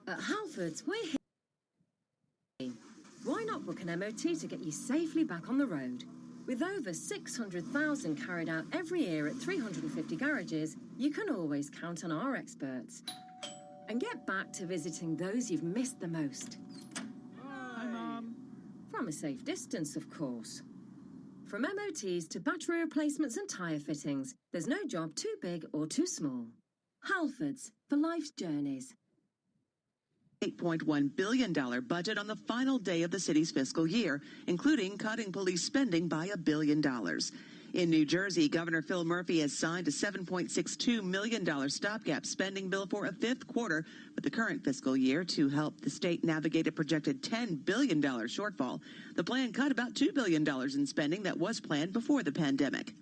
At Halfords, we're here. Why not book an MOT to get you safely back on the road? With over 600,000 carried out every year at 350 garages, you can always count on our experts. And get back to visiting those you've missed the most. Hi, Mom. From a safe distance, of course. From MOTs to battery replacements and tyre fittings, there's no job too big or too small. Halfords, for life's journeys. $8.1 billion budget on the final day of the city's fiscal year, including cutting police spending by $1 billion. In New Jersey, Governor Phil Murphy has signed a $7.62 million stopgap spending bill for a fifth quarter for the current fiscal year to help the state navigate a projected $10 billion shortfall. The plan cut about $2 billion in spending that was planned before the pandemic.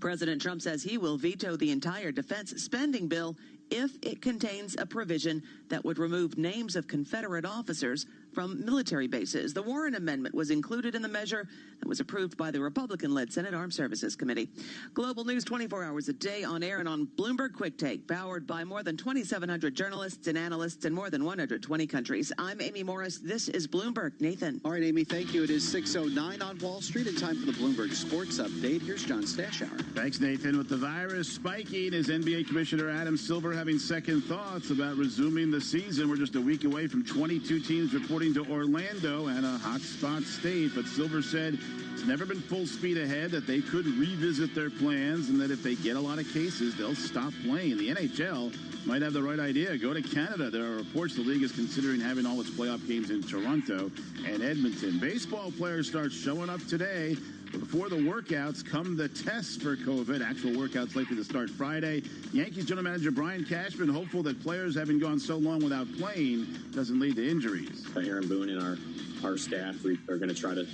President Trump says he will veto the entire defense spending bill if it contains a provision that would remove names of Confederate officers from military bases. The Warren Amendment was included in the measure that was approved by the Republican-led Senate Armed Services Committee. Global news 24 hours a day on air and on Bloomberg Quick Take, powered by more than 2,700 journalists and analysts in more than 120 countries. I'm Amy Morris. This is Bloomberg. Nathan. All right, Amy, thank you. It is 6:09 on Wall Street and time for the Bloomberg Sports Update. Here's John Stashower. Thanks, Nathan. With the virus spiking, is NBA Commissioner Adam Silver having second thoughts about resuming the season? We're just a week away from 22 teams reporting to Orlando and a hotspot state, but Silver said it's never been full speed ahead, that they could revisit their plans, and that if they get a lot of cases, they'll stop playing. The NHL might have the right idea. Go to Canada. There are reports the league is considering having all its playoff games in Toronto and Edmonton. Baseball players start showing up today. Before the workouts come the tests for COVID. Actual workouts likely to start Friday. Yankees general manager Brian Cashman hopeful that players having gone so long without playing doesn't lead to injuries. Aaron Boone and our staff are going to try to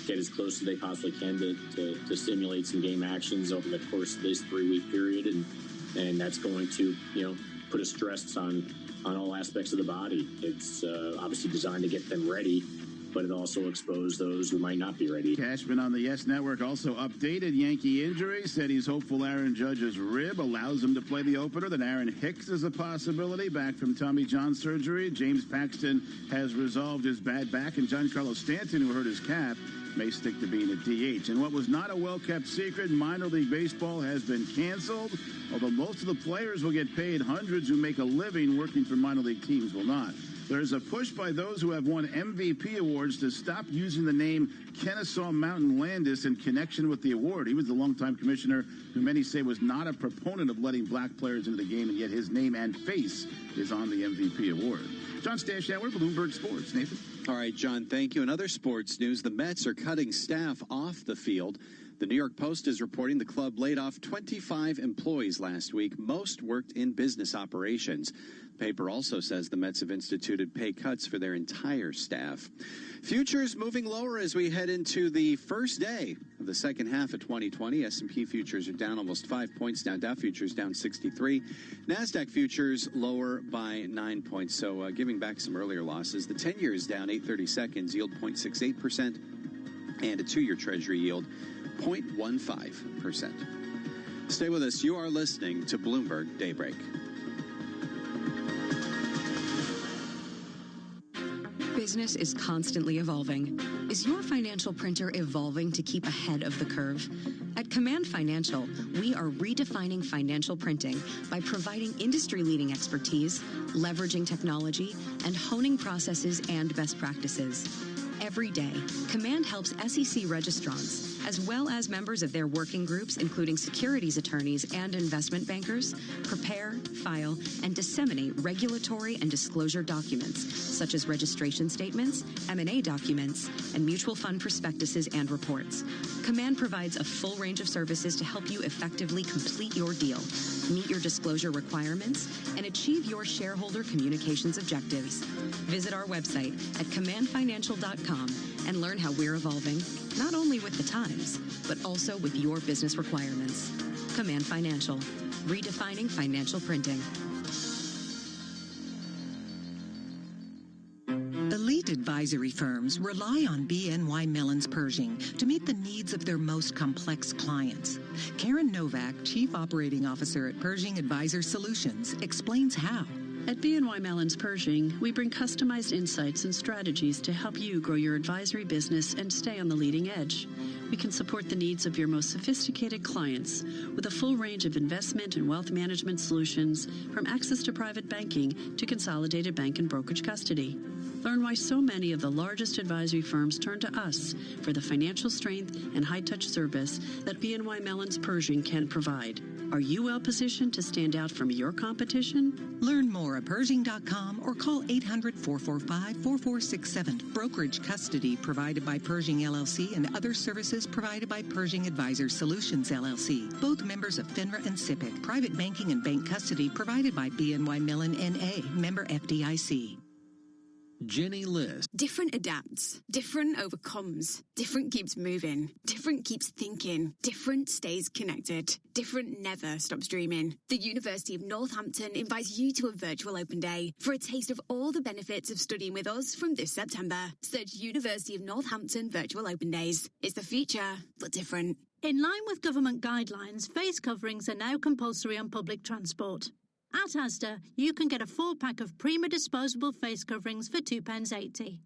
get as close as they possibly can to simulate some game actions over the course of this 3-week period, and that's going to put a stress on all aspects of the body. It's obviously designed to get them ready, but it also exposed those who might not be ready. Cashman on the Yes Network also updated Yankee injury, said he's hopeful Aaron Judge's rib allows him to play the opener, that Aaron Hicks is a possibility back from Tommy John surgery. James Paxton has resolved his bad back, and Giancarlo Stanton, who hurt his calf, may stick to being a DH. And what was not a well-kept secret, minor league baseball has been canceled, although most of the players will get paid. Hundreds who make a living working for minor league teams will not. There's a push by those who have won MVP awards to stop using the name Kennesaw Mountain Landis in connection with the award. He was the longtime commissioner who many say was not a proponent of letting black players into the game, and yet his name and face is on the MVP award. John Stashower, Bloomberg Sports. Nathan. All right, John, thank you. In other sports news, the Mets are cutting staff off the field. The New York Post is reporting the club laid off 25 employees last week. Most worked in business operations. The paper also says the Mets have instituted pay cuts for their entire staff. Futures moving lower as we head into the first day of the second half of 2020. S&P futures are down almost 5 points now. Dow futures down 63. NASDAQ futures lower by 9 points. So giving back some earlier losses. The 10-year is down 8/32, yield 0.68%, and a 2-year Treasury yield 0.15%. Stay with us. You are listening to Bloomberg Daybreak. Business is constantly evolving. Is your financial printer evolving to keep ahead of the curve? At Command Financial, we are redefining financial printing by providing industry-leading expertise, leveraging technology, and honing processes and best practices. Every day, Command helps SEC registrants, as well as members of their working groups, including securities attorneys and investment bankers, prepare, file, and disseminate regulatory and disclosure documents, such as registration statements, M&A documents, and mutual fund prospectuses and reports. Command provides a full range of services to help you effectively complete your deal, meet your disclosure requirements, and achieve your shareholder communications objectives. Visit our website at commandfinancial.com and learn how we're evolving, not only with the times, but also with your business requirements. Command Financial, redefining financial printing. Elite advisory firms rely on BNY Mellon's Pershing to meet the needs of their most complex clients. Karen Novak, Chief Operating Officer at Pershing Advisor Solutions, explains how. At BNY Mellon's Pershing, we bring customized insights and strategies to help you grow your advisory business and stay on the leading edge. We can support the needs of your most sophisticated clients with a full range of investment and wealth management solutions, from access to private banking to consolidated bank and brokerage custody. Learn why so many of the largest advisory firms turn to us for the financial strength and high-touch service that BNY Mellon's Pershing can provide. Are you well positioned to stand out from your competition? Learn more at Pershing.com or call 800-445-4467. Brokerage custody provided by Pershing LLC and other services provided by Pershing Advisor Solutions LLC. Both members of FINRA and SIPC. Private banking and bank custody provided by BNY Mellon NA. Member FDIC. Jenny List. Different adapts, different overcomes, different keeps moving, different keeps thinking, different stays connected, different never stops dreaming. The University of Northampton invites you to a virtual open day for a taste of all the benefits of studying with us from this September. Search University of Northampton Virtual Open Days. It's the future, but different. In line with government guidelines, face coverings are now compulsory on public transport. At Asda, you can get a 4-pack of Prima disposable face coverings for £2.80,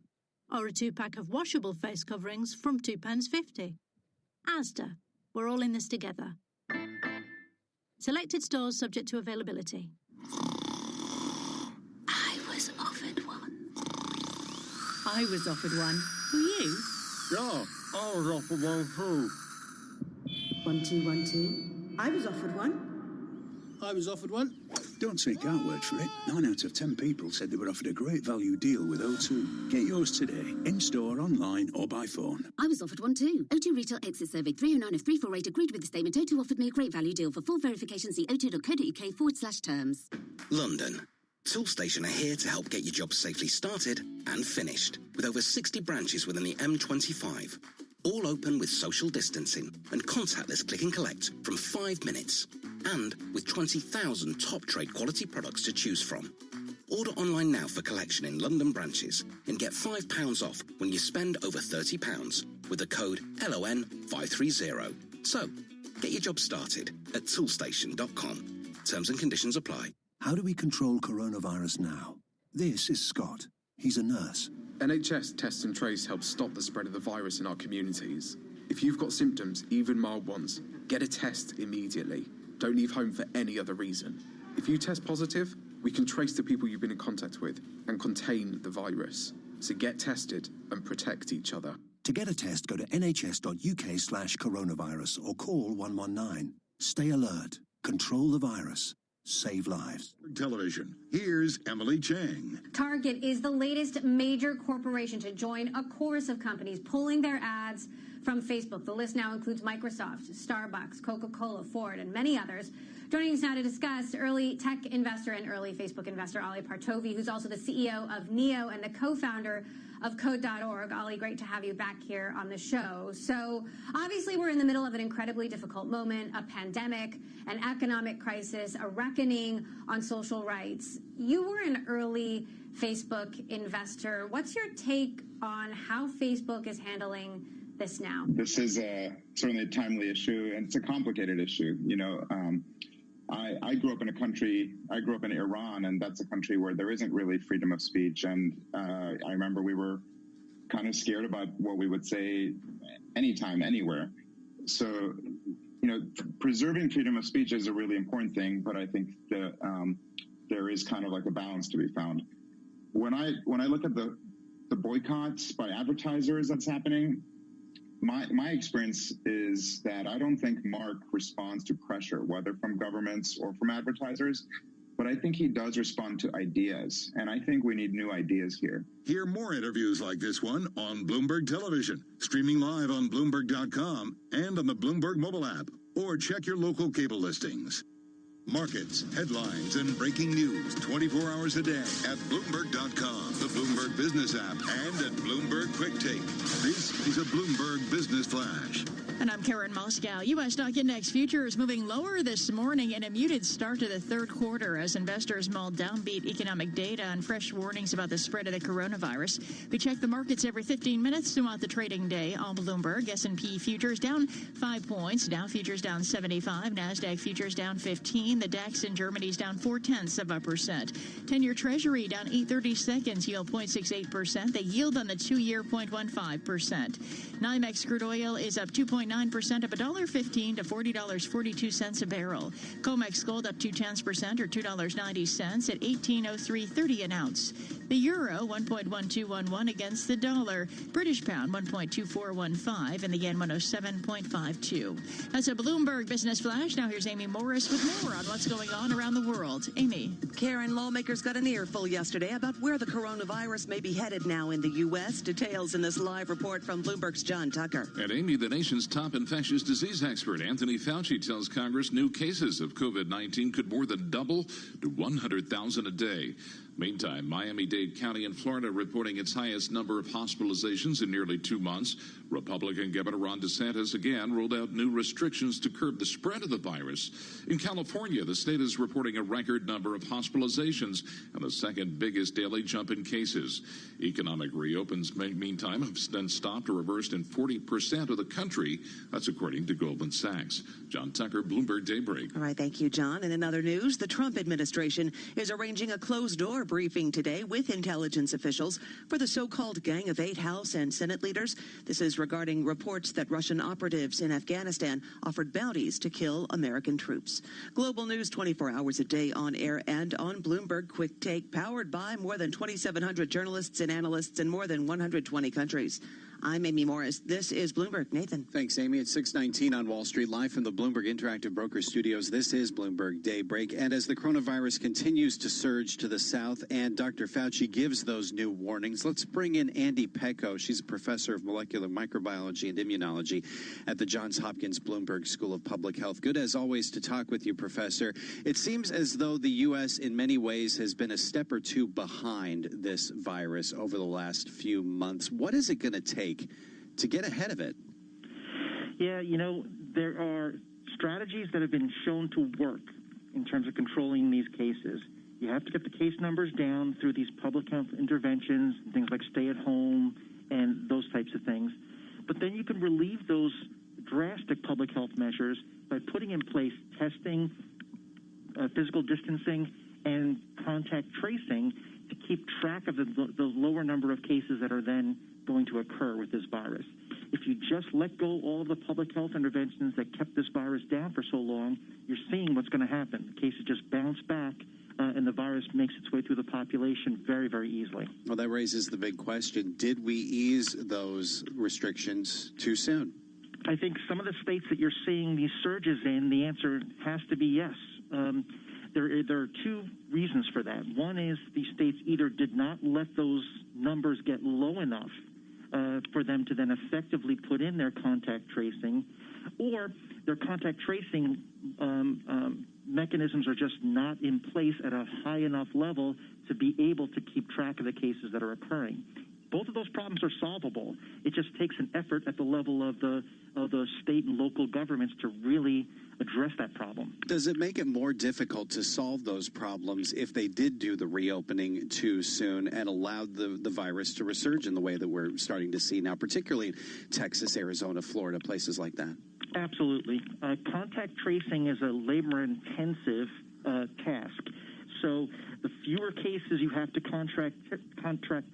or a 2-pack of washable face coverings from £2.50. Asda, we're all in this together. Selected stores subject to availability. I was offered one. I was offered one. Were you? Yeah, I was offered one too. 1 2 1 2. I was offered one. I was offered one. Don't take our word for it. 9 out of 10 people said they were offered a great value deal with O2. Get yours today, in-store, online, or by phone. I was offered one too. O2 Retail Exit Survey 309 of 348 agreed with the statement. O2 offered me a great value deal. For full verification, see o2.co.uk/terms. London. Toolstation are here to help get your job safely started and finished. With over 60 branches within the M25. All open with social distancing and contactless click and collect from 5 minutes. And with 20,000 top trade quality products to choose from. Order online now for collection in London branches and get £5 off when you spend over £30 with the code LON530. So, get your job started at toolstation.com. Terms and conditions apply. How do we control coronavirus now? This is Scott. He's a nurse. NHS Test and Trace helps stop the spread of the virus in our communities. If you've got symptoms, even mild ones, get a test immediately. Don't leave home for any other reason. If you test positive, we can trace the people you've been in contact with and contain the virus. So get tested and protect each other. To get a test, go to nhs.uk/coronavirus or call 119. Stay alert. Control the virus. Save lives. Television. Here's Emily Chang. Target is the latest major corporation to join a chorus of companies pulling their ads from Facebook. The list now includes Microsoft, Starbucks, Coca-Cola, Ford, and many others. Joining us now to discuss, early tech investor and early Facebook investor Ali Partovi, who's also the CEO of Neo and the co-founder of Code.org. Ali, great to have you back here on the show. So obviously we're in the middle of an incredibly difficult moment, a pandemic, an economic crisis, a reckoning on social rights. You were an early Facebook investor. What's your take on how Facebook is handling this now? This is certainly a timely issue, and it's a complicated issue. You know, I grew up in I grew up in Iran, and that's a country where there isn't really freedom of speech. And I remember we were kind of scared about what we would say anytime, anywhere. So, you know, preserving freedom of speech is a really important thing, but I think that there is kind of like a balance to be found. When I look at the boycotts by advertisers that's happening, my experience is that I don't think Mark responds to pressure, whether from governments or from advertisers, but I think he does respond to ideas, and I think we need new ideas here. Hear more interviews like this one on Bloomberg Television, streaming live on Bloomberg.com and on the Bloomberg mobile app, or check your local cable listings. Markets, headlines, and breaking news 24 hours a day at Bloomberg.com, the Bloomberg Business app, and at Bloomberg Quick Take. This is a Bloomberg Business Flash. And I'm Karen Moscow. U.S. stock index futures moving lower this morning in a muted start to the third quarter as investors mull downbeat economic data and fresh warnings about the spread of the coronavirus. We check the markets every 15 minutes throughout the trading day on Bloomberg. S&P futures down 5 points. Dow futures down 75. NASDAQ futures down 15. The DAX in Germany is down 0.4%. 10-year Treasury down 8/32, yield 0.68%. The yield on the 2-year 0.15%. NYMEX crude oil is up 2.9%, up $1.15 to $40.42 a barrel. COMEX gold up 0.2% or $2.90 at $18.0330 an ounce. The euro 1.1211 against the dollar. British pound 1.2415 and the yen 107.52. That's a Bloomberg Business Flash. Now here's Amy Morris with more on what's going on around the world. Amy. Karen, lawmakers got an earful yesterday about where the coronavirus may be headed now in the U.S. Details in this live report from Bloomberg's John Tucker. And Amy, the nation's top infectious disease expert, Anthony Fauci, tells Congress new cases of COVID-19 could more than double to 100,000 a day. Meantime, Miami-Dade County in Florida reporting its highest number of hospitalizations in nearly 2 months. Republican Governor Ron DeSantis again rolled out new restrictions to curb the spread of the virus. In California, the state is reporting a record number of hospitalizations and the second biggest daily jump in cases. Economic reopens, meantime, have been stopped or reversed in 40% of the country. That's according to Goldman Sachs. John Tucker, Bloomberg Daybreak. All right, thank you, John. And in other news, the Trump administration is arranging a closed-door briefing today with intelligence officials for the so-called Gang of Eight House and Senate leaders. This is regarding reports that Russian operatives in Afghanistan offered bounties to kill American troops. Global news 24 hours a day on air and on Bloomberg Quick Take, powered by more than 2,700 journalists and analysts in more than 120 countries. I'm Amy Morris. This is Bloomberg. Nathan. Thanks, Amy. It's 6:19 on Wall Street, live from the Bloomberg Interactive Broker Studios. This is Bloomberg Daybreak. And as the coronavirus continues to surge to the south and Dr. Fauci gives those new warnings, let's bring in Andy Pecco. She's a professor of molecular microbiology and immunology at the Johns Hopkins Bloomberg School of Public Health. Good, as always, to talk with you, Professor. It seems as though the U.S. in many ways has been a step or two behind this virus over the last few months. What is it going to take to get ahead of it? Yeah, there are strategies that have been shown to work in terms of controlling these cases. You have to get the case numbers down through these public health interventions, things like stay at home and those types of things. But then you can relieve those drastic public health measures by putting in place testing, physical distancing, and contact tracing to keep track of the lower number of cases that are then going to occur with this virus. If you just let go all of the public health interventions that kept this virus down for so long, you're seeing what's going to happen. The cases just bounce back, and the virus makes its way through the population very, very easily. Well, that raises the big question. Did we ease those restrictions too soon? I think some of the states that you're seeing these surges in, the answer has to be yes. There are two reasons for that. One is these states either did not let those numbers get low enough for them to then effectively put in their contact tracing, or their contact tracing mechanisms are just not in place at a high enough level to be able to keep track of the cases that are occurring. Both of those problems are solvable. It just takes an effort at the level of the state and local governments to really address that problem. Does it make it more difficult to solve those problems if they did do the reopening too soon and allowed the virus to resurge in the way that we're starting to see now, particularly in Texas, Arizona, Florida, places like that? Absolutely. Contact tracing is a labor-intensive task. So the fewer cases you have to contract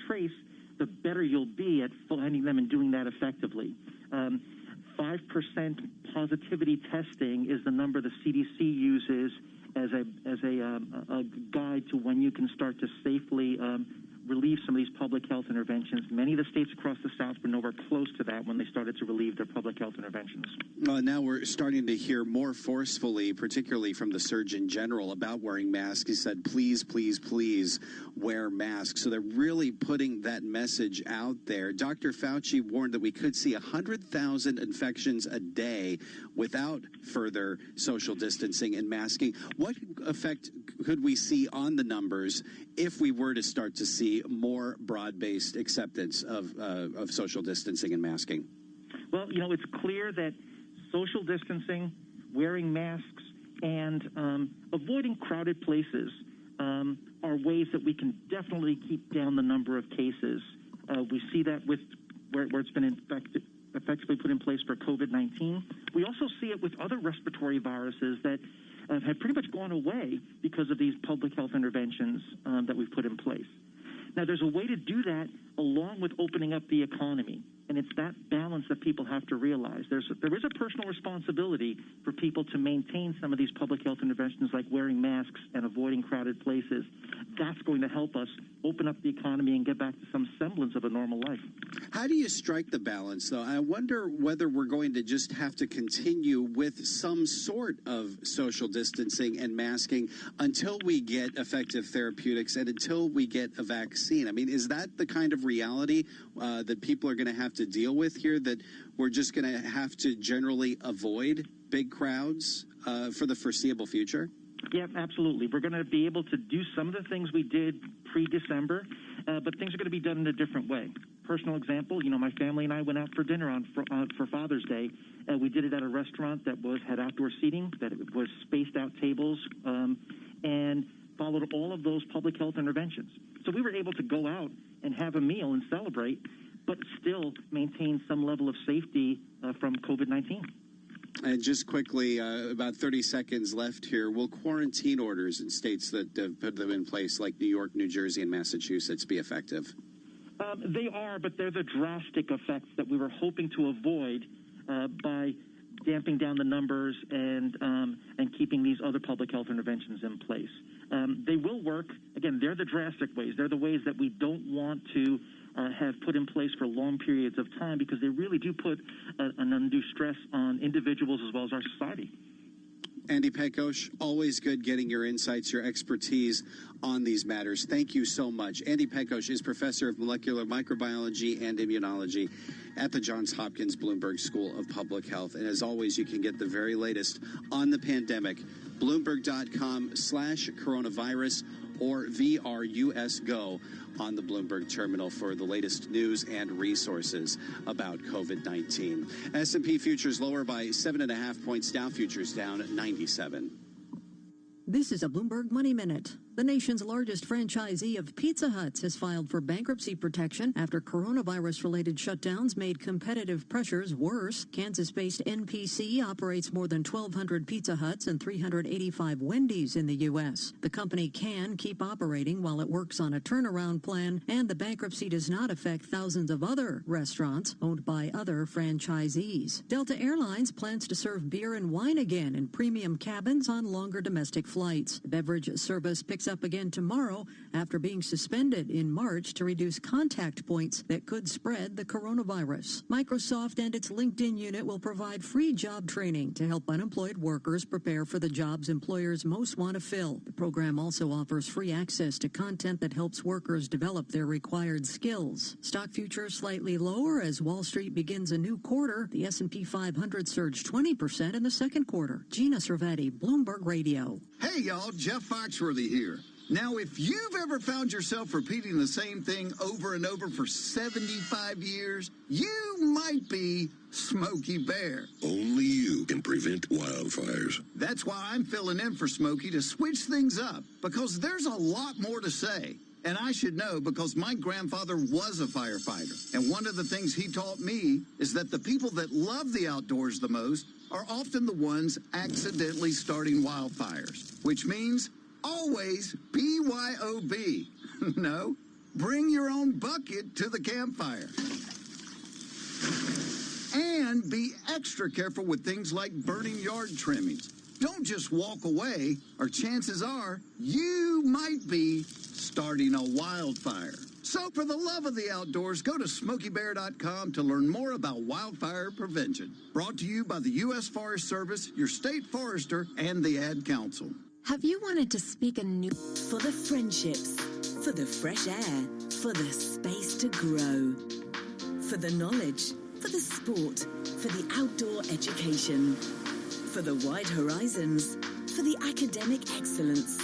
trace, the better you'll be at finding them and doing that effectively. 5% positivity testing is the number the CDC uses as a guide to when you can start to safely relieve some of these public health interventions. Many of the states across the South were nowhere close to that when they started to relieve their public health interventions. Now we're starting to hear more forcefully, particularly from the Surgeon General, about wearing masks. He said, please, please, please wear masks. So they're really putting that message out there. Dr. Fauci warned that we could see 100,000 infections a day without further social distancing and masking. What effect could we see on the numbers if we were to start to see more broad-based acceptance of social distancing and masking? Well, it's clear that social distancing, wearing masks, and avoiding crowded places are ways that we can definitely keep down the number of cases. We see that with where it's been effectively put in place for COVID-19. We also see it with other respiratory viruses that have pretty much gone away because of these public health interventions that we've put in place. Now, there's a way to do that along with opening up the economy, and it's that balance that people have to realize. There is a personal responsibility for people to maintain some of these public health interventions like wearing masks and avoiding crowded places. That's going to help us open up the economy and get back to some semblance of a normal life. How do you strike the balance, though? I wonder whether we're going to just have to continue with some sort of social distancing and masking until we get effective therapeutics and until we get a vaccine. I mean, is that the kind of reality that people are going to have to deal with here, that we're just going to have to generally avoid big crowds for the foreseeable future? Yeah, absolutely. We're going to be able to do some of the things we did pre-December, but things are going to be done in a different way. Personal example, my family and I went out for dinner for Father's Day. We did it at a restaurant that had outdoor seating, that it was spaced out tables, and followed all of those public health interventions. So we were able to go out and have a meal and celebrate, but still maintain some level of safety from COVID-19. And just quickly, about 30 seconds left here. Will quarantine orders in states that have put them in place, like New York, New Jersey, and Massachusetts, be effective? They are, but they're the drastic effects that we were hoping to avoid by damping down the numbers and keeping these other public health interventions in place. They will work. Again, they're the drastic ways. They're the ways that we don't want to have put in place for long periods of time, because they really do put an undue stress on individuals as well as our society. Andy Pekos, always good getting your insights, your expertise on these matters. Thank you so much. Andy Pekos is professor of molecular microbiology and immunology at the Johns Hopkins Bloomberg School of Public Health. And as always, you can get the very latest on the pandemic. Bloomberg.com/coronavirus or VRUS Go on the Bloomberg terminal for the latest news and resources about COVID-19. S&P futures lower by 7.5 points. Dow futures down 97. This is a Bloomberg Money Minute. The nation's largest franchisee of Pizza Huts has filed for bankruptcy protection after coronavirus-related shutdowns made competitive pressures worse. Kansas-based NPC operates more than 1,200 Pizza Huts and 385 Wendy's in the U.S. The company can keep operating while it works on a turnaround plan, and the bankruptcy does not affect thousands of other restaurants owned by other franchisees. Delta Airlines plans to serve beer and wine again in premium cabins on longer domestic flights. The beverage service picks up again tomorrow after being suspended in March to reduce contact points that could spread the coronavirus. Microsoft and its LinkedIn unit will provide free job training to help unemployed workers prepare for the jobs employers most want to fill. The program also offers free access to content that helps workers develop their required skills. Stock futures slightly lower as Wall Street begins a new quarter. The S&P 500 surged 20% in the second quarter. Gina Cervetti, Bloomberg Radio. Hey, y'all, Jeff Foxworthy here. Now, if you've ever found yourself repeating the same thing over and over for 75 years, you might be Smokey Bear. Only you can prevent wildfires. That's why I'm filling in for Smokey to switch things up, because there's a lot more to say. And I should know because my grandfather was a firefighter. And one of the things he taught me is that the people that love the outdoors the most are often the ones accidentally starting wildfires, which means always BYOB. No, bring your own bucket to the campfire. And be extra careful with things like burning yard trimmings. Don't just walk away, or chances are you might be starting a wildfire. So for the love of the outdoors, go to SmokeyBear.com to learn more about wildfire prevention. Brought to you by the U.S. Forest Service, your state forester, and the Ad Council. Have you wanted to speak a new... For the friendships, for the fresh air, for the space to grow, for the knowledge, for the sport, for the outdoor education, for the wide horizons, for the academic excellence,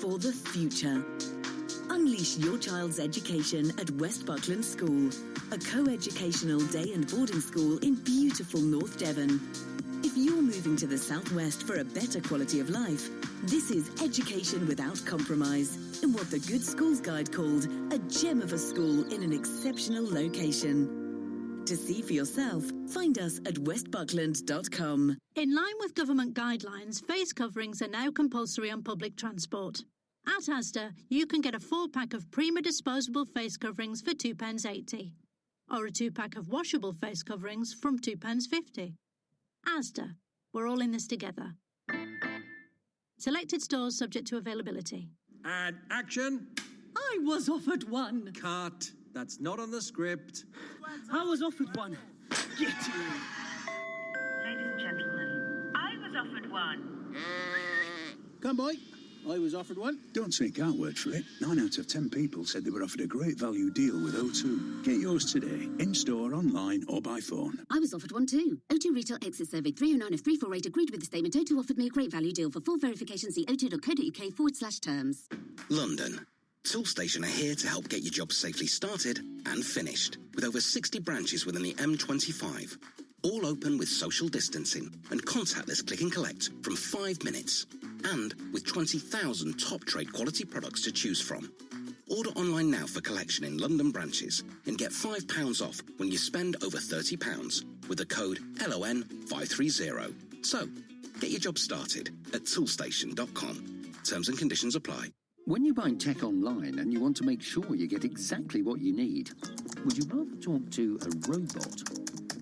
for the future. Unleash your child's education at West Buckland School, a co-educational day and boarding school in beautiful North Devon. If you're moving to the southwest for a better quality of life, this is education without compromise in what the Good Schools Guide called a gem of a school in an exceptional location. To see for yourself, Find us at westbuckland.com. In line with government guidelines, face coverings are now compulsory on public transport. At Asda, you can get a 4-pack of Prima disposable face coverings for £2.80, or a 2-pack of washable face coverings from £2.50. Asda, we're all in this together. Selected stores subject to availability. And action. I was offered one. Cut. That's not on the script. I was offered one. Get in. Ladies and gentlemen, I was offered one. Come, boy. I was offered one. Don't take our word for it. 9 out of 10 people said they were offered a great value deal with O2. Get yours today, in-store, online, or by phone. I was offered one too. O2 Retail Exit Survey 309 of 348 agreed with the statement. O2 offered me a great value deal. For full verification, see o2.co.uk/terms. London. Toolstation are here to help get your job safely started and finished, with over 60 branches within the M25. All open with social distancing and contactless click and collect from 5 minutes. And with 20,000 top trade quality products to choose from. Order online now for collection in London branches and get £5 off when you spend over £30 with the code LON530. So, get your job started at toolstation.com. Terms and conditions apply. When you're buying tech online and you want to make sure you get exactly what you need, would you rather talk to a robot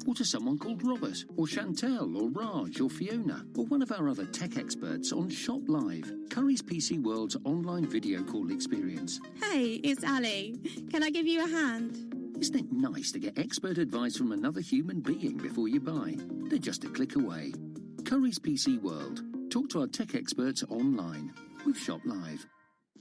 or to someone called Robert or Chantel or Raj or Fiona or one of our other tech experts on Shop Live, Curry's PC World's online video call experience? Hey, it's Ali. Can I give you a hand? Isn't it nice to get expert advice from another human being before you buy? They're just a click away. Curry's PC World. Talk to our tech experts online with Shop Live.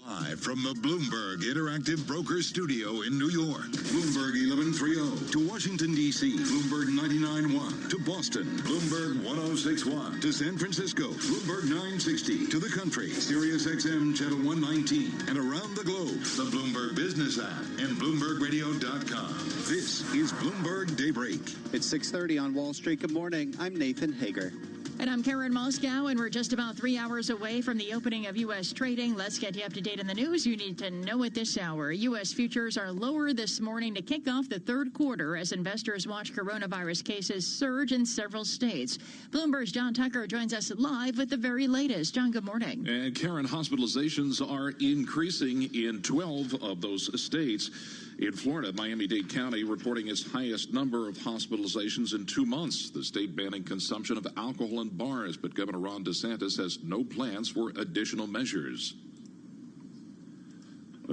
Live from the Bloomberg Interactive Broker Studio in New York. Bloomberg 1130 to Washington, D.C. Bloomberg 99.1 to Boston. Bloomberg 106.1 to San Francisco. Bloomberg 960 to the country. Sirius XM Channel 119 and around the globe. The Bloomberg Business app and BloombergRadio.com. This is Bloomberg Daybreak. It's 6:30 on Wall Street. Good morning. I'm Nathan Hager. And I'm Karen Moscow, and we're just about 3 hours away from the opening of U.S. trading. Let's get you up to date on the news you need to know at this hour. U.S. futures are lower this morning to kick off the third quarter as investors watch coronavirus cases surge in several states. Bloomberg's John Tucker joins us live with the very latest. John, good morning. And Karen, hospitalizations are increasing in 12 of those states. In Florida, Miami-Dade County reporting its highest number of hospitalizations in 2 months. The state banning consumption of alcohol in bars, but Governor Ron DeSantis has no plans for additional measures.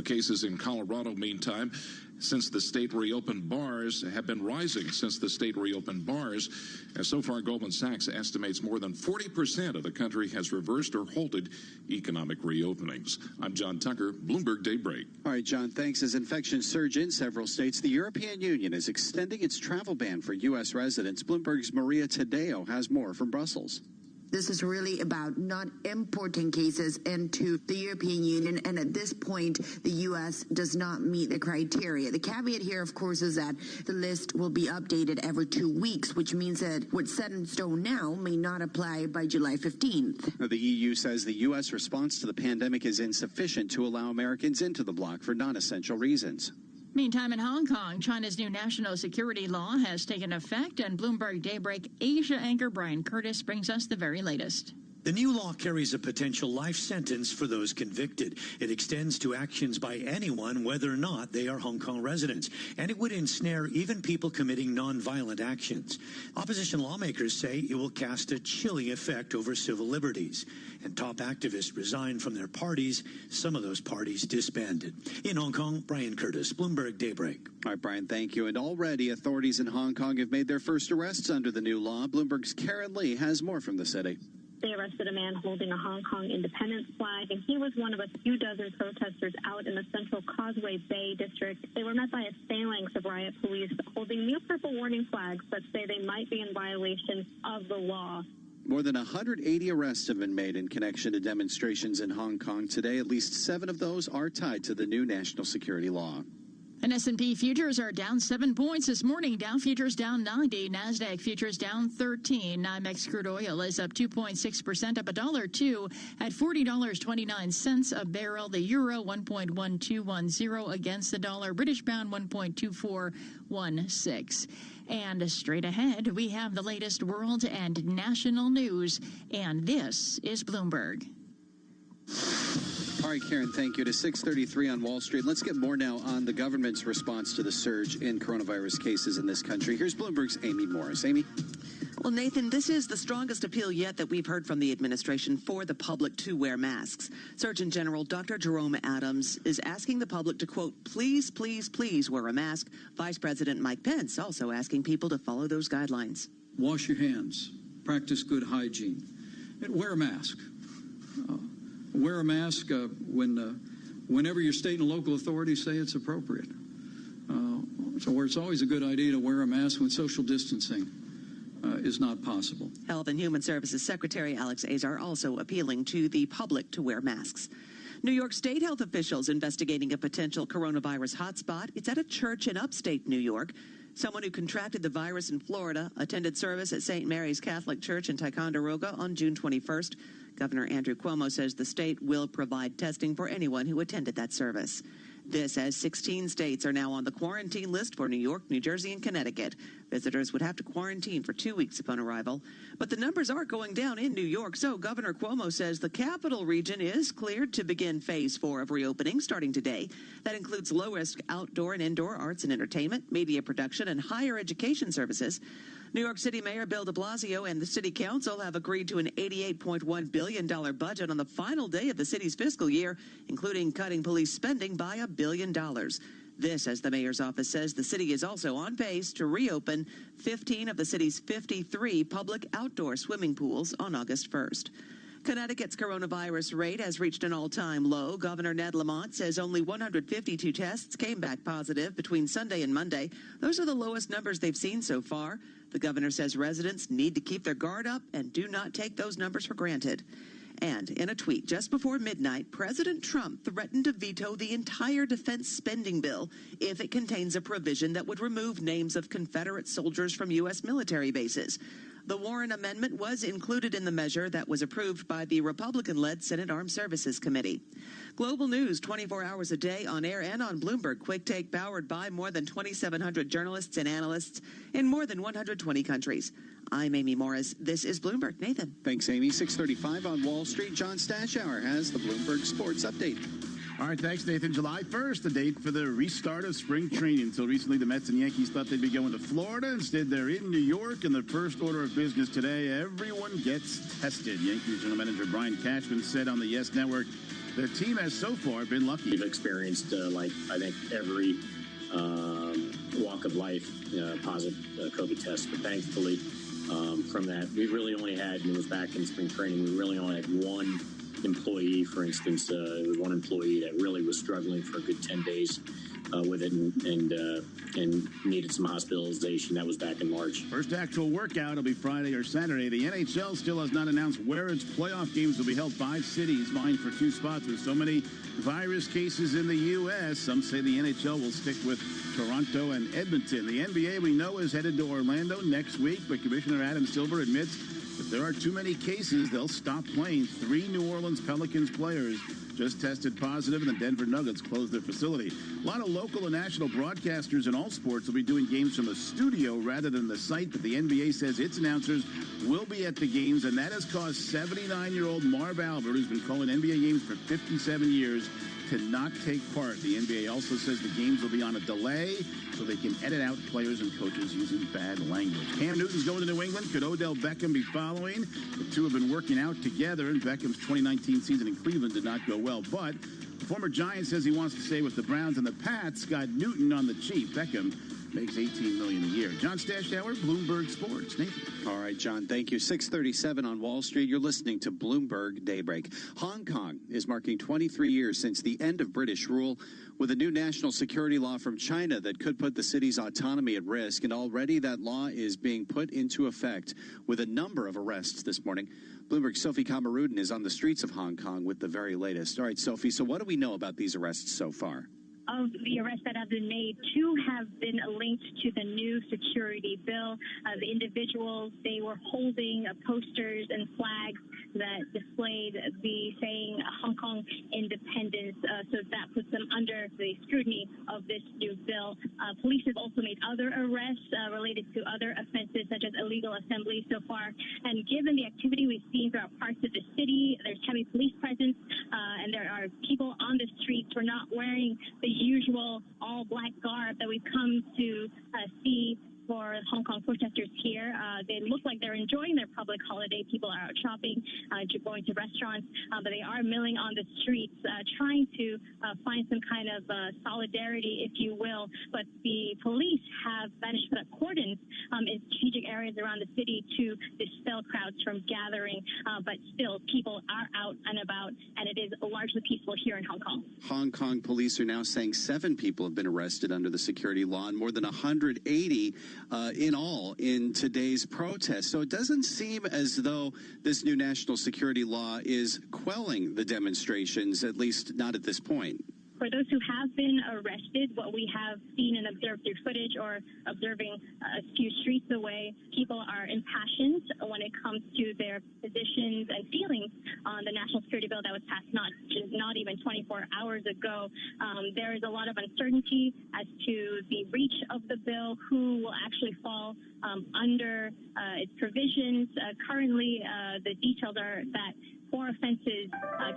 Cases in Colorado, meantime, since the state reopened bars, have been rising since the state reopened bars. And so far, Goldman Sachs estimates more than 40% of the country has reversed or halted economic reopenings. I'm John Tucker, Bloomberg Daybreak. All right, John, thanks. As infections surge in several states, the European Union is extending its travel ban for U.S. residents. Bloomberg's Maria Tadeo has more from Brussels. This is really about not importing cases into the European Union, and at this point, the U.S. does not meet the criteria. The caveat here, of course, is that the list will be updated every 2 weeks, which means that what's set in stone now may not apply by July 15th. The EU says the U.S. response to the pandemic is insufficient to allow Americans into the bloc for non-essential reasons. Meantime, in Hong Kong, China's new national security law has taken effect, and Bloomberg Daybreak Asia anchor Brian Curtis brings us the very latest. The new law carries a potential life sentence for those convicted. It extends to actions by anyone, whether or not they are Hong Kong residents, and it would ensnare even people committing nonviolent actions. Opposition lawmakers say it will cast a chilling effect over civil liberties. And top activists resigned from their parties. Some of those parties disbanded. In Hong Kong, Brian Curtis, Bloomberg Daybreak. All right, Brian, thank you. And already authorities in Hong Kong have made their first arrests under the new law. Bloomberg's Karen Lee has more from the city. They arrested a man holding a Hong Kong independence flag, and he was one of a few dozen protesters out in the central Causeway Bay district. They were met by a phalanx of riot police holding new purple warning flags that say they might be in violation of the law. More than 180 arrests have been made in connection to demonstrations in Hong Kong today. At least 7 of those are tied to the new national security law. And S&P futures are down 7 points this morning. Dow futures down 90. NASDAQ futures down 13. NYMEX crude oil is up 2.6%, up $1.02 at $40.29 a barrel. The euro 1.1210 against the dollar. British pound 1.2416. And straight ahead, we have the latest world and national news. And this is Bloomberg. All right, Karen, thank you. To 6:33 on Wall Street. Let's get more now on the government's response to the surge in coronavirus cases in this country. Here's Bloomberg's Amy Morris. Amy? Well, Nathan, this is the strongest appeal yet that we've heard from the administration for the public to wear masks. Surgeon General Dr. Jerome Adams is asking the public to, quote, please, please, please wear a mask. Vice President Mike Pence also asking people to follow those guidelines. Wash your hands. Practice good hygiene. And wear a mask. Wear a mask whenever your state and local authorities say it's appropriate. So it's always a good idea to wear a mask when social distancing is not possible. Health and Human Services Secretary Alex Azar also appealing to the public to wear masks. New York State health officials investigating a potential coronavirus hotspot. It's at a church in upstate New York. Someone who contracted the virus in Florida attended service at St. Mary's Catholic Church in Ticonderoga on June 21st. Governor Andrew Cuomo says the state will provide testing for anyone who attended that service. This as 16 states are now on the quarantine list for New York, New Jersey, and Connecticut. Visitors would have to quarantine for 2 weeks upon arrival. But the numbers are going down in New York, so Governor Cuomo says the capital region is cleared to begin phase 4 of reopening starting today. That includes low-risk outdoor and indoor arts and entertainment, media production, and higher education services. New York City Mayor Bill de Blasio and the City Council have agreed to an $88.1 billion budget on the final day of the city's fiscal year, including cutting police spending by $1 billion. This, as the mayor's office says, the city is also on pace to reopen 15 of the city's 53 public outdoor swimming pools on August 1st. Connecticut's coronavirus rate has reached an all-time low. Governor Ned Lamont says only 152 tests came back positive between Sunday and Monday. Those are the lowest numbers they've seen so far. The governor says residents need to keep their guard up and do not take those numbers for granted. And in a tweet just before midnight, President Trump threatened to veto the entire defense spending bill if it contains a provision that would remove names of Confederate soldiers from U.S. military bases. The Warren Amendment was included in the measure that was approved by the Republican-led Senate Armed Services Committee. Global news 24 hours a day on air and on Bloomberg Quick Take, powered by more than 2,700 journalists and analysts in more than 120 countries. I'm Amy Morris. This is Bloomberg. Nathan. Thanks, Amy. 6:35 on Wall Street. John Stashower has the Bloomberg Sports Update. All right, thanks, Nathan. July 1st, the date for the restart of spring training. Until recently, the Mets and Yankees thought they'd be going to Florida. Instead, they're in New York, and the first order of business today, everyone gets tested. Yankees General Manager Brian Cashman said on the Yes Network, the team has so far been lucky. We've experienced, I think, every walk of life positive COVID test, but thankfully from that, we really only had, and it was back in spring training, we really only had one employee, for instance, one employee that really was struggling for a good 10 days with it and needed some hospitalization. That was back in March. First actual workout will be Friday or Saturday. The NHL still has not announced where its playoff games will be held. 5 cities vying for 2 spots with so many virus cases in the U.S. Some say the NHL will stick with Toronto and Edmonton. The NBA, we know, is headed to Orlando next week, but Commissioner Adam Silver admits if there are too many cases, they'll stop playing. 3 New Orleans Pelicans players just tested positive, and the Denver Nuggets closed their facility. A lot of local and national broadcasters in all sports will be doing games from a studio rather than the site, but the NBA says its announcers will be at the games, and that has caused 79-year-old Marv Albert, who's been calling NBA games for 57 years, to not take part. The NBA also says the games will be on a delay so they can edit out players and coaches using bad language. Cam Newton's going to New England. Could Odell Beckham be following? The two have been working out together, and Beckham's 2019 season in Cleveland did not go well. But the former Giant says he wants to stay with the Browns, and the Pats got Newton on the cheap. Beckham makes $18 million a year. John Stashower, Bloomberg Sports. Nathan. All right, John, thank you. 6:37 on Wall Street. You're listening to Bloomberg Daybreak. Hong Kong is marking 23 years since the end of British rule, with a new national security law from China that could put the city's autonomy at risk. And already that law is being put into effect with a number of arrests this morning. Bloomberg's Sophie Kamarudin is on the streets of Hong Kong with the very latest. All right, Sophie, so what do we know about these arrests so far? of the arrests that have been made, 2 have been linked to the new security bill. The individuals, they were holding posters and flags that displayed the saying Hong Kong independence, so that puts them under the scrutiny of this new bill. Police have also made other arrests related to other offenses such as illegal assembly so far, and given the activity we've seen throughout parts of the city, there's heavy police presence, and there are people on the streets who are not wearing the usual all-black garb that we've come to see for Hong Kong protesters here. They look like they're enjoying their public holiday. People are out shopping, going to restaurants, but they are milling on the streets, trying to find some kind of solidarity, if you will. But the police have managed to put up cordons in strategic areas around the city to dispel crowds from gathering. But still, people are out and about, and it is largely peaceful here in Hong Kong. Hong Kong police are now saying 7 people have been arrested under the security law and more than 180 in all in today's protest. So it doesn't seem as though this new national security law is quelling the demonstrations, at least not at this point. For those who have been arrested, what we have seen and observed through footage or observing a few streets away, people are impassioned when it comes to their positions and feelings on the national security bill that was passed not even 24 hours ago. There is a lot of uncertainty as to the reach of the bill, who will actually fall under its provisions. Currently, the details are that 4 offenses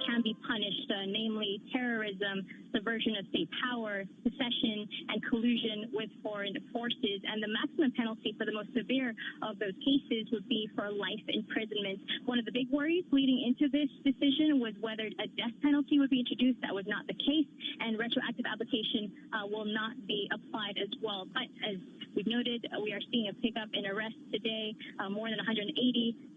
can be punished, namely terrorism, subversion of state power, secession, and collusion with foreign forces. And the maximum penalty for the most severe of those cases would be for life imprisonment. One of the big worries leading into this decision was whether a death penalty would be introduced. That was not the case, and retroactive application will not be applied as well. But as we've noted, we are seeing a pickup in arrests today, more than 180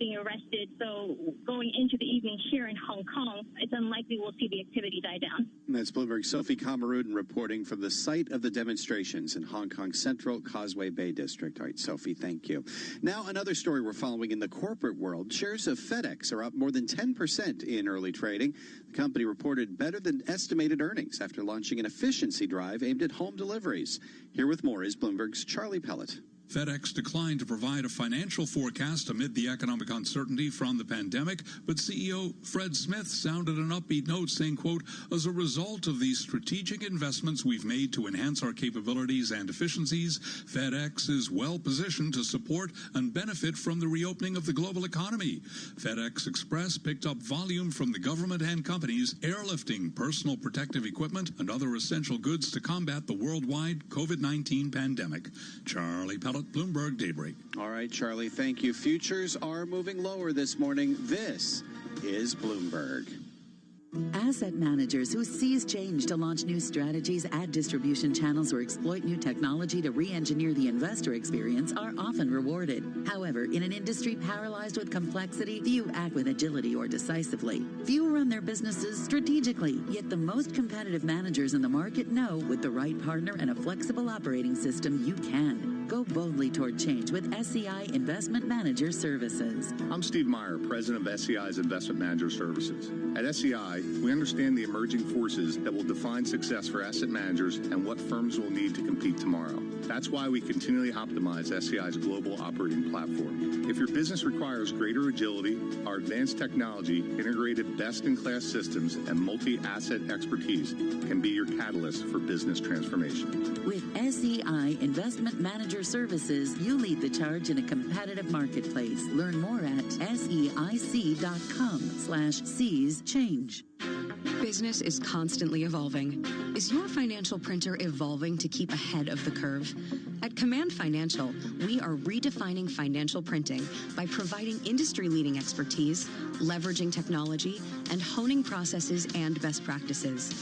being arrested. So going into the evening here in Hong Kong, it's unlikely we'll see the activity die down. That's Bloomberg's Sophie Kamarudin reporting from the site of the demonstrations in Hong Kong's Central Causeway Bay District. All right, Sophie, thank you. Now, another story we're following in the corporate world. Shares of FedEx are up more than 10% in early trading. The company reported better than estimated earnings after launching an efficiency drive aimed at home deliveries. Here with more is Bloomberg's Charlie Pellet. FedEx declined to provide a financial forecast amid the economic uncertainty from the pandemic, but CEO Fred Smith sounded an upbeat note saying, quote, as a result of these strategic investments we've made to enhance our capabilities and efficiencies, FedEx is well positioned to support and benefit from the reopening of the global economy. FedEx Express picked up volume from the government and companies airlifting personal protective equipment and other essential goods to combat the worldwide COVID-19 pandemic. Charlie Pellet, Bloomberg Daybreak. All right, Charlie, thank you. Futures are moving lower this morning. This is Bloomberg. Asset managers who seize change to launch new strategies, add distribution channels, or exploit new technology to re-engineer the investor experience are often rewarded. However, in an industry paralyzed with complexity, few act with agility or decisively. Few run their businesses strategically, yet the most competitive managers in the market know with the right partner and a flexible operating system, you can. Go boldly toward change with SEI Investment Manager Services. I'm Steve Meyer, president of SEI's Investment Manager Services. At SEI, we understand the emerging forces that will define success for asset managers and what firms will need to compete tomorrow. That's why we continually optimize SEI's global operating platform. If your business requires greater agility, our advanced technology, integrated best-in-class systems, and multi-asset expertise can be your catalyst for business transformation. With SEI Investment Manager Services, you lead the charge in a competitive marketplace. Learn more at SEIC.com/seize change. Business is constantly evolving. Is your financial printer evolving to keep ahead of the curve? At Command Financial, we are redefining financial printing by providing industry-leading expertise, leveraging technology, and honing processes and best practices.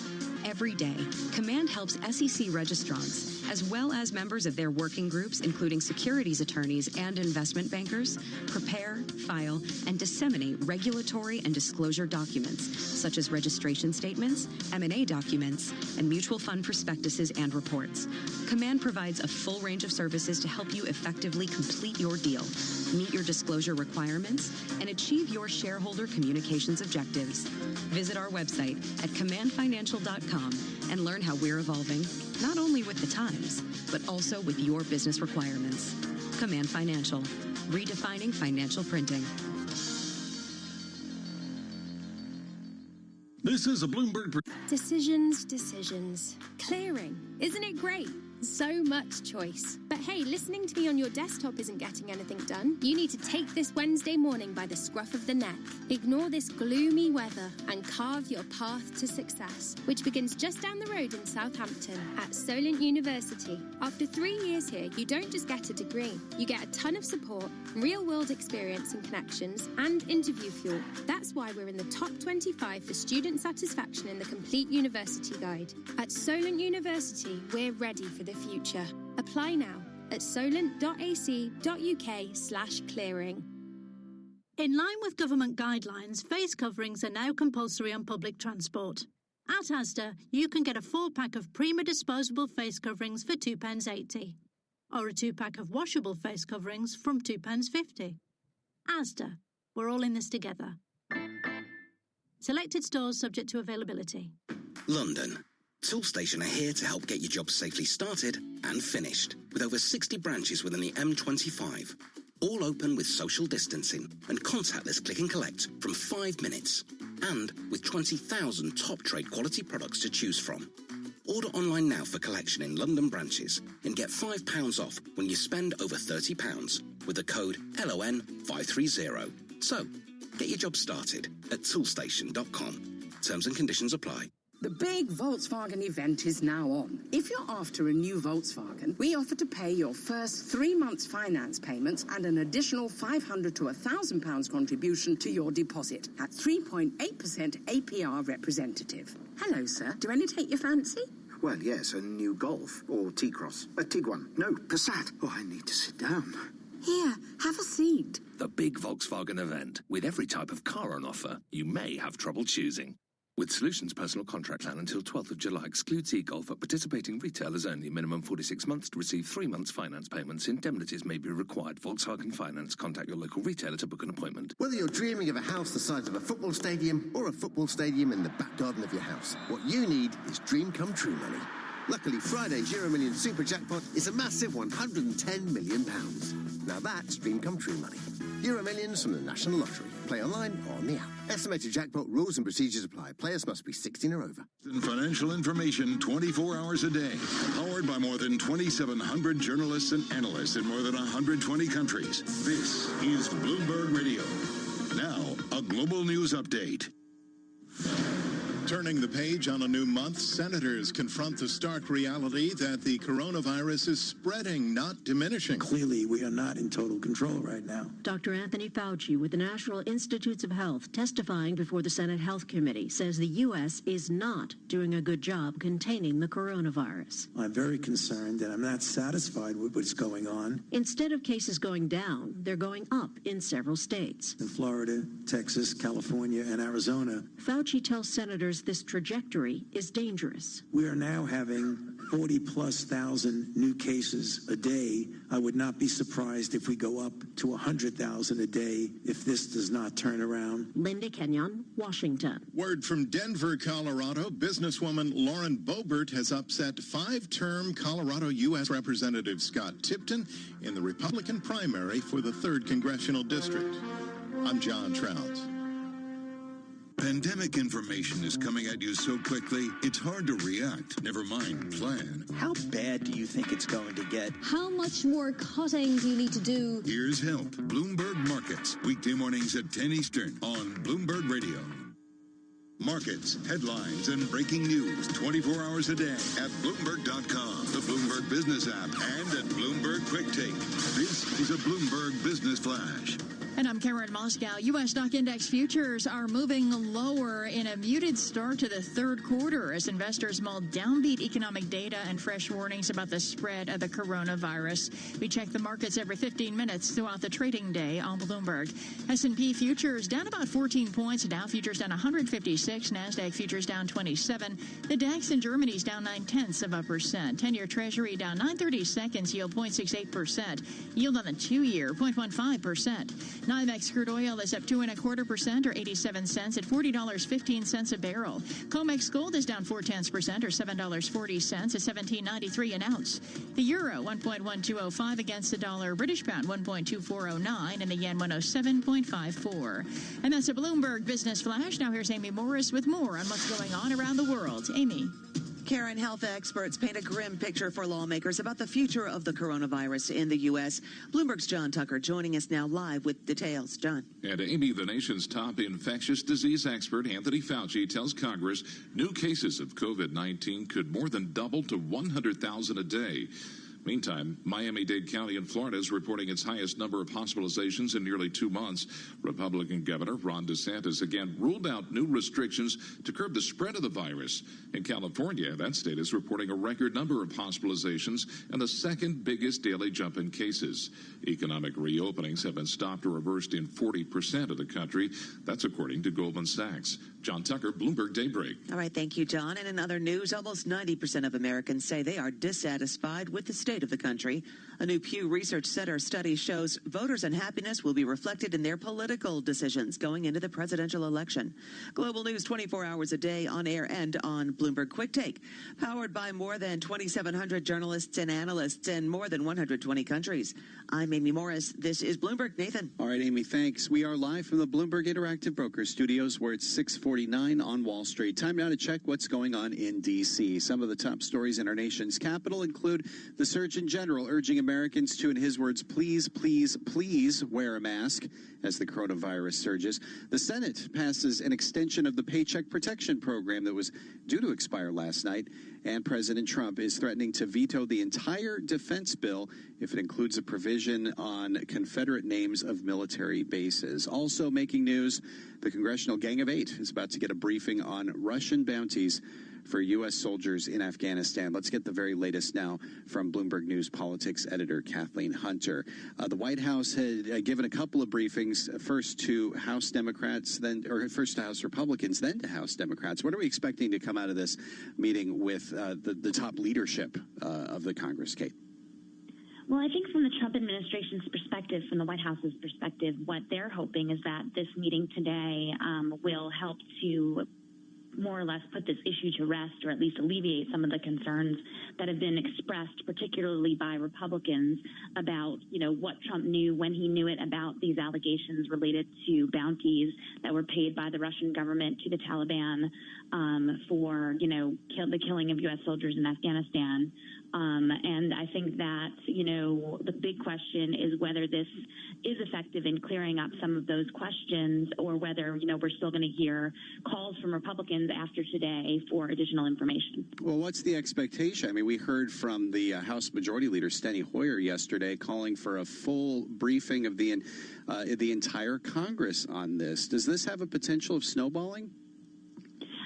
Every day, Command helps SEC registrants, as well as members of their working groups, including securities attorneys and investment bankers, prepare, file, and disseminate regulatory and disclosure documents, such as registration statements, M&A documents, and mutual fund prospectuses and reports. Command provides a full range of services to help you effectively complete your deal, meet your disclosure requirements, and achieve your shareholder communications objectives. Visit our website at commandfinancial.com and learn how we're evolving, not only with the times, but also with your business requirements. Command Financial, redefining financial printing. This is a Bloomberg. Decisions. Clearing. Isn't it great? So much choice. But hey, listening to me on your desktop isn't getting anything done. You need to take this Wednesday morning by the scruff of the neck. Ignore this gloomy weather and carve your path to success, which begins just down the road in Southampton at Solent University. After 3 years here, you don't just get a degree. You get a ton of support, real-world experience and connections, and interview fuel. That's why we're in the top 25 for student satisfaction in the Complete University Guide. At Solent University, we're ready for the future. Apply now at solent.ac.uk/clearing. In line with government guidelines, face coverings are now compulsory on public transport. At Asda, you can get a 4-pack of Prima disposable face coverings for £2.80, or a 2-pack of washable face coverings from £2.50. Asda, we're all in this together. Selected stores subject to availability. London. Toolstation are here to help get your job safely started and finished, with over 60 branches within the M25. All open with social distancing and contactless click and collect from 5 minutes. And with 20,000 top trade quality products to choose from. Order online now for collection in London branches and get £5 off when you spend over £30 with the code LON530. So, get your job started at toolstation.com. Terms and conditions apply. The big Volkswagen event is now on. If you're after a new Volkswagen, we offer to pay your first 3 months finance payments and an additional £500 to £1,000 contribution to your deposit at 3.8% APR representative. Hello, sir. Do any take your fancy? Well, yes, a new Golf or T-Cross. A Tiguan. No, Passat. Oh, I need to sit down. Here, have a seat. The big Volkswagen event. With every type of car on offer, you may have trouble choosing. With Solutions Personal Contract Plan until 12th of July, excludes e-Golf at participating retailers only. Minimum 46 months to receive 3 months finance payments. Indemnities may be required. Volkswagen Finance. Contact your local retailer to book an appointment. Whether you're dreaming of a house the size of a football stadium or a football stadium in the back garden of your house, what you need is dream come true money. Luckily, Friday's Euro Million Super Jackpot is a massive £110 million. Now that's dream come true money. Euro Millions from the National Lottery. Play online or on the app. Estimated jackpot rules and procedures apply. Players must be 16 or over. Financial information 24 hours a day. Powered by more than 2,700 journalists and analysts in more than 120 countries. This is Bloomberg Radio. Now, a global news update. Turning the page on a new month, senators confront the stark reality that the coronavirus is spreading, not diminishing. Clearly, we are not in total control right now. Dr. Anthony Fauci with the National Institutes of Health testifying before the Senate Health Committee says the U.S. is not doing a good job containing the coronavirus. I'm very concerned and I'm not satisfied with what's going on. Instead of cases going down, they're going up in several states. In Florida, Texas, California, and Arizona. Fauci tells senators this trajectory is dangerous. We are now having 40,000+ new cases a day. I would not be surprised if we go up to 100,000 a day if this does not turn around. Linda Kenyon, Washington. Word from Denver, Colorado. Businesswoman Lauren Boebert has upset 5-term Colorado U.S. Representative Scott Tipton in the Republican primary for the 3rd Congressional District. I'm John Trout. Pandemic information is coming at you so quickly, it's hard to react, never mind plan. How bad do you think it's going to get? How much more cutting do you need to do? Here's help. Bloomberg Markets, weekday mornings at 10 Eastern on Bloomberg Radio. Markets, headlines, and breaking news 24 hours a day at Bloomberg.com, the Bloomberg Business app, and at Bloomberg Quick Take. This is a Bloomberg Business Flash. And I'm Karen Moscow. U.S. stock index futures are moving lower in a muted start to the 3rd quarter as investors mull downbeat economic data and fresh warnings about the spread of the coronavirus. We check the markets every 15 minutes throughout the trading day on Bloomberg. S&P futures down about 14 points. Dow futures down 156. NASDAQ futures down 27. The DAX in Germany is down 0.9%. 10-year Treasury down 9/30 yield 0.68%. Yield on the 2-year 0.15%. NYMEX crude oil is up 2.25% or 87 cents at $40.15 a barrel. COMEX gold is down 0.4% or $7.40 at $17.93 an ounce. The euro 1.1205 against the dollar. British pound 1.2409 and the yen 107.54. And that's a Bloomberg Business Flash. Now here's Amy Morris with more on what's going on around the world. Amy. Karen, health experts paint a grim picture for lawmakers about the future of the coronavirus in the U.S. Bloomberg's John Tucker joining us now live with details. John. And Amy, the nation's top infectious disease expert, Anthony Fauci, tells Congress new cases of COVID-19 could more than double to 100,000 a day. Meantime, Miami-Dade County in Florida is reporting its highest number of hospitalizations in nearly 2 months. Republican Governor Ron DeSantis again ruled out new restrictions to curb the spread of the virus. In California, that state is reporting a record number of hospitalizations and the second biggest daily jump in cases. Economic reopenings have been stopped or reversed in 40% of the country. That's according to Goldman Sachs. John Tucker, Bloomberg Daybreak. All right, thank you, John. And in other news, almost 90% of Americans say they are dissatisfied with the state of the country. A new Pew Research Center study shows voters' unhappiness will be reflected in their political decisions going into the presidential election. Global news 24 hours a day on air and on Bloomberg Quick Take, powered by more than 2,700 journalists and analysts in more than 120 countries. I'm Amy Morris. This is Bloomberg. Nathan. All right, Amy, thanks. We are live from the Bloomberg Interactive Broker Studios, where it's 6:49 on Wall Street. Time now to check what's going on in D.C. Some of the top stories in our nation's capital include the Surgeon General urging Americans to, in his words, please, please, please wear a mask as the coronavirus surges. The Senate passes an extension of the Paycheck Protection Program that was due to expire last night, and President Trump is threatening to veto the entire defense bill if it includes a provision on Confederate names of military bases. Also making news, the Congressional Gang of Eight is about to get a briefing on Russian bounties for U.S. soldiers in Afghanistan. Let's get the very latest now from Bloomberg News politics editor Kathleen Hunter. The White House had given a couple of briefings, first to House Democrats, first to House Republicans, then to House Democrats. What are we expecting to come out of this meeting with the top leadership of the Congress, Kate? Well, I think from the Trump administration's perspective, from the White House's perspective, what they're hoping is that this meeting today will help to more or less put this issue to rest, or at least alleviate some of the concerns that have been expressed, particularly by Republicans, about, what Trump knew, when he knew it, about these allegations related to bounties that were paid by the Russian government to the Taliban for, the killing of U.S. soldiers in Afghanistan. And I think that, the big question is whether this is effective in clearing up some of those questions, or whether, we're still going to hear calls from Republicans after today for additional information. Well, what's the expectation? I mean, we heard from the House Majority Leader Steny Hoyer yesterday calling for a full briefing of the entire Congress on this. Does this have a potential of snowballing?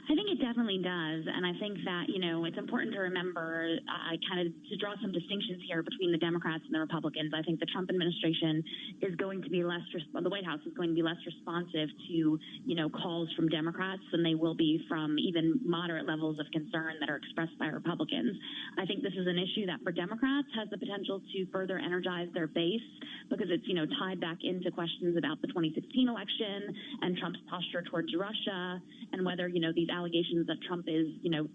I think it definitely does, and I think that, it's important to remember to draw some distinctions here between the Democrats and the Republicans. I think the Trump administration is going to be the White House is going to be less responsive to, calls from Democrats than they will be from even moderate levels of concern that are expressed by Republicans. I think this is an issue that for Democrats has the potential to further energize their base, because it's, tied back into questions about the 2016 election and Trump's posture towards Russia, and whether, these allegations that Trump is,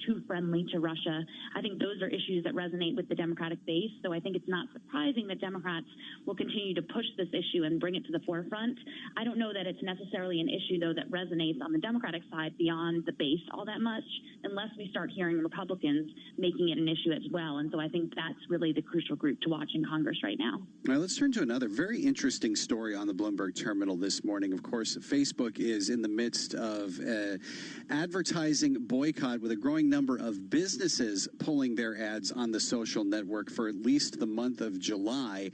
too friendly to Russia. I think those are issues that resonate with the Democratic base. So I think it's not surprising that Democrats will continue to push this issue and bring it to the forefront. I don't know that it's necessarily an issue, though, that resonates on the Democratic side beyond the base all that much, unless we start hearing Republicans making it an issue as well. And so I think that's really the crucial group to watch in Congress right now. All right, let's turn to another very interesting story on the Bloomberg terminal this morning. Of course, Facebook is in the midst of advertising boycott, with a growing number of businesses pulling their ads on the social network for at least the month of July.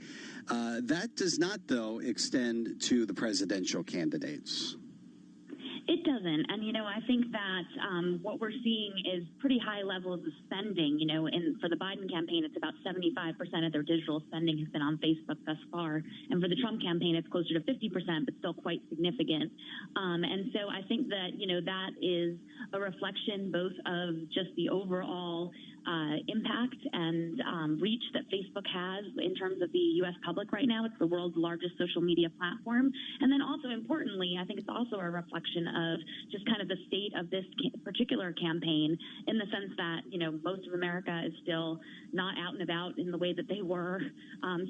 That does not, though, extend to the presidential candidates. It doesn't. And, I think that what we're seeing is pretty high levels of spending. For the Biden campaign, it's about 75% of their digital spending has been on Facebook thus far. And for the Trump campaign, it's closer to 50%, but still quite significant. And so I think that, that is a reflection both of just the overall impact and reach that Facebook has in terms of the U.S. public right now. It's the world's largest social media platform. And then also importantly, I think it's also a reflection of just kind of the state of this particular campaign in the sense that, most of America is still not out and about in the way that they were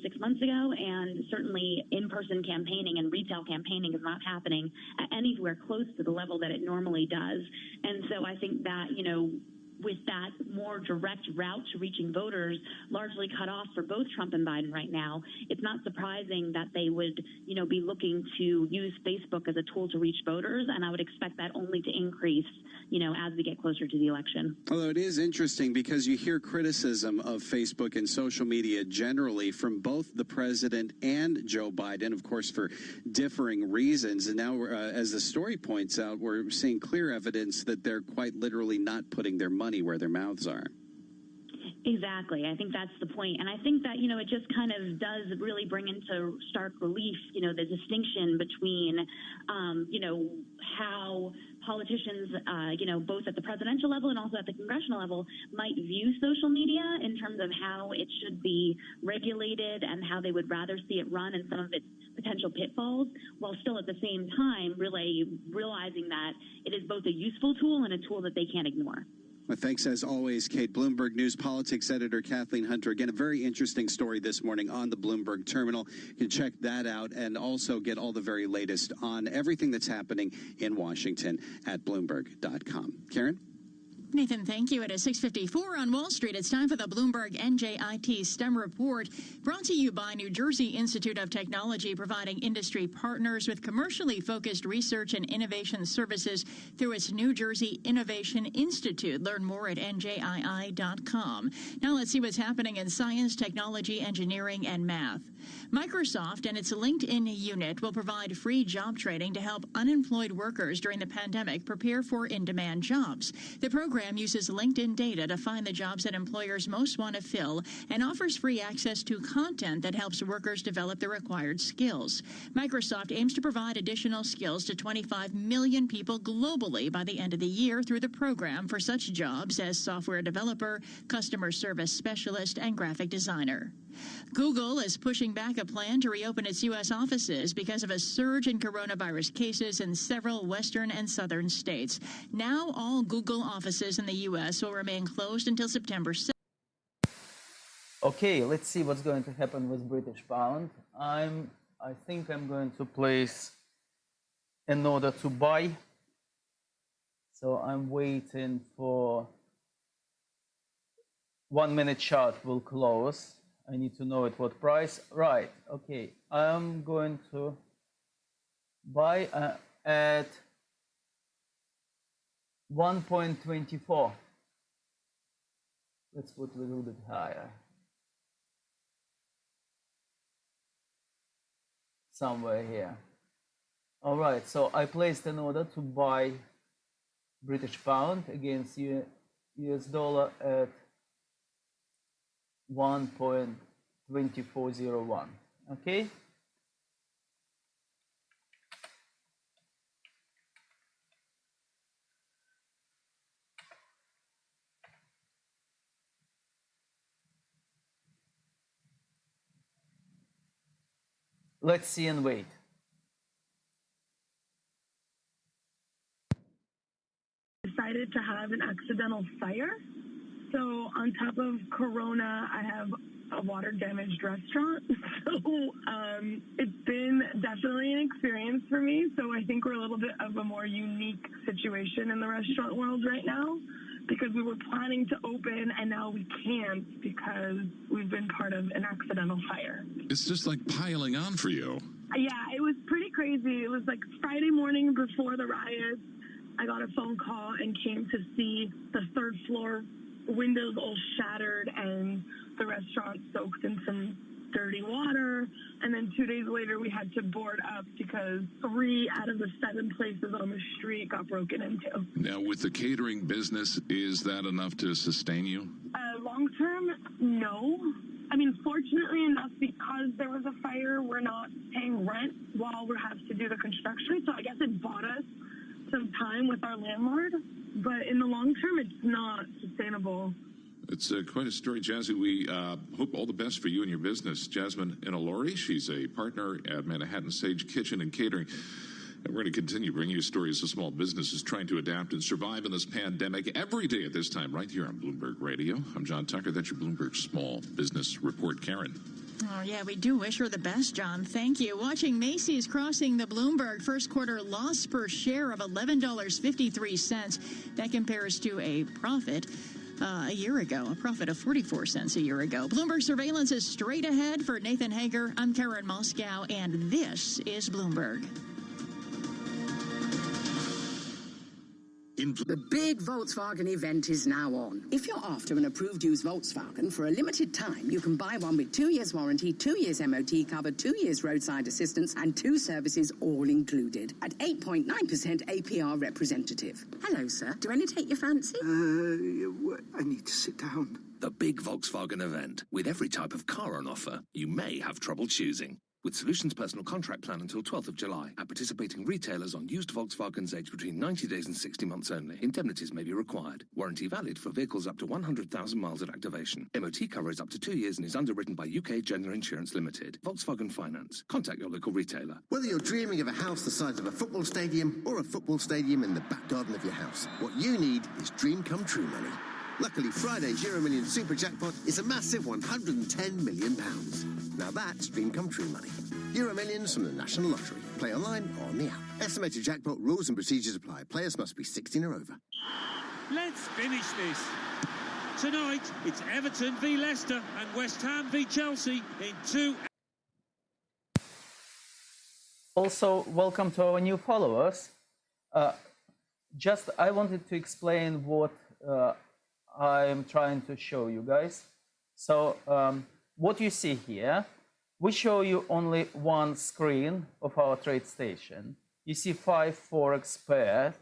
6 months ago. And certainly in-person campaigning and retail campaigning is not happening anywhere close to the level that it normally does. And so I think that, with that more direct route to reaching voters largely cut off for both Trump and Biden right now, it's not surprising that they would, be looking to use Facebook as a tool to reach voters. And I would expect that only to increase, as we get closer to the election. Although it is interesting because you hear criticism of Facebook and social media generally from both the president and Joe Biden, of course, for differing reasons. And now, as the story points out, we're seeing clear evidence that they're quite literally not putting their money where their mouths are. Exactly. I think that's the point. And I think that, it just kind of does really bring into stark relief, the distinction between, how politicians, both at the presidential level and also at the congressional level might view social media in terms of how it should be regulated and how they would rather see it run and some of its potential pitfalls, while still at the same time really realizing that it is both a useful tool and a tool that they can't ignore. Well, thanks as always, Kate. Bloomberg News politics editor Kathleen Hunter. Again, a very interesting story this morning on the Bloomberg terminal. You can check that out and also get all the very latest on everything that's happening in Washington at Bloomberg.com. Karen? Nathan, thank you. It is 6:54 on Wall Street. It's time for the Bloomberg NJIT STEM Report, brought to you by New Jersey Institute of Technology, providing industry partners with commercially focused research and innovation services through its New Jersey Innovation Institute. Learn more at njii.com. Now let's see what's happening in science, technology, engineering, and math. Microsoft and its LinkedIn unit will provide free job training to help unemployed workers during the pandemic prepare for in-demand jobs. The program uses LinkedIn data to find the jobs that employers most want to fill and offers free access to content that helps workers develop the required skills. Microsoft aims to provide additional skills to 25 million people globally by the end of the year through the program for such jobs as software developer, customer service specialist, and graphic designer. Google is pushing back a plan to reopen its U.S. offices because of a surge in coronavirus cases in several western and southern states. Now all Google offices in the U.S. will remain closed until September 7th. Okay, let's see what's going to happen with British pound. I think I'm going to place an order to buy. So I'm waiting for 1 minute chart will close. I need to know at what price. Right, okay. I'm going to buy at 1.24. Let's put a little bit higher. Somewhere here. All right, so I placed an order to buy British pound against US dollar at 1.2401. Okay. Let's see and wait. Decided to have an accidental fire. So on top of Corona, I have a water-damaged restaurant. So it's been definitely an experience for me. So I think we're a little bit of a more unique situation in the restaurant world right now, because we were planning to open and now we can't because we've been part of an accidental fire. It's just like piling on for you. Yeah, it was pretty crazy. It was like Friday morning before the riots. I got a phone call and came to see the third floor windows all shattered and the restaurant soaked in some dirty water. And then 2 days later, we had to board up because 3 out of the 7 places on the street got broken into. Now, with the catering business, is that enough to sustain you? Long term, no. I mean, fortunately enough, because there was a fire, we're not paying rent while we have to do the construction. So I guess it bought us some time with our landlord. But in the long term, it's not sustainable. It's quite a story, Jazzy. We hope all the best for you and your business. Jasmine Inalori, she's a partner at Manhattan Sage Kitchen and Catering. And we're going to continue bringing you stories of small businesses trying to adapt and survive in this pandemic every day at this time, right here on Bloomberg Radio. I'm John Tucker. That's your Bloomberg Small Business Report. Karen. Oh, yeah, we do wish her the best, John. Thank you. Watching Macy's crossing the Bloomberg first quarter loss per share of $11.53. That compares to a profit a year ago, a profit of 44 cents a year ago. Bloomberg Surveillance is straight ahead. For Nathan Hager, I'm Karen Moscow, and this is Bloomberg. The big Volkswagen event is now on. If you're after an approved used Volkswagen, for a limited time, you can buy one with 2 years warranty, 2 years MOT cover, 2 years roadside assistance, and 2 services all included at 8.9% APR representative. Hello, sir. Do any take your fancy? I need to sit down. The big Volkswagen event. With every type of car on offer, you may have trouble choosing. With Solutions Personal Contract Plan until 12th of July. At participating retailers on used Volkswagens aged between 90 days and 60 months only. Indemnities may be required. Warranty valid for vehicles up to 100,000 miles at activation. MOT cover is up to 2 years and is underwritten by UK General Insurance Limited. Volkswagen Finance. Contact your local retailer. Whether you're dreaming of a house the size of a football stadium or a football stadium in the back garden of your house, what you need is dream come true money. Luckily, Friday's Euro Million Super Jackpot is a massive £110 million. Now that's dream come true money. Euro Millions from the National Lottery. Play online or on the app. Estimated jackpot rules and procedures apply. Players must be 16 or over. Let's finish this. Tonight, it's Everton v Leicester and West Ham v Chelsea in 2. Also, welcome to our new followers. I wanted to explain what I'm trying to show you guys. So what you see here, we show you only one screen of our trade station. You see 5 Forex pairs.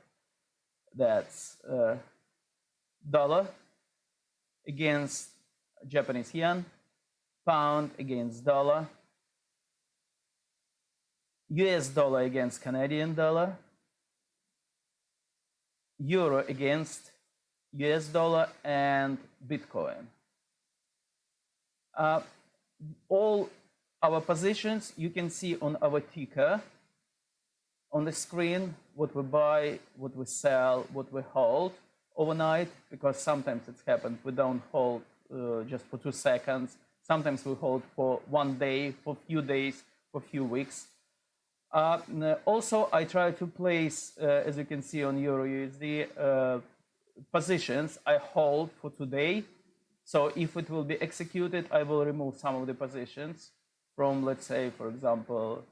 That's dollar against Japanese yen, pound against dollar, US dollar against Canadian dollar, euro against US dollar, and Bitcoin. All our positions you can see on our ticker on the screen, what we buy, what we sell, what we hold overnight, because sometimes it's happened we don't hold just for 2 seconds. Sometimes we hold for 1 day, for a few days, for a few weeks. Also, I try to place, as you can see on Euro USD, positions I hold for today. So if it will be executed, I will remove some of the positions from, let's say, for example,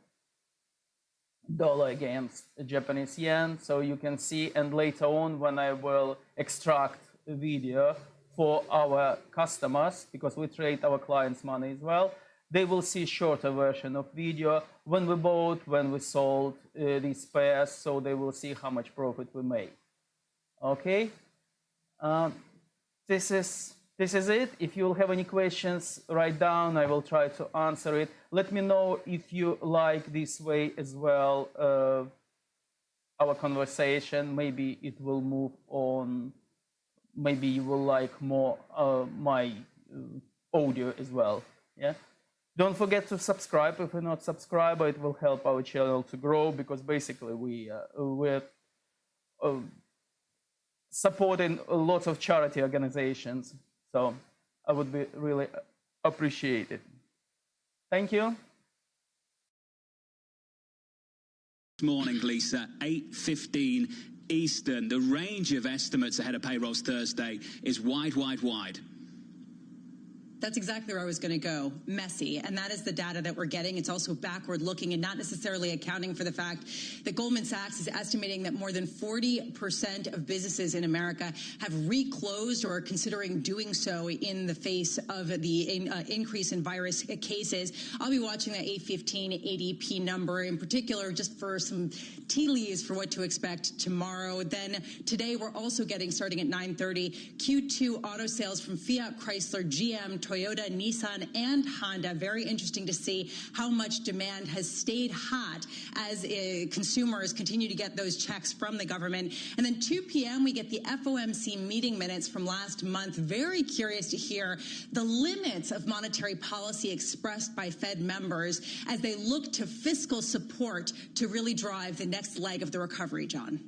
dollar against Japanese yen. So you can see, and later on when I will extract a video for our customers, because we trade our clients' money as well, they will see shorter version of video when we bought, when we sold these pairs, so they will see how much profit we made. Okay, this is it. If you'll have any questions, write down. I will try to answer it. Let me know if you like this way as well, our conversation. Maybe it will move on. Maybe you will like more my audio as well. Yeah. Don't forget to subscribe if you're not subscribed. It will help our channel to grow, because basically we're supporting lots of charity organizations. So I would be really appreciated. Thank you. Good morning, Lisa. 8:15 Eastern. The range of estimates ahead of payrolls Thursday is wide, wide, wide. That's exactly where I was going to go. Messy. And that is the data that we're getting. It's also backward looking and not necessarily accounting for the fact that Goldman Sachs is estimating that more than 40% of businesses in America have reclosed or are considering doing so in the face of the increase in virus cases. I'll be watching that 815 ADP number in particular just for some tea leaves for what to expect tomorrow. Then today we're also getting, starting at 9:30, Q2 auto sales from Fiat, Chrysler, GM, Toyota, Nissan, and Honda. Very interesting to see how much demand has stayed hot as consumers continue to get those checks from the government. And then 2 p.m., we get the FOMC meeting minutes from last month. Very curious to hear the limits of monetary policy expressed by Fed members as they look to fiscal support to really drive the next leg of the recovery, John.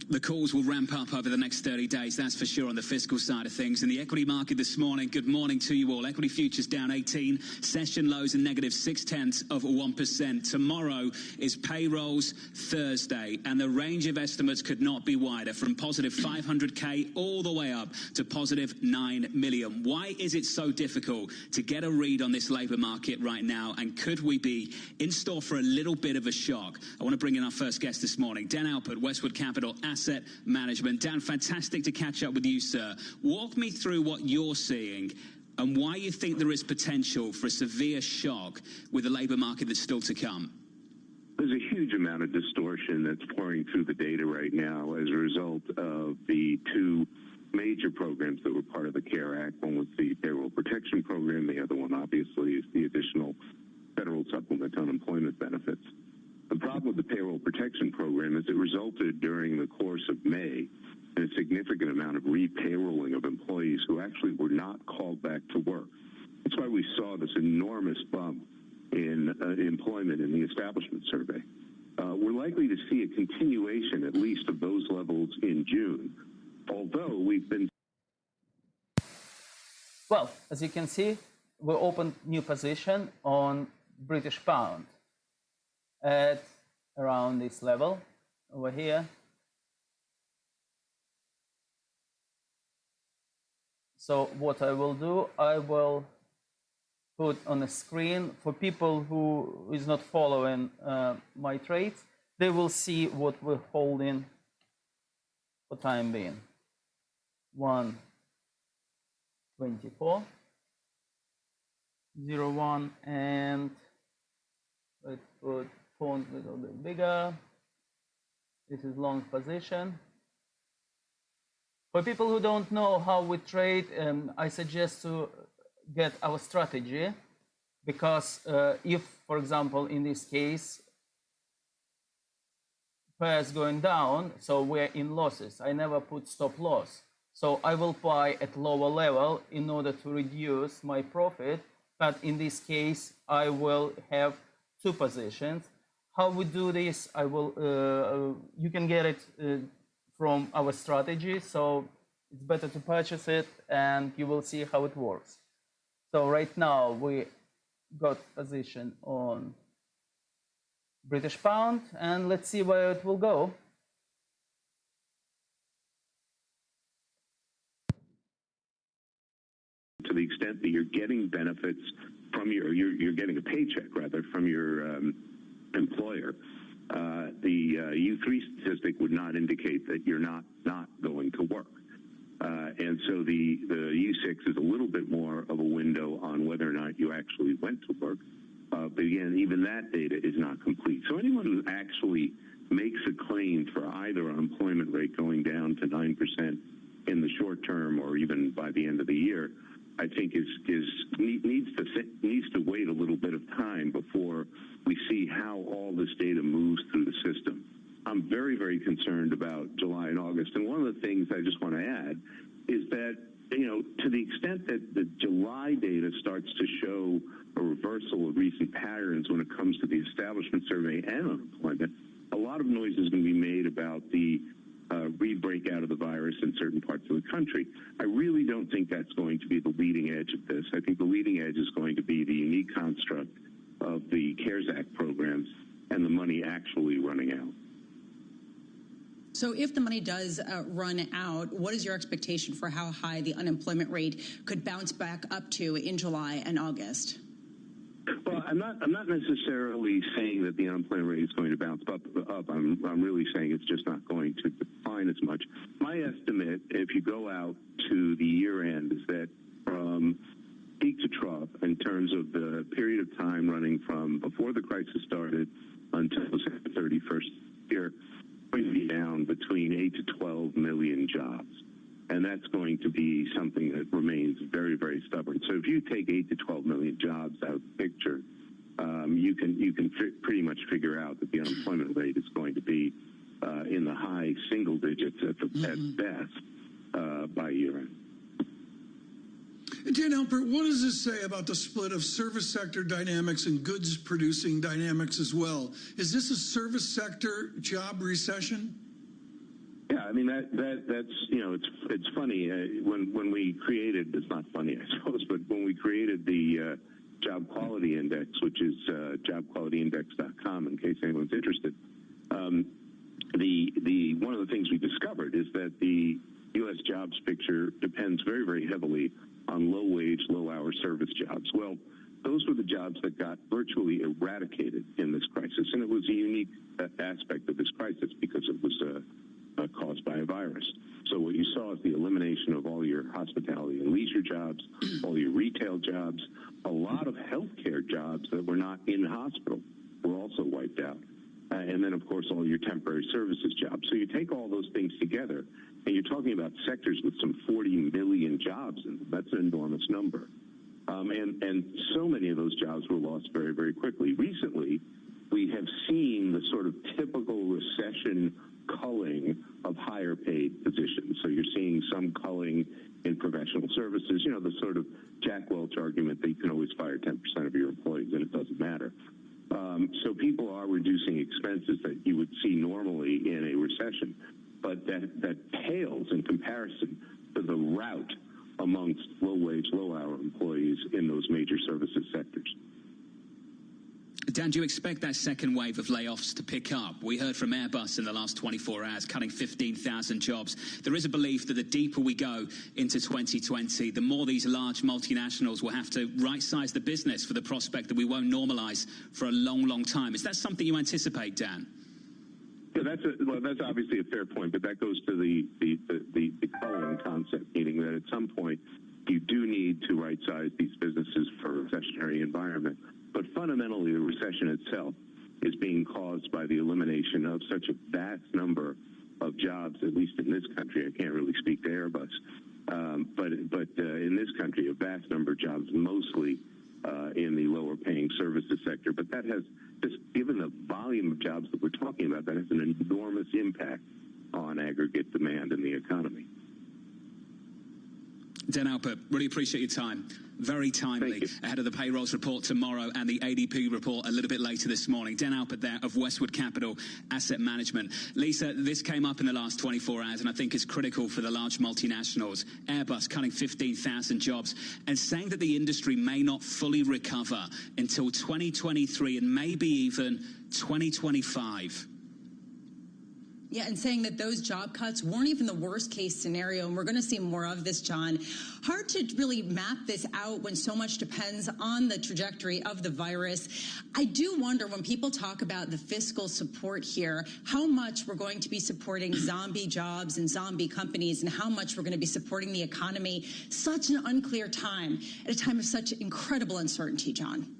The calls will ramp up over the next 30 days, that's for sure, on the fiscal side of things. In the equity market this morning, good morning to you all. Equity futures down 18, session lows and negative 0.6%. Tomorrow is payrolls Thursday, and the range of estimates could not be wider, from positive 500K all the way up to positive 9 million. Why is it so difficult to get a read on this labour market right now, and could we be in store for a little bit of a shock? I want to bring in our first guest this morning, Dan Alpert, Westwood Capital Asset Management. Dan, fantastic to catch up with you, sir. Walk me through what you're seeing and why you think there is potential for a severe shock with the labour market that's still to come. There's a huge amount of distortion that's pouring through the data right now as a result of the two major programs that were part of the CARE Act. One was the Payroll Protection Program. The other one, obviously, is the additional federal supplement to unemployment benefits. The problem with the Payroll Protection Program is it resulted during the course of May in a significant amount of re-payrolling of employees who actually were not called back to work. That's why we saw this enormous bump in employment in the establishment survey. We're likely to see a continuation, at least, of those levels in June, although we've been... Well, as you can see, we opened new position on British pound at around this level over here. So what I will do, I will put on a screen for people who is not following my trades. They will see what we're holding for time being. 124.01, and let's put font a little bit bigger. This is long position. For people who don't know how we trade, I suggest to get our strategy, because if, for example, in this case, pairs going down, so we're in losses, I never put stop loss. So I will buy at lower level in order to reduce my profit. But in this case, I will have two positions. How we do this, I will. You can get it from our strategy. So it's better to purchase it, and you will see how it works. So right now we got position on British pound, and let's see where it will go. To the extent that you're getting benefits from you're getting a paycheck rather from your employer, the U3 statistic would not indicate that you're not going to work, and so the U6 is a little bit more of a window on whether or not you actually went to work. But again, even that data is not complete. So anyone who actually makes a claim for either unemployment rate going down to 9% in the short term or even by the end of the year, I think needs to wait a little bit of time before we see how all this data moves through the system. I'm very, very concerned about July and August. And one of the things I just want to add is that, to the extent that the July data starts to show a reversal of recent patterns when it comes to the establishment survey and unemployment, a lot of noise is going to be made about the re-break out of the virus in certain parts of the country. I really don't think that's going to be the leading edge of this. I think the leading edge is going to be the unique construct of the CARES Act programs and the money actually running out. So if the money does run out, what is your expectation for how high the unemployment rate could bounce back up to in July and August? Well, I'm not necessarily saying that the unemployment rate is going to bounce up. I'm really saying it's just not going to decline as much. My estimate, if you go out to the year end, is that from peak to trough, in terms of the period of time running from before the crisis started until the 31st year, going to be down between 8 to 12 million jobs. And that's going to be something that remains very, very stubborn. So if you take 8 to 12 million jobs out of the picture, you can pretty much figure out that the unemployment rate is going to be in the high single digits at best by year end. Dan Alpert, what does this say about the split of service sector dynamics and goods producing dynamics as well? Is this a service sector job recession? Yeah, I mean that's it's funny when we created, it's not funny I suppose, but when we created the Job Quality Index, which is jobqualityindex.com in case anyone's interested. The one of the things we discovered is that the U.S. jobs picture depends very, very heavily on low-wage, low-hour service jobs. Well, those were the jobs that got virtually eradicated in this crisis, and it was a unique aspect of this crisis because it was caused by a virus. So what you saw is the elimination of all your hospitality and leisure jobs, all your retail jobs, a lot of healthcare jobs that were not in hospital were also wiped out. And then, of course, all your temporary services jobs. So you take all those things together, and you're talking about sectors with some 40 million jobs in them. That's an enormous number. And so many of those jobs were lost very, very quickly. Recently, we have seen the sort of typical recession culling of higher paid positions. So you're seeing some culling in professional services, the sort of Jack Welch argument that you can always fire 10% of your employees and it doesn't matter. So people are reducing expenses that you would see normally in a recession, but that pales in comparison to the rout amongst low-wage, low-hour employees in those major services sectors. Dan, do you expect that second wave of layoffs to pick up? We heard from Airbus in the last 24 hours, cutting 15,000 jobs. There is a belief that the deeper we go into 2020, the more these large multinationals will have to right-size the business for the prospect that we won't normalize for a long, long time. Is that something you anticipate, Dan? Yeah, that's obviously a fair point, but that goes to the culling concept, meaning that at some point you do need to right-size these businesses for a recessionary environment. But fundamentally, the recession itself is being caused by the elimination of such a vast number of jobs, at least in this country. I can't really speak to Airbus, but in this country, a vast number of jobs, mostly in the lower-paying services sector. But that has, just given the volume of jobs that we're talking about, that has an enormous impact on aggregate demand in the economy. Dan Alpert, really appreciate your time. Very timely ahead of the payrolls report tomorrow and the ADP report a little bit later this morning. Dan Alpert there of Westwood Capital Asset Management. Lisa, this came up in the last 24 hours and I think is critical for the large multinationals. Airbus cutting 15,000 jobs and saying that the industry may not fully recover until 2023 and maybe even 2025. Yeah, and saying that those job cuts weren't even the worst case scenario, and we're going to see more of this, John. Hard to really map this out when so much depends on the trajectory of the virus. I do wonder, when people talk about the fiscal support here, how much we're going to be supporting zombie jobs and zombie companies and how much we're going to be supporting the economy. Such an unclear time, at a time of such incredible uncertainty, John.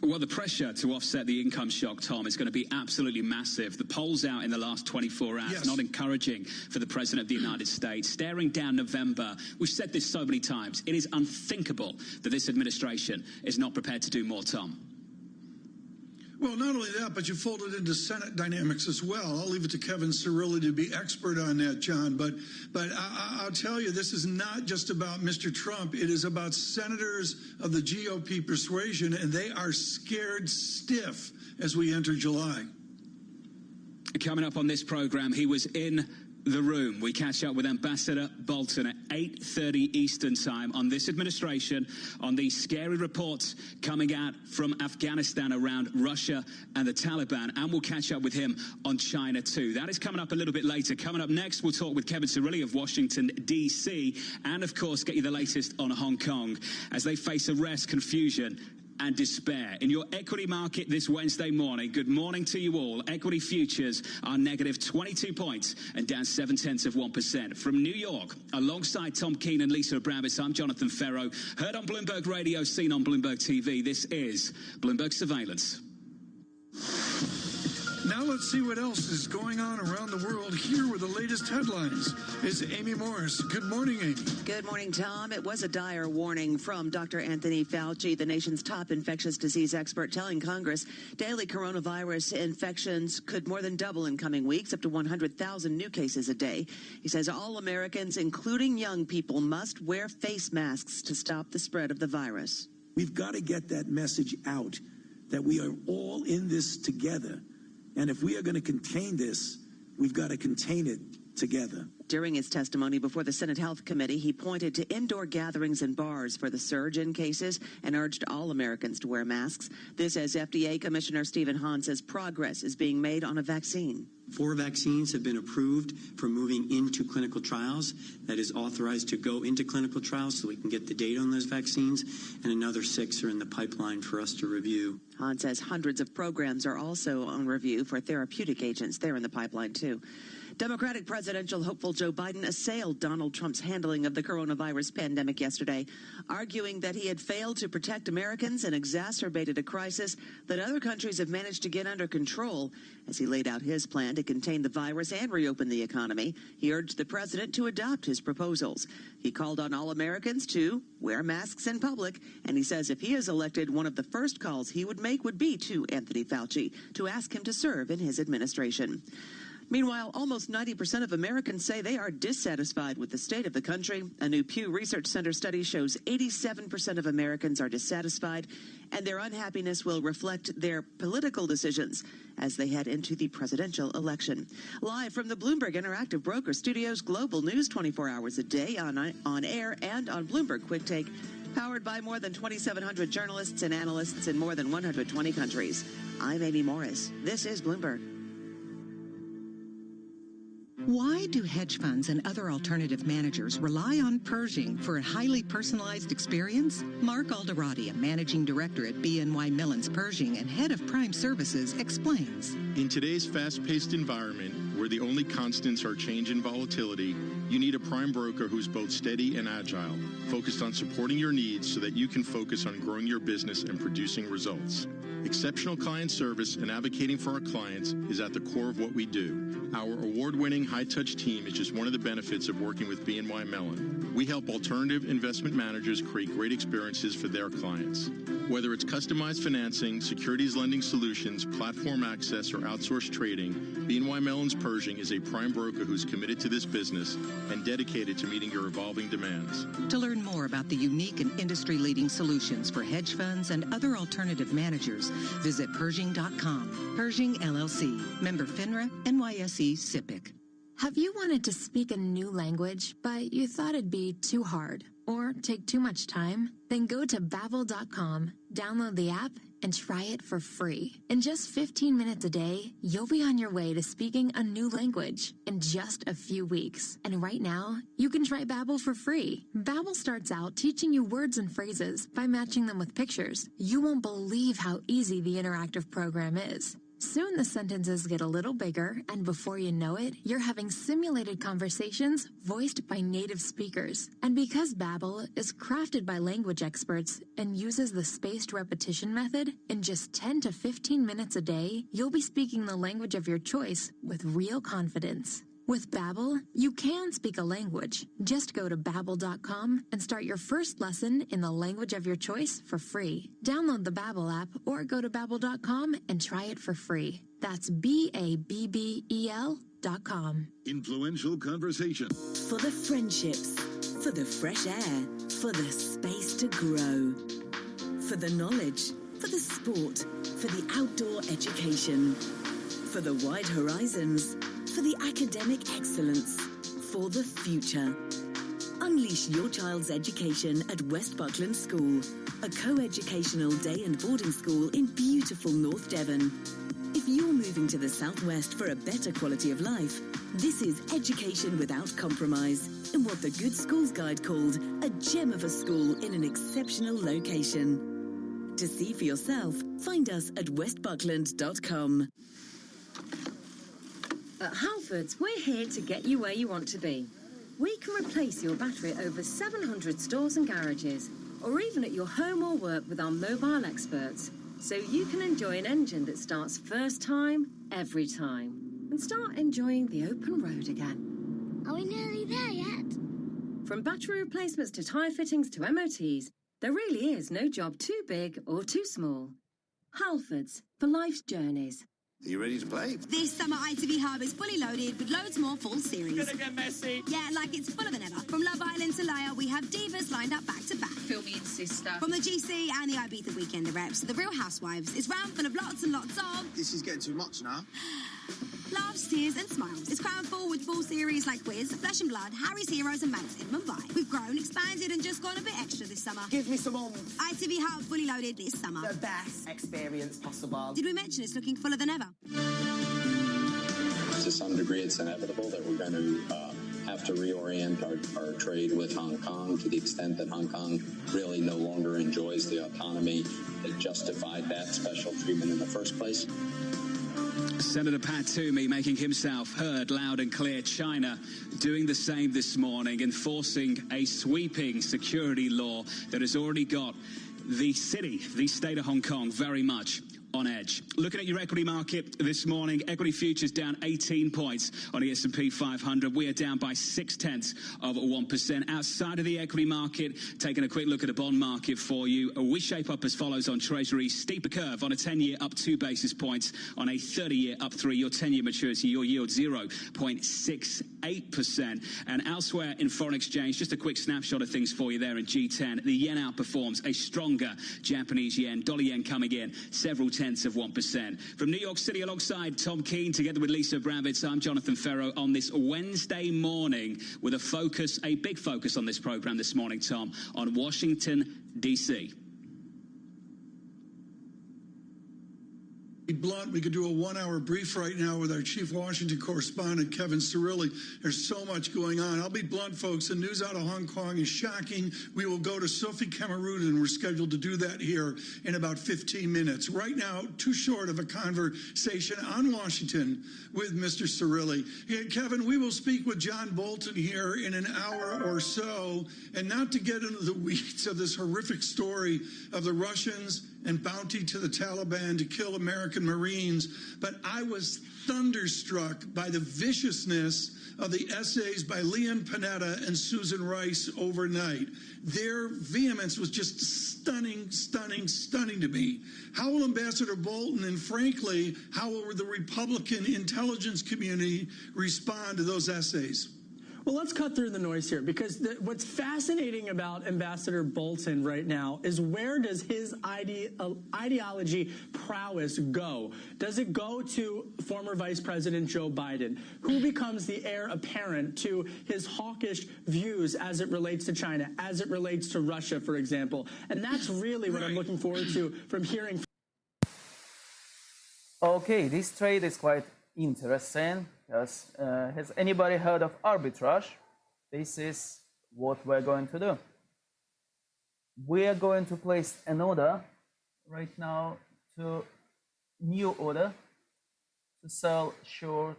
Well, the pressure to offset the income shock, Tom, is going to be absolutely massive. The polls out in the last 24 hours, not encouraging for the President of the United States. Staring down November, we've said this so many times, it is unthinkable that this administration is not prepared to do more, Tom. Well, not only that, but you fold it into Senate dynamics as well. I'll leave it to Kevin Cirilli to be expert on that, John. But I'll tell you, this is not just about Mr. Trump. It is about senators of the GOP persuasion, and they are scared stiff as we enter July. Coming up on this program, he was in the room. We catch up with Ambassador Bolton at 8:30 Eastern Time on this administration, on these scary reports coming out from Afghanistan around Russia and the Taliban, and we'll catch up with him on China too. That is coming up a little bit later. Coming up next, we'll talk with Kevin Cirilli of Washington, D.C., and of course get you the latest on Hong Kong as they face arrest, confusion and despair. In your equity market this Wednesday morning, good morning to you all. Equity futures are negative 22 points and down 0.7%. From New York, alongside Tom Keene and Lisa Abramis, I'm Jonathan Ferro. Heard on Bloomberg Radio, seen on Bloomberg TV. This is Bloomberg Surveillance. Now let's see what else is going on around the world. Here with the latest headlines is Amy Morris. Good morning, Amy. Good morning, Tom. It was a dire warning from Dr. Anthony Fauci, the nation's top infectious disease expert, telling Congress daily coronavirus infections could more than double in coming weeks, up to 100,000 new cases a day. He says all Americans, including young people, must wear face masks to stop the spread of the virus. We've got to get that message out that we are all in this together. And if we are going to contain this, we've got to contain it together. During his testimony before the Senate Health Committee, he pointed to indoor gatherings and bars for the surge in cases and urged all Americans to wear masks. This as FDA Commissioner Stephen Hahn says progress is being made on a vaccine. 4 vaccines have been approved for moving into clinical trials. That is authorized to go into clinical trials so we can get the data on those vaccines. And another 6 are in the pipeline for us to review. Hahn says hundreds of programs are also on review for therapeutic agents. They're in the pipeline, too. Democratic presidential hopeful Joe Biden assailed Donald Trump's handling of the coronavirus pandemic yesterday, arguing that he had failed to protect Americans and exacerbated a crisis that other countries have managed to get under control. As he laid out his plan to contain the virus and reopen the economy, he urged the president to adopt his proposals. He called on all Americans to wear masks in public, and he says if he is elected, one of the first calls he would make would be to Anthony Fauci to ask him to serve in his administration. Meanwhile, almost 90% of Americans say they are dissatisfied with the state of the country. A new Pew Research Center study shows 87% of Americans are dissatisfied, and their unhappiness will reflect their political decisions as they head into the presidential election. Live from the Bloomberg Interactive Broker Studios, global news 24 hours a day on air and on Bloomberg Quick Take, powered by more than 2,700 journalists and analysts in more than 120 countries. I'm Amy Morris. This is Bloomberg. Why do hedge funds and other alternative managers rely on Pershing for a highly personalized experience? Mark Alderati, a managing director at BNY Mellon's Pershing and head of Prime Services, explains. In today's fast-paced environment, where the only constants are change and volatility, you need a prime broker who's both steady and agile, focused on supporting your needs so that you can focus on growing your business and producing results. Exceptional client service and advocating for our clients is at the core of what we do. Our award-winning high-touch team is just one of the benefits of working with BNY Mellon. We help alternative investment managers create great experiences for their clients. Whether it's customized financing, securities lending solutions, platform access, or outsourced trading, BNY Mellon's Pershing is a prime broker who's committed to this business and dedicated to meeting your evolving demands. To learn more about the unique and industry-leading solutions for hedge funds and other alternative managers, visit Pershing.com. Pershing, LLC. Member FINRA, NYSE, SIPC. Have you wanted to speak a new language, but you thought it'd be too hard or take too much time? Then go to Babbel.com, download the app, and try it for free. In just 15 minutes a day, you'll be on your way to speaking a new language in just a few weeks. And right now, you can try Babbel for free. Babbel starts out teaching you words and phrases by matching them with pictures. You won't believe how easy the interactive program is. Soon the sentences get a little bigger, and before you know it, you're having simulated conversations voiced by native speakers. And because Babbel is crafted by language experts and uses the spaced repetition method, in just 10 to 15 minutes a day, you'll be speaking the language of your choice with real confidence. With Babbel, you can speak a language. Just go to Babbel.com and start your first lesson in the language of your choice for free. Download the Babbel app or go to Babbel.com and try it for free. That's Babbel.com. Influential conversation. For the friendships, for the fresh air, for the space to grow, for the knowledge, for the sport, for the outdoor education, for the wide horizons, for the academic excellence, for the future. Unleash your child's education at West Buckland School, a co-educational day and boarding school in beautiful North Devon. If you're moving to the southwest for a better quality of life, this is education without compromise, in what the Good Schools Guide called a gem of a school in an exceptional location. To see for yourself, find us at westbuckland.com. At Halfords, we're here to get you where you want to be. We can replace your battery at over 700 stores and garages, or even at your home or work with our mobile experts, so you can enjoy an engine that starts first time, every time, and start enjoying the open road again. Are we nearly there yet? From battery replacements to tyre fittings to MOTs, there really is no job too big or too small. Halfords, for life's journeys. Are you ready to play? This summer ITV Hub is fully loaded with loads more fall series. Gonna get messy. Yeah, like it's fuller than ever. From Love Island to Layer, we have divas lined up back to back. Filmy and Sister. From the GC and the Ibiza Weekend, the reps, the Real Housewives, it's round full of lots and lots of... This is getting too much now. Loves, tears and smiles. It's crammed full with full series like Wiz, Flesh and Blood, Harry's Heroes and Manx in Mumbai. We've grown, expanded and just gone a bit extra this summer. Give me some on. ITV Hub fully loaded this summer. The best experience possible. Did we mention it's looking fuller than ever? To some degree, it's inevitable that we're going to have to reorient our trade with Hong Kong to the extent that Hong Kong really no longer enjoys the autonomy that justified that special treatment in the first place. Senator Pat Toomey making himself heard loud and clear. China doing the same this morning, enforcing a sweeping security law that has already got the state of Hong Kong very much on edge. Looking at your equity market this morning, equity futures down 18 points on the S&P 500. We are down by 0.6%. Outside of the equity market, taking a quick look at the bond market for you, we shape up as follows on Treasury. Steeper curve on a 10-year up 2 basis points, on a 30-year up 3. Your 10-year maturity, your yield 0.68%. And elsewhere in foreign exchange, just a quick snapshot of things for you there in G10. The yen outperforms a stronger Japanese yen. Dollar yen coming in several tenths of 1%. From New York City, alongside Tom Keane, together with Lisa Bravitz, I'm Jonathan Ferro on this Wednesday morning with a big focus on this program this morning, Tom, on Washington, D.C. Be blunt, we could do a 1-hour brief right now with our chief Washington correspondent, Kevin Cirilli. There's so much going on. I'll be blunt, folks. The news out of Hong Kong is shocking. We will go to Sophie Cameroon, and we're scheduled to do that here in about 15 minutes. Right now, too short of a conversation on Washington with Mr. Cirilli. Hey, Kevin, we will speak with John Bolton here in an hour or so, and not to get into the weeds of this horrific story of the Russians and bounty to the Taliban to kill American Marines, but I was thunderstruck by the viciousness of the essays by Leon Panetta and Susan Rice overnight. Their vehemence was just stunning, stunning, stunning to me. How will Ambassador Bolton and, frankly, how will the Republican intelligence community respond to those essays? Well, let's cut through the noise here, because what's fascinating about Ambassador Bolton right now is, where does his ideology prowess go? Does it go to former Vice President Joe Biden, who becomes the heir apparent to his hawkish views as it relates to China, as it relates to Russia, for example? And that's really what I'm looking forward to from hearing. Okay, this trade is quite interesting. Yes. Has anybody heard of arbitrage? This is what we're going to do. We are going to place an order right now, to new order to sell short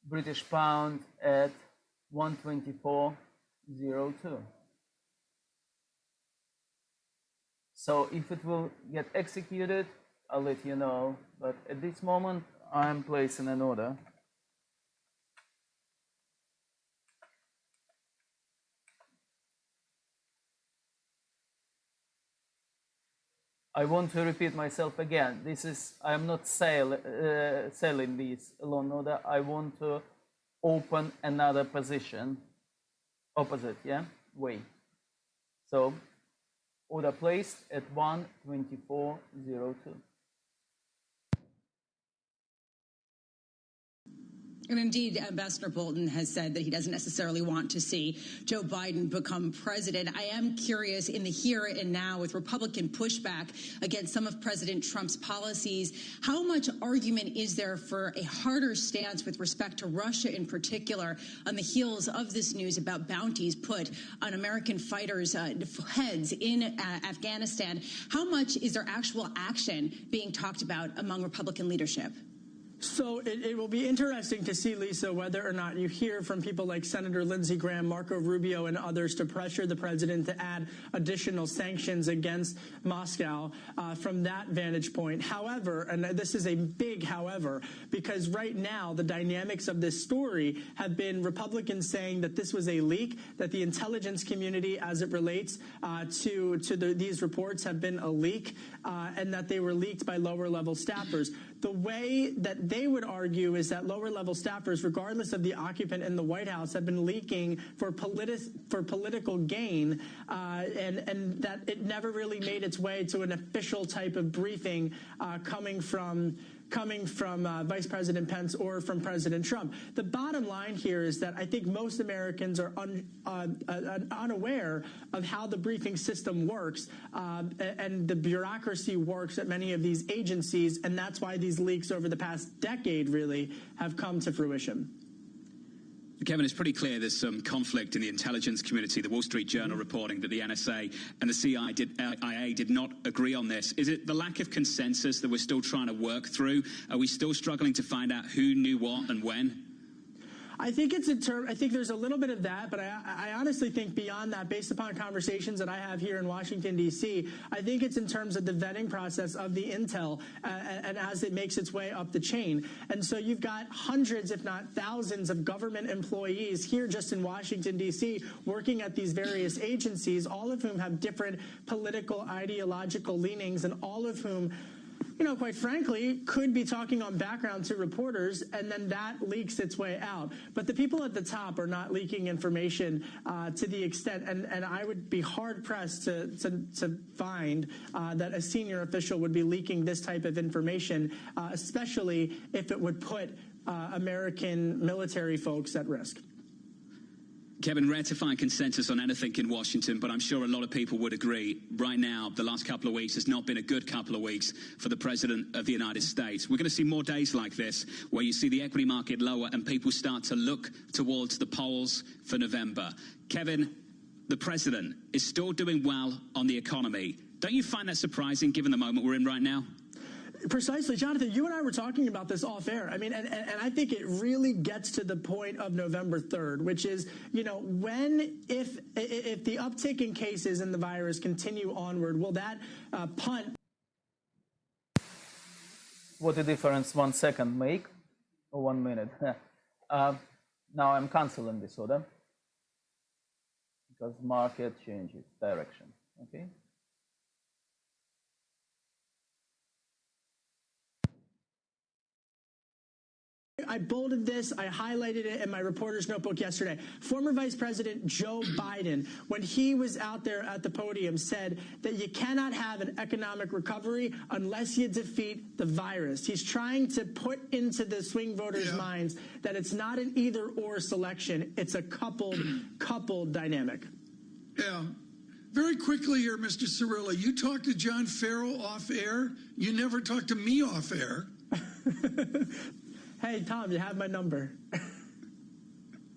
British pound at 124.02. So if it will get executed, I'll let you know, but at this moment I'm placing an order. I want to repeat myself again. This is, I'm not selling this loan order. I want to open another position opposite, yeah, way. So order placed at 124.02. And indeed, Ambassador Bolton has said that he doesn't necessarily want to see Joe Biden become president. I am curious, in the here and now, with Republican pushback against some of President Trump's policies, how much argument is there for a harder stance with respect to Russia in particular on the heels of this news about bounties put on American fighters' heads in Afghanistan? How much is there actual action being talked about among Republican leadership? So it will be interesting to see, Lisa, whether or not you hear from people like Senator Lindsey Graham, Marco Rubio, and others to pressure the president to add additional sanctions against Moscow from that vantage point. However, and this is a big however, because right now the dynamics of this story have been Republicans saying that this was a leak, that the intelligence community as it relates to these reports have been a leak, and that they were leaked by lower-level staffers. The way that they would argue is that lower-level staffers, regardless of the occupant in the White House, have been leaking for political gain, and that it never really made its way to an official type of briefing coming from Vice President Pence or from President Trump. The bottom line here is that I think most Americans are unaware of how the briefing system works and the bureaucracy works at many of these agencies, and that's why these leaks over the past decade really have come to fruition. Kevin, it's pretty clear there's some conflict in the intelligence community. The Wall Street Journal reporting that the NSA and the CIA did not agree on this. Is it the lack of consensus that we're still trying to work through? Are we still struggling to find out who knew what and when? I think I think there's a little bit of that, but I honestly think beyond that, based upon conversations that I have here in Washington, D.C., I think it's in terms of the vetting process of the intel and as it makes its way up the chain. And so you've got hundreds, if not thousands, of government employees here just in Washington, D.C., working at these various agencies, all of whom have different political, ideological leanings, and all of whom, you know, quite frankly, could be talking on background to reporters, and then that leaks its way out. But the people at the top are not leaking information to the extent, and I would be hard-pressed to find that a senior official would be leaking this type of information, especially if it would put American military folks at risk. Kevin, rare to find consensus on anything in Washington, but I'm sure a lot of people would agree. Right now, the last couple of weeks has not been a good couple of weeks for the President of the United States. We're going to see more days like this, where you see the equity market lower and people start to look towards the polls for November. Kevin, the President is still doing well on the economy. Don't you find that surprising, given the moment we're in right now? Precisely. Jonathan, you and I were talking about this off air. I mean, and I think it really gets to the point of November 3rd, which is, you know, if the uptick in cases in the virus continue onward, will that punt? What a difference 1 second make, or 1 minute. Now I'm canceling this order because market changes direction. Okay. I bolded this, I highlighted it in my reporter's notebook yesterday. Former Vice President Joe Biden, when he was out there at the podium, said that you cannot have an economic recovery unless you defeat the virus. He's trying to put into the swing voters' minds that it's not an either-or selection, it's a coupled dynamic. Yeah. Very quickly here, Mr. Cirilli, you talked to John Farrell off air. You never talked to me off air. Hey, Tom, you have my number.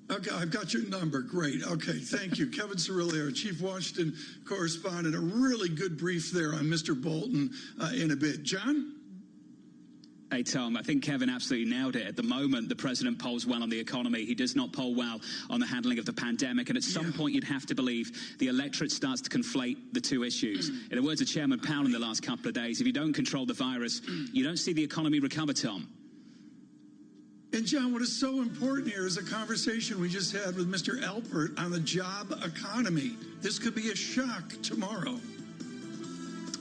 Okay, I've got your number. Great. Okay, thank you. Kevin Cirilli, our chief Washington correspondent. A really good brief there on Mr. Bolton in a bit. John? Hey, Tom, I think Kevin absolutely nailed it. At the moment, the president polls well on the economy. He does not poll well on the handling of the pandemic. And at some point, you'd have to believe the electorate starts to conflate the two issues. In the words of Chairman Powell in the last couple of days, if you don't control the virus, you don't see the economy recover, Tom. And, John, what is so important here is a conversation we just had with Mr. Alpert on the job economy. This could be a shock tomorrow.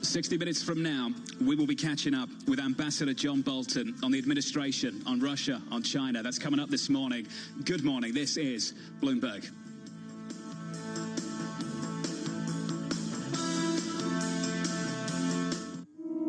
60 minutes from now, we will be catching up with Ambassador John Bolton on the administration, on Russia, on China. That's coming up this morning. Good morning. This is Bloomberg.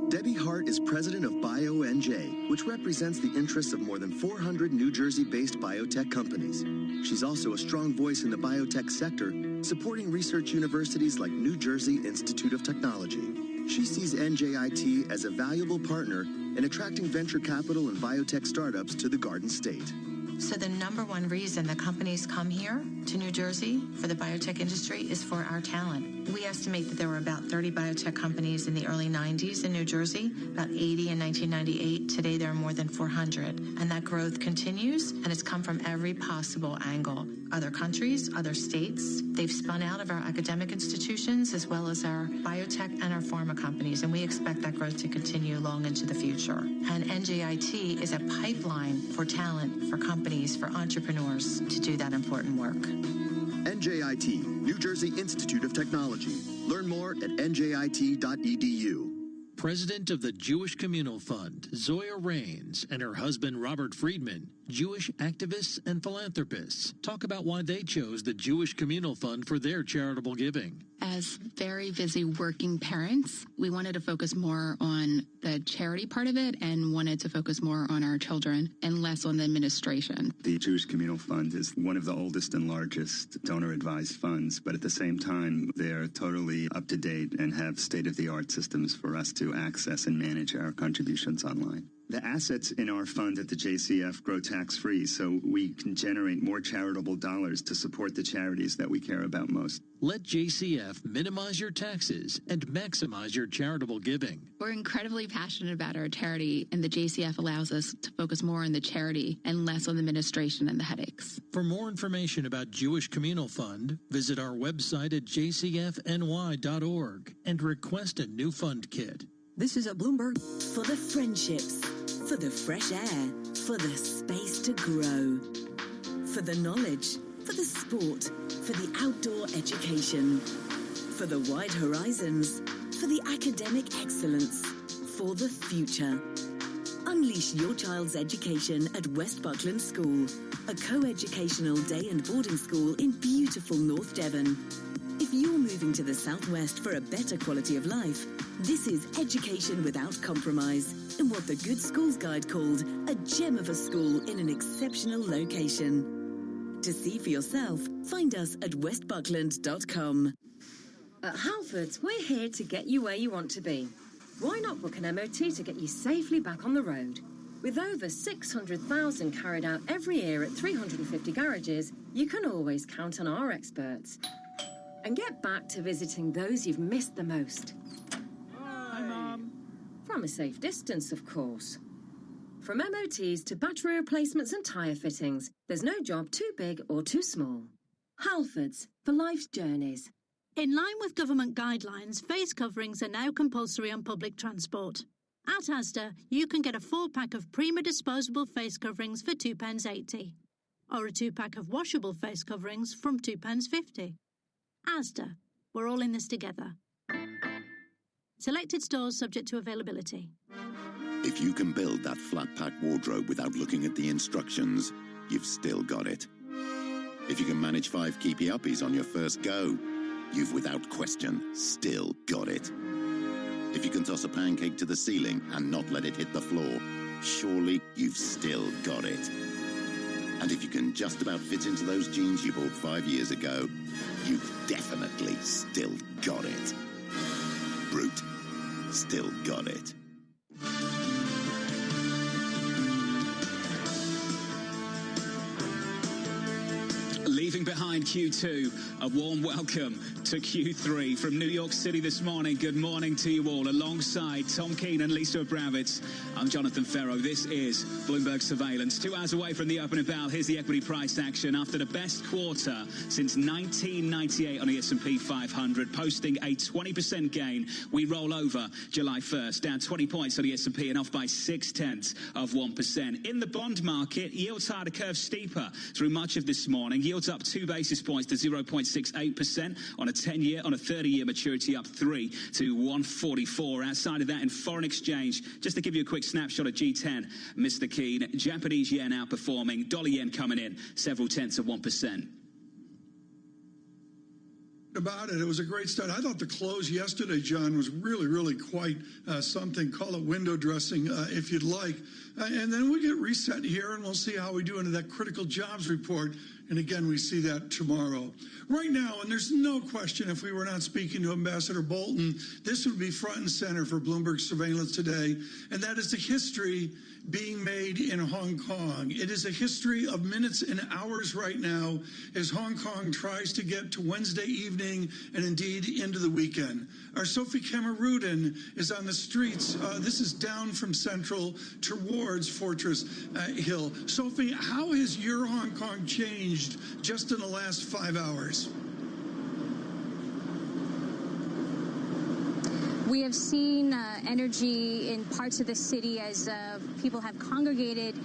Debbie Hart Boober is president of BioNJ, which represents the interests of more than 400 New Jersey-based biotech companies. She's also a strong voice in the biotech sector, supporting research universities like New Jersey Institute of Technology. She sees NJIT as a valuable partner in attracting venture capital and biotech startups to the Garden State. So the number one reason the companies come here to New Jersey for the biotech industry is for our talent. We estimate that there were about 30 biotech companies in the early 90s in New Jersey, about 80 in 1998. Today there are more than 400. And that growth continues, and it's come from every possible angle. Other countries, other states, they've spun out of our academic institutions as well as our biotech and our pharma companies, and we expect that growth to continue long into the future. And NJIT is a pipeline for talent, for companies, for entrepreneurs to do that important work. NJIT, New Jersey Institute of Technology. Learn more at njit.edu. President of the Jewish Communal Fund, Zoya Raines, and her husband, Robert Friedman, Jewish activists and philanthropists, talk about why they chose the Jewish Communal Fund for their charitable giving. As very busy working parents, we wanted to focus more on the charity part of it and wanted to focus more on our children and less on the administration. The Jewish Communal Fund is one of the oldest and largest donor-advised funds, but at the same time, they're totally up to date and have state-of-the-art systems for us to access and manage our contributions online. The assets in our fund at the JCF grow tax-free, so we can generate more charitable dollars to support the charities that we care about most. Let JCF minimize your taxes and maximize your charitable giving. We're incredibly passionate about our charity, and the JCF allows us to focus more on the charity and less on the administration and the headaches. For more information about Jewish Communal Fund, visit our website at jcfny.org and request a new fund kit. This is a Bloomberg. For the friendships, for the fresh air, for the space to grow, for the knowledge, for the sport, for the outdoor education, for the wide horizons, for the academic excellence, for the future. Unleash your child's education at West Buckland School, a co-educational day and boarding school in beautiful North Devon. If you're moving to the southwest for a better quality of life, this is education without compromise in what the Good Schools Guide called a gem of a school in an exceptional location. To see for yourself, find us at westbuckland.com. At Halfords, we're here to get you where you want to be. Why not book an MOT to get you safely back on the road? With over 600,000 carried out every year at 350 garages, you can always count on our experts. And get back to visiting those you've missed the most. Hi, Mum. From a safe distance, of course. From MOTs to battery replacements and tyre fittings, there's no job too big or too small. Halfords, for life's journeys. In line with government guidelines, face coverings are now compulsory on public transport. At Asda, you can get a 4-pack of Prima disposable face coverings for £2.80, or a 2-pack of washable face coverings from £2.50. Asda, we're all in this together. Selected stores subject to availability. If you can build that flat-pack wardrobe without looking at the instructions, you've still got it. If you can manage 5 keepy uppies on your first go, you've without question still got it. If you can toss a pancake to the ceiling and not let it hit the floor, surely you've still got it. And if you can just about fit into those jeans you bought 5 years ago, you've definitely still got it. Brute, still got it. Leaving behind Q2, a warm welcome to Q3 from New York City this morning. Good morning to you all. Alongside Tom Keane and Lisa Abramowitz, I'm Jonathan Ferro. This is Bloomberg Surveillance. 2 hours away from the opening bell, here's the equity price action. After the best quarter since 1998 on the S&P 500, posting a 20% gain, we roll over July 1st, down 20 points on the S&P and off by 0.6%. In the bond market, yields higher, the curve steeper through much of this morning. Yields up 2 basis points to 0.68% on a 10-year, on a 30-year maturity up 3 to 144. Outside of that, in foreign exchange, just to give you a quick snapshot of G10, Mr. Keane, Japanese yen outperforming, dollar yen coming in several tenths of 1%. About it. It was a great start. I thought the close yesterday, John, was really, really quite something. Call it window dressing if you'd like. And then we get reset here, and we'll see how we do into that critical jobs report. And again, we see that tomorrow. Right now, and there's no question, if we were not speaking to Ambassador Bolton, this would be front and center for Bloomberg surveillance today, and that is the history being made in Hong Kong. It is a history of minutes and hours right now as Hong Kong tries to get to Wednesday evening and indeed into the weekend. Our Sophie Camerudin is on the streets. This is down from Central towards Fortress Hill. Sophie, how has your Hong Kong changed just in the last 5 hours? We have seen energy in parts of the city as people have congregated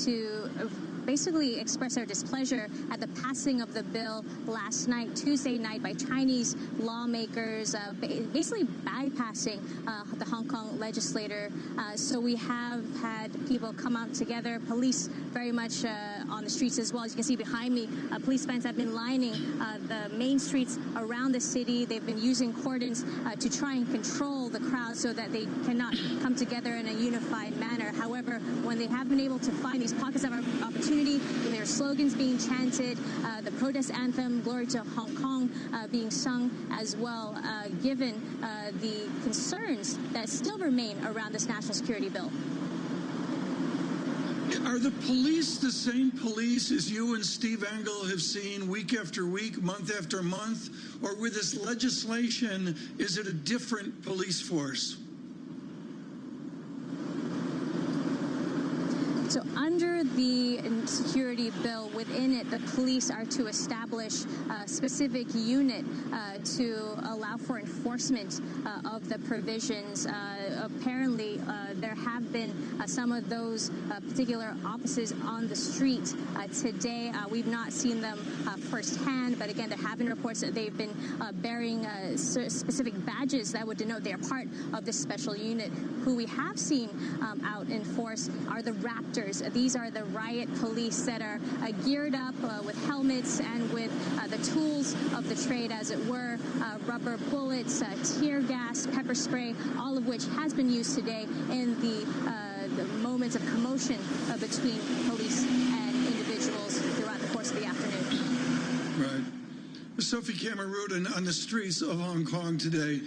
to basically express their displeasure at the passing of the bill last night, Tuesday night, by Chinese lawmakers, basically bypassing the Hong Kong legislator. So we have had people come out together, police very much on the streets as well. As you can see behind me, police fans have been lining the main streets around the city. They've been using cordons to try and control the crowd so that they cannot come together in a unified manner. However, when they have been able to find these pockets of opportunity, there are slogans being chanted, the protest anthem, Glory to Hong Kong, being sung as well, given the concerns that still remain around this national security bill. Are the police the same police as you and Steve Engel have seen week after week, month after month? Or with this legislation, is it a different police force? So under the security bill, within it, the police are to establish a specific unit to allow for enforcement of the provisions. Apparently, there have been some of those particular officers on the street today. We've not seen them firsthand, but again, there have been reports that they've been bearing specific badges that would denote they are part of this special unit. Who we have seen out in force are the Raptors. These are the riot police that are geared up with helmets and with the tools of the trade, as it were, rubber bullets, tear gas, pepper spray, all of which has been used today in the moments of commotion between police and individuals throughout the course of the afternoon. Right. Sophie Camerudin on the streets of Hong Kong today.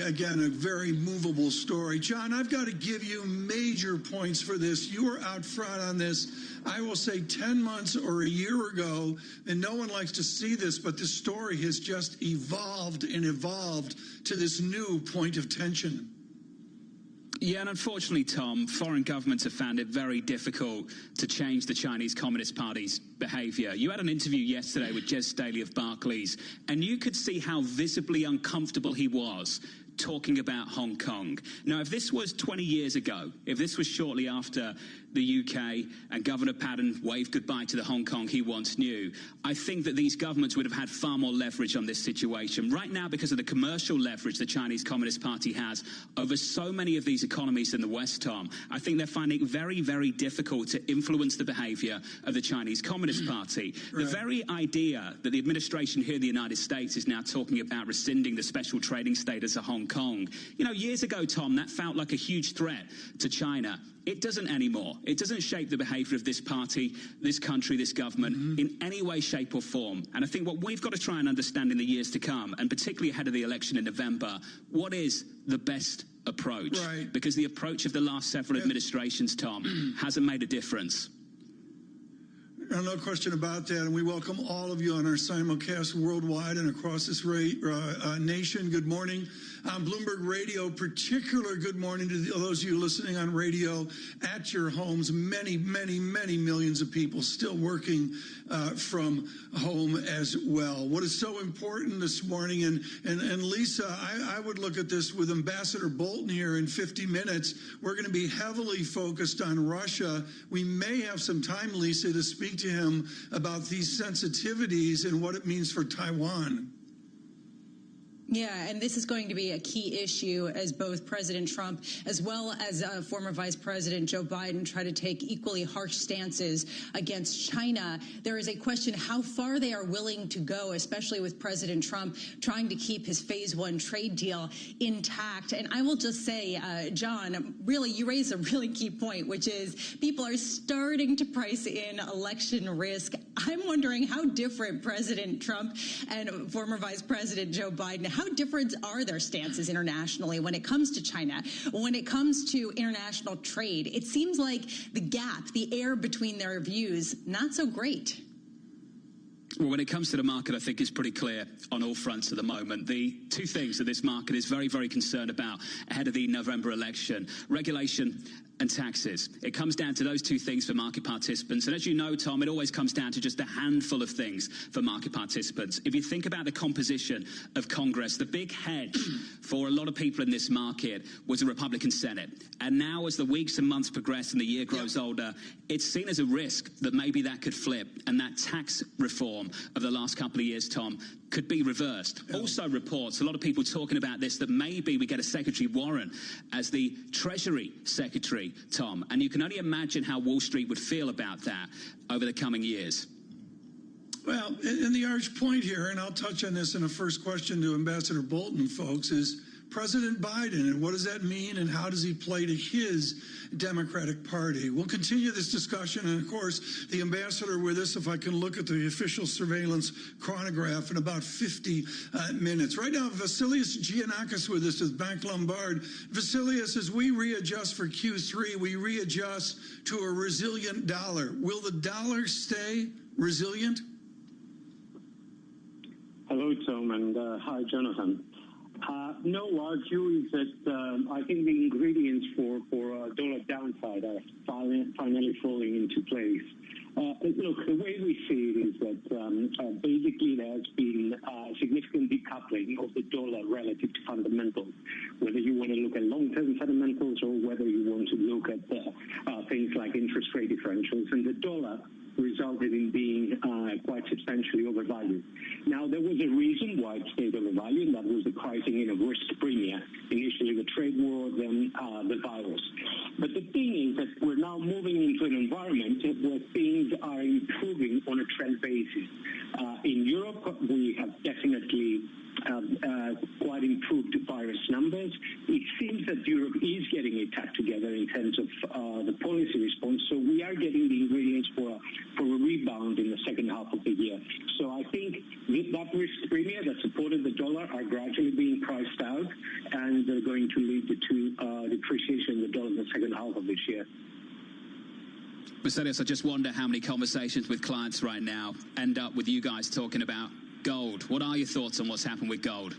Again, a very movable story. John, I've got to give you major points for this. You were out front on this, I will say 10 months or a year ago, and no one likes to see this, but this story has just evolved and evolved to this new point of tension. Yeah, and unfortunately, Tom, foreign governments have found it very difficult to change the Chinese Communist Party's behavior. You had an interview yesterday with Jez Staley of Barclays, and you could see how visibly uncomfortable he was talking about Hong Kong. Now, if this was 20 years ago, if this was shortly after the UK and Governor Paddon waved goodbye to the Hong Kong he once knew, I think that these governments would have had far more leverage on this situation. Right now, because of the commercial leverage the Chinese Communist Party has over so many of these economies in the West, Tom, I think they're finding it very, very difficult to influence the behavior of the Chinese Communist Party. Right. The very idea that the administration here in the United States is now talking about rescinding the special trading status of Hong Kong, you know, years ago, Tom, that felt like a huge threat to China. It doesn't anymore. It doesn't shape the behavior of this party, this country, this government in any way, shape or form. And I think what we've got to try and understand in the years to come, and particularly ahead of the election in November, what is the best approach? Right. Because the approach of the last several administrations, Tom, hasn't made a difference. No question about that, and we welcome all of you on our simulcast worldwide and across this nation. Good morning. On Bloomberg Radio, particular good morning to those of you listening on radio at your homes. Many, many, many millions of people still working from home as well. What is so important this morning, and Lisa, I would look at this with Ambassador Bolton here in 50 minutes. We're going to be heavily focused on Russia. We may have some time, Lisa, to speak to him about these sensitivities and what it means for Taiwan. Yeah, and this is going to be a key issue as both President Trump as well as former Vice President Joe Biden try to take equally harsh stances against China. There is a question how far they are willing to go, especially with President Trump trying to keep his phase one trade deal intact. And I will just say, John, really, you raise a really key point, which is people are starting to price in election risk. I'm wondering how different President Trump and former Vice President Joe Biden, how different are their stances internationally when it comes to China, when it comes to international trade? It seems like the gap, the air between their views, not so great. Well, when it comes to the market, I think it's pretty clear on all fronts at the moment. The two things that this market is very, very concerned about ahead of the November election: regulation and taxes. It comes down to those two things for market participants. And as you know, Tom, it always comes down to just a handful of things for market participants. If you think about the composition of Congress, the big hedge for a lot of people in this market was a Republican Senate. And now as the weeks and months progress and the year grows older, it's seen as a risk that maybe that could flip and that tax reform of the last couple of years, Tom, could be reversed. Also reports, a lot of people talking about this, that maybe we get a Secretary Warren as the Treasury Secretary, Tom. And you can only imagine how Wall Street would feel about that over the coming years. Well, and the arch point here, and I'll touch on this in a first question to Ambassador Bolton, folks, is President Biden, and what does that mean, and how does he play to his Democratic Party? We'll continue this discussion, and of course, the ambassador with us, if I can look at the official surveillance chronograph, in about 50 minutes. Right now, Vasilios Giannakis with us with Bank Lombard. Vasilios, as we readjust for Q3, we readjust to a resilient dollar. Will the dollar stay resilient? Hello, Tom, and hi, Jonathan. No, our view is that I think the ingredients for dollar downside are finally falling into place. Look, the way we see it is that basically there has been significant decoupling of the dollar relative to fundamentals, whether you want to look at long-term fundamentals or whether you want to look at things like interest rate differentials. And the dollar resulted in being quite substantially overvalued. Now, there was a reason why it stayed overvalued, and that was the pricing in of risk premia, initially the trade war, then the virus. But the thing is that we're now moving into an environment where things are improving on a trend basis. In Europe, we have definitely quite improved virus numbers. It seems that Europe is getting its act together in terms of the policy response, so we are getting the ingredients for a rebound in the second half of the year. So I think that risk premia that supported the dollar are gradually being priced out, and they're going to lead to depreciation in the dollar in the second half of this year. Vasilios, I just wonder how many conversations with clients right now end up with you guys talking about gold. What are your thoughts on what's happened with gold?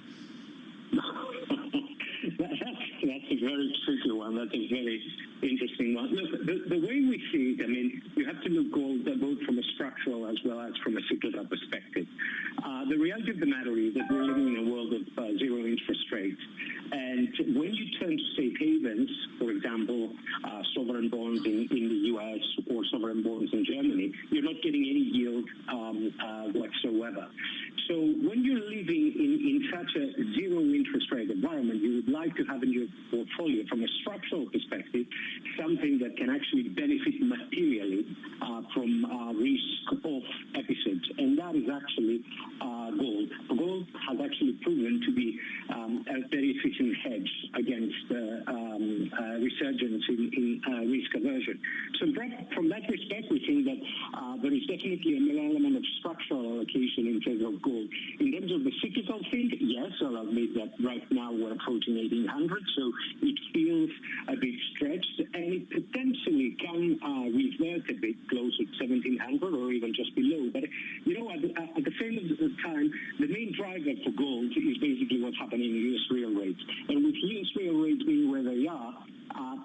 That's a very tricky one. That's a very interesting one. Look, the way we see it, I mean, you have to look gold both from a structural as well as from a cyclical perspective. The reality of the matter is that we're living in a world of zero interest rates. And when you turn to safe havens, for example, sovereign bonds in the U.S. or sovereign bonds in Germany, you're not getting any yield whatsoever. So when you're living in such a zero interest rate environment, you would like to have in your portfolio, from a structural perspective, something that can actually benefit materially from risk-off episodes. And that is actually gold. Gold has actually proven to be a very efficient hedge against resurgence in risk aversion. So from that respect, we think that there is definitely an element of structural allocation in favor of gold. In terms of the cyclical thing, yes, I'll admit that right now we're approaching 1800, so it feels a bit stretched, and it potentially can revert a bit closer to 1700 or even just below. But, you know, at the same time, the main driver for gold is basically what's happening in U.S. real rates. And with U.S. real rates being where they are,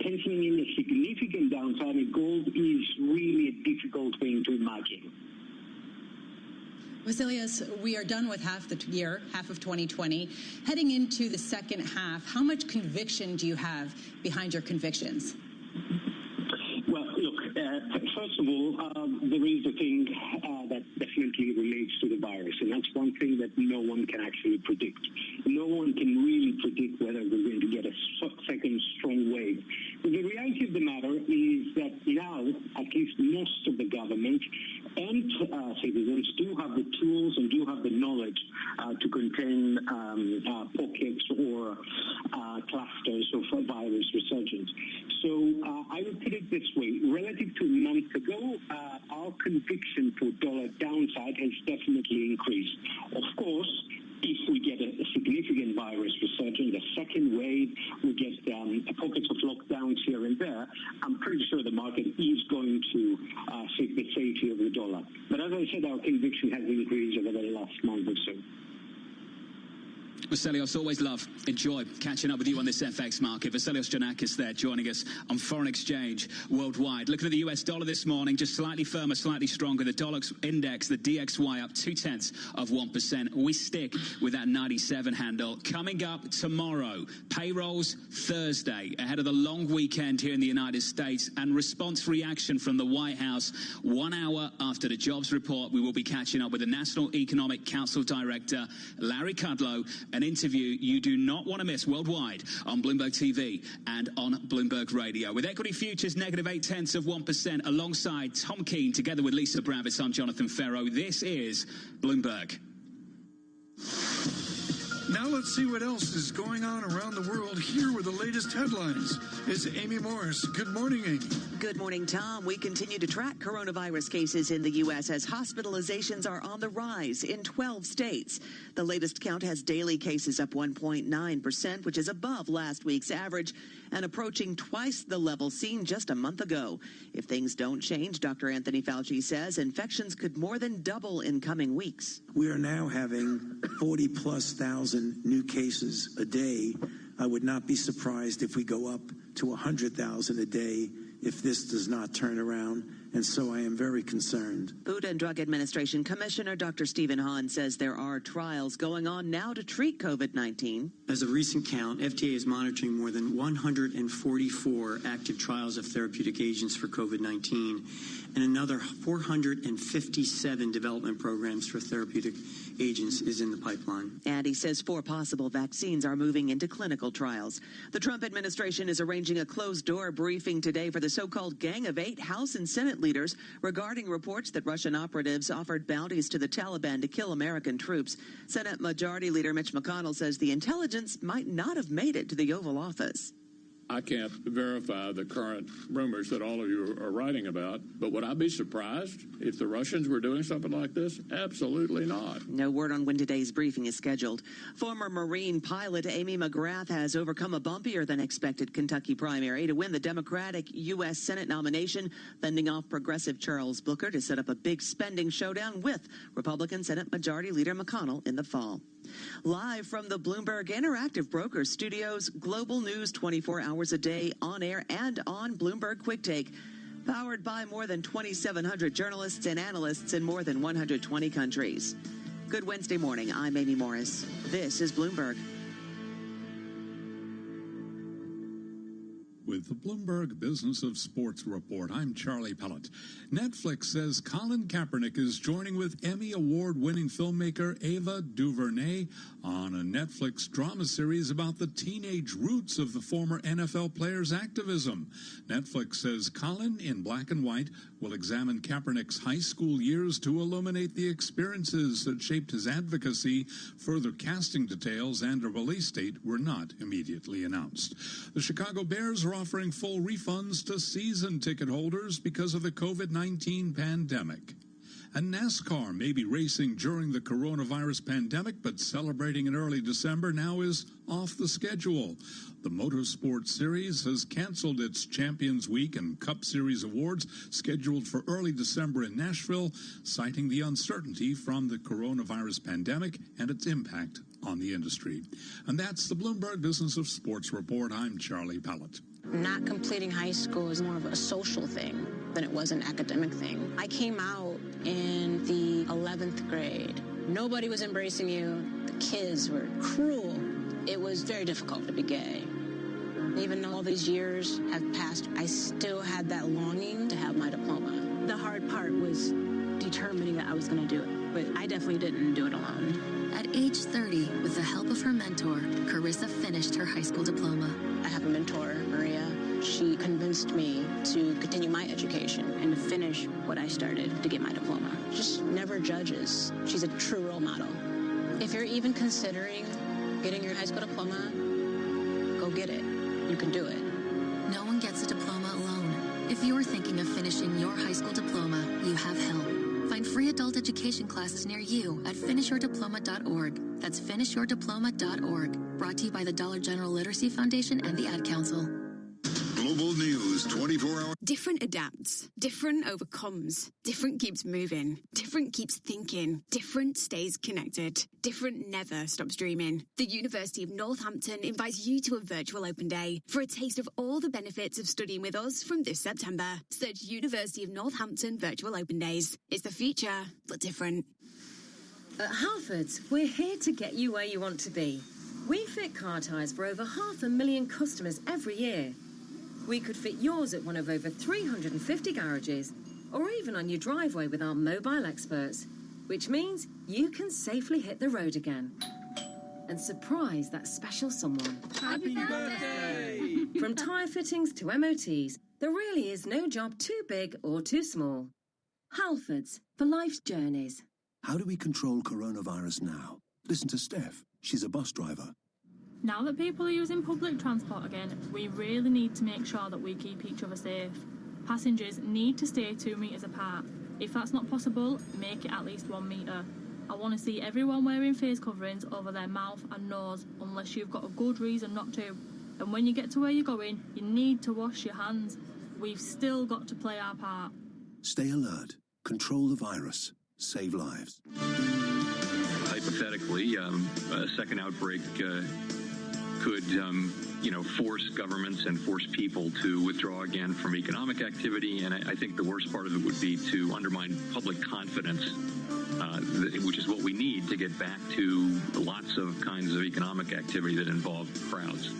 penciling in a significant downside in gold is really a difficult thing to imagine. Vasilios, we are done with half the year, half of 2020. Heading into the second half, how much conviction do you have behind your convictions? Well, look, first of all, there is a thing that definitely relates to the virus, and that's one thing that no one can actually predict. no one can really predict whether we're going to get a second strong wave. But the reality of the matter is that now, at least most of the government and citizens do have the tools and do have the knowledge to contain pockets or clusters of virus resurgence. So I would put it this way. Relative to a month ago, our conviction for dollar downside has definitely increased. Of course, if we get a significant virus resurgence, a second wave, we get pockets of lockdowns here and there, I'm pretty sure the market is going to seek the safety of the dollar. But as I said, our conviction has increased over the last month or so. Vasilios, always enjoy catching up with you on this FX market. Vasilios Giannakis there joining us on foreign exchange worldwide. Looking at the US dollar this morning, just slightly firmer, slightly stronger. The dollar index, the DXY, up 0.2%. We stick with that 97 handle. Coming up tomorrow, payrolls Thursday, ahead of the long weekend here in the United States, and response reaction from the White House 1 hour after the jobs report. We will be catching up with the National Economic Council Director, Larry Kudlow, an interview you do not want to miss worldwide on Bloomberg TV and on Bloomberg Radio. With equity futures negative 0.8% alongside Tom Keene, together with Lisa Bravitz, I'm Jonathan Ferro. This is Bloomberg. Now let's see what else is going on around the world. Here with the latest headlines is Amy Morris. Good morning, Amy. Good morning, Tom. We continue to track coronavirus cases in the U.S. as hospitalizations are on the rise in 12 states. The latest count has daily cases up 1.9%, which is above last week's average and approaching twice the level seen just a month ago. If things don't change, Dr. Anthony Fauci says infections could more than double in coming weeks. We are now having 40,000+ new cases a day. I would not be surprised if we go up to 100,000 a day if this does not turn around. And so I am very concerned. Food and Drug Administration Commissioner Dr. Stephen Hahn says there are trials going on now to treat COVID-19. As of recent count, FDA is monitoring more than 144 active trials of therapeutic agents for COVID-19 and another 457 development programs for therapeutic agents is in the pipeline. And he says 4 possible vaccines are moving into clinical trials. The Trump administration is arranging a closed-door briefing today for the so-called Gang of 8 House and Senate leaders regarding reports that Russian operatives offered bounties to the Taliban to kill American troops. Senate Majority Leader Mitch McConnell says the intelligence might not have made it to the Oval Office. I can't verify the current rumors that all of you are writing about, but would I be surprised if the Russians were doing something like this? Absolutely not. No word on when today's briefing is scheduled. Former Marine pilot Amy McGrath has overcome a bumpier than expected Kentucky primary to win the Democratic U.S. Senate nomination, fending off progressive Charles Booker to set up a big spending showdown with Republican Senate Majority Leader McConnell in the fall. Live from the Bloomberg Interactive Brokers Studios, global news 24 hours a day, on air and on Bloomberg Quick Take. Powered by more than 2,700 journalists and analysts in more than 120 countries. Good Wednesday morning. I'm Amy Morris. This is Bloomberg. With the Bloomberg Business of Sports Report, I'm Charlie Pellet. Netflix says Colin Kaepernick is joining with Emmy Award-winning filmmaker Ava DuVernay on a Netflix drama series about the teenage roots of the former NFL player's activism. Netflix says Colin, in black and white, will examine Kaepernick's high school years to illuminate the experiences that shaped his advocacy. Further casting details and a release date were not immediately announced. The Chicago Bears are offering full refunds to season ticket holders because of the COVID-19 pandemic. And NASCAR may be racing during the coronavirus pandemic, but celebrating in early December now is off the schedule. The Motorsport Series has canceled its Champions Week and Cup Series awards scheduled for early December in Nashville, citing the uncertainty from the coronavirus pandemic and its impact on the industry. And that's the Bloomberg Business of Sports Report. I'm Charlie Pellet. Not completing high school is more of a social thing than it was an academic thing. I came out in the 11th grade. Nobody was embracing you. The kids were cruel. It was very difficult to be gay. Even though all these years have passed, I still had that longing to have my diploma. The hard part was determining that I was going to do it. But I definitely didn't do it alone. At age 30, with the help of her mentor, Carissa finished her high school diploma. I have a mentor, Maria. She convinced me to continue my education and to finish what I started to get my diploma. Just never judges. She's a true role model. If you're even considering getting your high school diploma, go get it. You can do it. No one gets a diploma alone. If you're thinking of finishing your high school diploma, you have help. Find free adult education classes near you at finishyourdiploma.org. That's finishyourdiploma.org. Brought to you by the Dollar General Literacy Foundation and the Ad Council. Global News 24 hours. Different adapts. Different overcomes. Different keeps moving. Different keeps thinking. Different stays connected. Different never stops dreaming. The University of Northampton invites you to a virtual open day for a taste of all the benefits of studying with us from this September. Search University of Northampton Virtual Open Days. It's the future, but different. At Halfords, we're here to get you where you want to be. We fit car tyres for over 500,000 customers every year. We could fit yours at one of over 350 garages, or even on your driveway with our mobile experts, which means you can safely hit the road again and surprise that special someone. Happy birthday! From tyre fittings to MOTs, there really is no job too big or too small. Halfords, for life's journeys. How do we control coronavirus now? Listen to Steph. She's a bus driver. Now that people are using public transport again, we really need to make sure that we keep each other safe. Passengers need to stay 2 metres apart. If that's not possible, make it at least 1 metre. I want to see everyone wearing face coverings over their mouth and nose, unless you've got a good reason not to. And when you get to where you're going, you need to wash your hands. We've still got to play our part. Stay alert. Control the virus. Save lives. Hypothetically, a second outbreak could, force governments and force people to withdraw again from economic activity. And I think the worst part of it would be to undermine public confidence, which is what we need to get back to lots of kinds of economic activity that involve crowds.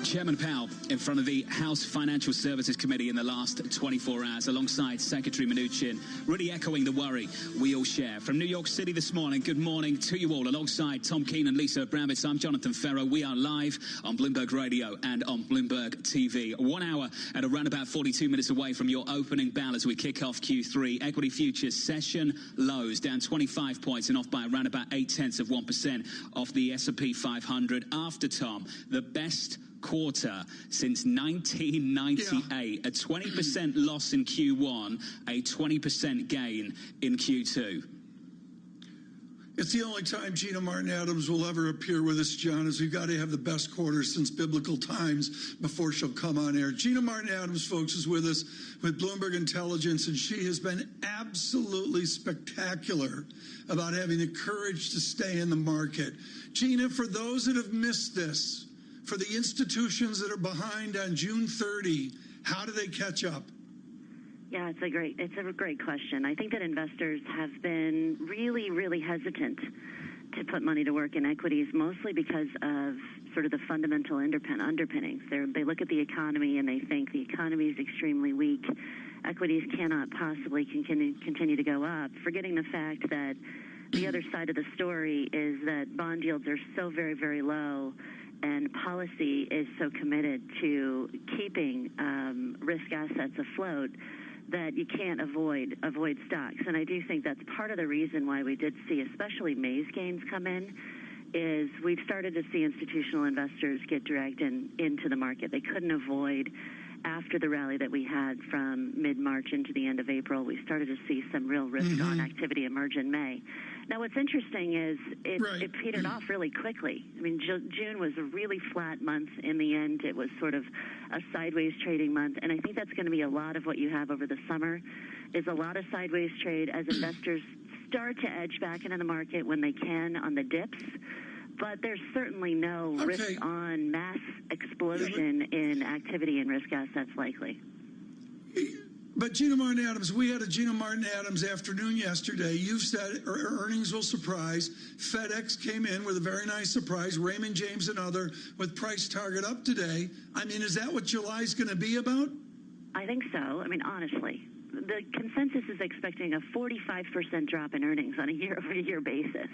Chairman Powell in front of the House Financial Services Committee in the last 24 hours alongside Secretary Mnuchin, really echoing the worry we all share. From New York City this morning, good morning to you all. Alongside Tom Keene and Lisa Abramowitz, I'm Jonathan Ferro. We are live on Bloomberg Radio and on Bloomberg TV. 1 hour and around about 42 minutes away from your opening bell as we kick off Q3. Equity futures session lows down 25 points and off by around about 0.8% off the S&P 500. After, Tom, the best quarter since 1998, a 20% loss in Q1, a 20% gain in Q2. It's the only time Gina Martin Adams will ever appear with us, John, is we've got to have the best quarter since biblical times before she'll come on air. Gina Martin Adams, folks, is with us with Bloomberg Intelligence, and she has been absolutely spectacular about having the courage to stay in the market. Gina, for those that have missed this, for the institutions that are behind on June 30, how do they catch up? Yeah, it's a great question. I think that investors have been really, really hesitant to put money to work in equities, mostly because of sort of the fundamental underpinnings. They look at the economy and they think the economy is extremely weak. Equities cannot possibly continue to go up, forgetting the fact that the other side of the story is that bond yields are so very, very low, and policy is so committed to keeping risk assets afloat that you can't avoid stocks. And I do think that's part of the reason why we did see especially May's gains come in, is we've started to see institutional investors get dragged into the market. They couldn't avoid. After the rally that we had from mid-March into the end of April, we started to see some real risk-on activity emerge in May. Now, what's interesting is it petered off really quickly. I mean, June was a really flat month. In the end, it was sort of a sideways trading month, and I think that's going to be a lot of what you have over the summer, is a lot of sideways trade as investors start to edge back into the market when they can on the dips. But there's certainly no risk-on mass explosion in activity in risk assets likely. But Gina Martin Adams, we had a Gina Martin Adams afternoon yesterday. You've said earnings will surprise. FedEx came in with a very nice surprise. Raymond James and other with price target up today. I mean, is that what July's going to be about? I think so. I mean, honestly. the consensus is expecting a 45% drop in earnings on a year-over-year basis.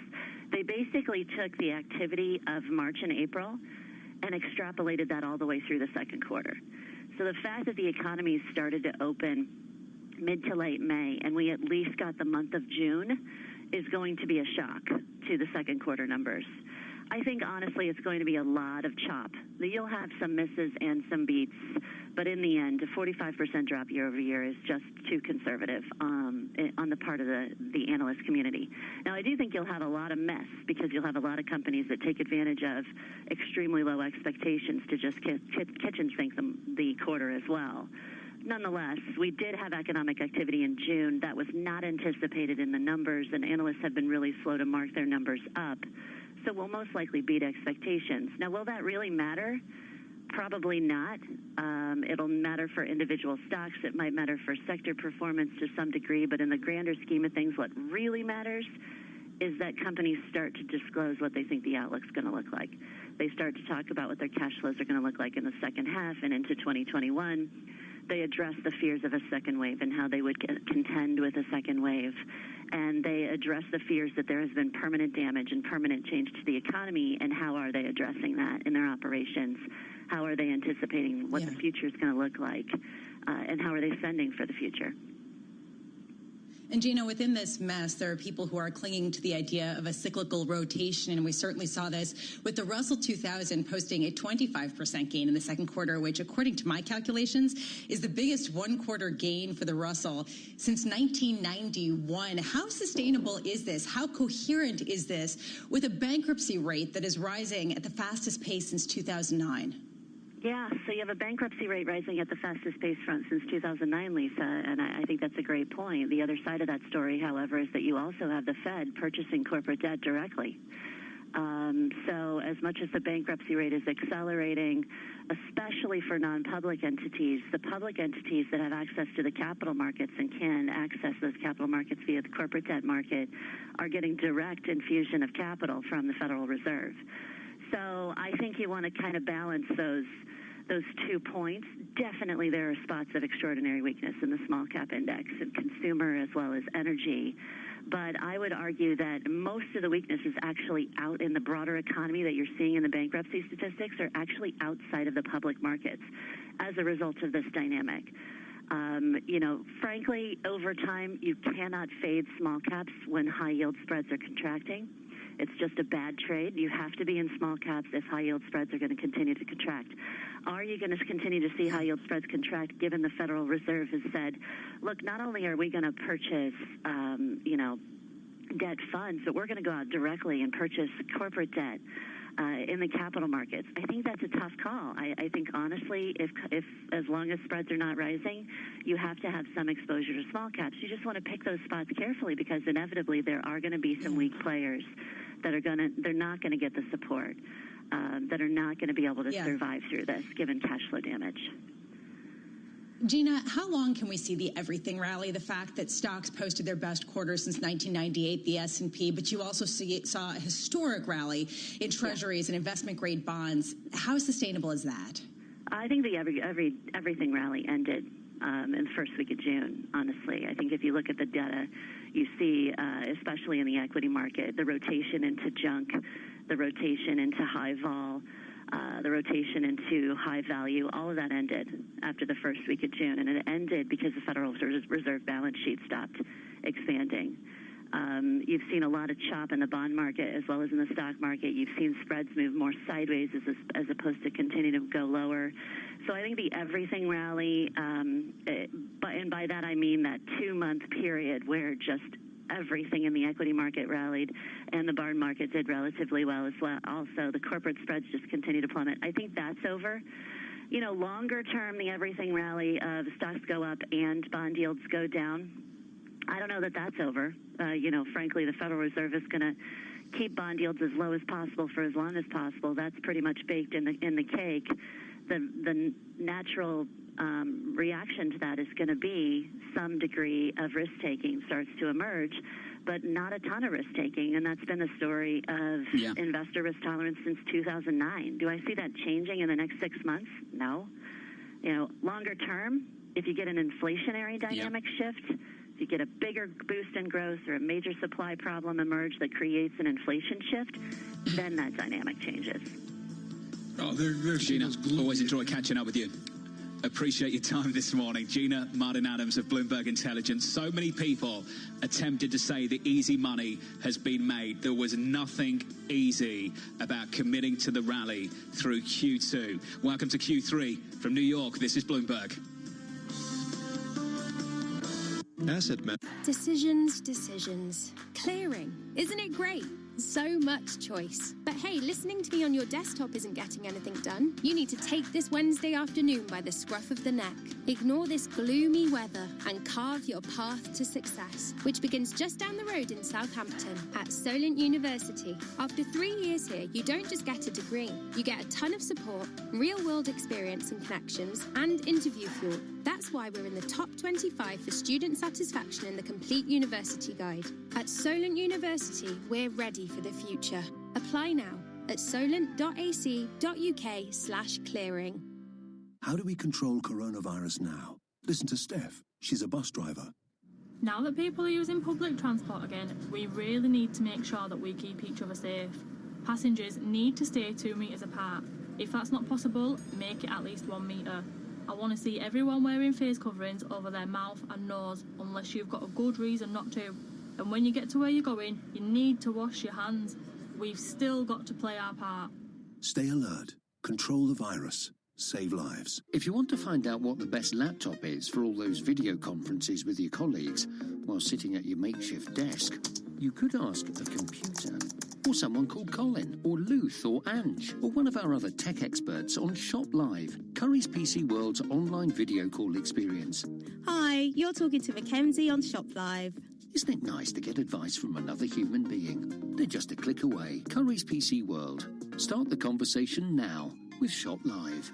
They basically took the activity of March and April and extrapolated that all the way through the second quarter. So the fact that the economy started to open mid to late May, and we at least got the month of June, is going to be a shock to the second quarter numbers. I think, honestly, it's going to be a lot of chop. You'll have some misses and some beats, but in the end, a 45% drop year over year is just too conservative on the part of the analyst community. Now, I do think you'll have a lot of mess because you'll have a lot of companies that take advantage of extremely low expectations to just kitchen sink the quarter as well. Nonetheless, we did have economic activity in June that was not anticipated in the numbers, and analysts have been really slow to mark their numbers up. So we'll most likely beat expectations. Now, will that really matter? Probably not. It'll matter for individual stocks. It might matter for sector performance to some degree, but in the grander scheme of things, what really matters is that companies start to disclose what they think the outlook's going to look like. They start to talk about what their cash flows are going to look like in the second half and into 2021. They address the fears of a second wave and how they would contend with a second wave. And they address the fears that there has been permanent damage and permanent change to the economy, and how are they addressing that in their operations? How are they anticipating what the future is going to look like? And how are they spending for the future? And Gina, within this mess, there are people who are clinging to the idea of a cyclical rotation, and we certainly saw this with the Russell 2000 posting a 25% gain in the second quarter, which, according to my calculations, is the biggest one-quarter gain for the Russell since 1991. How sustainable is this? How coherent is this with a bankruptcy rate that is rising at the fastest pace since 2009? Yeah, so you have a bankruptcy rate rising at the fastest pace since 2009, Lisa, and I think that's a great point. The other side of that story, however, is that you also have the Fed purchasing corporate debt directly. So as much as the bankruptcy rate is accelerating, especially for non-public entities, the public entities that have access to the capital markets and can access those capital markets via the corporate debt market are getting direct infusion of capital from the Federal Reserve. So I think you want to kind of balance those 2 points. Definitely there are spots of extraordinary weakness in the small cap index and consumer as well as energy. But I would argue that most of the weakness is actually out in the broader economy that you're seeing in the bankruptcy statistics, are actually outside of the public markets as a result of this dynamic. Frankly, over time, you cannot fade small caps when high yield spreads are contracting. It's just a bad trade. You have to be in small caps if high yield spreads are going to continue to contract. Are you going to continue to see high yield spreads contract given the Federal Reserve has said, look, not only are we going to purchase, debt funds, but we're going to go out directly and purchase corporate debt in the capital markets? I think that's a tough call. I think, honestly, if as long as spreads are not rising, you have to have some exposure to small caps. You just want to pick those spots carefully because inevitably there are going to be some weak players that they're not going to get the support, that are not going to be able to survive through this, given cash flow damage. Gina, how long can we see the everything rally? The fact that stocks posted their best quarter since 1998, the S&P, but you also saw a historic rally in treasuries and investment-grade bonds. How sustainable is that? I think the everything rally ended in the first week of June, honestly. I think if you look at the data, you see, especially in the equity market, the rotation into junk, the rotation into high vol, the rotation into high value, all of that ended after the first week of June, and it ended because the Federal Reserve balance sheet stopped expanding. You've seen a lot of chop in the bond market as well as in the stock market. You've seen spreads move more sideways as opposed to continue to go lower. So I think the everything rally, and by that I mean that 2-month period where just everything in the equity market rallied and the bond market did relatively well as well. Also, the corporate spreads just continue to plummet. I think that's over. Longer term, the everything rally of stocks go up and bond yields go down. I don't know that that's over. Frankly, the Federal Reserve is going to keep bond yields as low as possible for as long as possible. That's pretty much baked in the cake. The natural reaction to that is going to be some degree of risk-taking starts to emerge, but not a ton of risk-taking, and that's been the story of investor risk tolerance since 2009. Do I see that changing in the next 6 months? No. Longer term, if you get an inflationary dynamic shift, if you get a bigger boost in growth or a major supply problem emerge that creates an inflation shift, then that dynamic changes. Oh, there's Gina, always enjoy catching up with you. Appreciate your time this morning. Gina Martin-Adams of Bloomberg Intelligence. So many people attempted to say the easy money has been made. There was nothing easy about committing to the rally through Q2. Welcome to Q3 from New York. This is Bloomberg. Decisions. Clearing. Isn't it great? So much choice. But hey, listening to me on your desktop isn't getting anything done. You need to take this Wednesday afternoon by the scruff of the neck. Ignore this gloomy weather and carve your path to success, which begins just down the road in Southampton at Solent University. After 3 years here, you don't just get a degree. You get a ton of support, real-world experience and connections, and interview fuel. That's why we're in the top 25 for student satisfaction in the Complete University Guide. At Solent University, we're ready for the future. Apply now at solent.ac.uk/clearing. How do we control coronavirus now? Listen to Steph. She's a bus driver. Now that people are using public transport again, we really need to make sure that we keep each other safe. Passengers need to stay 2 meters apart. If that's not possible, make it at least 1 meter. I want to see everyone wearing face coverings over their mouth and nose unless you've got a good reason not to. And when you get to where you're going, you need to wash your hands. We've still got to play our part. Stay alert. Control the virus. Save lives. If you want to find out what the best laptop is for all those video conferences with your colleagues while sitting at your makeshift desk, you could ask a computer. Or someone called Colin, or Luth, or Ange, or one of our other tech experts on Shop Live, Curry's PC World's online video call experience. Hi, you're talking to Mackenzie on Shop Live. Isn't it nice to get advice from another human being? They're just a click away. Curry's PC World. Start the conversation now with Shop Live.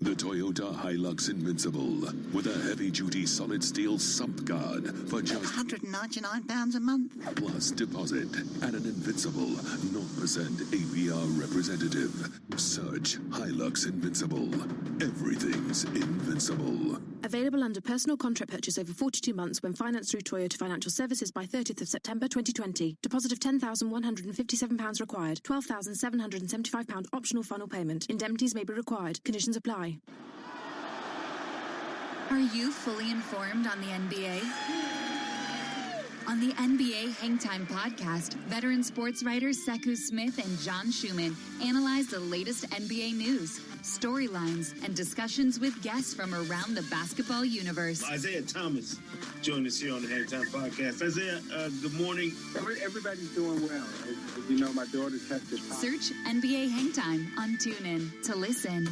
The Toyota Hilux Invincible with a heavy-duty solid steel sump guard for just £199 a month. Plus deposit and an Invincible 0% APR representative. Search Hilux Invincible. Everything's invincible. Available under personal contract purchase over 42 months when financed through Toyota Financial Services by 30th of September 2020. Deposit of £10,157 required. £12,775 optional final payment. Indemnities may be required. Conditions apply. Are you fully informed on the NBA? On the NBA Hang Time podcast, veteran sports writers Sekou Smith and John Schumann analyze the latest NBA news, storylines, and discussions with guests from around the basketball universe. Isaiah Thomas joined us here on the Hang Time podcast. Isaiah, good morning. Everybody's doing well. As you know, my daughter tested positive. Search NBA Hang Time on TuneIn to listen.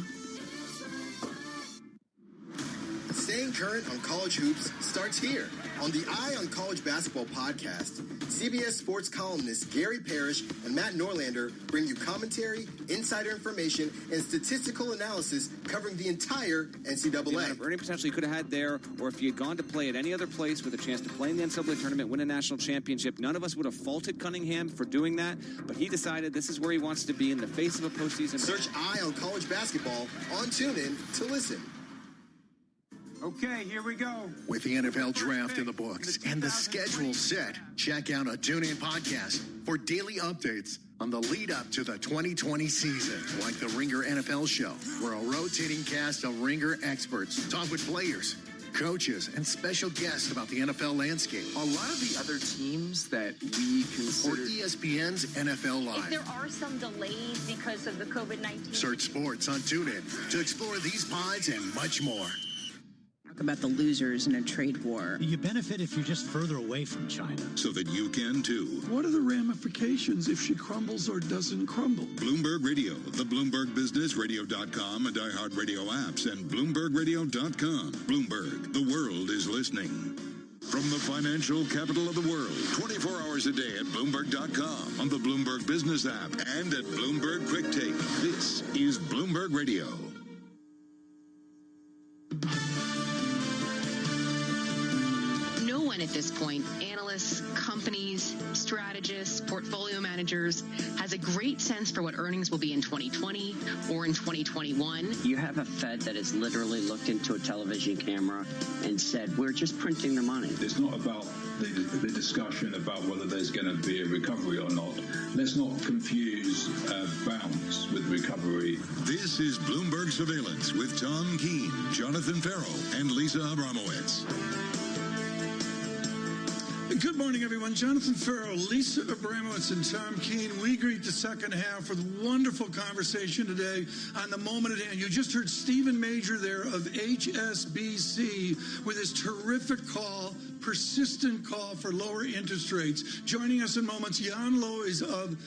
Staying current on college hoops starts here on the Eye on College Basketball podcast. CBS sports columnists Gary Parrish and Matt Norlander bring you commentary, insider information, and statistical analysis covering the entire NCAA. The amount of earning potential you could have had there, or if you had gone to play at any other place with a chance to play in the NCAA tournament, win a national championship, none of us would have faulted Cunningham for doing that, but he decided this is where he wants to be in the face of a postseason. Search Eye on College Basketball on TuneIn to listen. Okay, here we go. With the NFL draft in the books and the schedule set, check out a TuneIn podcast for daily updates on the lead up to the 2020 season. Like the Ringer NFL show, where a rotating cast of Ringer experts talk with players, coaches, and special guests about the NFL landscape. A lot of the other teams that we consider... Or ESPN's NFL Live. If there are some delays because of the COVID-19... Search sports on TuneIn to explore these pods and much more. About the losers in a trade war. You benefit if you're just further away from China. So that you can too. What are the ramifications if she crumbles or doesn't crumble? Bloomberg Radio, the Bloomberg Business, Radio.com, and iHeartRadio apps, and BloombergRadio.com. Bloomberg, the world is listening. From the financial capital of the world, 24 hours a day at Bloomberg.com, on the Bloomberg Business app, and at Bloomberg Quick Take. This is Bloomberg Radio. No one anyone at this point, analysts, companies, strategists, portfolio managers, has a great sense for what earnings will be in 2020 or in 2021. You have a Fed that has literally looked into a television camera and said, we're just printing the money. It's not about the discussion about whether there's going to be a recovery or not. Let's not confuse bounce with recovery. This is Bloomberg Surveillance with Tom Keene, Jonathan Farrell, and Lisa Abramowitz. Good morning, everyone. Jonathan Farrell, Lisa Abramowitz, and Tom Keene. We greet the second half with wonderful conversation today on the moment at hand. You just heard Stephen Major there of HSBC with his terrific call, persistent call for lower interest rates. Joining us in moments, Jan Lois of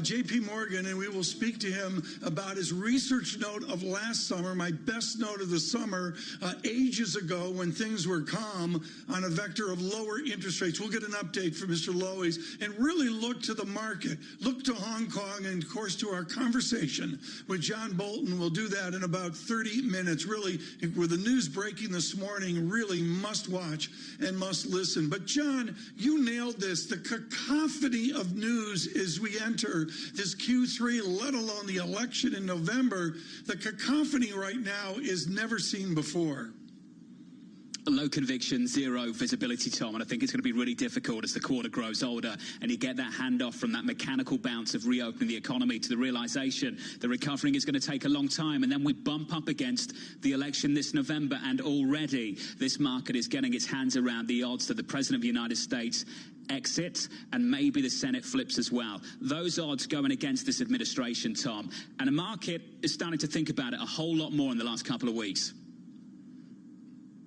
J.P. Morgan, and we will speak to him about his research note of last summer, my best note of the summer, ages ago when things were calm, on a vector of lower interest rates. We'll get an update from Mr. Lois and really look to the market, look to Hong Kong, and, of course, to our conversation with John Bolton. We'll do that in about 30 minutes. Really, with the news breaking this morning, really must watch and must listen. But John, you nailed this. The cacophony of news as we enter this Q3, let alone the election in November, the cacophony right now is never seen before. Low conviction, zero visibility, Tom, and I think it's going to be really difficult as the quarter grows older and you get that handoff from that mechanical bounce of reopening the economy to the realization the recovering is going to take a long time, and then we bump up against the election this November, and already this market is getting its hands around the odds that the President of the United States exits and maybe the Senate flips as well. Those odds going against this administration, Tom, and the market is starting to think about it a whole lot more in the last couple of weeks.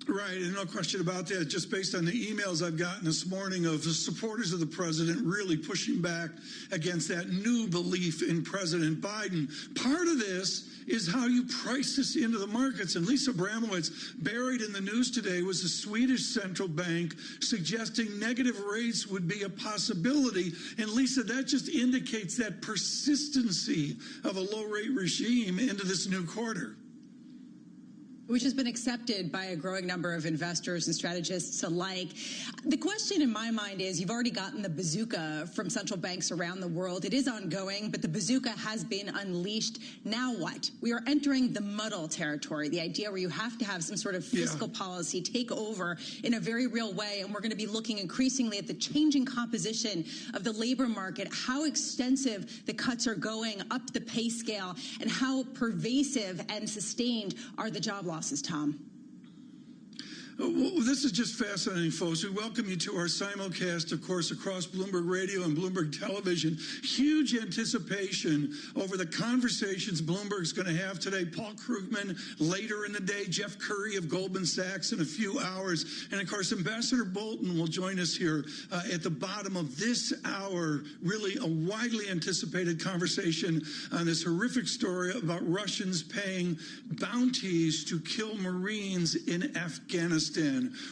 Right, and no question about that. Just based on the emails I've gotten this morning of the supporters of the president really pushing back against that new belief in President Biden. Part of this is how you price this into the markets. And Lisa Abramowitz, buried in the news today, was the Swedish central bank suggesting negative rates would be a possibility. And Lisa, that just indicates that persistency of a low-rate regime into this new quarter, which has been accepted by a growing number of investors and strategists alike. The question in my mind is, you've already gotten the bazooka from central banks around the world. It is ongoing, but the bazooka has been unleashed. Now what? We are entering the muddle territory, the idea where you have to have some sort of fiscal policy take over in a very real way, and we're going to be looking increasingly at the changing composition of the labor market, how extensive the cuts are going up the pay scale, and how pervasive and sustained are the job losses, Tom. Well, this is just fascinating, folks. We welcome you to our simulcast, of course, across Bloomberg Radio and Bloomberg Television. Huge anticipation over the conversations Bloomberg's going to have today. Paul Krugman later in the day, Jeff Curry of Goldman Sachs in a few hours. And, of course, Ambassador Bolton will join us here at the bottom of this hour. Really a widely anticipated conversation on this horrific story about Russians paying bounties to kill Marines in Afghanistan.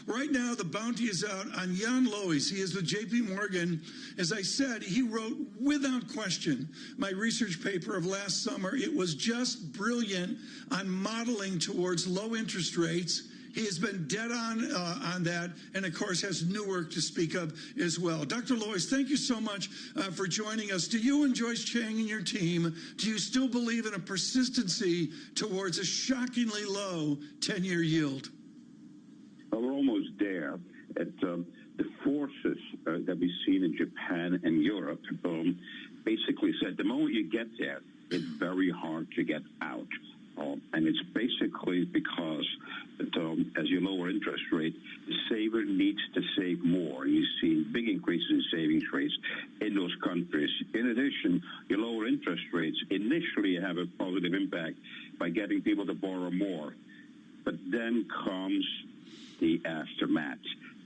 Right now, the bounty is out on Jan Lois. He is with J.P. Morgan. As I said, he wrote, without question, my research paper of last summer. It was just brilliant on modeling towards low interest rates. He has been dead on that, and, of course, has new work to speak of as well. Dr. Lois, thank you so much for joining us. Do you and Joyce Chang and your team, do you still believe in a persistency towards a shockingly low 10-year yield? Well, we're almost there. The forces that we've seen in Japan and Europe basically said the moment you get there, it's very hard to get out. And it's basically because as you lower interest rate, the saver needs to save more. You see big increases in savings rates in those countries. In addition, you lower interest rates. Initially, you have a positive impact by getting people to borrow more. But then comes the aftermath,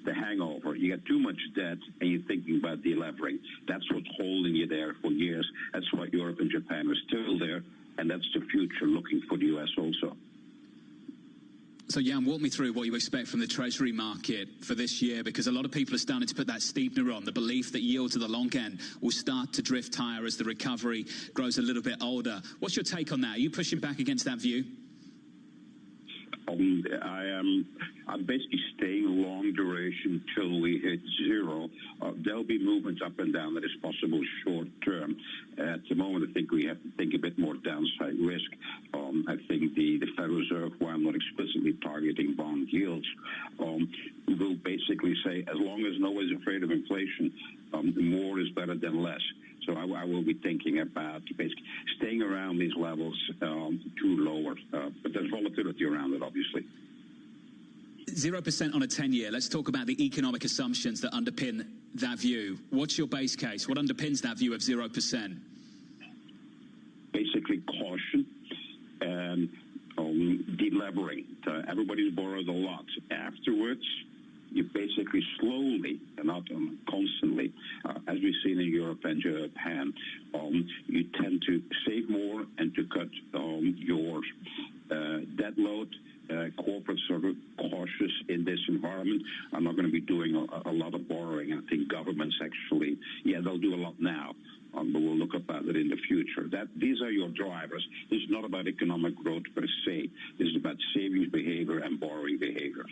the hangover. You got too much debt and you're thinking about delevering. That's what's holding you there for years. That's why Europe and Japan are still there, and that's the future looking for the U.S. also. So, Jan, walk me through what you expect from the Treasury market for this year, because a lot of people are starting to put that steepener on, the belief that yields at the long end will start to drift higher as the recovery grows a little bit older. What's your take on that? Are you pushing back against that view? I'm basically staying long duration till we hit zero. There'll be movements up and down that is possible short term. At the moment, I think we have to think a bit more downside risk. I think the Federal Reserve, while I'm not explicitly targeting bond yields, will basically say as long as no one's afraid of inflation, more is better than less. So I will be thinking about basically staying around these levels to lower. But there's volatility around it, obviously. 0% on a 10-year. Let's talk about the economic assumptions that underpin that view. What's your base case? What underpins that view of 0%? Basically caution and delevering. Everybody's borrowed a lot. Afterwards, you basically slowly, and not constantly, as we've seen in Europe and Japan, you tend to save more and to cut your debt load. Corporates are cautious in this environment. I'm not going to be doing a lot of borrowing. I think governments actually, they'll do a lot now. But we'll look about it in the future. These are your drivers. This is not about economic growth per se. This is about savings behavior and borrowing behavior.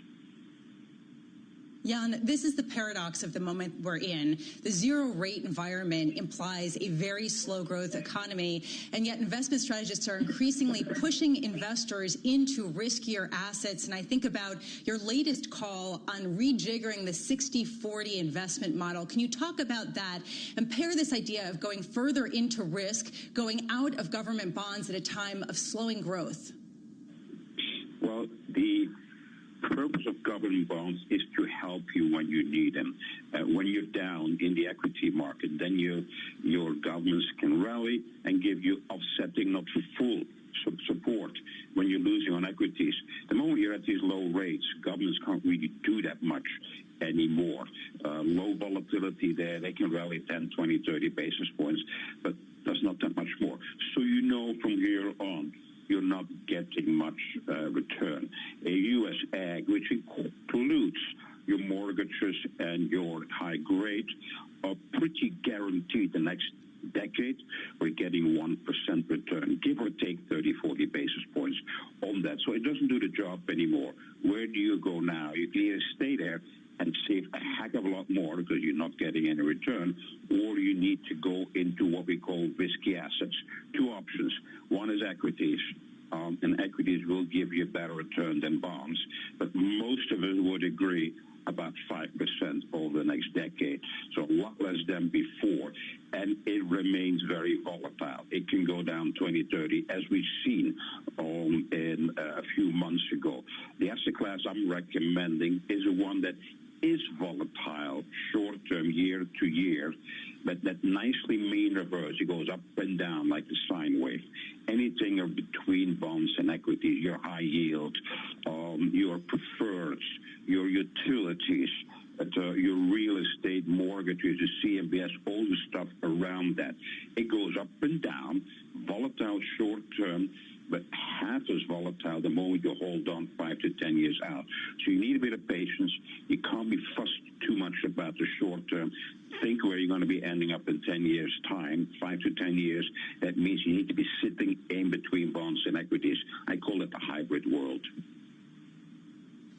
Jan, this is the paradox of the moment we're in. The zero-rate environment implies a very slow-growth economy, and yet investment strategists are increasingly pushing investors into riskier assets. And I think about your latest call on rejiggering the 60-40 investment model. Can you talk about that and pair this idea of going further into risk, going out of government bonds at a time of slowing growth? Well, the purpose of government bonds is to help you when you need them. When you're down in the equity market, then your governments can rally and give you offsetting, not full support when you're losing on equities. The moment you're at these low rates, governments can't really do that much anymore. Low volatility there, they can rally 10, 20, 30 basis points, but there's not that much more. So you know from here on, you're not getting much return. A U.S. ag, which includes your mortgages and your high grade, are pretty guaranteed the next decade. We're getting 1% return, give or take 30, 40 basis points on that. So it doesn't do the job anymore. Where do you go now? You can either stay there and save a heck of a lot more because you're not getting any return, or you need to go into what we call risky assets. Two options. One is equities, and equities will give you a better return than bonds, but most of us would agree about 5% over the next decade, so a lot less than before, and it remains very volatile. It can go down 20, 30, as we've seen in a few months ago. The asset class I'm recommending is one that is volatile short-term, year to year, but that nicely mean reverse. It goes up and down like the sine wave. Anything between bonds and equities, your high yield, your preferreds, your utilities, your real estate mortgages, your CMBS, all the stuff around that. It goes up and down, volatile short-term, but half as volatile the moment you hold on 5 to 10 years out. So you need a bit of patience. You can't be fussed too much about the short term. Think where you're going to be ending up in 10 years' time, 5 to 10 years. That means you need to be sitting in between bonds and equities. I call it the hybrid world.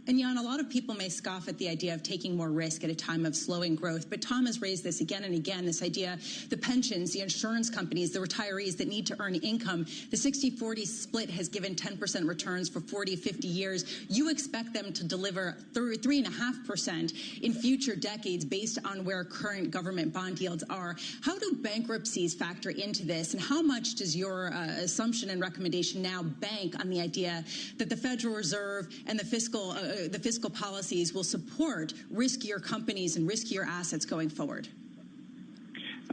And Jan, a lot of people may scoff at the idea of taking more risk at a time of slowing growth, but Tom has raised this again and again, this idea, the pensions, the insurance companies, the retirees that need to earn income. The 60-40 split has given 10% returns for 40, 50 years. You expect them to deliver 3.5% in future decades based on where current government bond yields are. How do bankruptcies factor into this, and how much does your assumption and recommendation now bank on the idea that the Federal Reserve and the fiscal policies will support riskier companies and riskier assets going forward?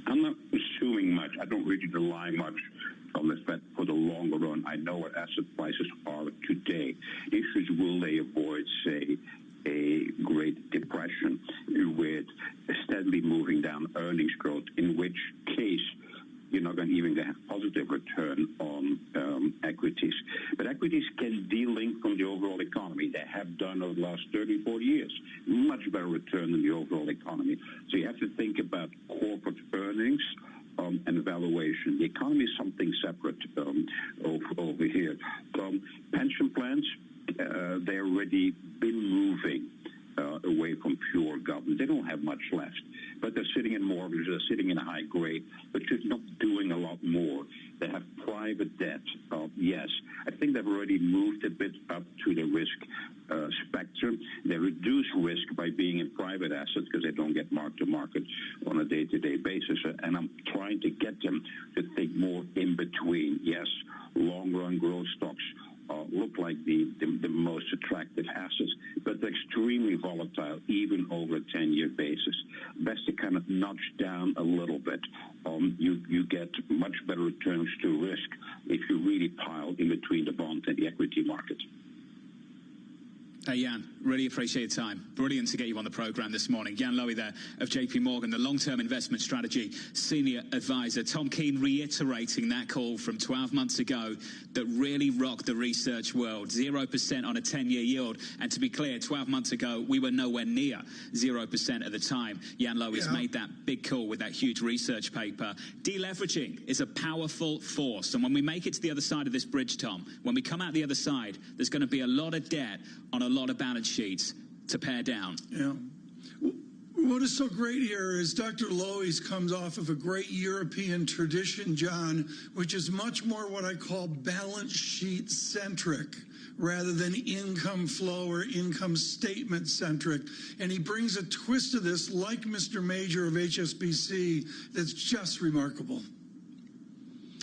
I'm not assuming much. I don't really rely much on the Fed for the longer run. I know what asset prices are today. The issue is, will they avoid, say, a Great Depression with steadily moving down earnings growth, in which case you're not going to even get a positive return on equities. But equities can de-link from the overall economy. They have done over the last 30, 40 years. Much better return than the overall economy. So you have to think about corporate earnings and valuation. The economy is something separate over here. Pension plans, they've already been moving away from pure government. They don't have much left, but they're sitting in mortgages, they're sitting in high grade, but you're not doing a lot more. They have private debt. Yes, I think they've already moved a bit up to the risk spectrum. They reduce risk by being in private assets because they don't get mark to market on a day-to-day basis. And I'm trying to get them to think more in between. Yes, long-run growth stocks look like the most attractive assets, but they're extremely volatile even over a 10-year basis. Best to kind of nudge down a little bit. You get much better returns to risk if you really pile in between the bond and the equity market. Jan, really appreciate your time. Brilliant to get you on the program this morning. Jan Lowy there of JP Morgan, the long-term investment strategy senior advisor. Tom Keene reiterating that call from 12 months ago that really rocked the research world. 0% on a 10-year yield. And to be clear, 12 months ago, we were nowhere near 0% at the time. Jan Lowy's made that big call with that huge research paper. Deleveraging is a powerful force. And when we make it to the other side of this bridge, Tom, when we come out the other side, there's going to be a lot of debt on a lot of balance sheets to pare down. Yeah. What is so great here is Dr. Lowy comes off of a great European tradition, John, which is much more what I call balance sheet centric rather than income flow or income statement centric. And he brings a twist to this, like Mr. Major of HSBC, that's just remarkable.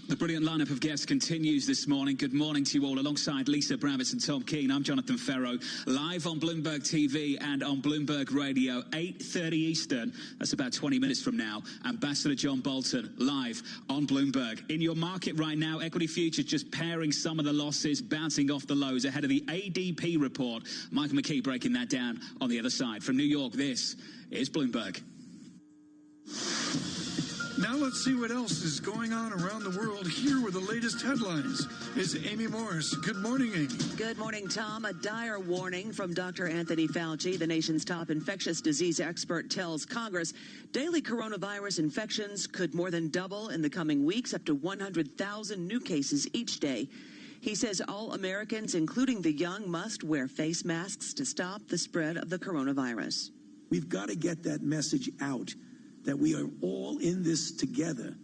The brilliant lineup of guests continues this morning. Good morning to you all. Alongside Lisa Bravitz and Tom Keene, I'm Jonathan Ferro, live on Bloomberg TV and on Bloomberg Radio, 8:30 Eastern. That's about 20 minutes from now. Ambassador John Bolton, live on Bloomberg. In your market right now, equity futures just pairing some of the losses, bouncing off the lows ahead of the ADP report. Mike McKee breaking that down on the other side. From New York, this is Bloomberg. Now let's see what else is going on around the world. Here with the latest headlines is Amy Morris. Good morning, Amy. Good morning, Tom. A dire warning from Dr. Anthony Fauci, the nation's top infectious disease expert, tells Congress daily coronavirus infections could more than double in the coming weeks, up to 100,000 new cases each day. He says all Americans, including the young, must wear face masks to stop the spread of the coronavirus. We've got to get that message out that we are all in this together.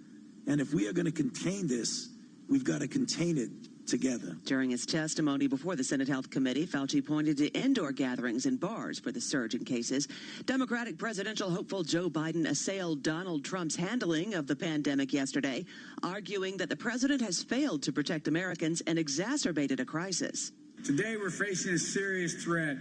And if we are going to contain this, we've got to contain it together. During his testimony before the Senate Health Committee, Fauci pointed to indoor gatherings and bars for the surge in cases. Democratic presidential hopeful Joe Biden assailed Donald Trump's handling of the pandemic yesterday, arguing that the president has failed to protect Americans and exacerbated a crisis. Today we're facing a serious threat,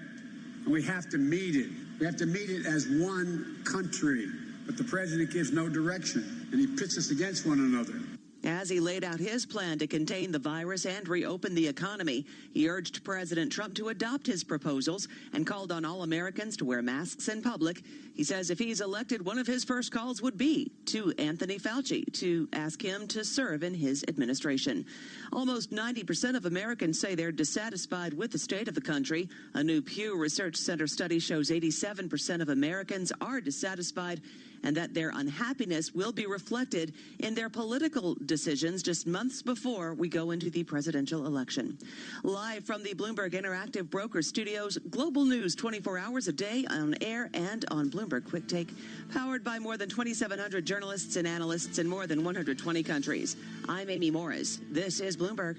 and we have to meet it. We have to meet it as one country. But the president gives no direction, and he pits us against one another. As he laid out his plan to contain the virus and reopen the economy, he urged President Trump to adopt his proposals and called on all Americans to wear masks in public. He says if he's elected, one of his first calls would be to Anthony Fauci to ask him to serve in his administration. Almost 90% of Americans say they're dissatisfied with the state of the country. A new Pew Research Center study shows 87% of Americans are dissatisfied and that their unhappiness will be reflected in their political decisions just months before we go into the presidential election. Live from the Bloomberg Interactive Broker Studios, global news 24 hours a day on air and on Bloomberg Quick Take, powered by more than 2,700 journalists and analysts in more than 120 countries. I'm Amy Morris. This is Bloomberg.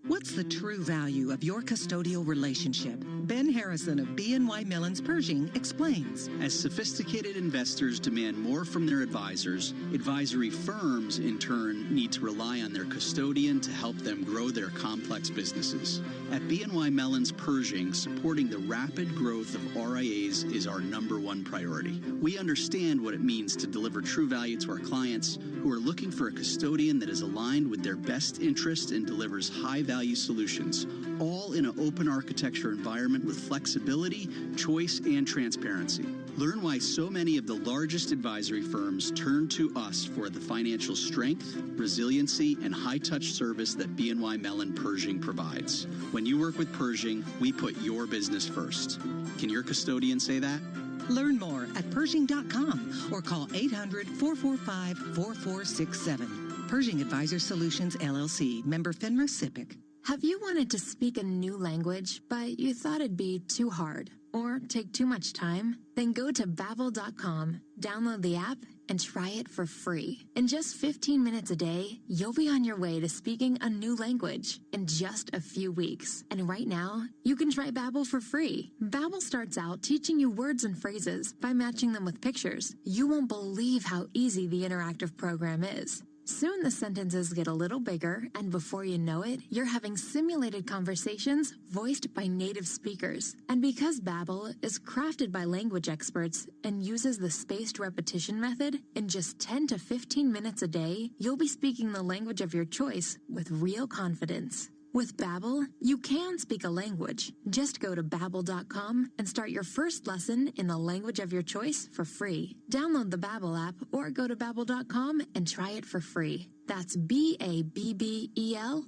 What's the true value of your custodial relationship? Ben Harrison of BNY Mellon's Pershing explains. As sophisticated investors demand more from their advisors, advisory firms, in turn, need to rely on their custodian to help them grow their complex businesses. At BNY Mellon's Pershing, supporting the rapid growth of RIAs is our #1 priority. We understand what it means to deliver true value to our clients who are looking for a custodian that is aligned with their best interest and delivers high-value solutions, all in an open architecture environment with flexibility, choice, and transparency. Learn why so many of the largest advisory firms turn to us for the financial strength, resiliency, and high-touch service that BNY Mellon Pershing provides. When you work with Pershing, we put your business first. Can your custodian say that? Learn more at Pershing.com or call 800-445-4467. Pershing Advisor Solutions, LLC. Member FINRA SIPC. Have you wanted to speak a new language, but you thought it'd be too hard or take too much time? Then go to Babbel.com, download the app, and try it for free. In just 15 minutes a day, you'll be on your way to speaking a new language in just a few weeks. And right now, you can try Babbel for free. Babbel starts out teaching you words and phrases by matching them with pictures. You won't believe how easy the interactive program is. Soon the sentences get a little bigger, and before you know it, you're having simulated conversations voiced by native speakers. And because Babbel is crafted by language experts and uses the spaced repetition method, in just 10 to 15 minutes a day, you'll be speaking the language of your choice with real confidence. With Babbel, you can speak a language. Just go to Babbel.com and start your first lesson in the language of your choice for free. Download the Babbel app or go to Babbel.com and try it for free. That's Babbel.com.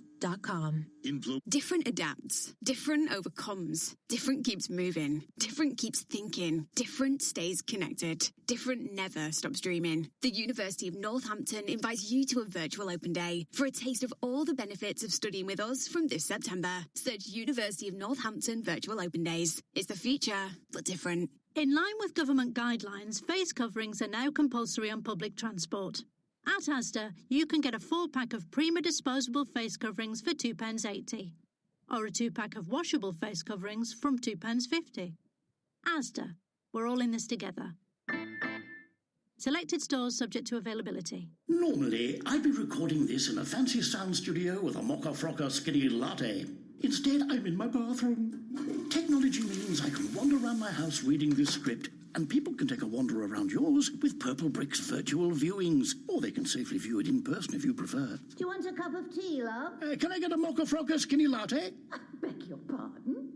Different adapts, different overcomes, different keeps moving, different keeps thinking, different stays connected, different never stops dreaming. The University of Northampton invites you to a virtual open day for a taste of all the benefits of studying with us from this September. Search University of Northampton Virtual Open Days. It's the future, but different. In line with government guidelines, face coverings are now compulsory on public transport. At Asda, you can get a 4-pack of Prima disposable face coverings for £2.80, or a 2-pack of washable face coverings from £2.50. Asda, we're all in this together. Selected stores subject to availability. Normally, I'd be recording this in a fancy sound studio with a mocha-frocka skinny latte. Instead, I'm in my bathroom. Technology means I can wander around my house reading this script, and people can take a wander around yours with Purple Brick's virtual viewings, or they can safely view it in person if you prefer. Do you want a cup of tea, love? Can I get a mocha-frocka skinny latte? I beg your pardon?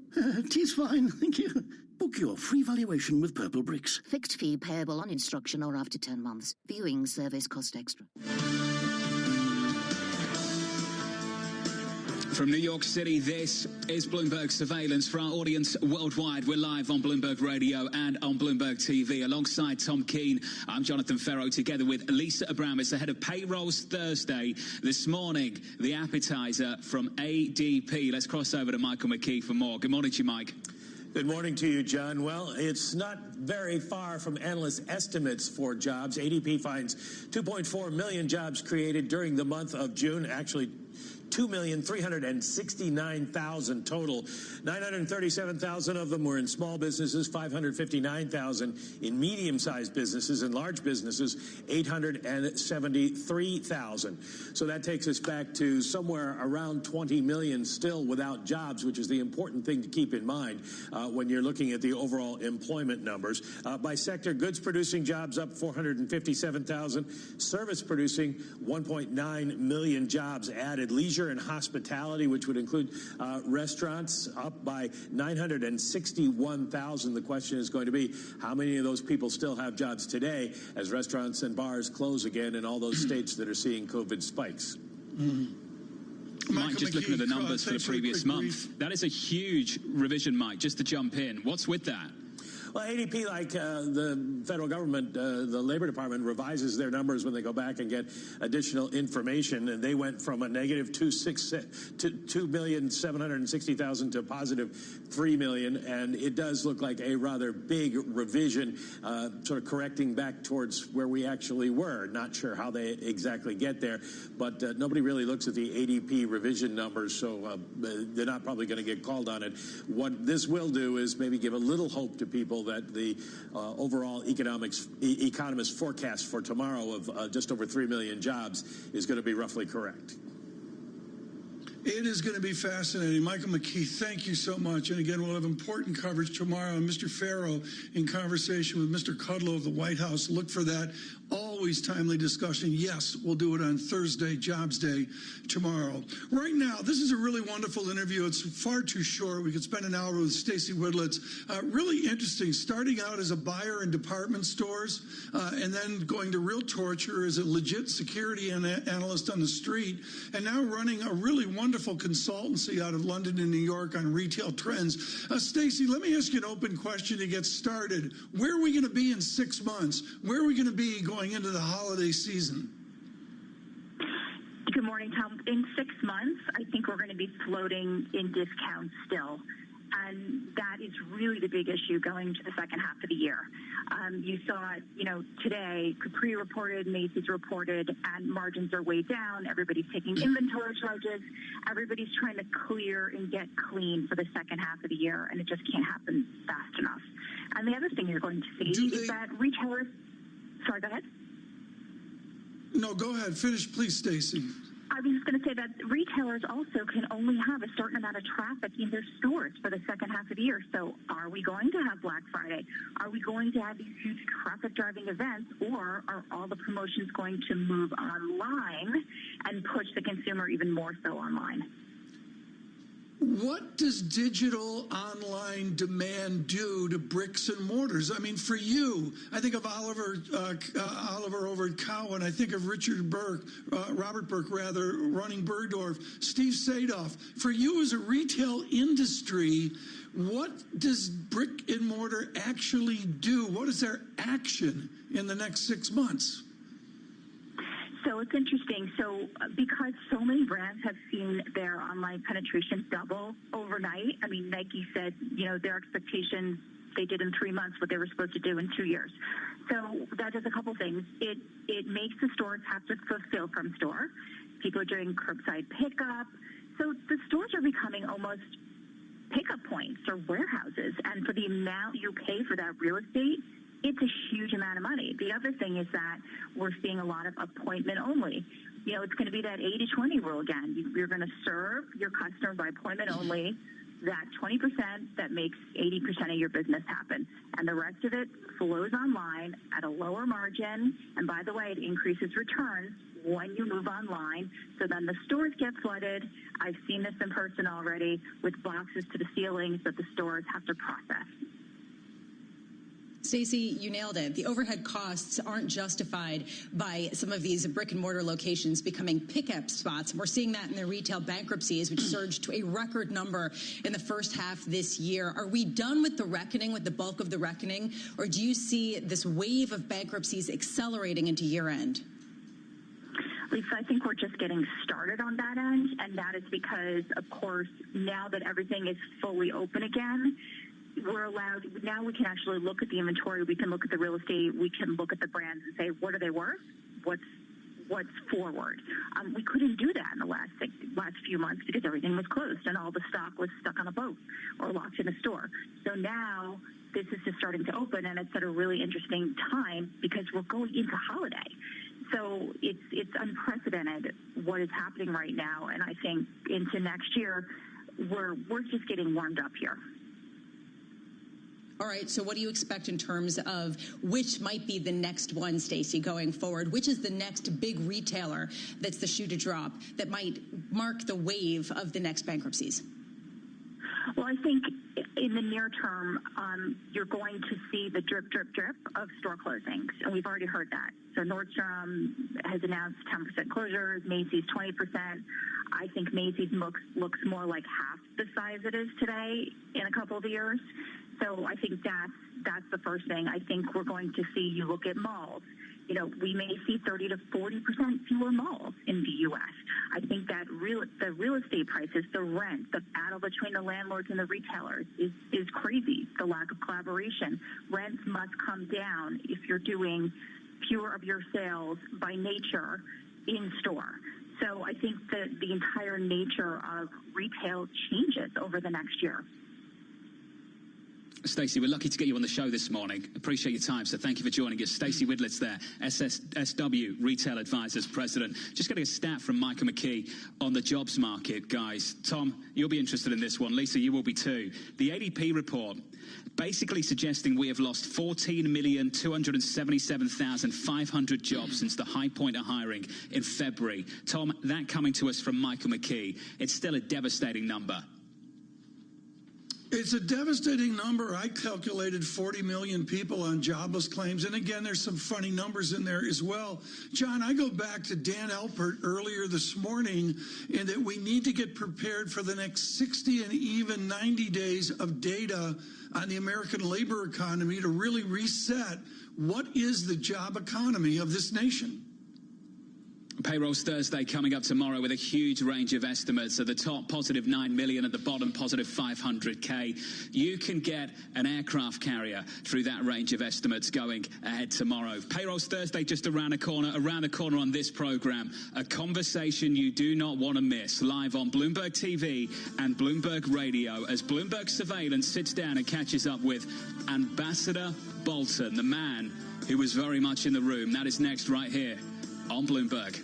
Tea's fine, thank you. Book your free valuation with Purple Bricks. Fixed fee payable on instruction or after 10 months. Viewing service cost extra. From New York City, this is Bloomberg Surveillance. For our audience worldwide, we're live on Bloomberg Radio and on Bloomberg TV. Alongside Tom Keene, I'm Jonathan Ferro, together with Lisa Abramis, the head of Payrolls Thursday. This morning, the appetizer from ADP. Let's cross over to Michael McKee for more. Good morning to you, Mike. Good morning to you, John. Well, it's not very far from analyst estimates for jobs. ADP finds 2.4 million jobs created during the month of June. Actually, 2,369,000 total. 937,000 of them were in small businesses, 559,000 in medium-sized businesses, and large businesses, 873,000. So that takes us back to somewhere around 20 million still without jobs, which is the important thing to keep in mind when you're looking at the overall employment numbers. By sector, goods producing jobs up 457,000, service producing 1.9 million jobs added, leisure and hospitality, which would include restaurants, up by 961,000. The question is going to be, how many of those people still have jobs today as restaurants and bars close again in all those states that are seeing COVID spikes? Mike, just looking at the numbers for the previous month, that is a huge revision, Mike, just to jump in. What's with that? Well, ADP, like the federal government, the Labor Department revises their numbers when they go back and get additional information, and they went from a negative 2,760,000 to positive 3 million, and it does look like a rather big revision, sort of correcting back towards where we actually were. Not sure how they exactly get there, but nobody really looks at the ADP revision numbers, so they're not probably going to get called on it. What this will do is maybe give a little hope to people that the overall economist forecast for tomorrow of just over 3 million jobs is going to be roughly correct. It is going to be fascinating. Michael McKee, thank you so much. And again, we'll have important coverage tomorrow. And Mr. Farrow in conversation with Mr. Kudlow of the White House. Look for that. Always timely discussion. Yes, we'll do it on Thursday, Jobs Day, tomorrow. Right now, this is a really wonderful interview. It's far too short. We could spend an hour with Stacey Widlitz. Really interesting, starting out as a buyer in department stores and then going to real torture as a legit security analyst on the street, and now running a really wonderful consultancy out of London and New York on retail trends. Stacey, let me ask you an open question to get started. Where are we going to be in 6 months? Where are we going to be going into the holiday season? Good morning, Tom. In 6 months, I think we're going to be floating in discounts still. And that is really the big issue going to the second half of the year. You saw it, today, Capri reported, Macy's reported, and margins are way down. Everybody's taking inventory charges. Everybody's trying to clear and get clean for the second half of the year, and it just can't happen fast enough. And the other thing you're going to see is that retailers... Sorry, go ahead. No, go ahead. Finish, please, Stacey. I was just going to say that retailers also can only have a certain amount of traffic in their stores for the second half of the year. So are we going to have Black Friday? Are we going to have these huge traffic-driving events? Or are all the promotions going to move online and push the consumer even more so online? What does digital online demand do to bricks and mortars? I mean, for you, I think of Oliver over at Cowen. I think of Robert Burke, running Bergdorf, Steve Sadoff. For you as a retail industry, what does brick and mortar actually do? What is their action in the next 6 months? So it's interesting. So because so many brands have seen their online penetration double overnight, I mean, Nike said, their expectations, they did in 3 months what they were supposed to do in 2 years. So that does a couple things. It makes the stores have to fulfill from store. People are doing curbside pickup. So the stores are becoming almost pickup points or warehouses. And for the amount you pay for that real estate, it's a huge amount of money. The other thing is that we're seeing a lot of appointment only. It's going to be that 80-20 rule again. You're going to serve your customer by appointment only, that 20% that makes 80% of your business happen. And the rest of it flows online at a lower margin. And by the way, it increases returns when you move online. So then the stores get flooded. I've seen this in person already with boxes to the ceilings that the stores have to process. Stacey, you nailed it. The overhead costs aren't justified by some of these brick and mortar locations becoming pickup spots. We're seeing that in the retail bankruptcies, which surged to a record number in the first half this year. Are we done with the reckoning, with the bulk of the reckoning, or do you see this wave of bankruptcies accelerating into year end? Lisa, I think we're just getting started on that end, and that is because, of course, now that everything is fully open again, now we can actually look at the inventory, we can look at the real estate, we can look at the brands and say, what are they worth? What's forward? We couldn't do that in the last few months because everything was closed and all the stock was stuck on a boat or locked in a store. So now this is just starting to open, and it's at a really interesting time because we're going into holiday. So it's unprecedented what is happening right now, and I think into next year we're just getting warmed up here. All right, so what do you expect in terms of which might be the next one, Stacey, going forward? Which is the next big retailer that's the shoe to drop that might mark the wave of the next bankruptcies? Well, I think in the near term, you're going to see the drip, drip, drip of store closings, and we've already heard that. So Nordstrom has announced 10% closures, Macy's 20%. I think Macy's looks more like half the size it is today in a couple of years. So I think that's the first thing. I think we're going to see, you look at malls, we may see 30 to 40% fewer malls in the U.S. I think that the real estate prices, the rent, the battle between the landlords and the retailers is crazy. The lack of collaboration. Rents must come down if you're doing fewer of your sales by nature in store. So I think that the entire nature of retail changes over the next year. Stacey, we're lucky to get you on the show this morning. Appreciate your time, so thank you for joining us. Stacey Widlitz there, SW Retail Advisors President. Just getting a stat from Michael McKee on the jobs market, guys. Tom, you'll be interested in this one. Lisa, you will be too. The ADP report basically suggesting we have lost 14,277,500 jobs since the high point of hiring in February. Tom, that coming to us from Michael McKee. It's still a devastating number. It's a devastating number. I calculated 40 million people on jobless claims. And again, there's some funny numbers in there as well. John, I go back to Dan Elpert earlier this morning in that we need to get prepared for the next 60 and even 90 days of data on the American labor economy to really reset what is the job economy of this nation. Payrolls Thursday coming up tomorrow with a huge range of estimates. At the top, positive 9 million. At the bottom, positive 500K. You can get an aircraft carrier through that range of estimates going ahead tomorrow. Payrolls Thursday just around the corner. Around the corner on this program, a conversation you do not want to miss. Live on Bloomberg TV and Bloomberg Radio as Bloomberg Surveillance sits down and catches up with Ambassador Bolton, the man who was very much in the room. That is next right here on Bloomberg.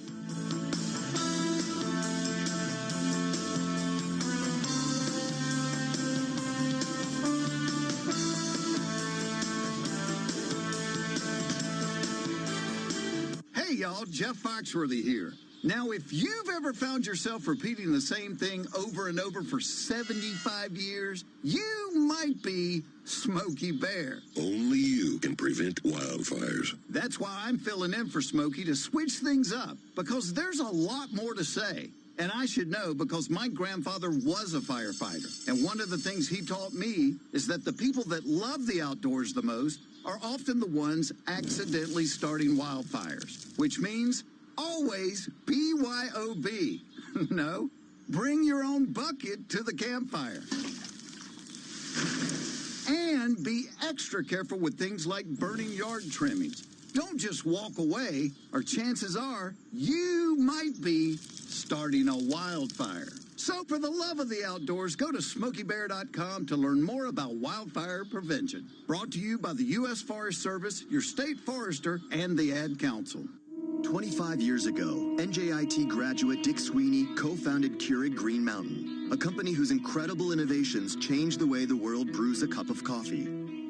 Hey y'all, Jeff Foxworthy here. Now, if you've ever found yourself repeating the same thing over and over for 75 years, you might be Smokey Bear. Only you can prevent wildfires. That's why I'm filling in for Smokey to switch things up, because there's a lot more to say. And I should know because my grandfather was a firefighter. And one of the things he taught me is that the people that love the outdoors the most are often the ones accidentally starting wildfires, which means always BYOB. No, bring your own bucket to the campfire. And be extra careful with things like burning yard trimmings. Don't just walk away, or chances are you might be starting a wildfire. So for the love of the outdoors, go to SmokeyBear.com to learn more about wildfire prevention. Brought to you by the U.S. Forest Service, your state forester, and the Ad Council. 25 years ago, NJIT graduate Dick Sweeney co-founded Keurig Green Mountain, a company whose incredible innovations changed the way the world brews a cup of coffee.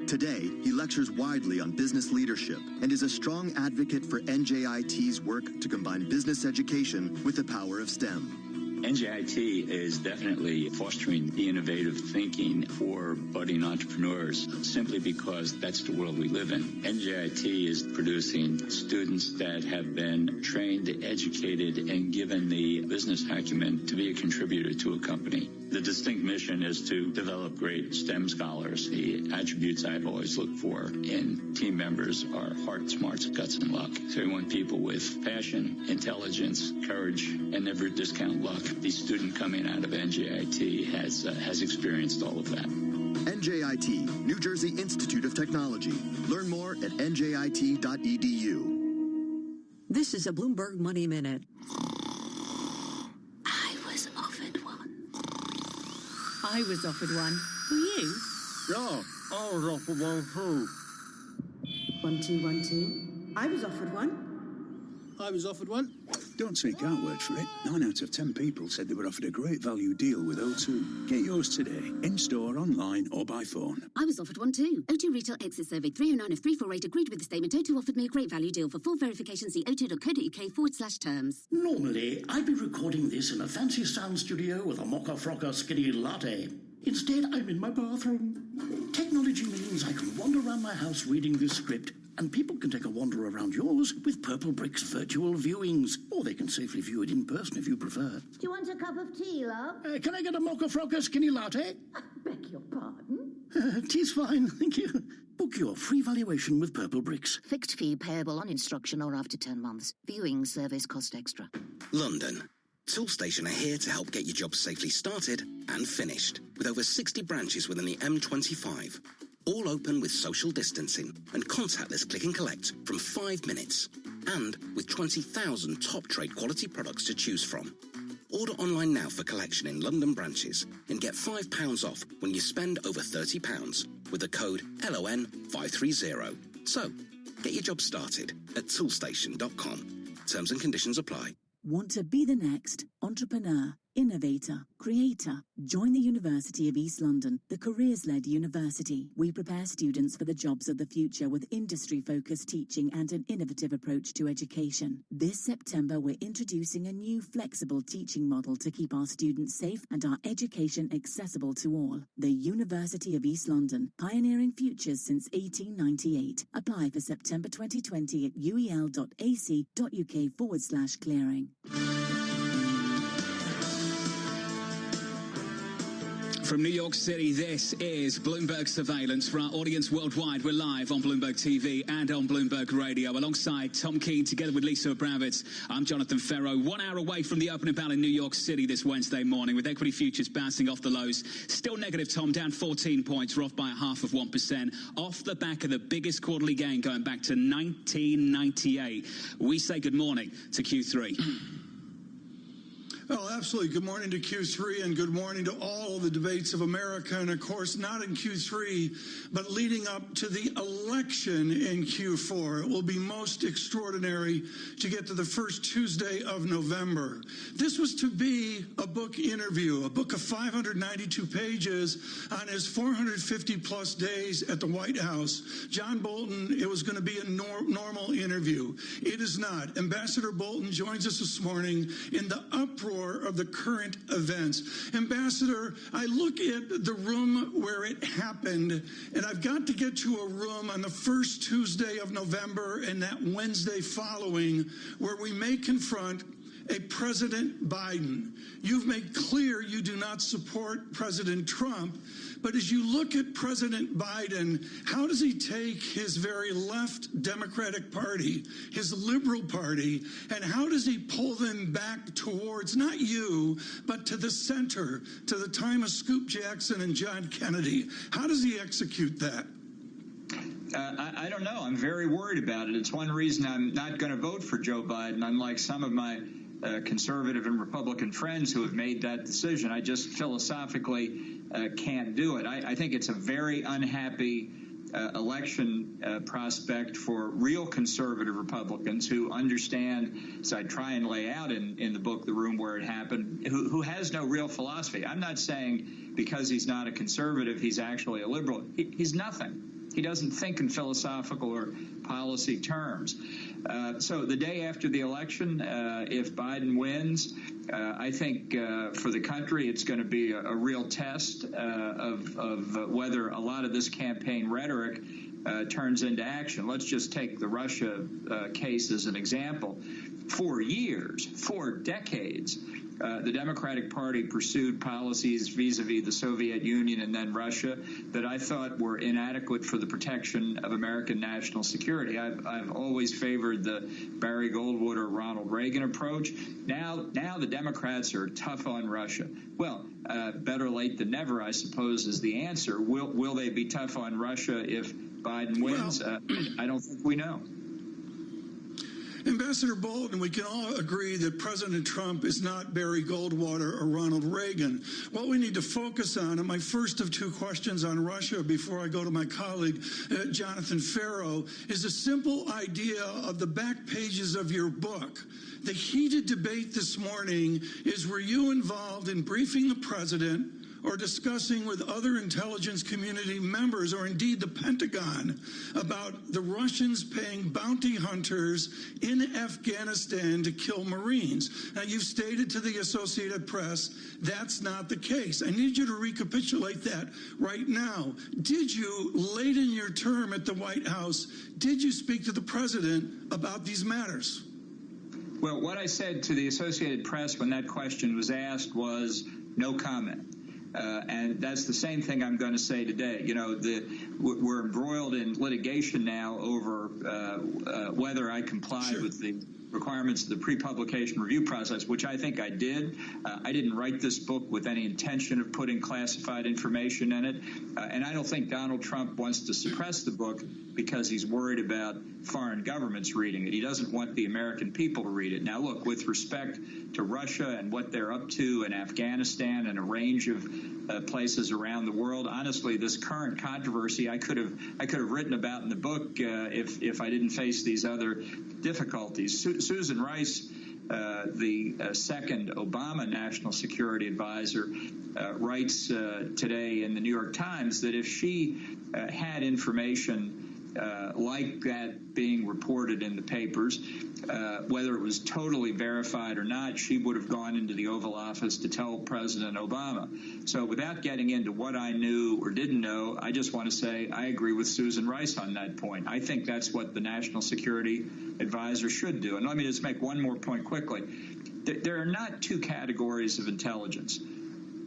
Today, he lectures widely on business leadership and is a strong advocate for NJIT's work to combine business education with the power of STEM. NJIT is definitely fostering innovative thinking for budding entrepreneurs simply because that's the world we live in. NJIT is producing students that have been trained, educated, and given the business acumen to be a contributor to a company. The distinct mission is to develop great STEM scholars. The attributes I've always looked for in team members are heart, smarts, guts, and luck. So we want people with passion, intelligence, courage, and never discount luck. The student coming out of NJIT has experienced all of that. NJIT, New Jersey Institute of Technology. Learn more at njit.edu. This is a Bloomberg Money Minute. I was offered one. I was offered one. Were you? Yeah, I was offered one too. 1 2 1 2. I was offered one. I was offered one. Don't take our word for it. 9 out of 10 people said they were offered a great value deal with O2. Get yours today, in-store, online, or by phone. I was offered one too. O2 Retail Exit Survey 309 of 348 agreed with the statement. O2 offered me a great value deal. For full verification, see o2.co.uk/terms. Normally, I'd be recording this in a fancy sound studio with a mocha-frocka skinny latte. Instead, I'm in my bathroom. Technology means I can wander around my house reading this script, and people can take a wander around yours with Purple Brick's virtual viewings. Or they can safely view it in person if you prefer. Do you want a cup of tea, love? Can I get a mocha-frocka skinny latte? I beg your pardon? Tea's fine, thank you. Book your free valuation with Purple Bricks. Fixed fee payable on instruction or after 10 months. Viewing service cost extra. London. Toolstation are here to help get your job safely started and finished. With over 60 branches within the M25. All open with social distancing and contactless click and collect from 5 minutes. And with 20,000 top trade quality products to choose from. Order online now for collection in London branches and get £5 off when you spend over £30 with the code LON530. So, get your job started at toolstation.com. Terms and conditions apply. Want to be the next entrepreneur, innovator, creator? Join the University of East London, the careers-led university. We prepare students for the jobs of the future with industry-focused teaching and an innovative approach to education. This September, we're introducing a new flexible teaching model to keep our students safe and our education accessible to all. The University of East London, pioneering futures since 1898. Apply for September 2020 at uel.ac.uk/clearing. From New York City, this is Bloomberg Surveillance. For our audience worldwide, we're live on Bloomberg TV and on Bloomberg Radio. Alongside Tom Keene, together with Lisa Abramowitz, I'm Jonathan Ferro. 1 hour away from the opening bell in New York City this Wednesday morning, with equity futures bouncing off the lows. Still negative, Tom, down 14 points. We're off by 0.5%. Off the back of the biggest quarterly gain going back to 1998. We say good morning to Q3. Well, absolutely. Good morning to Q3 and good morning to all of the debates of America. And, of course, not in Q3, but leading up to the election in Q4. It will be most extraordinary to get to the first Tuesday of November. This was to be a book interview, a book of 592 pages on his 450-plus days at the White House. John Bolton, it was going to be a normal interview. It is not. Ambassador Bolton joins us this morning in the uproar of the current events. Ambassador, I look at the room where it happened, and I've got to get to a room on the first Tuesday of November and that Wednesday following where we may confront a President Biden. You've made clear you do not support President Trump, but as you look at President Biden, how does he take his very left Democratic Party, his liberal party, and how does he pull them back towards, not you, but to the center, to the time of Scoop Jackson and John Kennedy? How does he execute that? I don't know. I'm very worried about it. It's one reason I'm not going to vote for Joe Biden, unlike some of my conservative and Republican friends who have made that decision. I just philosophically can't do it. I think it's a very unhappy election prospect for real conservative Republicans who understand, as I try and lay out in the book, The Room Where It Happened, who has no real philosophy. I'm not saying because he's not a conservative, he's actually a liberal. He's nothing. He doesn't think in philosophical or policy terms. So the day after the election, if Biden wins, I think for the country it's going to be a real test of whether a lot of this campaign rhetoric turns into action. Let's just take the Russia case as an example. For years, for decades, the Democratic Party pursued policies vis-a-vis the Soviet Union and then Russia that I thought were inadequate for the protection of American national security. I've always favored the Barry Goldwater, Ronald Reagan approach. Now the Democrats are tough on Russia. Well, better late than never, I suppose, is the answer. Will they be tough on Russia if Biden wins? I don't think we know. Ambassador Bolton, we can all agree that President Trump is not Barry Goldwater or Ronald Reagan. What we need to focus on, and my first of two questions on Russia before I go to my colleague, Jonathan Ferro, is a simple idea of the back pages of your book. The heated debate this morning is, were you involved in briefing the president or discussing with other intelligence community members, or indeed the Pentagon, about the Russians paying bounty hunters in Afghanistan to kill Marines? Now, you've stated to the Associated Press that's not the case. I need you to recapitulate that right now. Did you, late in your term at the White House, did you speak to the president about these matters? Well, what I said to the Associated Press when that question was asked was no comment. And that's the same thing I'm going to say today. You know, we're embroiled in litigation now over whether I complied with the requirements of the pre-publication review process, which I think I did. I didn't write this book with any intention of putting classified information in it. And I don't think Donald Trump wants to suppress the book because he's worried about foreign governments reading it. He doesn't want the American people to read it. Now, look, with respect to Russia and what they're up to in Afghanistan and a range of places around the world, honestly, this current controversy I could have written about in the book if I didn't face these other difficulties. Susan Rice, the second Obama national security advisor, writes today in the New York Times that if she had information like that being reported in the papers, whether it was totally verified or not, she would have gone into the Oval Office to tell President Obama. So without getting into what I knew or didn't know, I just want to say I agree with Susan Rice on that point. I think that's what the National Security Advisor should do. And let me just make one more point quickly. There are not two categories of intelligence.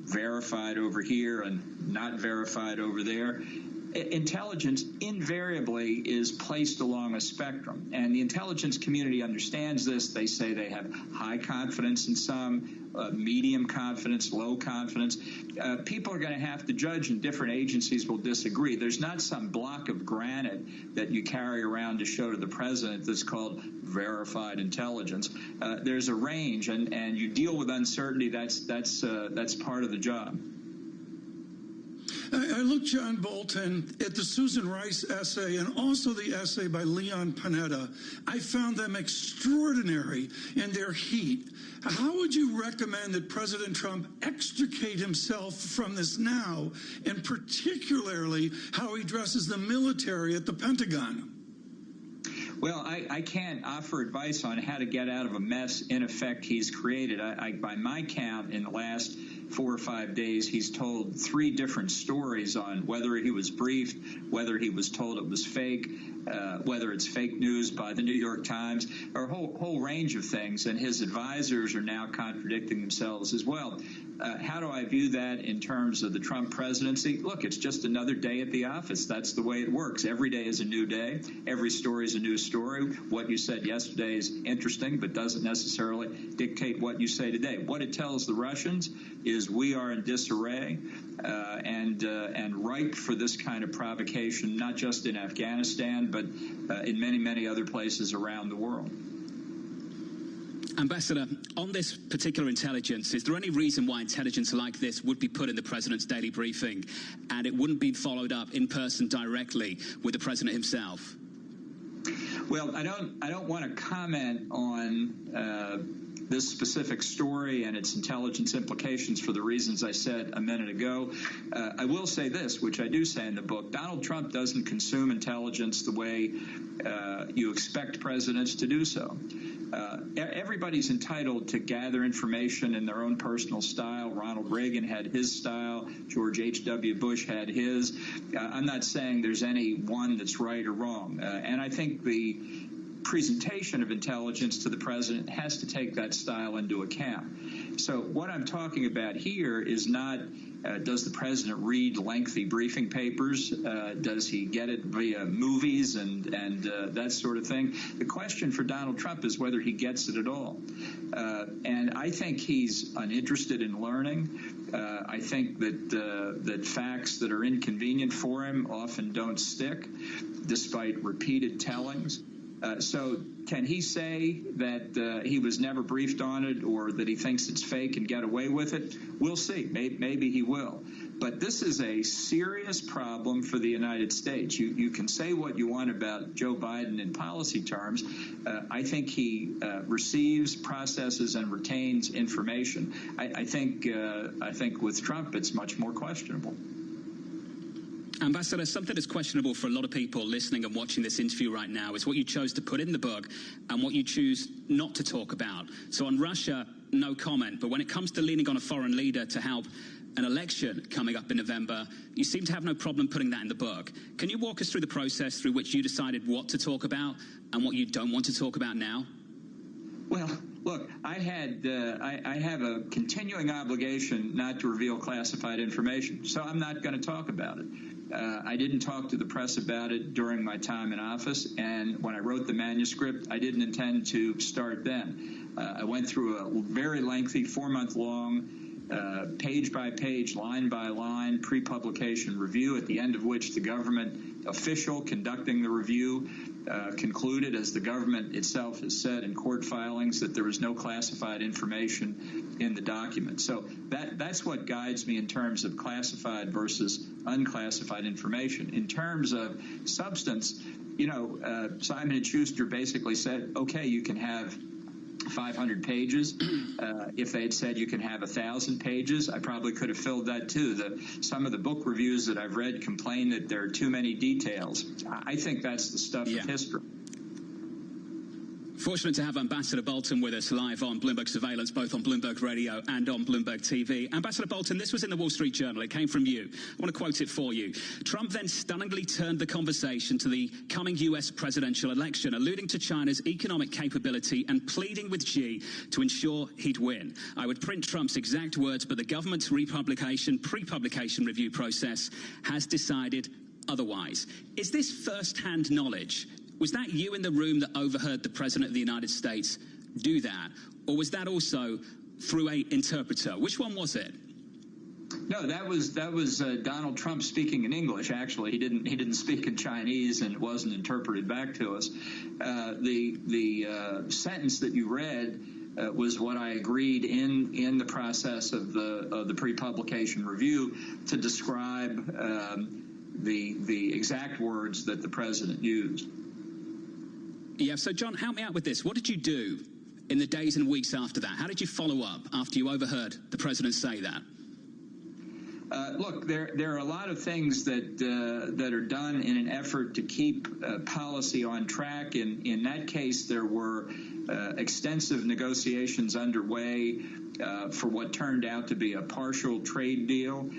verified over here and not verified over there. Intelligence invariably is placed along a spectrum, and the intelligence community understands this. They say they have high confidence in some, medium confidence, low confidence. People are going to have to judge, and different agencies will disagree. There's not some block of granite that you carry around to show to the president that's called verified intelligence. There's a range, and you deal with uncertainty. That's part of the job. I looked, John Bolton, at the Susan Rice essay and also the essay by Leon Panetta. I found them extraordinary in their heat. How would you recommend that President Trump extricate himself from this now, and particularly how he dresses the military at the Pentagon? Well, I can't offer advice on how to get out of a mess, in effect, he's created. By my count, in the last 4 or 5 days, he's told 3 different stories on whether he was briefed, whether he was told it was fake, whether it's fake news by the New York Times, or a whole range of things. And his advisors are now contradicting themselves as well. How do I view that in terms of the Trump presidency? Look, it's just another day at the office. That's the way it works. Every day is a new day. Every story is a new story. What you said yesterday is interesting, but doesn't necessarily dictate what you say today. What it tells the Russians is we are in disarray and ripe for this kind of provocation, not just in Afghanistan, but in many, many other places around the world. Ambassador, on this particular intelligence, is there any reason why intelligence like this would be put in the president's daily briefing and it wouldn't be followed up in person directly with the president himself? Well, I don't want to comment on this specific story and its intelligence implications for the reasons I said a minute ago. I will say this, which I do say in the book: Donald Trump doesn't consume intelligence the way you expect presidents to do so. Everybody's entitled to gather information in their own personal style. Ronald Reagan had his style. George H.W. Bush had his. I'm not saying there's any one that's right or wrong. And I think the presentation of intelligence to the president has to take that style into account. So what I'm talking about here is not does the president read lengthy briefing papers? Does he get it via movies and that sort of thing? The question for Donald Trump is whether he gets it at all. And I think he's uninterested in learning. I think that facts that are inconvenient for him often don't stick, despite repeated tellings. So can he say that he was never briefed on it or that he thinks it's fake and get away with it? We'll see. Maybe he will. But this is a serious problem for the United States. You can say what you want about Joe Biden in policy terms. I think he receives, processes, and retains information. I think with Trump, it's much more questionable. Ambassador, something that's questionable for a lot of people listening and watching this interview right now is what you chose to put in the book and what you choose not to talk about. So on Russia, no comment. But when it comes to leaning on a foreign leader to help an election coming up in November, you seem to have no problem putting that in the book. Can you walk us through the process through which you decided what to talk about and what you don't want to talk about now? Well, look, I have a continuing obligation not to reveal classified information, so I'm not going to talk about it. I didn't talk to the press about it during my time in office, and when I wrote the manuscript, I didn't intend to start then. I went through a very lengthy 4-month-long, page-by-page, line-by-line, pre-publication review, at the end of which the government official conducting the review concluded, as the government itself has said in court filings, that there was no classified information in the document. So that's what guides me in terms of classified versus unclassified information. In terms of substance, Simon & Schuster basically said, okay, you can have 500 pages. If they had said you can have 1,000 pages, I probably could have filled that too. Some of the book reviews that I've read complain that there are too many details. I think that's the stuff of history. Fortunate to have Ambassador Bolton with us live on Bloomberg Surveillance, both on Bloomberg Radio and on Bloomberg TV. Ambassador Bolton, this was in the Wall Street Journal. It came from you. I want to quote it for you. Trump then stunningly turned the conversation to the coming U.S. presidential election, alluding to China's economic capability and pleading with Xi to ensure he'd win. I would print Trump's exact words, but the government's pre-publication review process has decided otherwise. Is this first-hand knowledge? Was that you in the room that overheard the President of the United States do that? Or was that also through an interpreter? Which one was it? No, that was Donald Trump speaking in English. Actually, he didn't speak in Chinese, and it wasn't interpreted back to us. The sentence that you read was what I agreed in the process of the pre-publication review to describe the exact words that the president used. Yeah, so John, help me out with this. What did you do in the days and weeks after that? How did you follow up after you overheard the president say that? Look, there are a lot of things that are done in an effort to keep policy on track. In that case, there were extensive negotiations underway for what turned out to be a partial trade deal.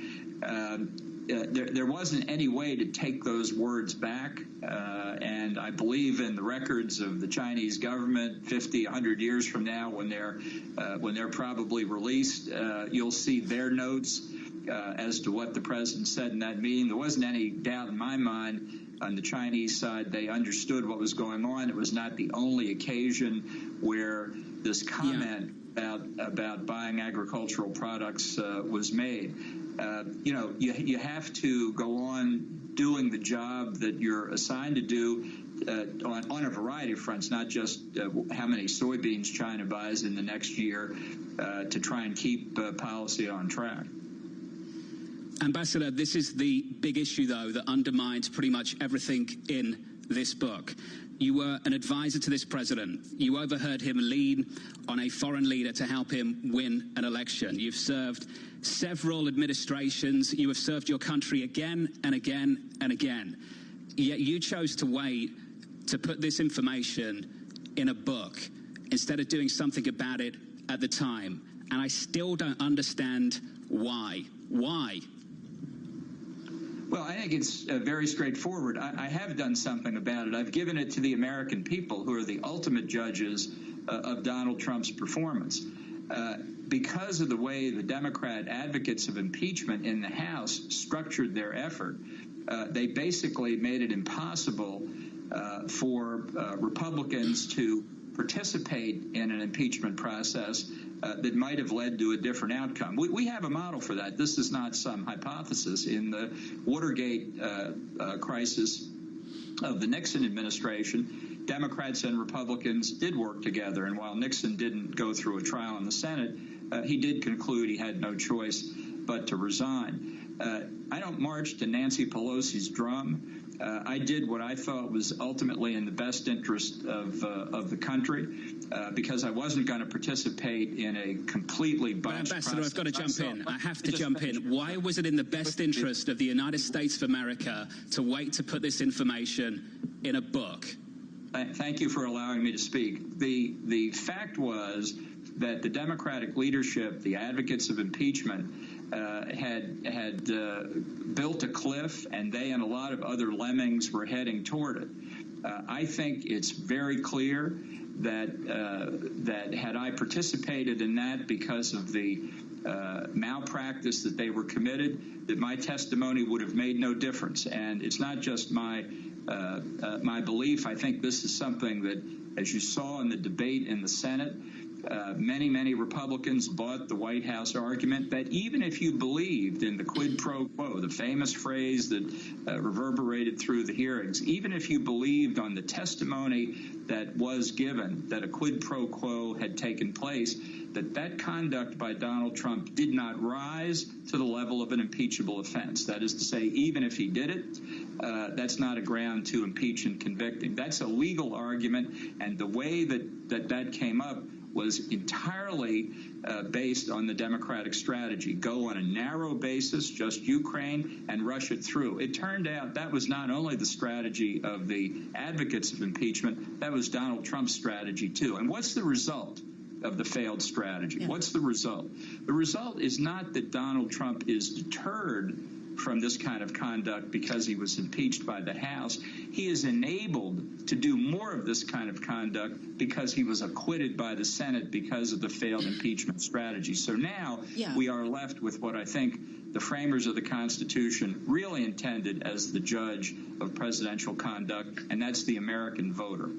There wasn't any way to take those words back, and I believe in the records of the Chinese government 50, 100 years from now, when they're probably released, you'll see their notes as to what the president said in that meeting. There wasn't any doubt in my mind on the Chinese side. They understood what was going on. It was not the only occasion where this comment about buying agricultural products was made. You have to go on doing the job that you're assigned to do on a variety of fronts, not just how many soybeans China buys in the next year, to try and keep policy on track. Ambassador, this is the big issue, though, that undermines pretty much everything in this book. You were an advisor to this president. You overheard him lean on a foreign leader to help him win an election. You've served several administrations. You have served your country again and again and again. Yet you chose to wait to put this information in a book instead of doing something about it at the time. And I still don't understand why. Why? Well, I think it's very straightforward. I have done something about it. I've given it to the American people, who are the ultimate judges of Donald Trump's performance. Because of the way the Democrat advocates of impeachment in the House structured their effort, they basically made it impossible for Republicans to participate in an impeachment process that might have led to a different outcome. We have a model for that. This is not some hypothesis. In the Watergate crisis of the Nixon administration, Democrats and Republicans did work together, and while Nixon didn't go through a trial in the Senate, he did conclude he had no choice but to resign. I don't march to Nancy Pelosi's drum. I did what I thought was ultimately in the best interest of the country, because I wasn't going to participate in a completely botched Ambassador, process. I've got to jump in. I have to jump in. Why was it in the best interest of the United States of America to wait to put this information in a book? Thank you for allowing me to speak. The fact was that the Democratic leadership, the advocates of impeachment, had built a cliff, and they and a lot of other lemmings were heading toward it. I think it's very clear that had I participated in that because of the malpractice that they were committed, that my testimony would have made no difference. And it's not just my belief. I think this is something that, as you saw in the debate in the Senate, many Republicans bought the White House argument that even if you believed in the quid pro quo, the famous phrase that reverberated through the hearings, even if you believed on the testimony that was given that a quid pro quo had taken place, that conduct by Donald Trump did not rise to the level of an impeachable offense. That is to say, even if he did it, that's not a ground to impeach and convict him. That's a legal argument, and the way that came up was entirely based on the Democratic strategy. Go on a narrow basis, just Ukraine, and rush it through. It turned out that was not only the strategy of the advocates of impeachment, that was Donald Trump's strategy too. And what's the result of the failed strategy? Yeah. What's the result? The result is not that Donald Trump is deterred from this kind of conduct because he was impeached by the House. He is enabled to do more of this kind of conduct because he was acquitted by the Senate because of the failed impeachment strategy. So now we are left with what I think the framers of the Constitution really intended as the judge of presidential conduct, and that's the American voter.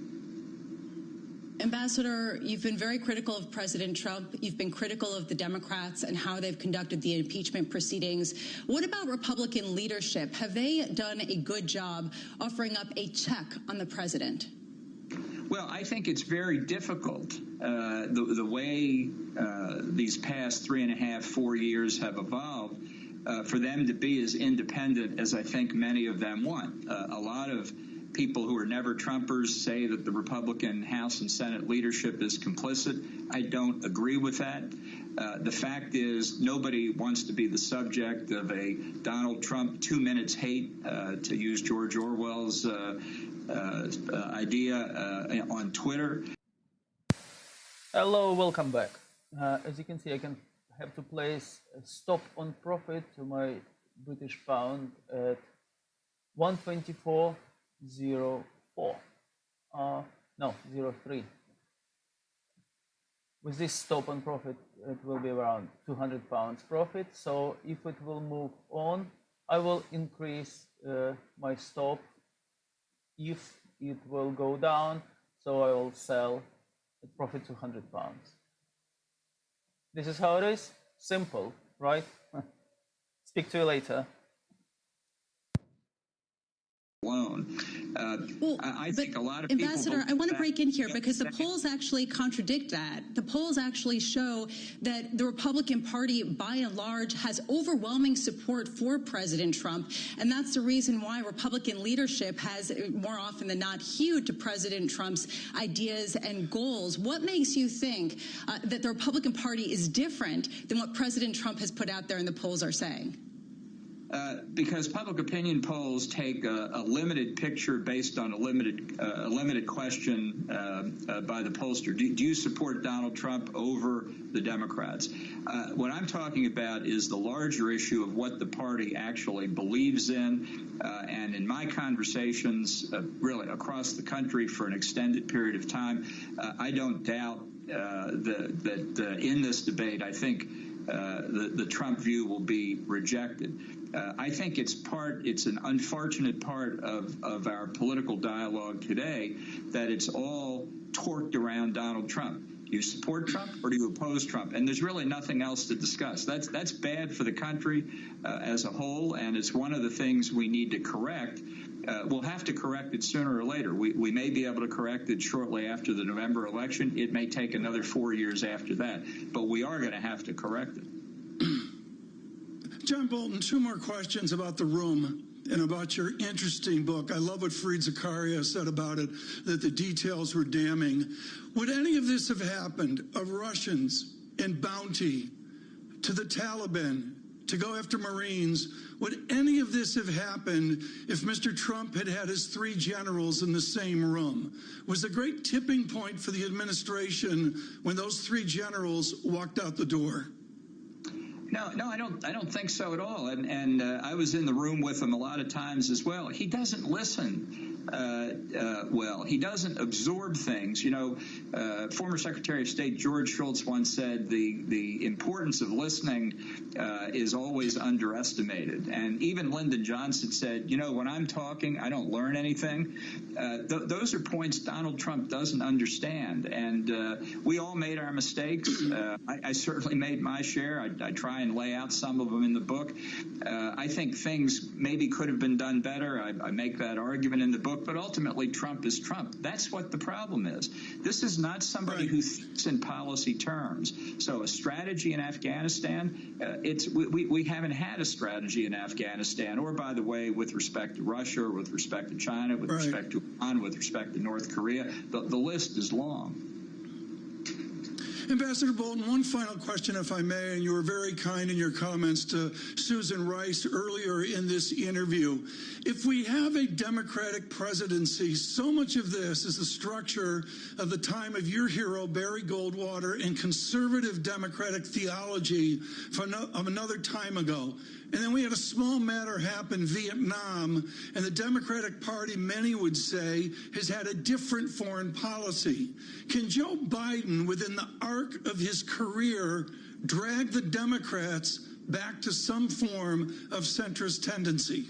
Ambassador, you've been very critical of President Trump. You've been critical of the Democrats and how they've conducted the impeachment proceedings. What about Republican leadership? Have they done a good job offering up a check on the president? Well, I think it's very difficult the way these past 3.5, 4 years have evolved for them to be as independent as I think many of them want. A lot of people who are never Trumpers say that the Republican House and Senate leadership is complicit. I don't agree with that. The fact is nobody wants to be the subject of a Donald Trump 2 minutes hate, to use George Orwell's idea on Twitter. Hello, welcome back. As you can see, I have to place a stop on profit to my British pound at 124.04. No, 03. With this stop on profit, it will be around £200 profit. So if it will move on, I will increase my stop. If it will go down, so I will sell at profit £200. This is how it is. Simple, right? Speak to you later. I think a lot of Ambassador, I want to break in here because the polls actually contradict that. The polls actually show that the Republican Party, by and large, has overwhelming support for President Trump, and that's the reason why Republican leadership has, more often than not, hewed to President Trump's ideas and goals. What makes you think that the Republican Party is different than what President Trump has put out there and the polls are saying? Because public opinion polls take a limited picture based on a limited question by the pollster. Do you support Donald Trump over the Democrats? What I'm talking about is the larger issue of what the party actually believes in. And in my conversations, really across the country for an extended period of time, I don't doubt that in this debate, I think the Trump view will be rejected. I think it's an unfortunate part of our political dialogue today that it's all torqued around Donald Trump. Do you support Trump or do you oppose Trump? And there's really nothing else to discuss. That's bad for the country as a whole, and it's one of the things we need to correct. We'll have to correct it sooner or later. We may be able to correct it shortly after the November election. It may take another 4 years after that, but we are going to have to correct it. John Bolton, 2 more questions about the room and about your interesting book. I love what Fareed Zakaria said about it, that the details were damning. Would any of this have happened, of Russians and bounty to the Taliban to go after Marines? Would any of this have happened if Mr. Trump had had his 3 generals in the same room? Was a great tipping point for the administration when those 3 generals walked out the door? No, I don't think so at all. And I was in the room with him a lot of times as well. He doesn't listen well. He doesn't absorb things. You know, former Secretary of State George Shultz once said the importance of listening is always underestimated. And even Lyndon Johnson said, you know, when I'm talking, I don't learn anything. Those are points Donald Trump doesn't understand. And we all made our mistakes. I certainly made my share. I try and lay out some of them in the book. I think things maybe could have been done better. I make that argument in the book. But ultimately, Trump is Trump. That's what the problem is. This is not somebody who thinks in policy terms. So a strategy in Afghanistan, we haven't had a strategy in Afghanistan, or, by the way, with respect to Russia, or with respect to China, with respect to Iran, with respect to North Korea. The list is long. Ambassador Bolton, one final question, if I may, and you were very kind in your comments to Susan Rice earlier in this interview. If we have a Democratic presidency, so much of this is the structure of the time of your hero, Barry Goldwater, and conservative Democratic theology of another time ago. And then we had a small matter happen, Vietnam, and the Democratic Party, many would say, has had a different foreign policy. Can Joe Biden, within the arc of his career, drag the Democrats back to some form of centrist tendency?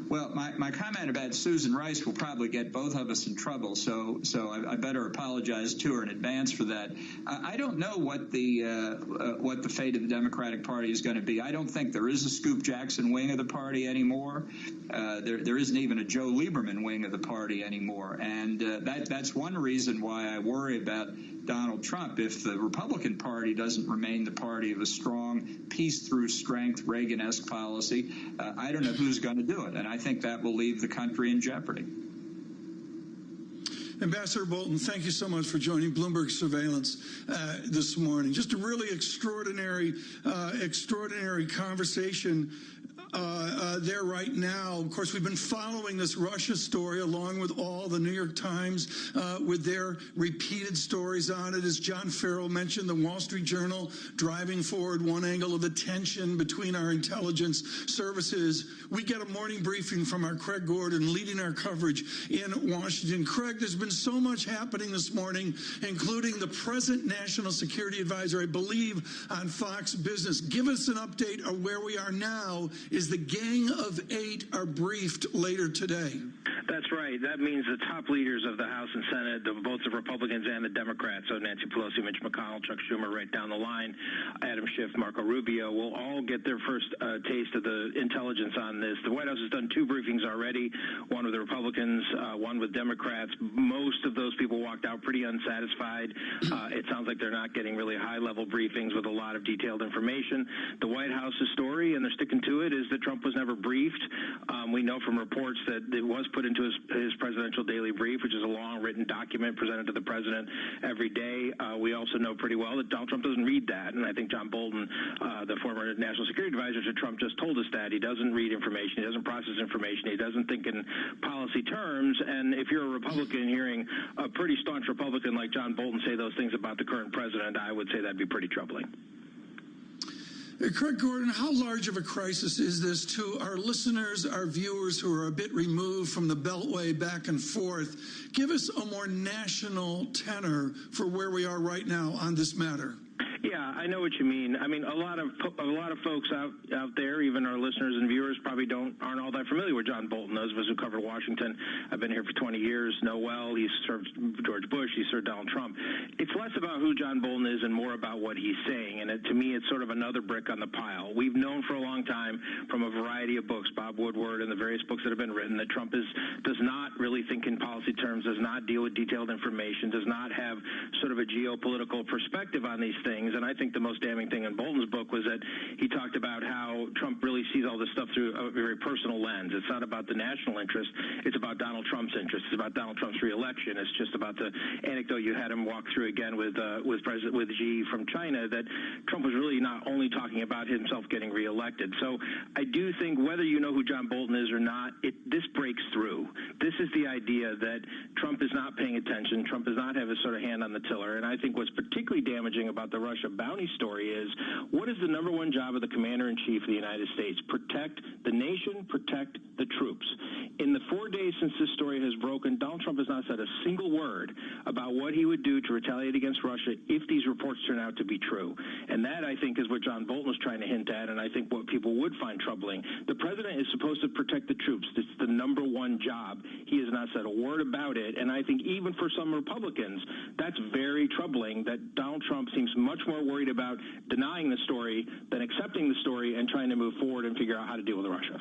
Well, my comment about Susan Rice will probably get both of us in trouble, so I better apologize to her in advance for that. I don't know what the fate of the Democratic Party is going to be. I don't think there is a Scoop Jackson wing of the party anymore. There isn't even a Joe Lieberman wing of the party anymore, and that's one reason why I worry about Donald Trump. If the Republican Party doesn't remain the party of a strong peace through strength Reagan-esque policy, I don't know who's going to do it, and I think that will leave the country in jeopardy. Ambassador Bolton, thank you so much for joining Bloomberg Surveillance this morning. Just a really extraordinary conversation there right now. Of course, we've been following this Russia story along with all the New York Times with their repeated stories on it. As John Farrell mentioned, the Wall Street Journal driving forward one angle of the tension between our intelligence services. We get a morning briefing from our Craig Gordon leading our coverage in Washington. Craig, there's been so much happening this morning, including the present National Security Advisor, I believe, on Fox Business. Give us an update of where we are now. Is the Gang of Eight are briefed later today? That's right. That means the top leaders of the House and Senate, both the Republicans and the Democrats, so Nancy Pelosi, Mitch McConnell, Chuck Schumer, right down the line, Adam Schiff, Marco Rubio, will all get their first taste of the intelligence on this. The White House has done two briefings already, one with the Republicans, one with Democrats. Most of those people walked out pretty unsatisfied. It sounds like they're not getting really high-level briefings with a lot of detailed information. The White House's story, and they're sticking to it, is that Trump was never briefed. We know from reports that it was put into his presidential daily brief, which is a long written document presented to the president every day. We also know pretty well that Donald Trump doesn't read that, and I think John Bolton, the former national security advisor to Trump, just told us that. He doesn't read information, he doesn't process information, he doesn't think in policy terms, and if you're a Republican hearing a pretty staunch Republican like John Bolton say those things about the current president, I would say that'd be pretty troubling. Craig Gordon, how large of a crisis is this to our listeners, our viewers who are a bit removed from the Beltway back and forth? Give us a more national tenor for where we are right now on this matter. Yeah, I know what you mean. I mean, a lot of folks out there, even our listeners and viewers, probably aren't all that familiar with John Bolton. Those of us who covered Washington, I've been here for 20 years, know well. He's served George Bush, he served Donald Trump. It's less about who John Bolton is and more about what he's saying. And to me, it's sort of another brick on the pile. We've known for a long time from a variety of books, Bob Woodward and the various books that have been written, that Trump does not really think in policy terms, does not deal with detailed information, does not have sort of a geopolitical perspective on these things. And I think the most damning thing in Bolton's book was that he talked about how Trump really sees all this stuff through a very personal lens. It's not about the national interest. It's about Donald Trump's interest. It's about Donald Trump's reelection. It's just about the anecdote you had him walk through again with Xi from China, that Trump was really not only talking about himself getting reelected. So I do think whether you know who John Bolton is or not, this breaks through. This is the idea that Trump is not paying attention. Trump does not have his sort of hand on the tiller. And I think what's particularly damaging about the Russia bounty story is, what is the number one job of the commander-in-chief of the United States? Protect the nation, protect the troops. In the 4 days since this story has broken, Donald Trump has not said a single word about what he would do to retaliate against Russia if these reports turn out to be true. And that, I think, is what John Bolton is trying to hint at, and I think what people would find troubling. The president is supposed to protect the troops. It's the number one job. He has not said a word about it, and I think even for some Republicans, that's very troubling that Donald Trump seems much more worried about denying the story than accepting the story and trying to move forward and figure out how to deal with Russia.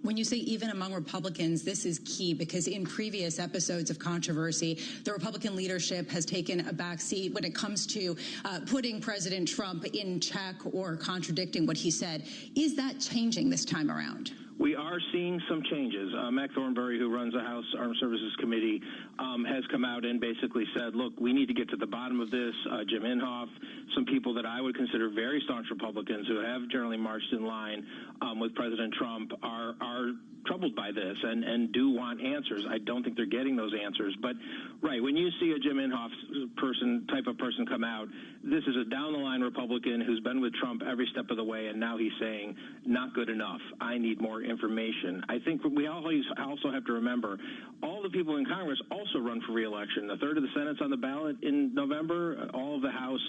When you say even among Republicans, this is key, because in previous episodes of controversy, the Republican leadership has taken a back seat when it comes to putting President Trump in check or contradicting what he said. Is that changing this time around? we are seeing some changes. Mac Thornberry, who runs the House Armed Services Committee, has come out and basically said, look, we need to get to the bottom of this. Jim Inhofe, some people that I would consider very staunch Republicans who have generally marched in line with President Trump are troubled by this and do want answers. I don't think they're getting those answers. But, right, when you see a Jim Inhofe type of person come out, this is a down-the-line Republican who's been with Trump every step of the way, and now he's saying, not good enough. I need more information. I think we always also have to remember all the people in Congress also run for re-election. A third of the Senate's on the ballot in November, all of the House.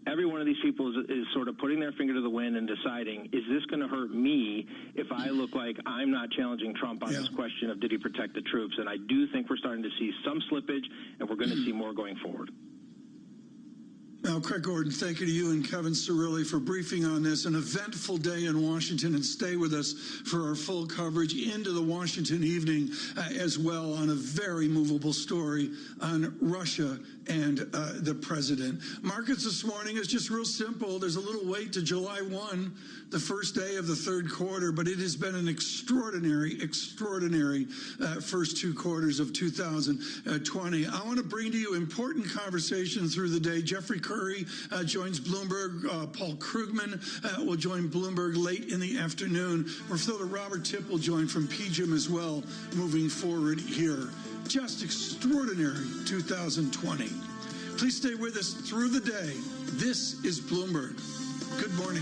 Every one of these people is sort of putting their finger to the wind and deciding, is this going to hurt me if I look like I'm not challenging Trump on this question of did he protect the troops? And I do think we're starting to see some slippage, and we're going to see more going forward. Now, Craig Gordon, thank you to you and Kevin Cirilli for briefing on this. An eventful day in Washington, and stay with us for our full coverage into the Washington evening as well on a very movable story on Russia and the president. Markets this morning is just real simple. There's a little wait to July 1, the first day of the third quarter, but it has been an extraordinary first two quarters of 2020. I want to bring to you important conversation through the day. Jeffrey Curry joins Bloomberg. Paul Krugman will join Bloomberg late in the afternoon. We're thrilled that Robert Tipp will join from PGIM as well moving forward here. Just extraordinary 2020. Please stay with us through the day. This is Bloomberg. Good morning.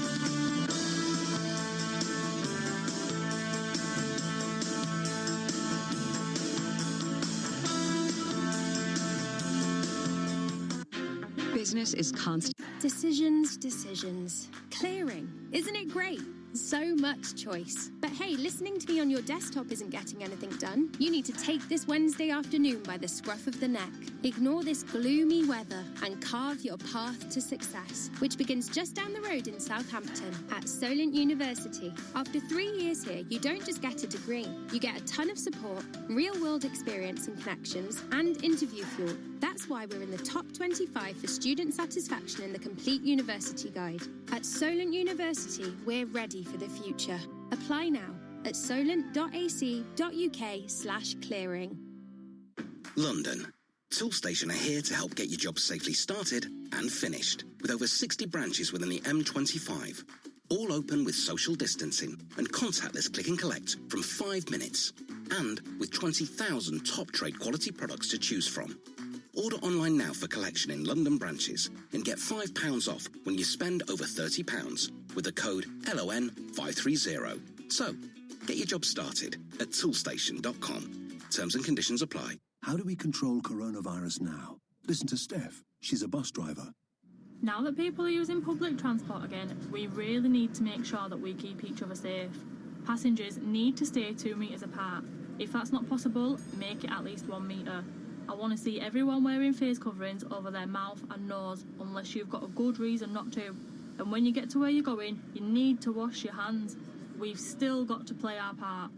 Business is constant. Decisions. Clearing. Isn't it great? So much choice. But hey, listening to me on your desktop isn't getting anything done. You need to take this Wednesday afternoon by the scruff of the neck. Ignore this gloomy weather and carve your path to success, which begins just down the road in Southampton at Solent University. After 3 years here, you don't just get a degree. You get a ton of support, real-world experience and connections, and interview fuel. That's why we're in the top 25 for student satisfaction in the Complete University Guide. At Solent University, we're ready for the future. Apply now at solent.ac.uk/clearing. London. Toolstation are here to help get your job safely started and finished. With over 60 branches within the M25. All open with social distancing and contactless click and collect from 5 minutes. And with 20,000 top trade quality products to choose from. Order online now for collection in London branches and get £5 off when you spend over £30 with the code LON530. So, get your job started at toolstation.com. Terms and conditions apply. How do we control coronavirus now? Listen to Steph. She's a bus driver. Now that people are using public transport again, we really need to make sure that we keep each other safe. Passengers need to stay 2 metres apart. If that's not possible, make it at least 1 metre. I want to see everyone wearing face coverings over their mouth and nose unless you've got a good reason not to. And when you get to where you're going, you need to wash your hands. We've still got to play our part.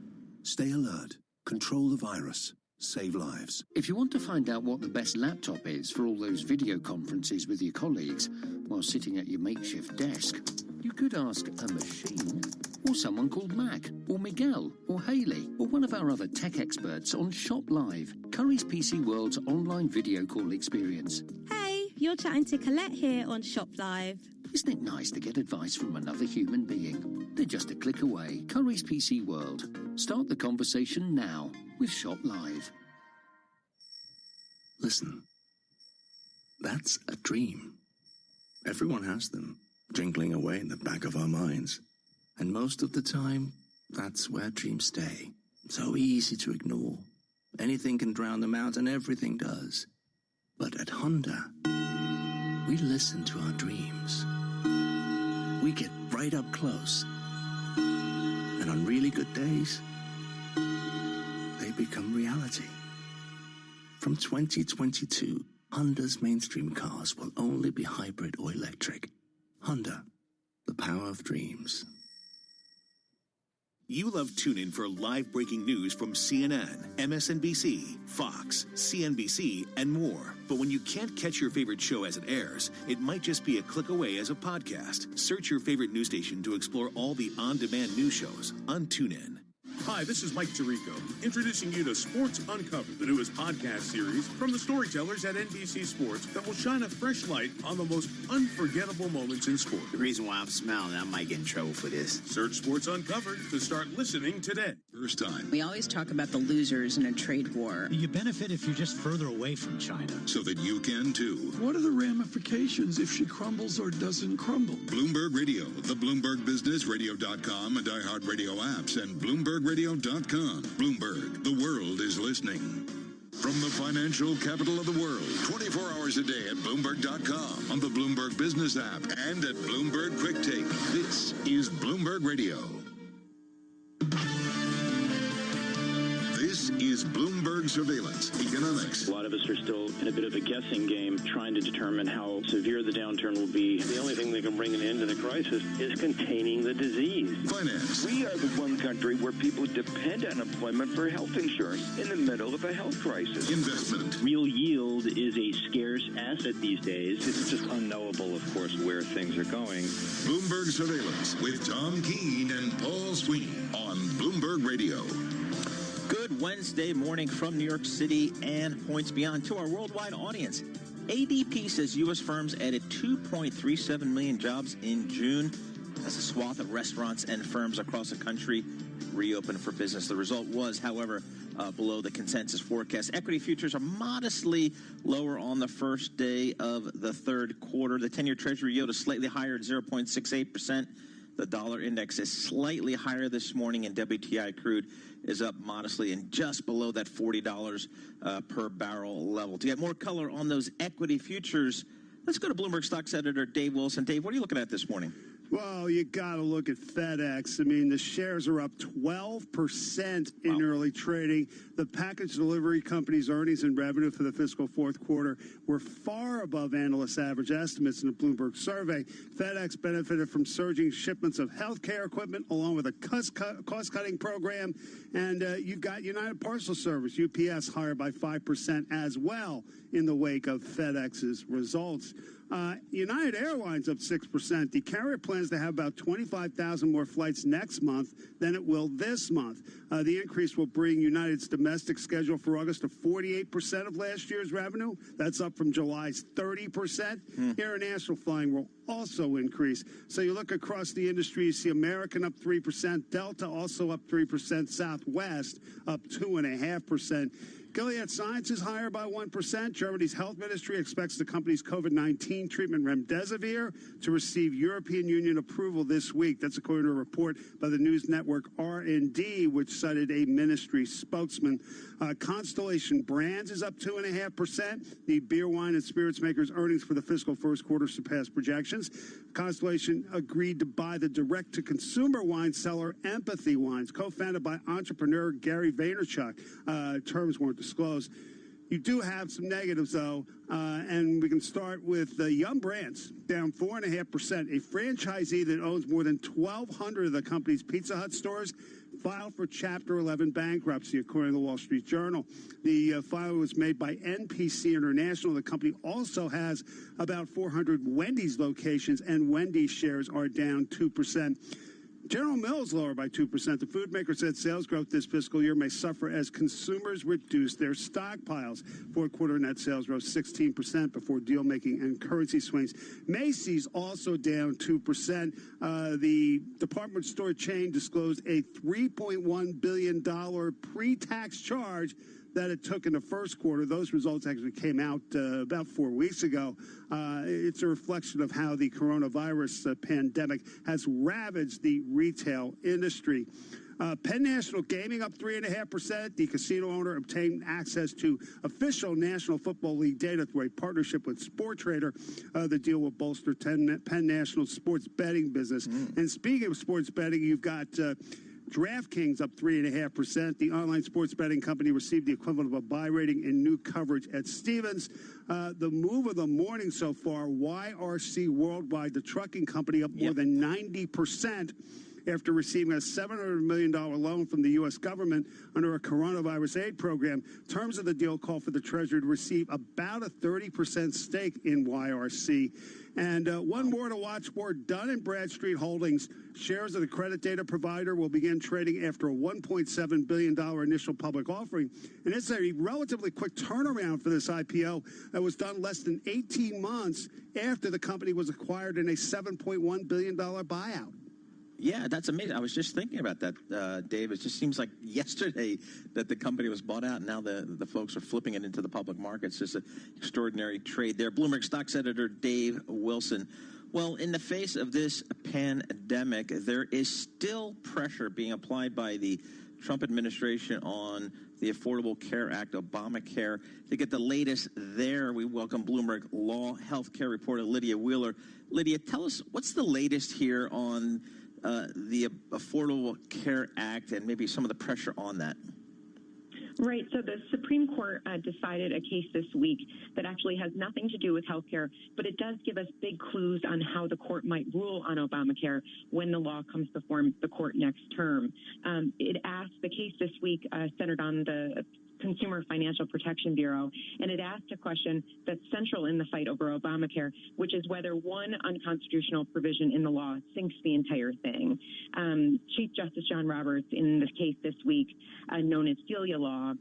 Stay alert. Control the virus. Save lives. If you want to find out what the best laptop is for all those video conferences with your colleagues while sitting at your makeshift desk, you could ask a machine, or someone called Mac, or Miguel, or Haley, or one of our other tech experts on Shop Live, Curry's PC World's online video call experience. Hey, you're chatting to Colette here on Shop Live. Isn't it nice to get advice from another human being? They're just a click away. Curry's PC World. Start the conversation now with Shop Live. Listen, that's a dream. Everyone has them, jingling away in the back of our minds. And most of the time, that's where dreams stay. So easy to ignore. Anything can drown them out, and everything does. But at Honda, we listen to our dreams. We get right up close. And on really good days, they become reality. From 2022, Honda's mainstream cars will only be hybrid or electric. Honda, the power of dreams. You love TuneIn for live breaking news from CNN, MSNBC, Fox, CNBC, and more. But when you can't catch your favorite show as it airs, it might just be a click away as a podcast. Search your favorite news station to explore all the on-demand news shows on TuneIn. Hi, this is Mike Tirico, introducing you to Sports Uncovered, the newest podcast series from the storytellers at NBC Sports that will shine a fresh light on the most unforgettable moments in sport. The reason why I'm smiling, I might get in trouble for this. Search Sports Uncovered to start listening today. First time. We always talk about the losers in a trade war. You benefit if you're just further away from China. So that you can too. What are the ramifications if she crumbles or doesn't crumble? Bloomberg Radio, the Bloomberg Business, Radio.com, and iHeartRadio apps, and BloombergRadio.com. Bloomberg, the world is listening. From the financial capital of the world, 24 hours a day at Bloomberg.com, on the Bloomberg Business app, and at Bloomberg Quick Take. This is Bloomberg Radio. This is Bloomberg Surveillance Economics. A lot of us are still in a bit of a guessing game, trying to determine how severe the downturn will be. The only thing that can bring an end to the crisis is containing the disease. Finance. We are the one country where people depend on employment for health insurance in the middle of a health crisis. Investment. Real yield is a scarce asset these days. It's just unknowable, of course, where things are going. Bloomberg Surveillance with Tom Keene and Paul Sweeney on Bloomberg Radio. Good Wednesday morning from New York City and points beyond to our worldwide audience. ADP says U.S. firms added 2.37 million jobs in June as a swath of restaurants and firms across the country reopened for business. The result was, however, below the consensus forecast. Equity futures are modestly lower on the first day of the third quarter. The 10-year Treasury yield is slightly higher at 0.68%. The dollar index is slightly higher this morning, and WTI crude is up modestly and just below that $40 per barrel level. To get more color on those equity futures, let's go to Bloomberg Stocks editor Dave Wilson. Dave, what are you looking at this morning? Well, you got to look at FedEx. I mean, the shares are up 12% in early trading. The package delivery company's earnings and revenue for the fiscal fourth quarter were far above analyst average estimates in the Bloomberg survey. FedEx benefited from surging shipments of healthcare equipment along with a cost-cutting program. And you've got United Parcel Service, UPS, higher by 5% as well in the wake of FedEx's results. United Airlines up 6%. The carrier plans to have about 25,000 more flights next month than it will this month. The increase will bring United's domestic schedule for August to 48% of last year's revenue. That's up from July's 30%. International flying will also increase. So you look across the industry, you see American up 3%, Delta also up 3%, Southwest up 2.5%. Gilead Sciences higher by 1%. Germany's health ministry expects the company's COVID-19 treatment remdesivir to receive European Union approval this week. That's according to a report by the news network R&D, which cited a ministry spokesman. Constellation Brands is up 2.5%. The beer, wine, and spirits makers' earnings for the fiscal first quarter surpassed projections. Constellation agreed to buy the direct-to-consumer wine seller Empathy Wines, co-founded by entrepreneur Gary Vaynerchuk. Terms weren't disclosed. You do have some negatives, though, and we can start with Yum Brands, down 4.5%. A franchisee that owns more than 1,200 of the company's Pizza Hut stores filed for Chapter 11 bankruptcy, according to the Wall Street Journal. The filing was made by NPC International. The company also has about 400 Wendy's locations, and Wendy's shares are down 2%. General Mills lower by 2%. The food maker said sales growth this fiscal year may suffer as consumers reduce their stockpiles. Fourth quarter net sales rose 16% before deal-making and currency swings. Macy's also down 2%. The department store chain disclosed a $3.1 billion pre-tax charge that it took in the first quarter. Those results actually came out about 4 weeks ago. It's a reflection of how the coronavirus pandemic has ravaged the retail industry. Penn National Gaming up 3.5%. The casino owner obtained access to official National Football League data through a partnership with SportTrader. The deal will bolster Penn National's sports betting business. And speaking of sports betting, you've got DraftKings up 3.5%. The online sports betting company received the equivalent of a buy rating in new coverage at Stevens. The move of the morning so far, YRC Worldwide, the trucking company, up more than 90%. after receiving a $700 million loan from the U.S. government under a coronavirus aid program. Terms of the deal call for the Treasury to receive about a 30% stake in YRC. And one more to watch for. Dun & Bradstreet Holdings shares of the credit data provider will begin trading after a $1.7 billion initial public offering. And it's a relatively quick turnaround for this IPO that was done less than 18 months after the company was acquired in a $7.1 billion buyout. Yeah, that's amazing. I was just thinking about that, Dave. It just seems like yesterday that the company was bought out, and now the folks are flipping it into the public markets. Just an extraordinary trade there. Bloomberg Stocks editor Dave Wilson. Well, in the face of this pandemic, there is still pressure being applied by the Trump administration on the Affordable Care Act, Obamacare. To get the latest there, we welcome Bloomberg Law Healthcare reporter Lydia Wheeler. Lydia, tell us what's the latest here on the Affordable Care Act and maybe some of the pressure on that. Right. So the Supreme Court decided a case this week that actually has nothing to do with healthcare, but it does give us big clues on how the court might rule on Obamacare when the law comes before the court next term. The case this week centered on the Consumer Financial Protection Bureau, and it asked a question that's central in the fight over Obamacare, which is whether one unconstitutional provision in the law sinks the entire thing. Chief Justice John Roberts, in the case this week, known as Celia Law,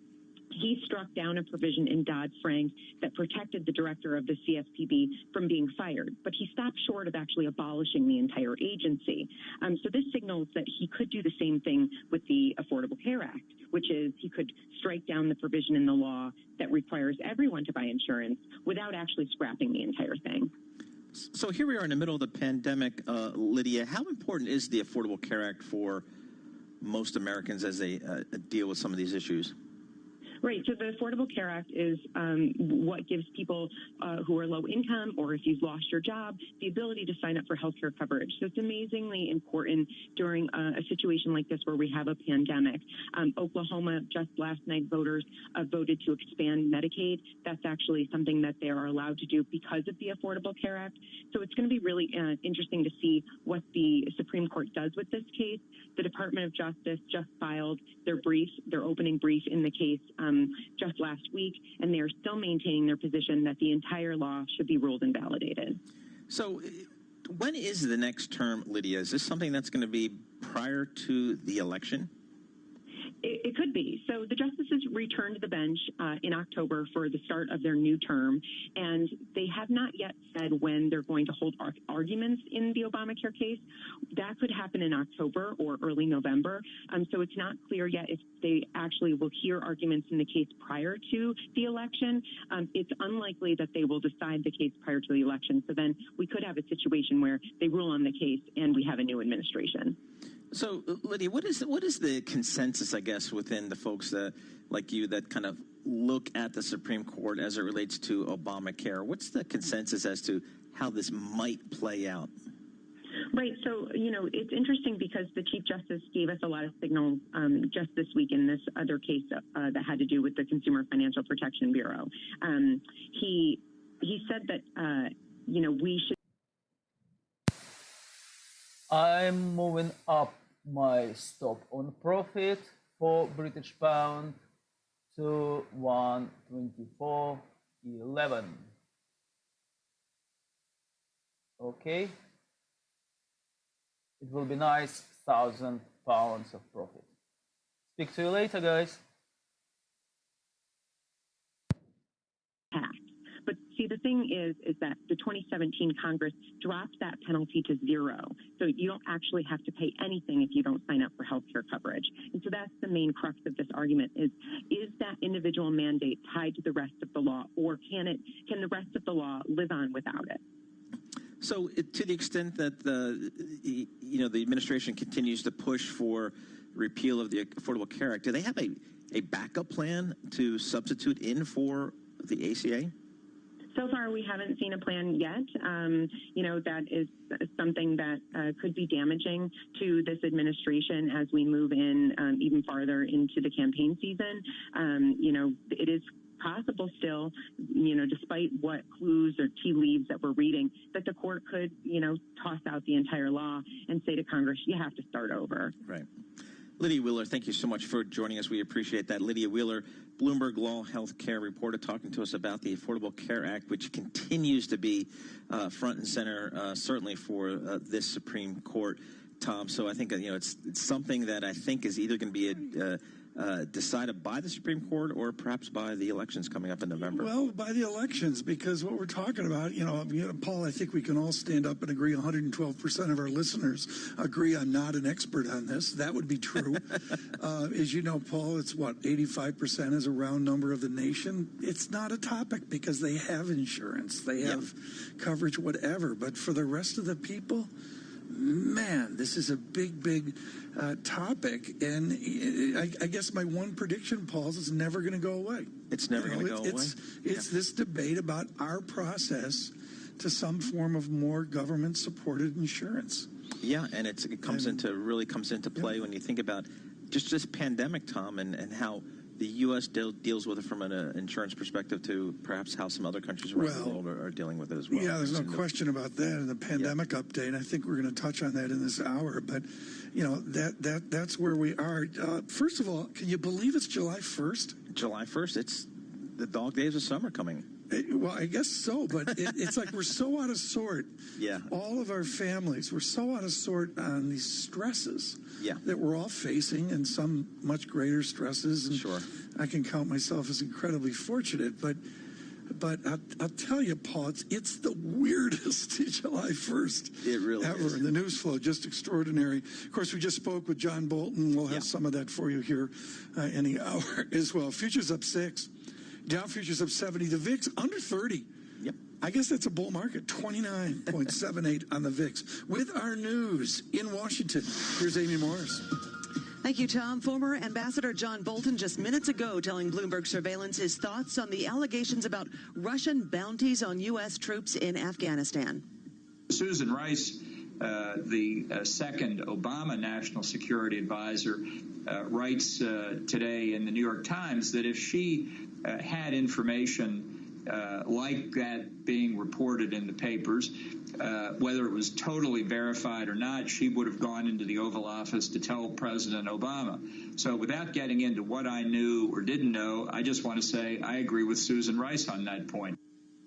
he struck down a provision in Dodd-Frank that protected the director of the CFPB from being fired, but he stopped short of actually abolishing the entire agency. So this signals that he could do the same thing with the Affordable Care Act, which is he could strike down the provision in the law that requires everyone to buy insurance without actually scrapping the entire thing. So here we are in the middle of the pandemic, Lydia. How important is the Affordable Care Act for most Americans as they deal with some of these issues? Right. So the Affordable Care Act is what gives people who are low income or if you've lost your job the ability to sign up for health care coverage. So it's amazingly important during a situation like this where we have a pandemic. Oklahoma, just last night, voters voted to expand Medicaid. That's actually something that they are allowed to do because of the Affordable Care Act. So it's going to be really interesting to see what the Supreme Court does with this case. The Department of Justice just filed their opening brief in the case just last week, and they are still maintaining their position that the entire law should be ruled invalidated. So when is the next term, Lydia? Is this something that's going to be prior to the election? It could be. So the justices returned to the bench in October for the start of their new term, and they have not yet said when they're going to hold arguments in the Obamacare case. That could happen in October or early November. So it's not clear yet if they actually will hear arguments in the case prior to the election. It's unlikely that they will decide the case prior to the election. So then we could have a situation where they rule on the case and we have a new administration. So, Lydia, what is the consensus, I guess, within the folks that, like you, that kind of look at the Supreme Court as it relates to Obamacare? What's the consensus as to how this might play out? Right. So, it's interesting because the Chief Justice gave us a lot of signals just this week in this other case that had to do with the Consumer Financial Protection Bureau. He said that, we should. I'm moving up my stop on profit for British pound to 124.11. Okay. It will be nice, £1,000 of profit. Speak to you later, guys. But see, the thing is that the 2017 Congress dropped that penalty to zero. So you don't actually have to pay anything if you don't sign up for health care coverage. And so that's the main crux of this argument is that individual mandate tied to the rest of the law, or can the rest of the law live on without it? So to the extent that the administration continues to push for repeal of the Affordable Care Act, do they have a backup plan to substitute in for the ACA? So far, we haven't seen a plan yet. That is something that could be damaging to this administration as we move in even farther into the campaign season. It is possible still, despite what clues or tea leaves that we're reading, that the court could, toss out the entire law and say to Congress, you have to start over. Right. Lydia Wheeler, thank you so much for joining us. We appreciate that. Lydia Wheeler, Bloomberg Law Healthcare reporter, talking to us about the Affordable Care Act, which continues to be front and center, certainly for this Supreme Court, Tom. So I think, it's something that I think is either going to be decided by the Supreme Court or perhaps by the elections coming up in November. Well, by the elections, because what we're talking about, Paul, I think we can all stand up and agree 112% of our listeners agree I'm not an expert on this. That would be true. As you know, Paul, it's 85% is a round number of the nation. It's not a topic because they have insurance. They have coverage, whatever. But for the rest of the people, man, this is a big topic, and I guess my one prediction, Paul, is it's never going to go away. It's never going to go away? It's this debate about our process to some form of more government-supported insurance. Yeah, and it comes into play when you think about just this pandemic, Tom, and how the U.S. deals with it from an insurance perspective to perhaps how some other countries around the world are dealing with it as well. Yeah, there's no question about that in the pandemic update. I think we're going to touch on that in this hour. But, that's where we are. First of all, can you believe it's July 1st? July 1st. It's the dog days of summer coming. Well, I guess so, but it's like we're so out of sort. Yeah. All of our families, we're so out of sort on these stresses that we're all facing, and some much greater stresses. And sure. I can count myself as incredibly fortunate, but I'll tell you, Paul, it's the weirdest July 1st it really ever. is. And the news flow, just extraordinary. Of course, we just spoke with John Bolton. We'll have some of that for you here in the hour as well. Futures up 6. Dow futures up 70. The VIX under 30. Yep. I guess that's a bull market. 29.78 on the VIX. With our news in Washington, here's Amy Morris. Thank you, Tom. Former Ambassador John Bolton just minutes ago telling Bloomberg Surveillance his thoughts on the allegations about Russian bounties on U.S. troops in Afghanistan. Susan Rice, the second Obama National Security Advisor, writes today in the New York Times that if she had information like that being reported in the papers, whether it was totally verified or not, she would have gone into the Oval Office to tell President Obama. So without getting into what I knew or didn't know, I just want to say I agree with Susan Rice on that point.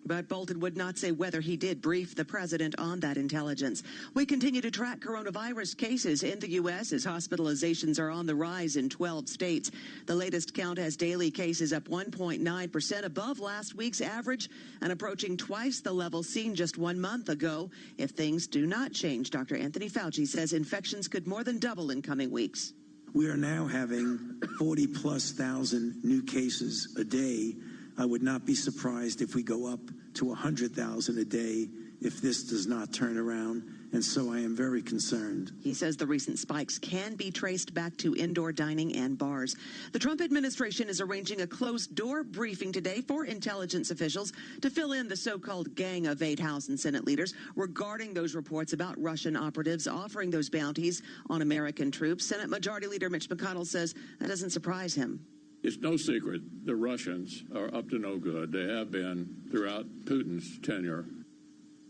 But Bolton would not say whether he did brief the president on that intelligence. We continue to track coronavirus cases in the U.S. as hospitalizations are on the rise in 12 states. The latest count has daily cases up 1.9% above last week's average and approaching twice the level seen just 1 month ago. If things do not change, Dr. Anthony Fauci says infections could more than double in coming weeks. We are now having 40+ thousand new cases a day. I would not be surprised if we go up to 100,000 a day if this does not turn around, and so I am very concerned. He says the recent spikes can be traced back to indoor dining and bars. The Trump administration is arranging a closed-door briefing today for intelligence officials to fill in the so-called Gang of 8 House and Senate leaders regarding those reports about Russian operatives offering those bounties on American troops. Senate Majority Leader Mitch McConnell says that doesn't surprise him. It's no secret the Russians are up to no good. They have been throughout Putin's tenure.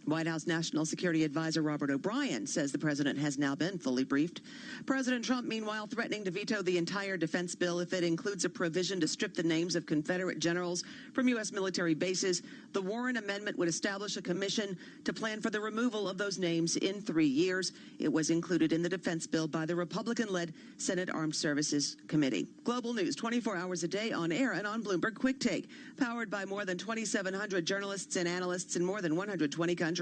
White House National Security Advisor Robert O'Brien says the president has now been fully briefed. President Trump, meanwhile, threatening to veto the entire defense bill if it includes a provision to strip the names of Confederate generals from U.S. military bases. The Warren Amendment would establish a commission to plan for the removal of those names in 3 years. It was included in the defense bill by the Republican-led Senate Armed Services Committee. Global news 24 hours a day on air and on Bloomberg Quick Take, powered by more than 2,700 journalists and analysts in more than 120 countries.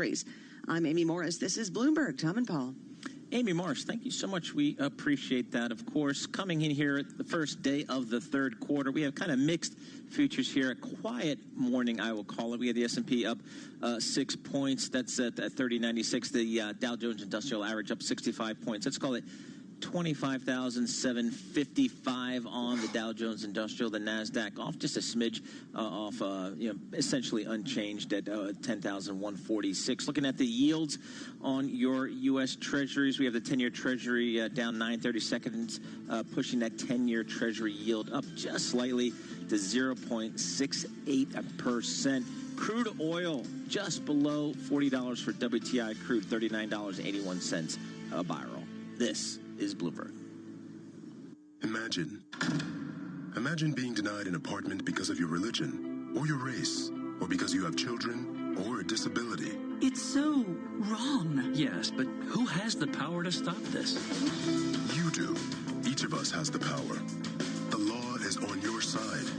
I'm Amy Morris. This is Bloomberg. Tom and Paul. Amy Morris, thank you so much. We appreciate that, of course. Coming in here at the first day of the third quarter, we have kind of mixed futures here. A quiet morning, I will call it. We had the S&P up 6 points. That's at 30.96. The Dow Jones Industrial Average up 65 points. Let's call it 25,755 on the Dow Jones Industrial. The NASDAQ off just a smidge, essentially unchanged at 10,146. Looking at the yields on your U.S. Treasuries, we have the 10-year Treasury down 9/30 seconds, pushing that 10-year Treasury yield up just slightly to 0.68%. Crude oil just below $40 for WTI crude, $39.81 a barrel. This is Bloomberg. Imagine being denied an apartment because of your religion or your race or because you have children or a disability. It's so wrong. Yes, but who has the power to stop this? You do. Each of us has the power. The law is on your side.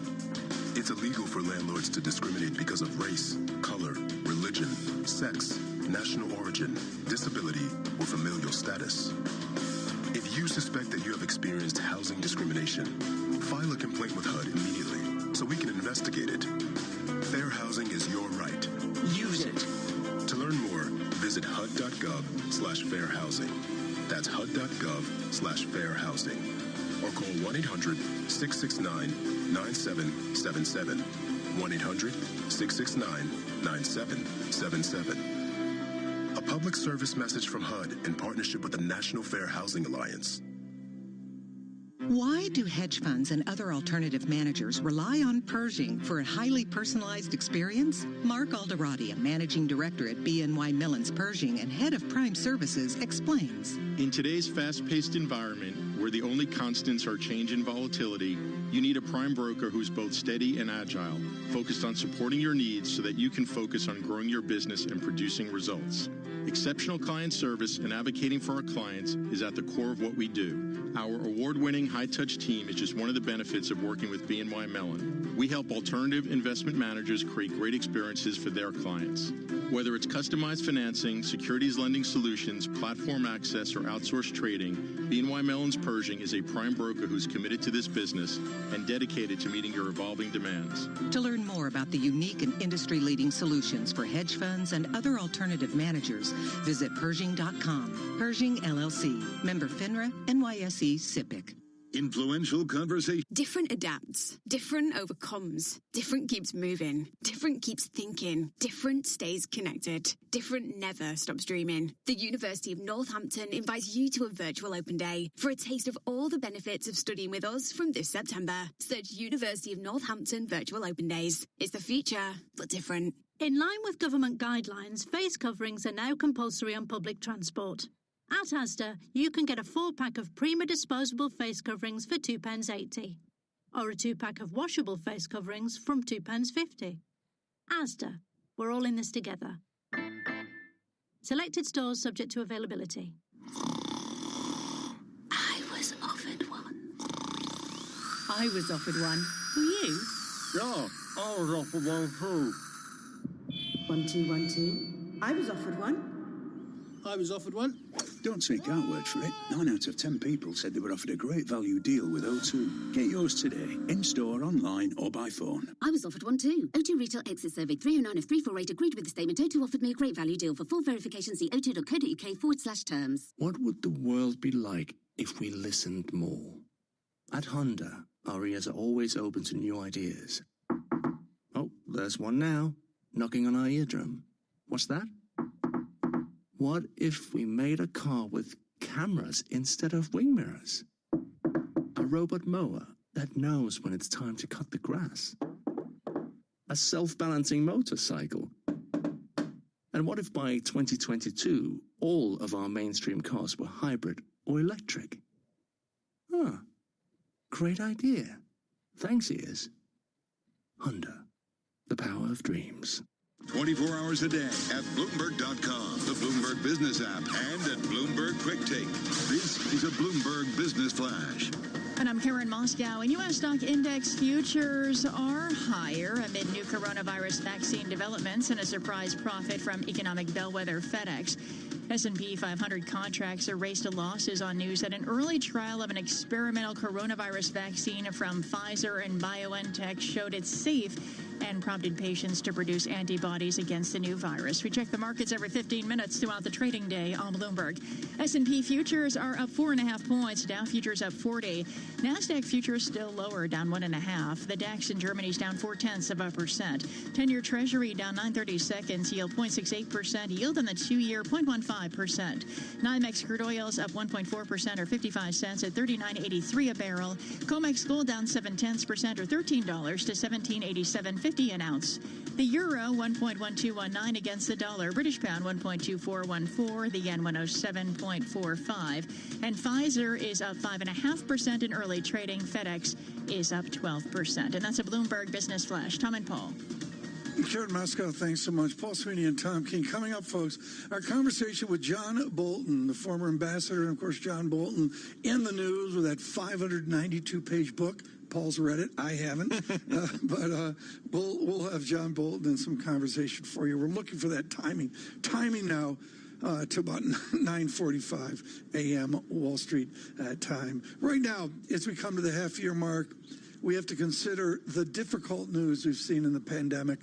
It's illegal for landlords to discriminate because of race, color, religion, sex, national origin, disability, or familial status. If you suspect that you have experienced housing discrimination, file a complaint with HUD immediately so we can investigate it. Fair housing is your right. Use it. To learn more, visit HUD.gov/fairhousing. That's HUD.gov/fairhousing. Or call 1-800-669-9777. 1-800-669-9777. A public service message from HUD in partnership with the National Fair Housing Alliance. Why do hedge funds and other alternative managers rely on Pershing for a highly personalized experience? Mark Alderati, a managing director at BNY Mellon's Pershing and head of Prime Services, explains. In today's fast-paced environment, where the only constants are change and volatility, you need a prime broker who's both steady and agile, focused on supporting your needs so that you can focus on growing your business and producing results. Exceptional client service and advocating for our clients is at the core of what we do. Our award-winning high-touch team is just one of the benefits of working with BNY Mellon. We help alternative investment managers create great experiences for their clients. Whether it's customized financing, securities lending solutions, platform access, or outsourced trading, BNY Mellon's Pershing is a prime broker who's committed to this business and dedicated to meeting your evolving demands. To learn more about the unique and industry-leading solutions for hedge funds and other alternative managers, visit Pershing.com. Pershing, LLC. Member FINRA, NYSE, SIPC. Influential conversation. Different adapts, different overcomes, different keeps moving, different keeps thinking, different stays connected, different never stops dreaming. The University of Northampton invites you to a virtual open day for a taste of all the benefits of studying with us from this September. Search University of Northampton Virtual Open Days. It's the future, but different. In line with government guidelines, face coverings are now compulsory on public transport. At Asda, you can get a 4-pack of Prima disposable face coverings for £2.80, or a 2-pack of washable face coverings from £2.50. Asda, we're all in this together. Selected stores subject to availability. I was offered one. I was offered one. Were you? Yeah, I was offered one too. 1 2 1 2. I was offered one. I was offered one. Don't take our word for it. 9 out of 10 people said they were offered a great value deal with O2. Get yours today, in-store, online, or by phone. I was offered one too. O2 Retail Exit Survey 309 of 348 agreed with the statement. O2 offered me a great value deal. For full verification, see o2.co.uk/terms. What would the world be like if we listened more? At Honda, our ears are always open to new ideas. Oh, there's one now, knocking on our eardrum. What's that? What if we made a car with cameras instead of wing mirrors? A robot mower that knows when it's time to cut the grass? A self-balancing motorcycle? And what if by 2022, all of our mainstream cars were hybrid or electric? Great idea. Thanks, ears. Honda, the power of dreams. 24 hours a day at Bloomberg.com, the Bloomberg Business app, and at Bloomberg Quick Take. This is a Bloomberg Business Flash. And I'm here in Moscow, and U.S. stock index futures are higher amid new coronavirus vaccine developments and a surprise profit from economic bellwether FedEx. S&P 500 contracts erased losses on news that an early trial of an experimental coronavirus vaccine from Pfizer and BioNTech showed it's safe and prompted patients to produce antibodies against the new virus. We check the markets every 15 minutes throughout the trading day on Bloomberg. S&P futures are up 4.5 points. Dow futures up 40. NASDAQ futures still lower, down 1.5. The DAX in Germany is down 0.4%. 10-year Treasury down 9/30 seconds, yield 0.68%. Yield on the 2-year 0.15%. NYMEX crude oil is up 1.4% or 55 cents at $39.83 a barrel. COMEX gold down 0.7% or $13 to $17.8750 an ounce. The euro 1.1219 against the dollar. British pound 1.2414. The yen 107.45. And Pfizer is up 5.5% in early trading. FedEx is up 12%. And that's a Bloomberg Business Flash. Tom and Paul. Karen Moscow, thanks so much. Paul Sweeney and Tom King. Coming up, folks, our conversation with John Bolton, the former ambassador, and, of course, John Bolton in the news with that 592-page book. Paul's read it. I haven't. But we'll have John Bolton in some conversation for you. We're looking for that timing. Timing now to about 9:45 a.m. Wall Street time. Right now, as we come to the half-year mark, we have to consider the difficult news we've seen in the pandemic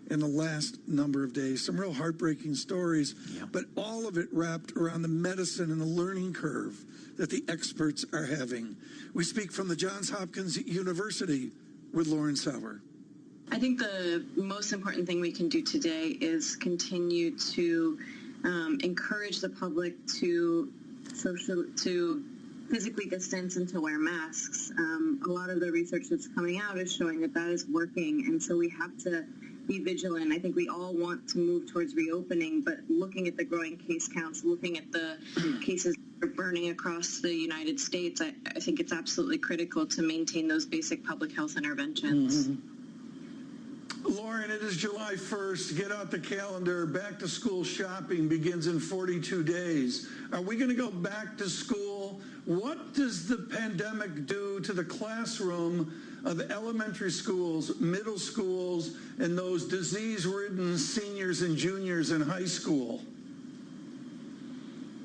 in the last number of days. Some real heartbreaking stories, but all of it wrapped around the medicine and the learning curve that the experts are having. We speak from the Johns Hopkins University with Lauren Sauer. I think the most important thing we can do today is continue to encourage the public to physically distance and to wear masks. A lot of the research that's coming out is showing that that is working, and so we have to be vigilant. I think we all want to move towards reopening, but looking at the growing case counts, looking at the cases that are burning across the United States, I think it's absolutely critical to maintain those basic public health interventions. Lauren, it is July 1st. Get out the calendar. Back to school shopping begins in 42 days. Are we going to go back to school? What does the pandemic do to the classroom of elementary schools, middle schools, and those disease-ridden seniors and juniors in high school?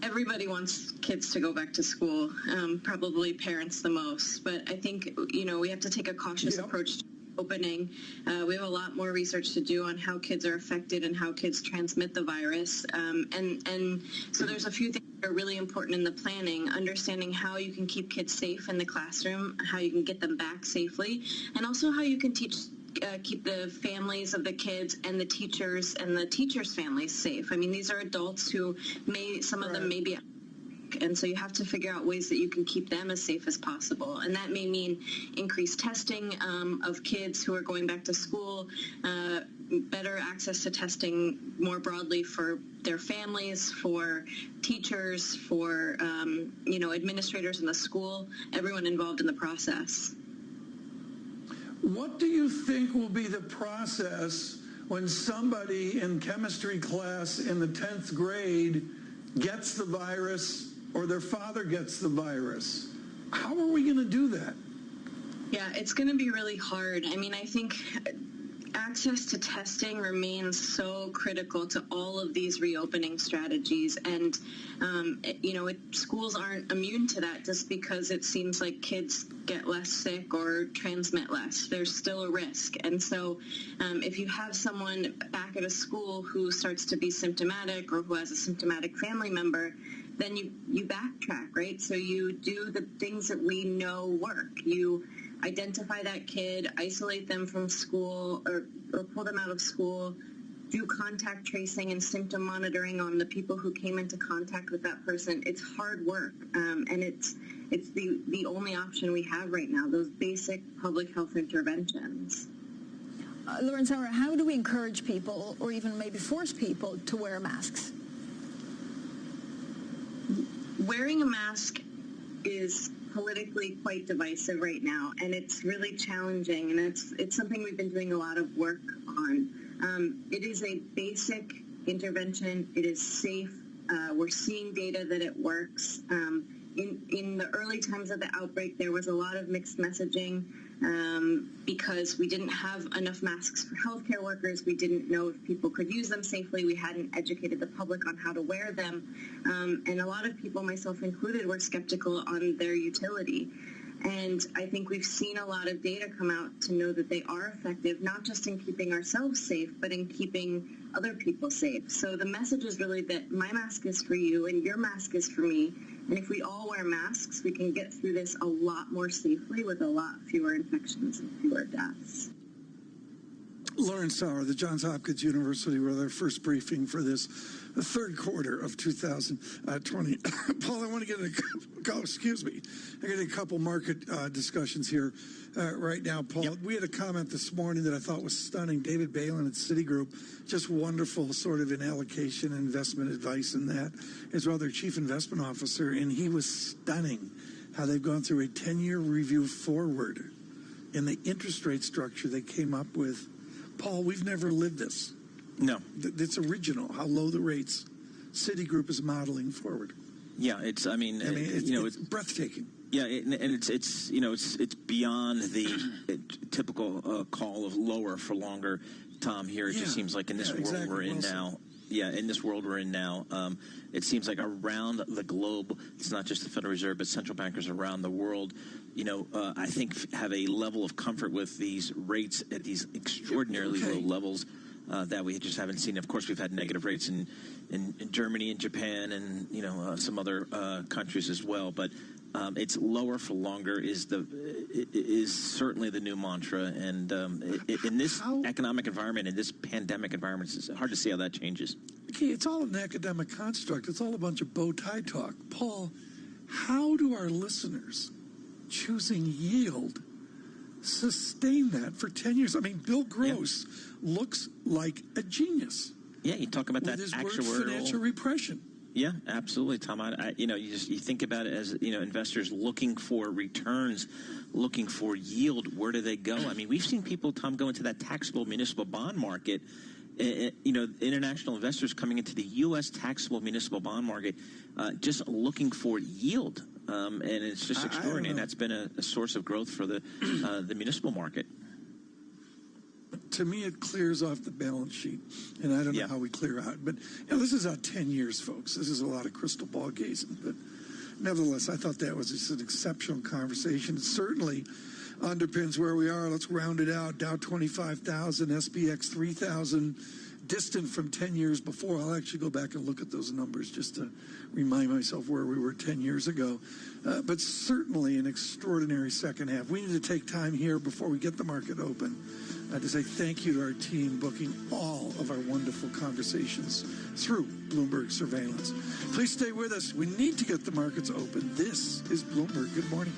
Everybody wants kids to go back to school, probably parents the most. But I think, we have to take a cautious approach to opening. We have a lot more research to do on how kids are affected and how kids transmit the virus. And so there's a few things that are really important in the planning, understanding how you can keep kids safe in the classroom, how you can get them back safely, and also how you can keep the families of the kids and the teachers families safe. I mean, these are adults who some of them may be, and so you have to figure out ways that you can keep them as safe as possible. And that may mean increased testing of kids who are going back to school, better access to testing more broadly for their families, for teachers, for, administrators in the school, everyone involved in the process. What do you think will be the process when somebody in chemistry class in the 10th grade gets the virus or their father gets the virus? How are we going to do that? Yeah, it's going to be really hard. I mean, I think access to testing remains so critical to all of these reopening strategies. And, schools aren't immune to that just because it seems like kids get less sick or transmit less. There's still a risk. And so if you have someone back at a school who starts to be symptomatic or who has a symptomatic family member, then you backtrack, right? So you do the things that we know work. You identify that kid, isolate them from school or pull them out of school, do contact tracing and symptom monitoring on the people who came into contact with that person. It's hard work, and it's the only option we have right now, those basic public health interventions. Lauren Sauer, how do we encourage people or even maybe force people to wear masks? Wearing a mask is politically quite divisive right now, and it's really challenging, and it's something we've been doing a lot of work on. It is a basic intervention. It is safe. We're seeing data that it works. In the early times of the outbreak, there was a lot of mixed messaging because we didn't have enough masks for healthcare workers. We didn't know if people could use them safely. We hadn't educated the public on how to wear them. And a lot of people, myself included, were skeptical on their utility. And I think we've seen a lot of data come out to know that they are effective, not just in keeping ourselves safe, but in keeping other people safe. So the message is really that my mask is for you and your mask is for me. And if we all wear masks, we can get through this a lot more safely with a lot fewer infections and fewer deaths. Lauren Sauer, the Johns Hopkins University, with our first briefing for this, the third quarter of 2020. Paul, I want to get a couple market discussions here right now. Paul, we had a comment this morning that I thought was stunning. David Balin at Citigroup, just wonderful sort of in allocation and investment advice in that, as well, their chief investment officer, and he was stunning how they've gone through a 10-year review forward in the interest rate structure they came up with. Paul, we've never lived this. No. It's original, how low the rates Citigroup is modeling forward. Yeah, it's breathtaking. Yeah, and it's beyond the typical call of lower for longer, Tom, here. It just seems like in this world we're in now. Yeah, in this world we're in now, it seems like around the globe, it's not just the Federal Reserve, but central bankers around the world, I think have a level of comfort with these rates at these extraordinarily low levels that we just haven't seen. Of course, we've had negative rates in Germany and Japan and, some other countries as well. But it's lower for longer is certainly the new mantra. And in this economic environment, in this pandemic environment, it's hard to see how that changes. Okay, it's all an academic construct. It's all a bunch of bow tie talk. Paul, how do our listeners choosing yield sustain that for 10 years? I mean, Bill Gross looks like a genius. Yeah, you talk about that his actuarial word financial repression. Yeah, absolutely, Tom. You think about it as investors looking for returns, looking for yield. Where do they go? I mean, we've seen people, Tom, go into that taxable municipal bond market. International investors coming into the U.S. taxable municipal bond market, just looking for yield, and it's just extraordinary. That's been a source of growth for the municipal market. To me, it clears off the balance sheet, and I don't know how we clear out. But this is out 10 years, folks. This is a lot of crystal ball gazing. But nevertheless, I thought that was just an exceptional conversation. It certainly underpins where we are. Let's round it out. Dow 25,000, SPX 3,000, distant from 10 years before. I'll actually go back and look at those numbers just to remind myself where we were 10 years ago. But certainly an extraordinary second half. We need to take time here before we get the market open to say thank you to our team booking all of our wonderful conversations through Bloomberg Surveillance. Please stay with us. We need to get the markets open. This is Bloomberg. Good morning.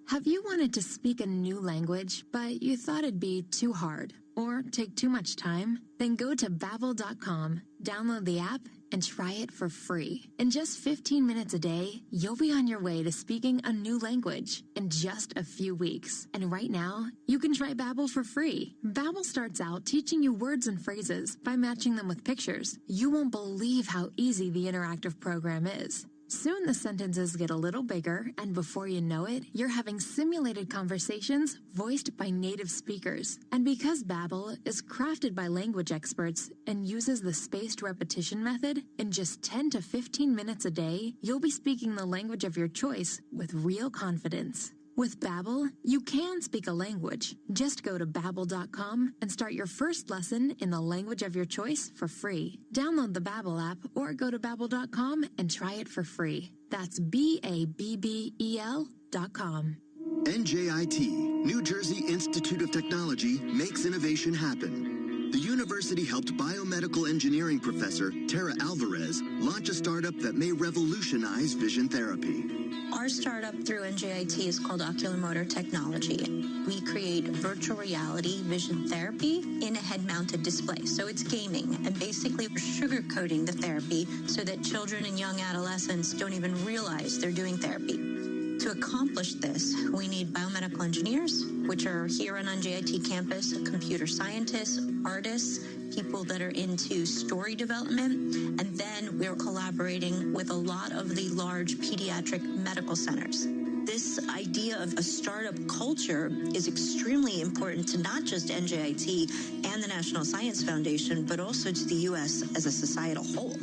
Have you wanted to speak a new language, but you thought it'd be too hard or take too much time? Then go to Babbel.com, download the app, and try it for free. In just 15 minutes a day, you'll be on your way to speaking a new language in just a few weeks. And right now, you can try Babbel for free. Babbel starts out teaching you words and phrases by matching them with pictures. You won't believe how easy the interactive program is. Soon the sentences get a little bigger, and before you know it, you're having simulated conversations voiced by native speakers. And because Babbel is crafted by language experts and uses the spaced repetition method, in just 10 to 15 minutes a day, you'll be speaking the language of your choice with real confidence. With Babbel, you can speak a language. Just go to Babbel.com and start your first lesson in the language of your choice for free. Download the Babbel app or go to Babbel.com and try it for free. That's BABBEL.com. NJIT, New Jersey Institute of Technology, makes innovation happen. The university helped biomedical engineering professor Tara Alvarez launch a startup that may revolutionize vision therapy. Our startup through NJIT is called Ocular Motor Technology. We create virtual reality vision therapy in a head-mounted display. So it's gaming, and basically we're sugarcoating the therapy so that children and young adolescents don't even realize they're doing therapy. To accomplish this, we need biomedical engineers, which are here on NJIT campus, computer scientists, artists, people that are into story development, and then we're collaborating with a lot of the large pediatric medical centers. This idea of a startup culture is extremely important to not just NJIT and the National Science Foundation, but also to the U.S. as a societal whole.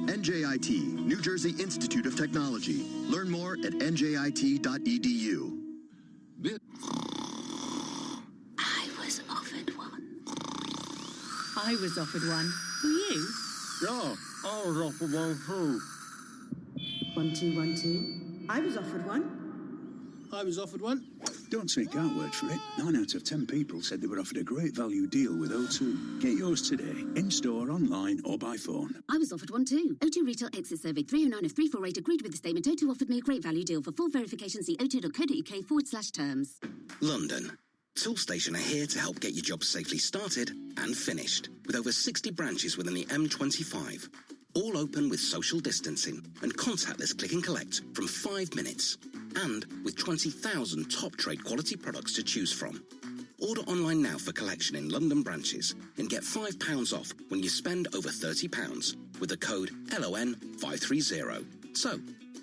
NJIT, New Jersey Institute of Technology. Learn more at njit.edu. I was offered one. I was offered one. Were you? Yeah, I was offered one too. 1212. I was offered one. I was offered one. Don't take our word for it. 9 out of 10 people said they were offered a great value deal with O2. Get yours today, in-store, online, or by phone. I was offered one too. O2 Retail Exit Survey 309 of 348 agreed with the statement. O2 offered me a great value deal. For full verification, see o2.co.uk/terms. London. Toolstation are here to help get your job safely started and finished. With over 60 branches within the M25. All open with social distancing and contactless click and collect from 5 minutes. And with 20,000 top trade quality products to choose from. Order online now for collection in London branches and get £5 off when you spend over £30 with the code LON530. So,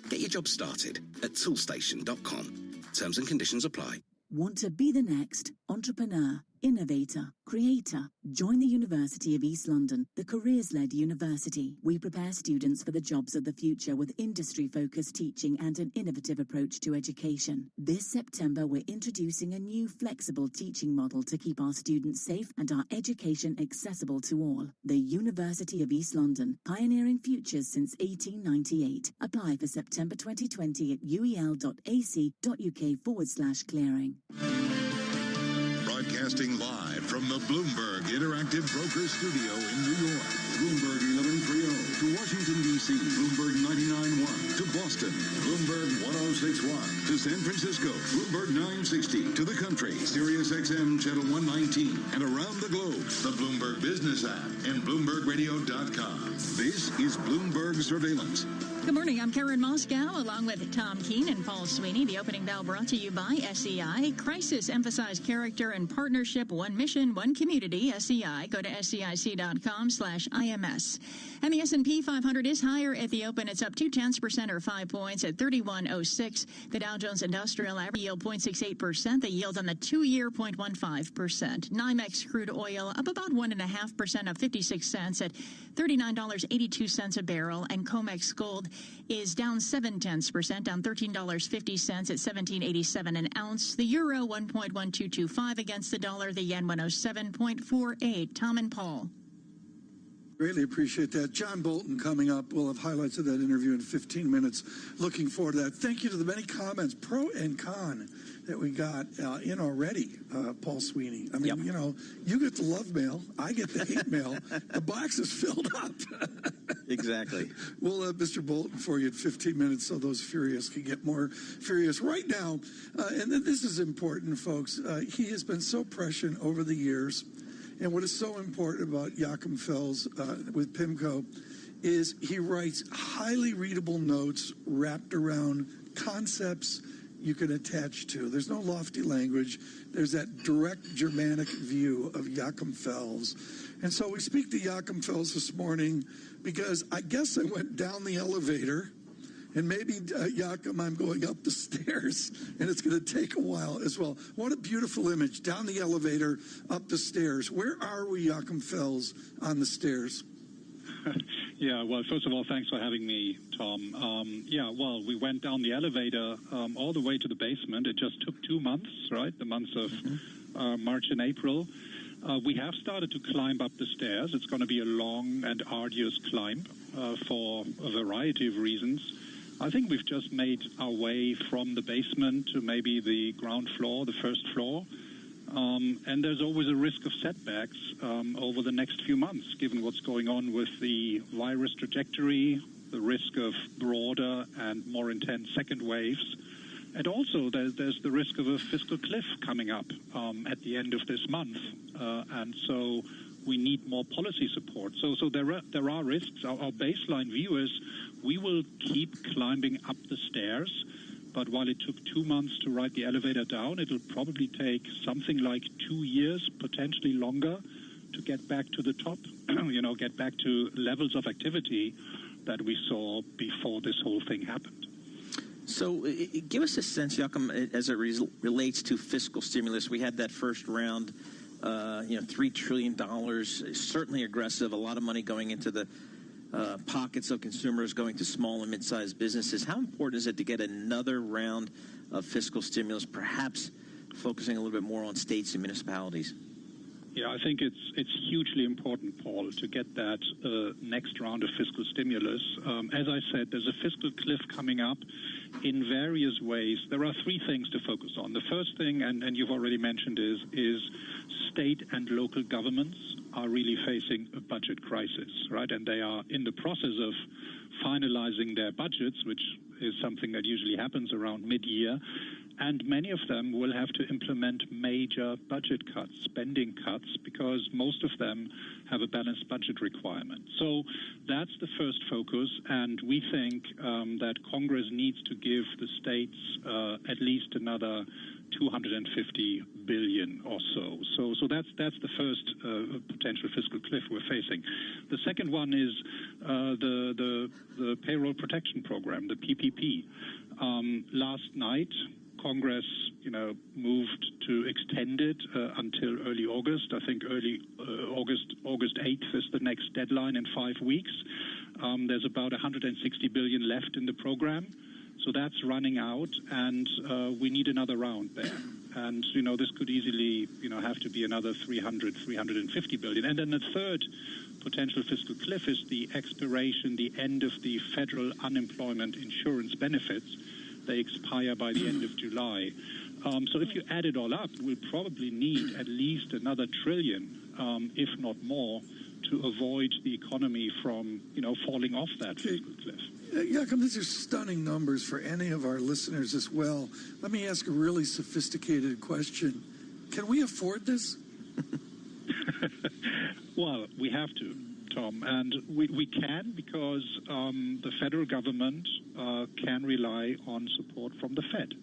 get your job started at toolstation.com. Terms and conditions apply. Want to be the next entrepreneur, innovator, creator? Join the University of East London, the careers-led university. We prepare students for the jobs of the future with industry-focused teaching and an innovative approach to education. This September, we're introducing a new flexible teaching model to keep our students safe and our education accessible to all. The University of East London, pioneering futures since 1898. Apply for September 2020 at uel.ac.uk/clearing. Broadcasting live from the Bloomberg Interactive Broker Studio in New York. Bloomberg 1130 to Washington, D.C. Bloomberg 99.1 to Boston. Bloomberg 106.1 to San Francisco. Bloomberg 960 to the country. Sirius XM Channel 119 and around the globe. The Bloomberg Business app and BloombergRadio.com. This is Bloomberg Surveillance. Good morning. I'm Karen Moscow, along with Tom Keene and Paul Sweeney. The opening bell brought to you by SEI. Crisis emphasized character and partnership. One mission, one community. SEI. Go to SEIC.com/IMS. And the S&P 500 is higher at the open. It's up 0.2% or 5 points at 3106. The Dow Jones Industrial average yield 0.68%. The yield on the 2-year 0.15%. NYMEX crude oil up about 1.5%, up 56 cents at $39.82 a barrel. And COMEX gold is down 0.7%, down $13.50 at $17.87 an ounce. The euro 1.1225 against the dollar. The yen 107.48. Tom and Paul. Greatly appreciate that. John Bolton coming up. We'll have highlights of that interview in 15 minutes. Looking forward to that. Thank you to the many comments, pro and con, that we got in already, Paul Sweeney. I mean, you know, you get the love mail. I get the hate mail. The box is filled up. Exactly. We'll have Mr. Bolton for you in 15 minutes so those furious can get more furious. Right now, and this is important, folks, he has been so prescient over the years. And what is so important about Joachim Fels with PIMCO is he writes highly readable notes wrapped around concepts you can attach to. There's no lofty language. There's that direct Germanic view of Joachim Fels. And so we speak to Joachim Fels this morning because I guess I went down the elevator. And maybe, Joachim, I'm going up the stairs, and it's going to take a while as well. What a beautiful image. Down the elevator, up the stairs. Where are we, Joachim Fels, on the stairs? Yeah, well, first of all, thanks for having me, Tom. Well, we went down the elevator all the way to the basement. It just took 2 months, right? The months of March and April. We have started to climb up the stairs. It's going to be a long and arduous climb for a variety of reasons. I think we've just made our way from the basement to maybe the ground floor, the first floor. And there's always a risk of setbacks over the next few months, given what's going on with the virus trajectory, the risk of broader and more intense second waves. And also there's the risk of a fiscal cliff coming up at the end of this month. And so we need more policy support. So there are risks. Our baseline view is we will keep climbing up the stairs, but while it took 2 months to ride the elevator down, it'll probably take something like 2 years, potentially longer, to get back to the top, get back to levels of activity that we saw before this whole thing happened. So give us a sense, Joachim, as it relates to fiscal stimulus. We had that first round, $3 trillion, certainly aggressive, a lot of money going into the pockets of consumers going to small and mid-sized businesses. How important is it to get another round of fiscal stimulus, perhaps focusing a little bit more on states and municipalities? Yeah, I think it's hugely important, Paul, to get that next round of fiscal stimulus. As I said, there's a fiscal cliff coming up in various ways. There are three things to focus on. The first thing, and you've already mentioned, is state and local governments are really facing a budget crisis, right? And they are in the process of finalizing their budgets, which is something that usually happens around mid-year. And many of them will have to implement major budget cuts, spending cuts, because most of them have a balanced budget requirement. So that's the first focus, and we think that Congress needs to give the states at least another $250 billion or so. So that's the first potential fiscal cliff we're facing. The second one is the payroll protection program, the PPP. Last night, Congress, moved to extend it until early August. I think August 8th is the next deadline in 5 weeks. There's about $160 billion left in the program. So that's running out, and we need another round there. And, this could easily, have to be another $350 billion. And then the third potential fiscal cliff is the expiration, the end of the federal unemployment insurance benefits. They expire by the end of July. So if you add it all up, we'll probably need at least another $1 trillion, if not more, to avoid the economy from, falling off that fiscal cliff. Jakob, these are stunning numbers for any of our listeners as well. Let me ask a really sophisticated question. Can we afford this? Well, we have to, Tom, and we can because the federal government can rely on support from the Fed.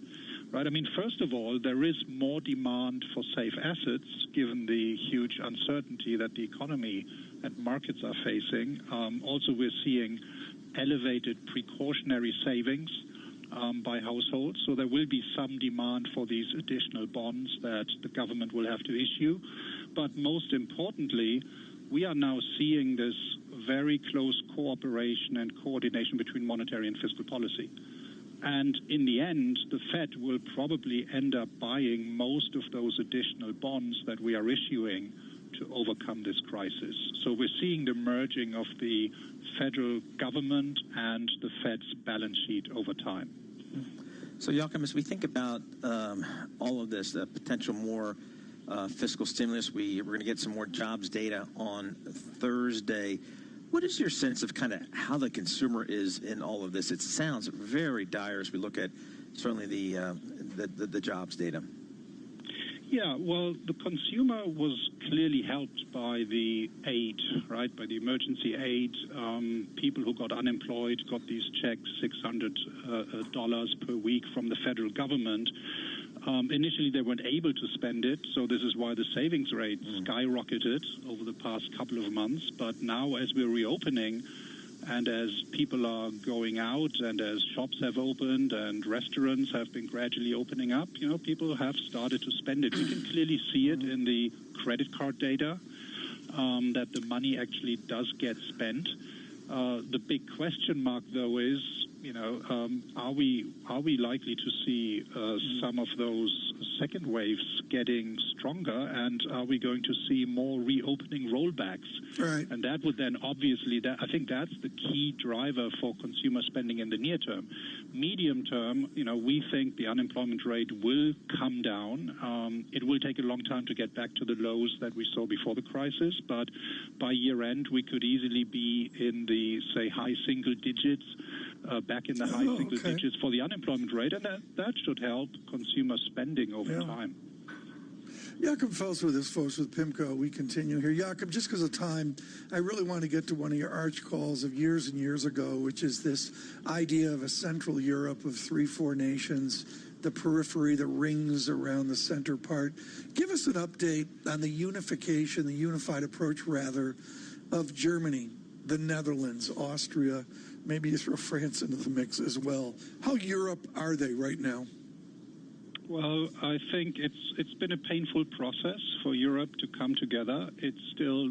Right. I mean, first of all, there is more demand for safe assets given the huge uncertainty that the economy and markets are facing. Also, we're seeing elevated precautionary savings by households. So there will be some demand for these additional bonds that the government will have to issue. But most importantly, we are now seeing this very close cooperation and coordination between monetary and fiscal policy. And in the end, the Fed will probably end up buying most of those additional bonds that we are issuing to overcome this crisis. So we're seeing the merging of the federal government and the Fed's balance sheet over time. So, Jakob, as we think about all of this, the potential more fiscal stimulus, we're going to get some more jobs data on Thursday. What is your sense of kind of how the consumer is in all of this? It sounds very dire as we look at certainly the jobs data. Yeah, well, the consumer was clearly helped by the aid, right, by the emergency aid. People who got unemployed got these checks, $600 per week from the federal government. Initially, they weren't able to spend it, so this is why the savings rate skyrocketed over the past couple of months. But now, as we're reopening, and as people are going out, and as shops have opened, and restaurants have been gradually opening up, people have started to spend it. We can clearly see it in the credit card data, that the money actually does get spent. The big question mark, though, is, are we likely to see some of those second waves getting stronger, and are we going to see more reopening rollbacks? Right. And that would then obviously, I think that's the key driver for consumer spending in the near term. Medium term, we think the unemployment rate will come down. It will take a long time to get back to the lows that we saw before the crisis, but by year end, we could easily be in the, say, high single digits, back in the high single digits for the unemployment rate, and that should help consumer spending over time. Jakob Fels with us, folks, with PIMCO. We continue here. Jakob, just because of time, I really want to get to one of your arch calls of years and years ago, which is this idea of a Central Europe of 3-4 nations, the periphery that rings around the center part. Give us an update on the unification, the unified approach, rather, of Germany, the Netherlands, Austria. Maybe you throw France into the mix as well. How Europe are they right now? Well, I think it's been a painful process for Europe to come together. It's still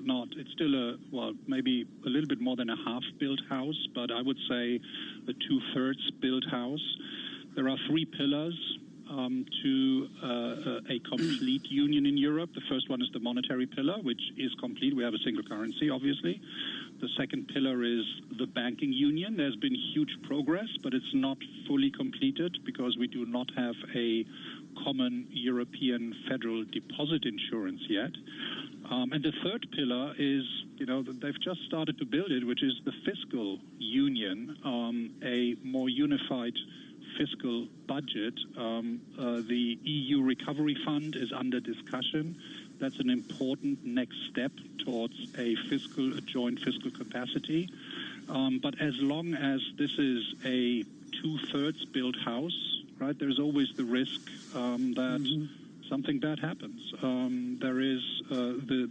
maybe a little bit more than a half-built house, but I would say a two-thirds built house. There are three pillars to a complete union in Europe. The first one is the monetary pillar, which is complete. We have a single currency, obviously. The second pillar is the banking union. There's been huge progress, but it's not fully completed because we do not have a common European federal deposit insurance yet. And the third pillar is, they've just started to build it, which is the fiscal union, a more unified fiscal budget. The EU Recovery Fund is under discussion. That's an important next step towards a joint fiscal capacity. But as long as this is a two-thirds built house, right, there's always the risk that something bad happens.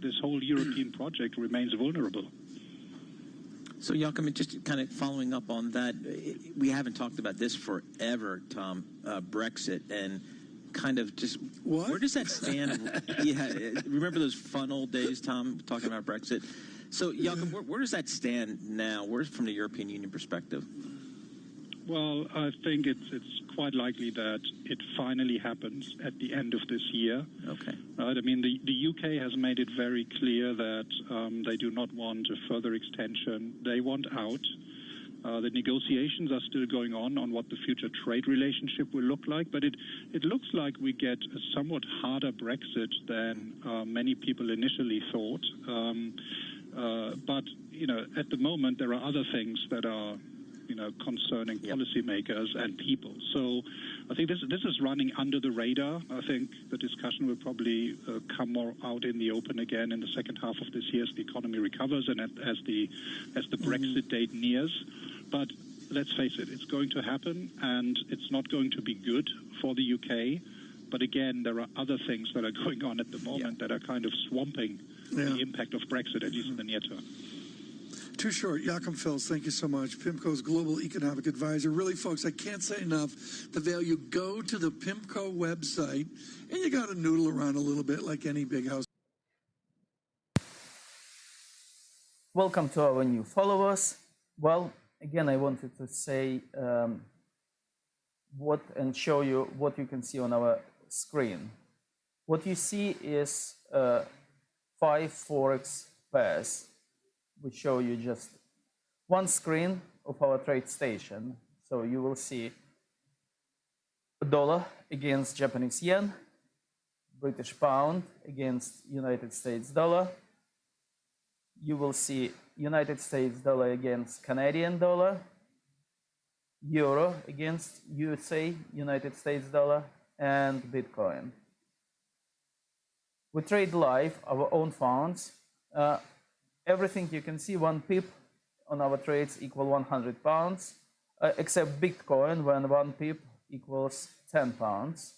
This whole European project remains vulnerable. So, Joachim, just kind of following up on that, we haven't talked about this forever, Tom, Brexit, and kind of just where does that stand? Yeah, remember those fun old days, Tom, talking about Brexit? So, Joachim, where does that stand now? Where's from the European Union perspective? Well, I think it's quite likely that it finally happens at the end of this year. Okay. Right? I mean, the UK has made it very clear that they do not want a further extension. They want out. The negotiations are still going on what the future trade relationship will look like, but it looks like we get a somewhat harder Brexit than many people initially thought. But, at the moment, there are other things that are concerning policymakers and people. So I think this is running under the radar. I think the discussion will probably come more out in the open again in the second half of this year as the economy recovers and as the Brexit date nears. But let's face it, it's going to happen, and it's not going to be good for the UK. But again, there are other things that are going on at the moment that are kind of swamping the impact of Brexit, at least in the near term. Too short. Joachim Fels, thank you so much. PIMCO's Global Economic Advisor. Really, folks, I can't say enough the value. Go to the PIMCO website, and you got to noodle around a little bit like any big house. Welcome to our new followers. Well, again, I wanted to say show you what you can see on our screen. What you see is 5 Forex pairs. We show you just one screen of our trade station. So you will see dollar against Japanese yen, British pound against United States dollar. You will see United States dollar against Canadian dollar, euro against USA, United States dollar, and Bitcoin. We trade live our own funds. Everything you can see, 1 pip on our trades equal 100 pounds, except Bitcoin, when 1 pip equals 10 pounds.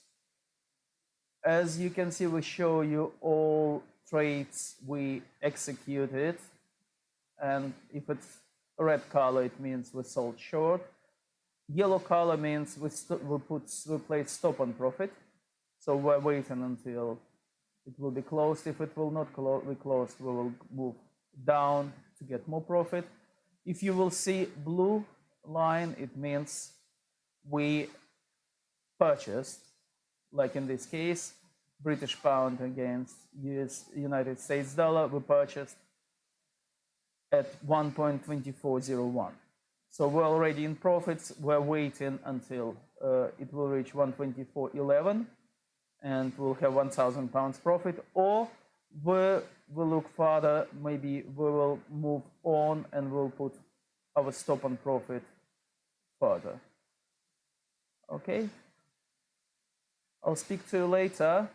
As you can see, we show you all trades we executed, and if it's red color, it means we sold short. Yellow color means we place stop on profit, so we're waiting until it will be closed. If it will not be closed, we will move down to get more profit. If you will see blue line, it means we purchased, like in this case, British pound against United States dollar, we purchased at 1.2401. So we're already in profits. We're waiting until it will reach 124.11 and we'll have 1,000 pounds profit, or we'll look further, maybe we will move on and we'll put our stop on profit further. Okay? I'll speak to you later.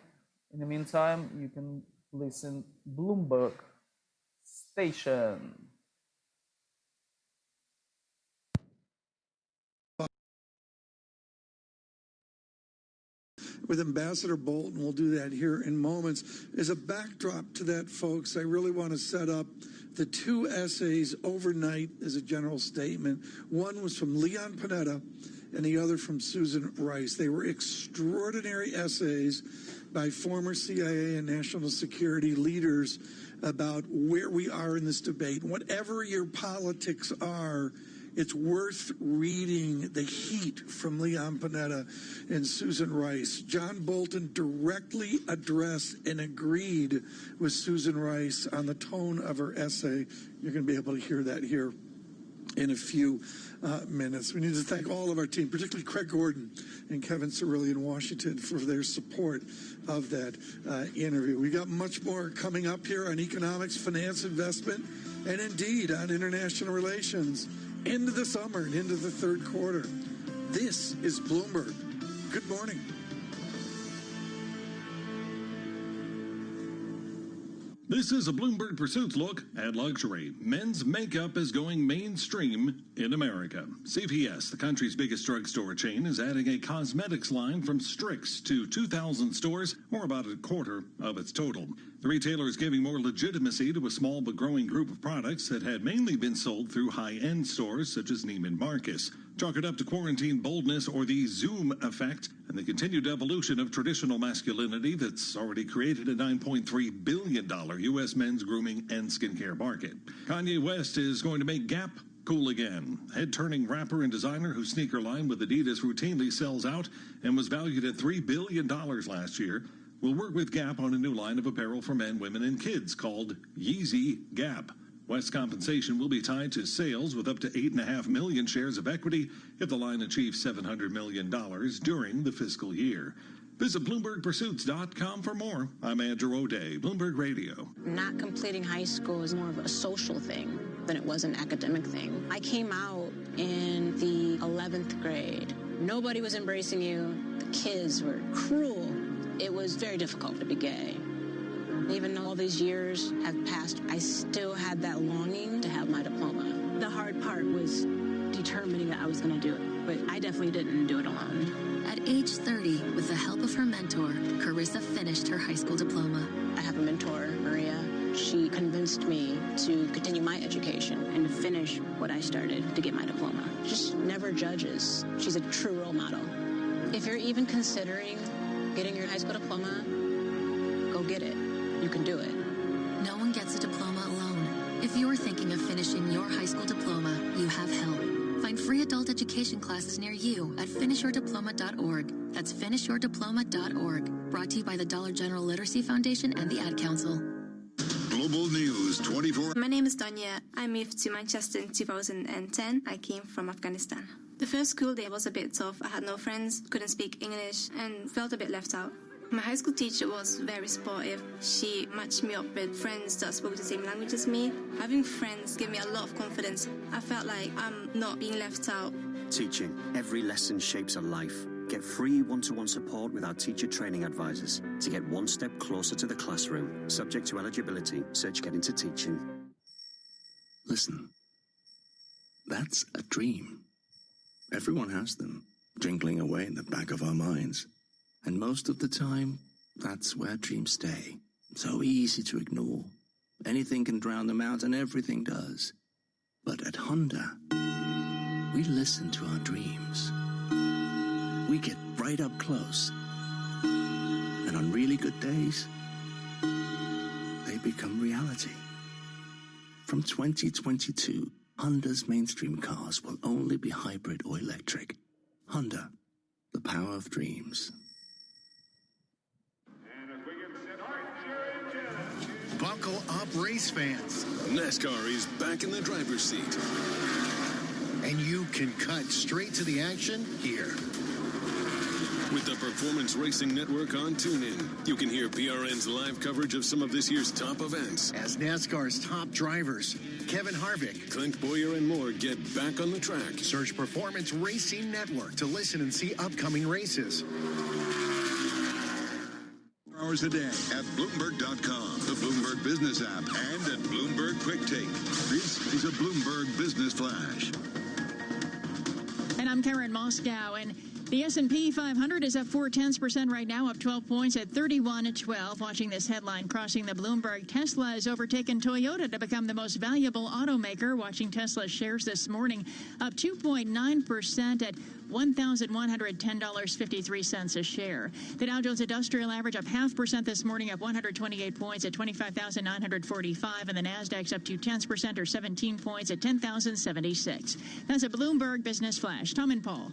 In the meantime, you can listen Bloomberg Station. With Ambassador Bolton, we'll do that here in moments. As a backdrop to that, folks, I really want to set up the 2 essays overnight as a general statement. One was from Leon Panetta, and the other from Susan Rice. They were extraordinary essays by former CIA and national security leaders about where we are in this debate. Whatever your politics are, it's worth reading The Heat from Leon Panetta and Susan Rice. John Bolton directly addressed and agreed with Susan Rice on the tone of her essay. You're going to be able to hear that here in a few minutes. We need to thank all of our team, particularly Craig Gordon and Kevin Cirilli in Washington, for their support of that interview. We got much more coming up here on economics, finance, investment, and indeed on international relations into the summer and into the third quarter. This is Bloomberg. Good morning. This is a Bloomberg Pursuits look at luxury. Men's makeup is going mainstream in America. CVS, the country's biggest drugstore chain, is adding a cosmetics line from Strix to 2,000 stores, or about a quarter of its total. The retailer is giving more legitimacy to a small but growing group of products that had mainly been sold through high-end stores such as Neiman Marcus. Chalk it up to quarantine boldness or the Zoom effect and the continued evolution of traditional masculinity that's already created a $9.3 billion U.S. men's grooming and skincare market. Kanye West is going to make Gap cool again. Head-turning rapper and designer whose sneaker line with Adidas routinely sells out and was valued at $3 billion last year will work with Gap on a new line of apparel for men, women, and kids called Yeezy Gap. West's compensation will be tied to sales with up to 8.5 million shares of equity if the line achieves $700 million during the fiscal year. Visit BloombergPursuits.com for more. I'm Andrew O'Day, Bloomberg Radio. Not completing high school is more of a social thing than it was an academic thing. I came out in the 11th grade. Nobody was embracing you. The kids were cruel. It was very difficult to be gay. Even though all these years have passed, I still had that longing to have my diploma. The hard part was determining that I was going to do it, but I definitely didn't do it alone. At age 30, with the help of her mentor, Carissa finished her high school diploma. I have a mentor, Maria. She convinced me to continue my education and to finish what I started to get my diploma. Just never judges. She's a true role model. If you're even considering getting your high school diploma, go get it. You can do it. No one gets a diploma alone. If you're thinking of finishing your high school diploma, you have help. Find free adult education classes near you at finishyourdiploma.org. That's finishyourdiploma.org. Brought to you by the Dollar General Literacy Foundation and the Ad Council. Global News 24. My name is Donya. I moved to Manchester in 2010. I came from Afghanistan. The first school day was a bit tough. I had no friends, couldn't speak English, and felt a bit left out. My high school teacher was very supportive. She matched me up with friends that spoke the same language as me. Having friends gave me a lot of confidence. I felt like I'm not being left out. Teaching. Every lesson shapes a life. Get free one-to-one support with our teacher training advisors to get one step closer to the classroom. Subject to eligibility. Search Get Into Teaching. Listen. That's a dream. Everyone has them, jingling away in the back of our minds. And most of the time, that's where dreams stay. So easy to ignore. Anything can drown them out, and everything does. But at Honda, we listen to our dreams. We get right up close. And on really good days, they become reality. From 2022, Honda's mainstream cars will only be hybrid or electric. Honda, the power of dreams. Buckle up, race fans. NASCAR is back in the driver's seat. And you can cut straight to the action here. With the Performance Racing Network on TuneIn, you can hear PRN's live coverage of some of this year's top events. As NASCAR's top drivers, Kevin Harvick, Clint Boyer, and more get back on the track. Search Performance Racing Network to listen and see upcoming races. Hours a day at Bloomberg.com, the Bloomberg Business app, and at Bloomberg Quick Take. This is a Bloomberg Business Flash. And I'm Karen Moscow, and The S&P 500 is up 0.4% right now, up 12 points at 31.12. Watching this headline crossing the Bloomberg, Tesla has overtaken Toyota to become the most valuable automaker. Watching Tesla shares this morning up 2.9% at $1,110.53 a share. The Dow Jones Industrial Average up 0.5% this morning, up 128 points at 25,945, and the Nasdaq's up 0.2% or 17 points at 10,076. That's a Bloomberg Business Flash. Tom and Paul.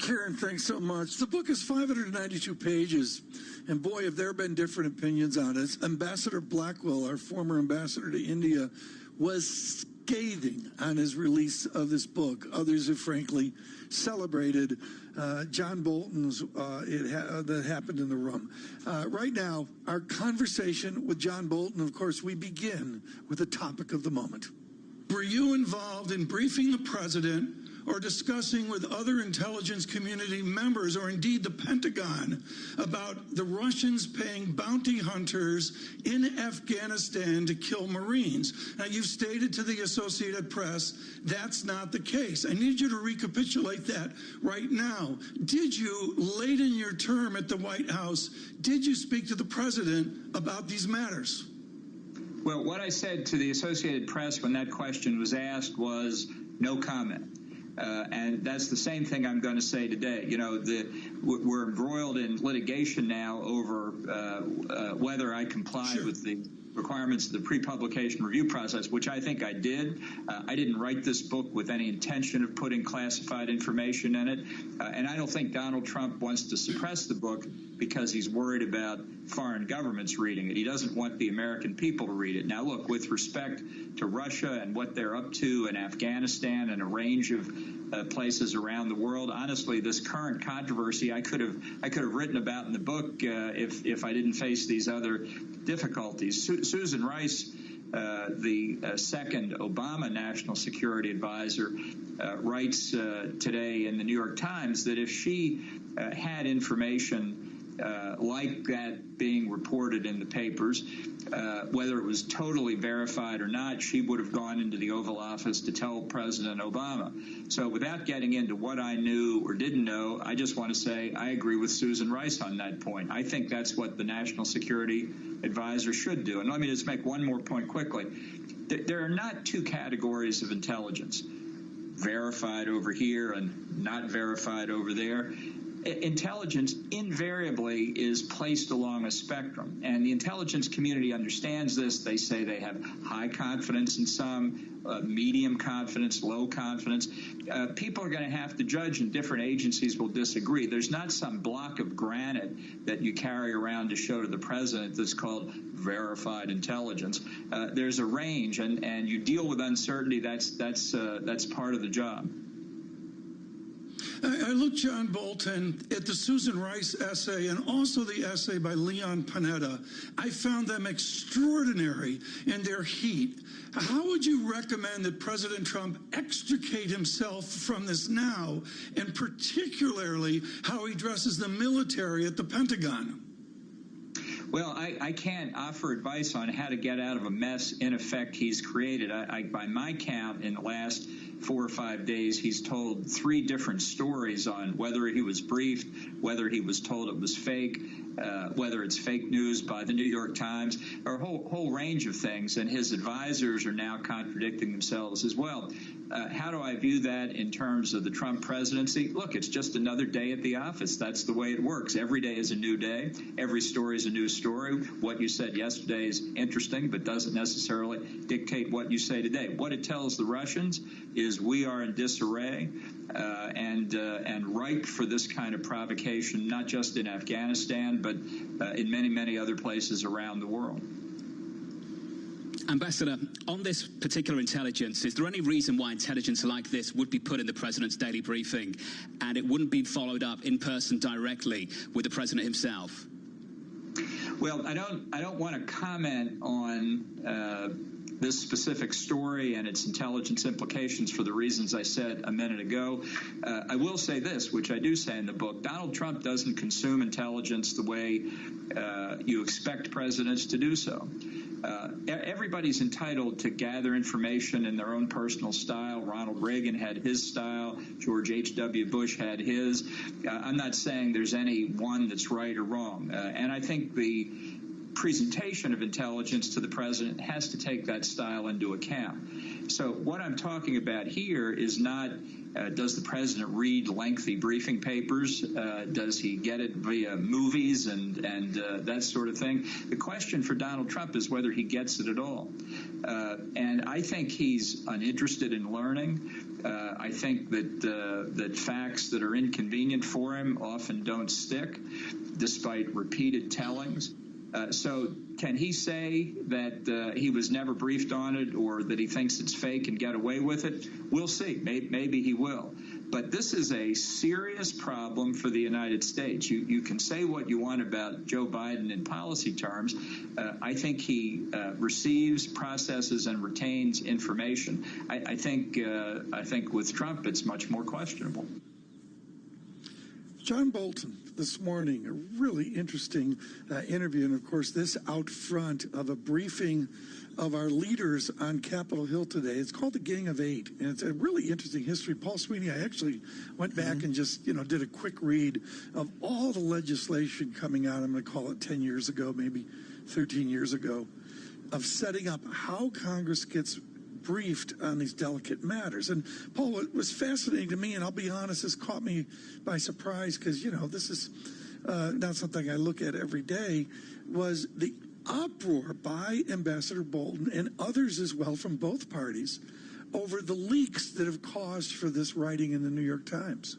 Karen, thanks so much. The book is 592 pages, and boy, have there been different opinions on it. Ambassador Blackwell, our former ambassador to India, was scathing on his release of this book. Others have frankly celebrated John Bolton's that happened in the room. Right now, our conversation with John Bolton, of course, we begin with the topic of the moment. Were you involved in briefing the president or discussing with other intelligence community members, or indeed the Pentagon, about the Russians paying bounty hunters in Afghanistan to kill Marines? Now, you've stated to the Associated Press that's not the case. I need you to recapitulate that right now. Did you, late in your term at the White House, did you speak to the president about these matters? Well, what I said to the Associated Press when that question was asked was no comment. And that's the same thing I'm going to say today. You know, we're embroiled in litigation now over whether I complied with the requirements of the pre-publication review process, which I think I did. I didn't write this book with any intention of putting classified information in it. And I don't think Donald Trump wants to suppress the book because he's worried about foreign governments reading it. He doesn't want the American people to read it. Now, look, with respect to Russia and what they're up to in Afghanistan and a range of places around the world, honestly, this current controversy I could have written about in the book if I didn't face these other difficulties. Susan Rice, the second Obama National Security Advisor, writes today in the New York Times that if she had information like that being reported in the papers, whether it was totally verified or not, she would have gone into the Oval Office to tell President Obama. So without getting into what I knew or didn't know, I just want to say I agree with Susan Rice on that point. I think that's what the National Security Advisor should do. And let me just make one more point quickly. There are not two categories of intelligence, verified over here and not verified over there. Intelligence invariably is placed along a spectrum, and the intelligence community understands this. They say they have high confidence in some, medium confidence, low confidence. People are going to have to judge, and different agencies will disagree. There's not some block of granite that you carry around to show to the president that's called verified intelligence. There's a range, and you deal with uncertainty. That's part of the job. I looked, John Bolton, at the Susan Rice essay and also the essay by Leon Panetta. I found them extraordinary in their heat. How would you recommend that President Trump extricate himself from this now, and particularly how he addresses the military at the Pentagon? Well, I can't offer advice on how to get out of a mess, in effect, he's created. By my count, in the last 4 or 5 days, he's told 3 different stories on whether he was briefed, whether he was told it was fake, whether it's fake news by the New York Times, or a whole range of things. And his advisors are now contradicting themselves as well. How do I view that in terms of the Trump presidency? Look, it's just another day at the office. That's the way it works. Every day is a new day. Every story is a new story. What you said yesterday is interesting, but doesn't necessarily dictate what you say today. What it tells the Russians is we are in disarray and ripe for this kind of provocation, not just in Afghanistan, but in many, many other places around the world. Ambassador, on this particular intelligence, is there any reason why intelligence like this would be put in the president's daily briefing and it wouldn't be followed up in person directly with the president himself? Well, I don't want to comment on this specific story and its intelligence implications for the reasons I said a minute ago. I will say this, which I do say in the book: Donald Trump doesn't consume intelligence the way you expect presidents to do so. Everybody's entitled to gather information in their own personal style. Ronald Reagan had his style. George H.W. Bush had his. I'm not saying there's any one that's right or wrong. And I think the presentation of intelligence to the president has to take that style into account. So what I'm talking about here is not does the president read lengthy briefing papers? Does he get it via movies and that sort of thing? The question for Donald Trump is whether he gets it at all. And I think he's uninterested in learning. I think that facts that are inconvenient for him often don't stick, despite repeated tellings. So can he say that he was never briefed on it or that he thinks it's fake and get away with it? We'll see. Maybe he will. But this is a serious problem for the United States. You can say what you want about Joe Biden in policy terms. I think he receives, processes, and retains information. I think with Trump, it's much more questionable. John Bolton this morning, a really interesting interview, and of course this out front of a briefing of our leaders on Capitol Hill today. It's called the Gang of Eight, and it's a really interesting history. Paul Sweeney, I actually went back and just did a quick read of all the legislation coming out, I'm going to call it 10 years ago, maybe 13 years ago, of setting up how Congress gets briefed on these delicate matters. And Paul, what was fascinating to me, and I'll be honest, this caught me by surprise because, this is not something I look at every day, was the uproar by Ambassador Bolton and others as well from both parties over the leaks that have caused for this writing in the New York Times.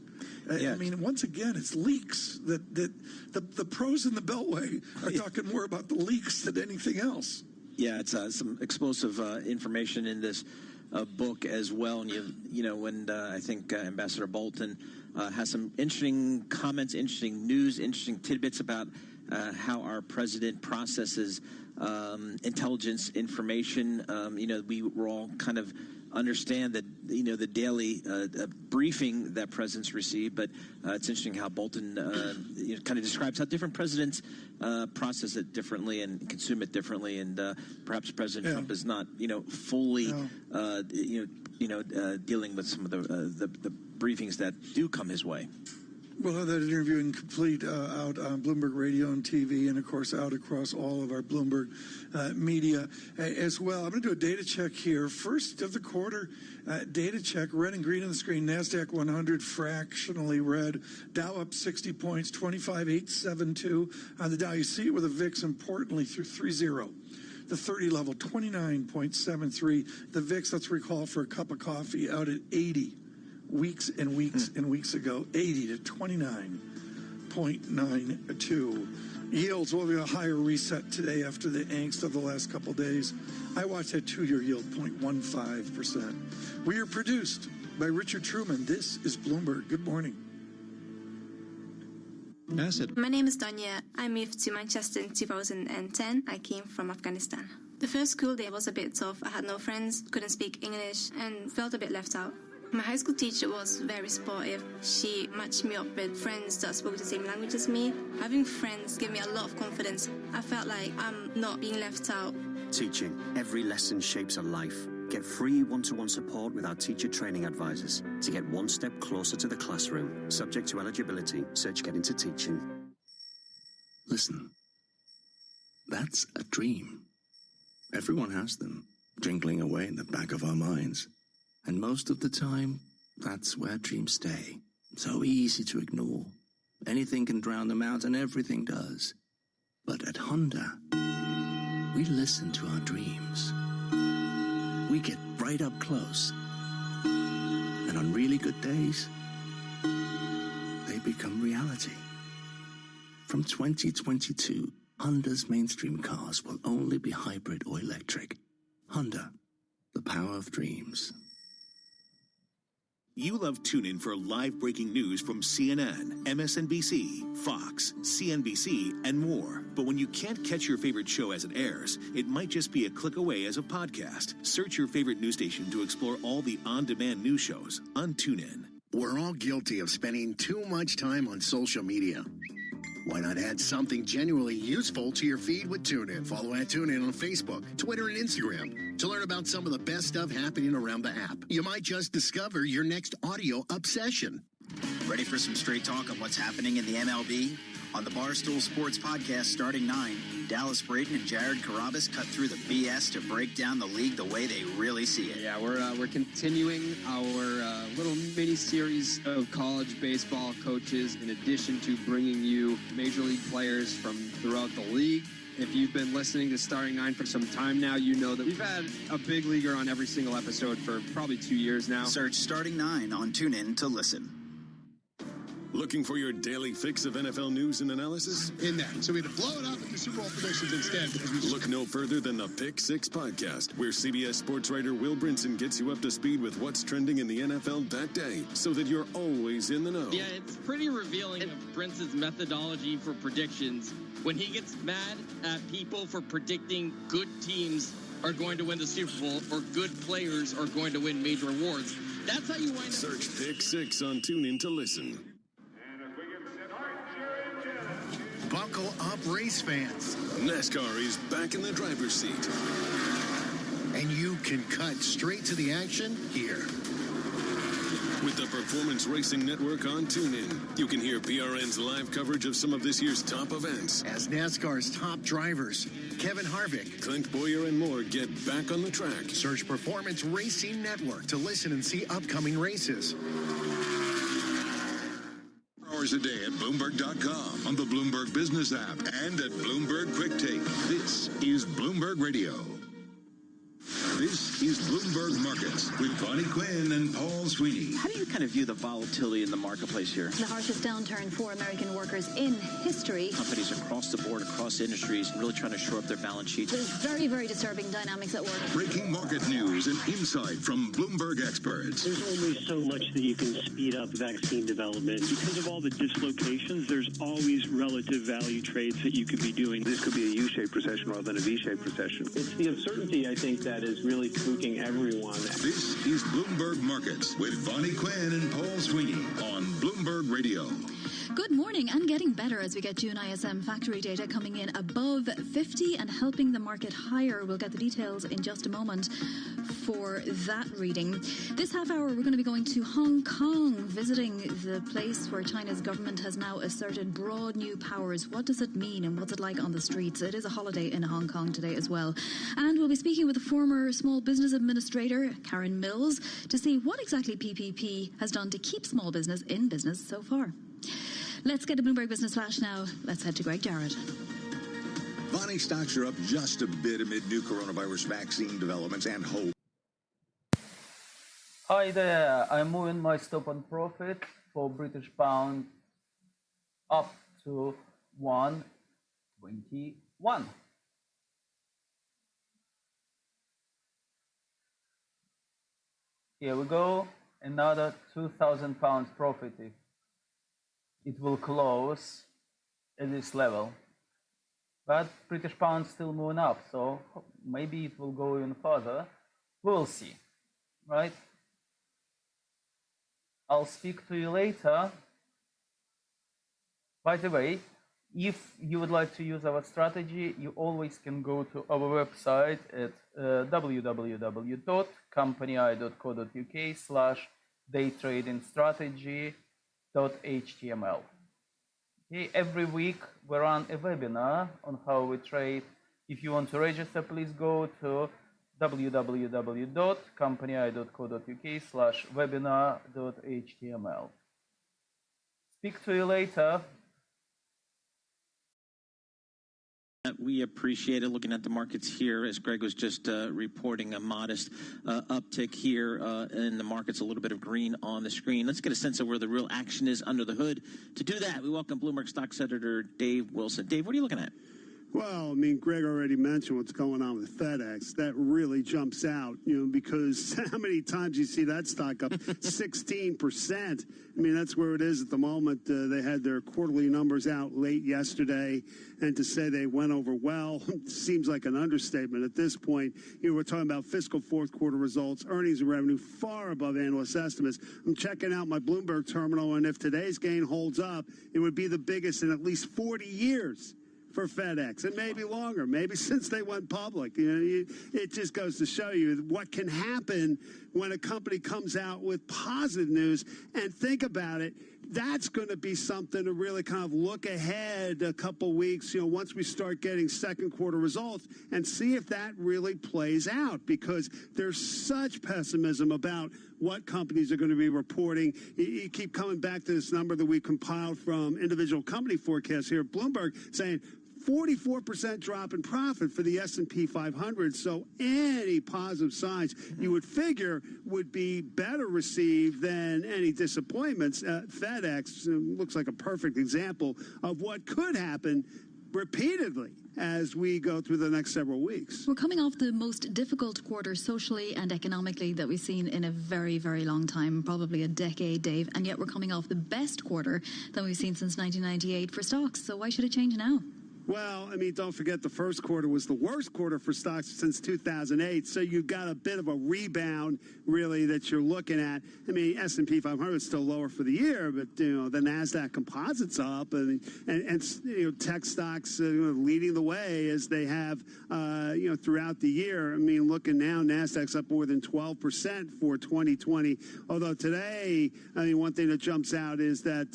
I mean, once again, it's leaks that the pros in the Beltway are talking more about the leaks than anything else. Yeah, it's some explosive information in this book as well. And I think Ambassador Bolton has some interesting comments, interesting news, interesting tidbits about how our president processes intelligence information. We were all kind of understand that the daily briefing that presidents receive, but it's interesting how Bolton kind of describes how different presidents process it differently and consume it differently, and perhaps President Trump is not fully dealing with some of the briefings that do come his way. We'll have that interview in complete out on Bloomberg Radio and TV, and of course out across all of our Bloomberg media as well. I'm going to do a data check here. First of the quarter, data check, red and green on the screen. NASDAQ 100 fractionally red. Dow up 60 points, 25,872 on the Dow. You see it with a VIX, importantly, through 30. The 30 level, 29.73. The VIX, let's recall, for a cup of coffee out at 80. Weeks and weeks and weeks ago, 80 to 29.92. Yields will be a higher reset today after the angst of the last couple days. I watched that 2-year yield, 0.15%. We are produced by Richard Truman. This is Bloomberg. Good morning. My name is Danya. I moved to Manchester in 2010. I came from Afghanistan. The first school day was a bit tough. I had no friends, couldn't speak English, and felt a bit left out. My high school teacher was very supportive. She matched me up with friends that spoke the same language as me. Having friends gave me a lot of confidence. I felt like I'm not being left out. Teaching. Every lesson shapes a life. Get free one-to-one support with our teacher training advisors to get one step closer to the classroom. Subject to eligibility. Search Get Into Teaching. Listen. That's a dream. Everyone has them, jingling away in the back of our minds. And most of the time, that's where dreams stay. So easy to ignore. Anything can drown them out, and everything does. But at Honda, we listen to our dreams. We get right up close. And on really good days, they become reality. From 2022, Honda's mainstream cars will only be hybrid or electric. Honda, the power of dreams. You love TuneIn for live breaking news from CNN, MSNBC, Fox, CNBC, and more. But when you can't catch your favorite show as it airs, it might just be a click away as a podcast. Search your favorite news station to explore all the on-demand news shows on TuneIn. We're all guilty of spending too much time on social media. Why not add something genuinely useful to your feed with TuneIn? Follow @TuneIn on Facebook, Twitter, and Instagram to learn about some of the best stuff happening around the app. You might just discover your next audio obsession. Ready for some straight talk on what's happening in the MLB? On the Barstool Sports Podcast starting 9, Dallas Brayton and Jared Carrabis cut through the BS to break down the league the way they really see it. Yeah, we're continuing our little mini-series of college baseball coaches in addition to bringing you major league players from throughout the league. If you've been listening to Starting 9 for some time now, you know that we've had a big leaguer on every single episode for probably 2 years now. Search Starting 9 on TuneIn to listen. Looking for your daily fix of NFL news and analysis? In that. So we had to blow it up and do Super Bowl predictions instead. Look no further than the Pick 6 podcast, where CBS sports writer Will Brinson gets you up to speed with what's trending in the NFL that day, so that you're always in the know. Yeah, it's pretty revealing of Brinson's methodology for predictions. When he gets mad at people for predicting good teams are going to win the Super Bowl or good players are going to win major awards. That's how you wind up. Search Pick 6 on TuneIn to listen. Buckle up, race fans. NASCAR is back in the driver's seat. And you can cut straight to the action here. With the Performance Racing Network on TuneIn, you can hear PRN's live coverage of some of this year's top events. As NASCAR's top drivers, Kevin Harvick, Clint Boyer, and more get back on the track. Search Performance Racing Network to listen and see upcoming races. Hours a day at Bloomberg.com, on the Bloomberg Business app, and at Bloomberg Quick Take. This is Bloomberg Radio. This is Bloomberg Markets with Bonnie Quinn and Paul Sweeney. How do you kind of view the volatility in the marketplace here? The harshest downturn for American workers in history. Companies across the board, across industries, really trying to shore up their balance sheets. There's very, very disturbing dynamics at work. Breaking market news and insight from Bloomberg experts. There's only so much that you can speed up vaccine development. Because of all the dislocations, there's always relative value trades that you could be doing. This could be a U-shaped recession rather than a V-shaped recession. It's the uncertainty, I think, that is really spooking everyone. This is Bloomberg Markets with Bonnie Quinn and Paul Sweeney on Bloomberg Radio. Good morning, and getting better as we get June ISM factory data coming in above 50 and helping the market higher. We'll get the details in just a moment for that reading. This half hour, we're going to be going to Hong Kong, visiting the place where China's government has now asserted broad new powers. What does it mean and what's it like on the streets? It is a holiday in Hong Kong today as well. And we'll be speaking with the former small business administrator, Karen Mills, to see what exactly PPP has done to keep small business in business so far. Let's get a Bloomberg Business Flash now. Let's head to Greg Jarrett. Bonnie, stocks are up just a bit amid new coronavirus vaccine developments and hope. Hi there, I'm moving my stop on profit for British pound up to 1.21. Here we go, another £2,000 profit if it will close at this level. But British pound still moving up, so maybe it will go even further. We'll see, right? I'll speak to you later. By the way, if you would like to use our strategy, you always can go to our website at www.companyeye.co.uk/daytradingstrategy.html. Okay, every week we run a webinar on how we trade. If you want to register, please go to www.companyeye.co.uk/webinar.html. Speak to you later. We appreciate it. Looking at the markets here, as Greg was just reporting, a modest uptick here in the markets, a little bit of green on the screen. Let's get a sense of where the real action is under the hood. To do that, we welcome Bloomberg Stocks editor Dave Wilson. Dave, what are you looking at? Well, I mean, Greg already mentioned what's going on with FedEx. That really jumps out, because how many times you see that stock up 16%? I mean, that's where it is at the moment. They had their quarterly numbers out late yesterday, and to say they went over well seems like an understatement at this point. We're talking about fiscal fourth quarter results, earnings and revenue far above analyst estimates. I'm checking out my Bloomberg terminal, and if today's gain holds up, it would be the biggest in at least 40 years. For FedEx, and maybe longer, maybe since they went public. It just goes to show you what can happen when a company comes out with positive news. And think about it, that's going to be something to really kind of look ahead a couple weeks, once we start getting second quarter results, and see if that really plays out, because there's such pessimism about what companies are going to be reporting. You keep coming back to this number that we compiled from individual company forecasts here at Bloomberg, saying 44% drop in profit for the S&P 500. So any positive signs you would figure would be better received than any disappointments. FedEx looks like a perfect example of what could happen repeatedly as we go through the next several weeks. We're coming off the most difficult quarter socially and economically that we've seen in a very, very long time, probably a decade, Dave, and yet we're coming off the best quarter that we've seen since 1998 for stocks. So why should it change now? Well, I mean, don't forget the first quarter was the worst quarter for stocks since 2008. So you've got a bit of a rebound, really, that you're looking at. I mean, S&P 500 is still lower for the year, but, the NASDAQ composite's up, and tech stocks leading the way as they have, throughout the year. I mean, looking now, NASDAQ's up more than 12% for 2020. Although today, one thing that jumps out is that,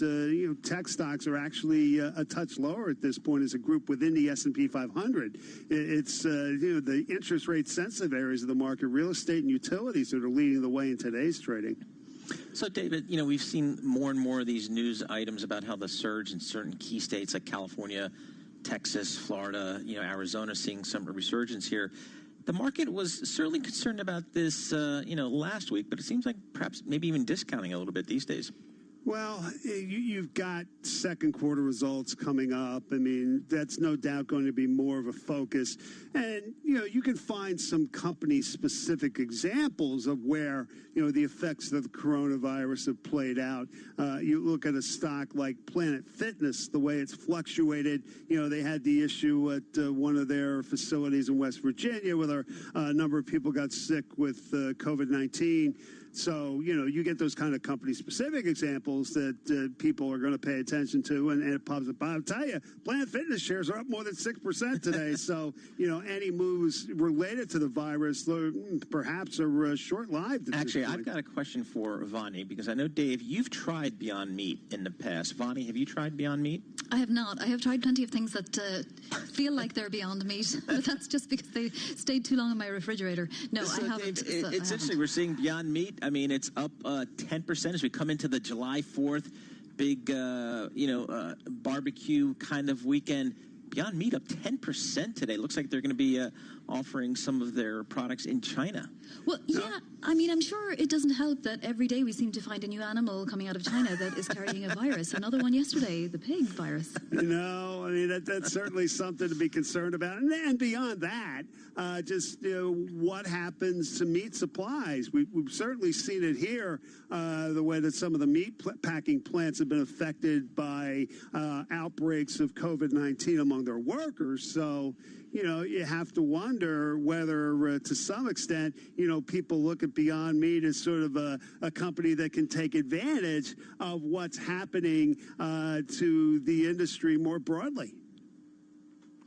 tech stocks are actually a touch lower at this point as a group within the S&P 500. It's the interest rate sensitive areas of the market, real estate and utilities, that are leading the way in today's trading. So, David, we've seen more and more of these news items about how the surge in certain key states like California, Texas, Florida, Arizona, seeing some resurgence here. The market was certainly concerned about this, last week, but it seems like perhaps maybe even discounting a little bit these days. Well, you've got second quarter results coming up. I mean, that's no doubt going to be more of a focus. And, you can find some company-specific examples of where, the effects of the coronavirus have played out. You look at a stock like Planet Fitness, the way it's fluctuated. They had the issue at one of their facilities in West Virginia where a number of people got sick with COVID-19. So, you get those kind of company-specific examples that people are going to pay attention to, and it pops up. I'll tell you, Planet Fitness shares are up more than 6% today. So, any moves related to the virus perhaps are short-lived. Actually, I've got a question for Vani, because I know, Dave, you've tried Beyond Meat in the past. Vani, have you tried Beyond Meat? I have not. I have tried plenty of things that feel like they're Beyond Meat, but that's just because they stayed too long in my refrigerator. No, so I haven't. Dave, it's interesting. We're seeing Beyond Meat. I mean, it's up 10% as we come into the July 4th big, barbecue kind of weekend. Beyond Meat up 10% today. Looks like they're going to be offering some of their products in China. Well, yeah. I mean, I'm sure it doesn't help that every day we seem to find a new animal coming out of China that is carrying a virus. Another one yesterday, the pig virus. I mean, that's certainly something to be concerned about. And beyond that, what happens to meat supplies? We've certainly seen it here, the way that some of the meat packing plants have been affected by outbreaks of COVID-19 among their workers. So, you have to wonder whether, to some extent, people look at Beyond Meat as sort of a company that can take advantage of what's happening to the industry more broadly.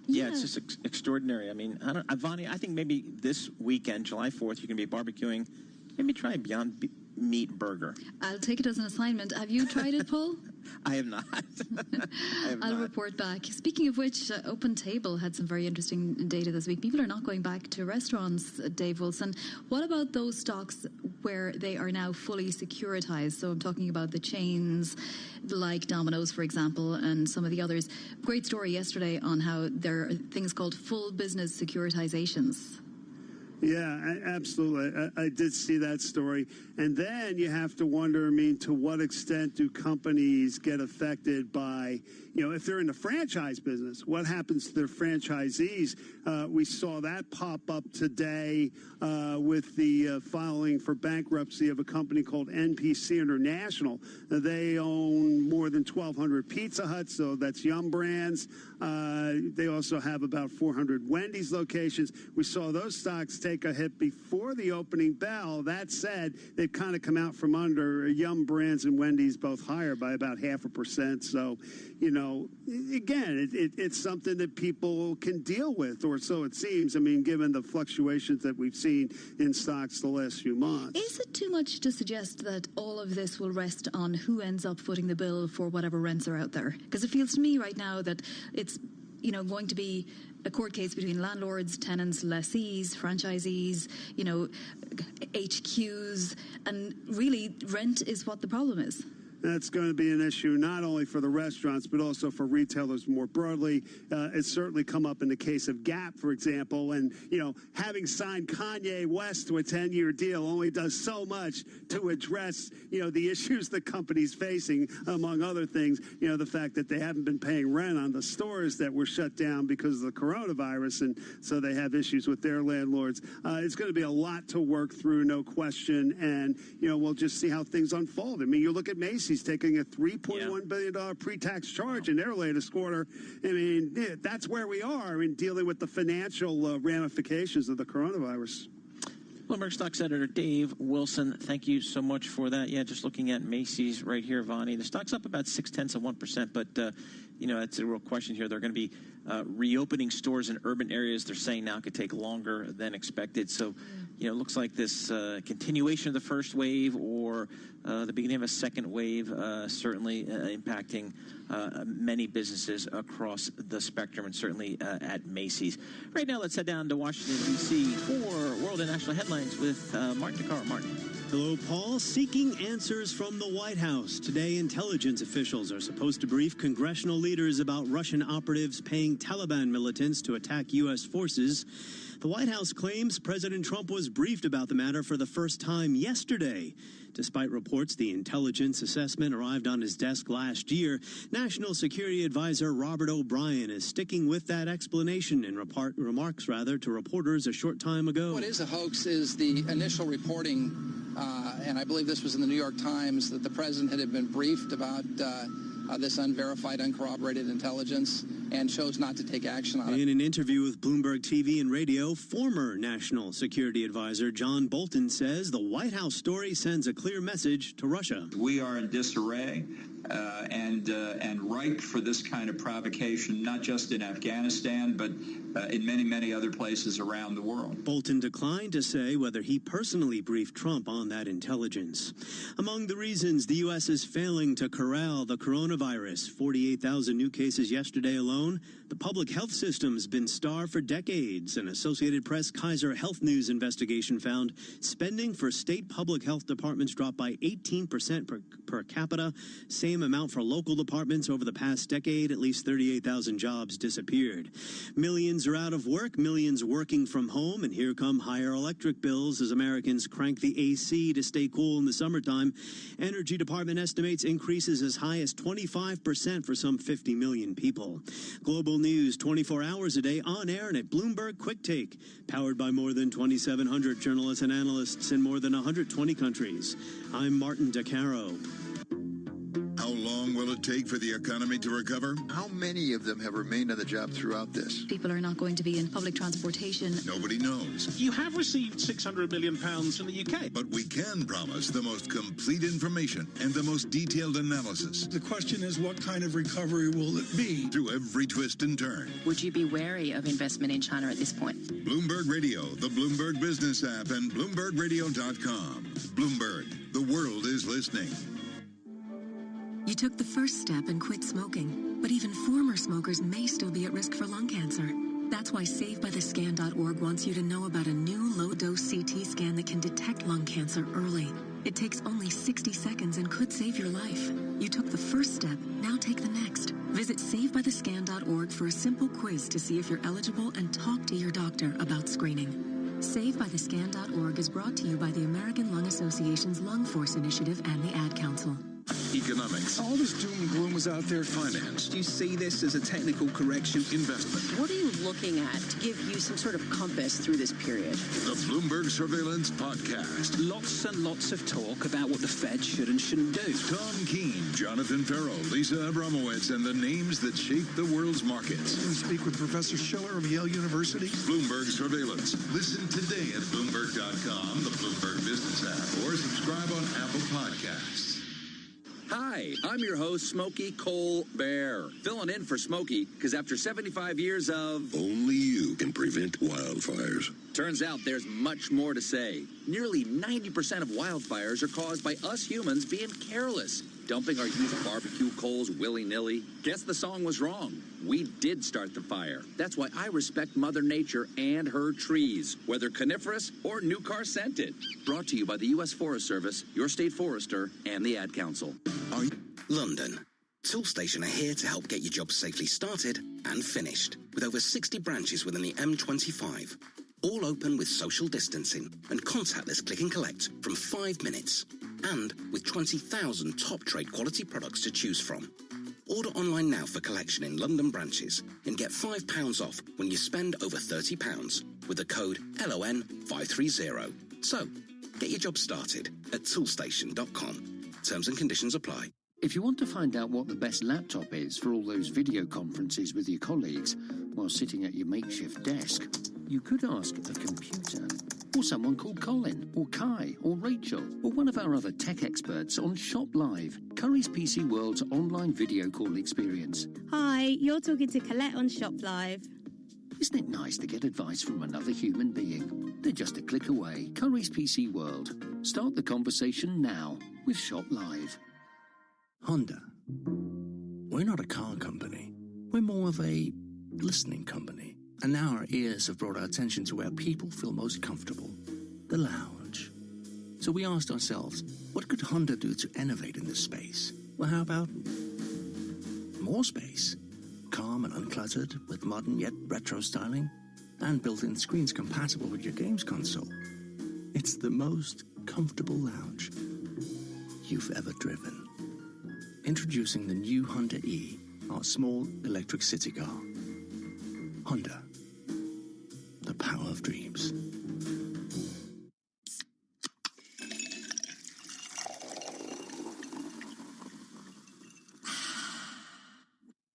Yeah, it's just extraordinary. I mean, Vani, I think maybe this weekend, July 4th, you can be barbecuing. Maybe try a Beyond Meat burger. I'll take it as an assignment. Have you tried it, Paul? I have not. I'll report back. Speaking of which, Open Table had some very interesting data this week. People are not going back to restaurants, Dave Wilson. What about those stocks where they are now fully securitized? So I'm talking about the chains like Domino's, for example, and some of the others. Great story yesterday on how there are things called full business securitizations. Yeah, absolutely. I did see that story. And then you have to wonder, I mean, to what extent do companies get affected by, if they're in the franchise business, what happens to their franchisees? We saw that pop up today with the filing for bankruptcy of a company called NPC International. They own more than 1,200 Pizza Huts, so that's Yum Brands. They also have about 400 Wendy's locations. We saw those stocks take a hit before the opening bell. That said, they've kind of come out from under. Yum Brands and Wendy's both higher by about 0.5%. So, again, it's something that people can deal with, or so it seems. I mean, given the fluctuations that we've seen in stocks the last few months. Is it too much to suggest that all of this will rest on who ends up footing the bill for whatever rents are out there? Because it feels to me right now that it's going to be a court case between landlords, tenants, lessees, franchisees, HQs, and really rent is what the problem is. That's going to be an issue not only for the restaurants, but also for retailers more broadly. It's certainly come up in the case of Gap, for example. And, having signed Kanye West to a 10-year deal only does so much to address, the issues the company's facing, among other things. The fact that they haven't been paying rent on the stores that were shut down because of the coronavirus. And so they have issues with their landlords. It's going to be a lot to work through, no question. And, we'll just see how things unfold. I mean, you look at Macy's taking a $3.1 billion pre-tax charge in their latest quarter. I mean, that's where we are in dealing with the financial ramifications of the coronavirus. Bloomberg Stocks editor Dave Wilson, thank you so much for that. Yeah, just looking at Macy's right here, Vonnie. The stock's up about 0.6%, but, that's a real question here. They're going to be reopening stores in urban areas. They're saying now could take longer than expected. So, it looks like this continuation of the first wave or the beginning of a second wave certainly impacting many businesses across the spectrum, and certainly at Macy's. Right now, let's head down to Washington, D.C. for World and National Headlines with Martin DeCaro. Martin. Hello, Paul. Seeking answers from the White House. Today, intelligence officials are supposed to brief congressional leaders about Russian operatives paying Taliban militants to attack U.S. forces. The White House claims President Trump was briefed about the matter for the first time yesterday. Despite reports the intelligence assessment arrived on his desk last year, National Security Advisor Robert O'Brien is sticking with that explanation in remarks to reporters a short time ago. What is a hoax is the initial reporting, and I believe this was in the New York Times, that the president had been briefed about this unverified, uncorroborated intelligence and chose not to take action on it. In an interview with Bloomberg TV and Radio, former National Security Advisor John Bolton says the White House story sends a clear message to Russia. We are in disarray and ripe for this kind of provocation, not just in Afghanistan, but in many, many other places around the world. Bolton declined to say whether he personally briefed Trump on that intelligence. Among the reasons the U.S. is failing to corral the coronavirus, 48,000 new cases yesterday alone. The public health system's been starved for decades. An Associated Press Kaiser Health News investigation found spending for state public health departments dropped by 18% per capita. Same amount for local departments over the past decade. At least 38,000 jobs disappeared. Millions are out of work, millions working from home, and here come higher electric bills as Americans crank the AC to stay cool in the summertime. Energy Department estimates increases as high as 25% for some 50 million people. Global news 24 hours a day on air and at Bloomberg Quick Take, powered by more than 2,700 journalists and analysts in more than 120 countries. I'm Martin DeCaro. How long will it take for the economy to recover? How many of them have remained on the job throughout this? People are not going to be in public transportation. Nobody knows. You have received £600 million from the UK. But we can promise the most complete information and the most detailed analysis. The question is, what kind of recovery will it be? Through every twist and turn. Would you be wary of investment in China at this point? Bloomberg Radio, the Bloomberg Business app, and BloombergRadio.com. Bloomberg, the world is listening. You took the first step and quit smoking, but even former smokers may still be at risk for lung cancer. That's why SaveByTheScan.org wants you to know about a new low-dose CT scan that can detect lung cancer early. It takes only 60 seconds and could save your life. You took the first step, now take the next. Visit SaveByTheScan.org for a simple quiz to see if you're eligible and talk to your doctor about screening. SaveByTheScan.org is brought to you by the American Lung Association's Lung Force Initiative and the Ad Council. Economics. All this doom and gloom was out there. Finance. Do you see this as a technical correction? Investment. What are you looking at to give you some sort of compass through this period? The Bloomberg Surveillance Podcast. Lots and lots of talk about what the Fed should and shouldn't do. Tom Keene, Jonathan Farrell, Lisa Abramowitz, and the names that shape the world's markets. We speak with Professor Schiller of Yale University. Bloomberg Surveillance. Listen today at Bloomberg.com, the Bloomberg Business app, or subscribe on Apple Podcasts. Hi, I'm your host, Smokey Colbert, filling in for Smokey because after 75 years of... Only you can prevent wildfires. Turns out there's much more to say. Nearly 90% of wildfires are caused by us humans being careless, dumping our used barbecue coals willy-nilly. Guess the song was wrong. We did start the fire. That's why I respect Mother Nature and her trees, whether coniferous or new car scented. Brought to you by the U.S. Forest Service, your state forester, and the Ad Council. London. Toolstation are here to help get your job safely started and finished, with over 60 branches within the M25. All open with social distancing and contactless click and collect from 5 minutes. And with 20,000 top trade quality products to choose from. Order online now for collection in London branches and get £5 off when you spend over £30 with the code LON530. So, get your job started at toolstation.com. Terms and conditions apply. If you want to find out what the best laptop is for all those video conferences with your colleagues while sitting at your makeshift desk, you could ask a computer, or someone called Colin, or Kai, or Rachel, or one of our other tech experts on Shop Live, Curry's PC World's online video call experience. Hi, you're talking to Colette on Shop Live. Isn't it nice to get advice from another human being? They're just a click away. Curry's PC World. Start the conversation now with Shop Live. Honda. We're not a car company. We're more of a listening company. And now our ears have brought our attention to where people feel most comfortable, the lounge. So we asked ourselves, what could Honda do to innovate in this space? Well, how about more space? Calm and uncluttered, with modern yet retro styling, and built-in screens compatible with your games console. It's the most comfortable lounge you've ever driven. Introducing the new Honda E, our small electric city car. Honda. The power of dreams.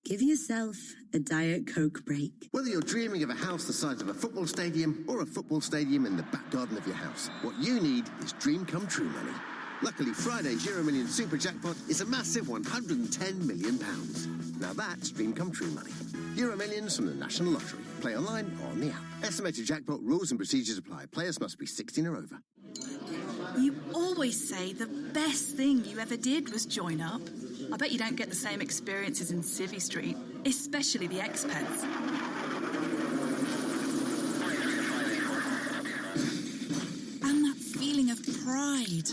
Give yourself a Diet Coke break. Whether you're dreaming of a house the size of a football stadium or a football stadium in the back garden of your house, what you need is dream come true money. Luckily, Friday's Euro Million Super Jackpot is a massive £110 million. Now that's dream come true money. Euro Millions from the National Lottery. Play online or on the app. Estimated jackpot rules and procedures apply. Players must be 16 or over. You always say the best thing you ever did was join up. I bet you don't get the same experiences in Civvy Street, especially the expats. And that feeling of pride.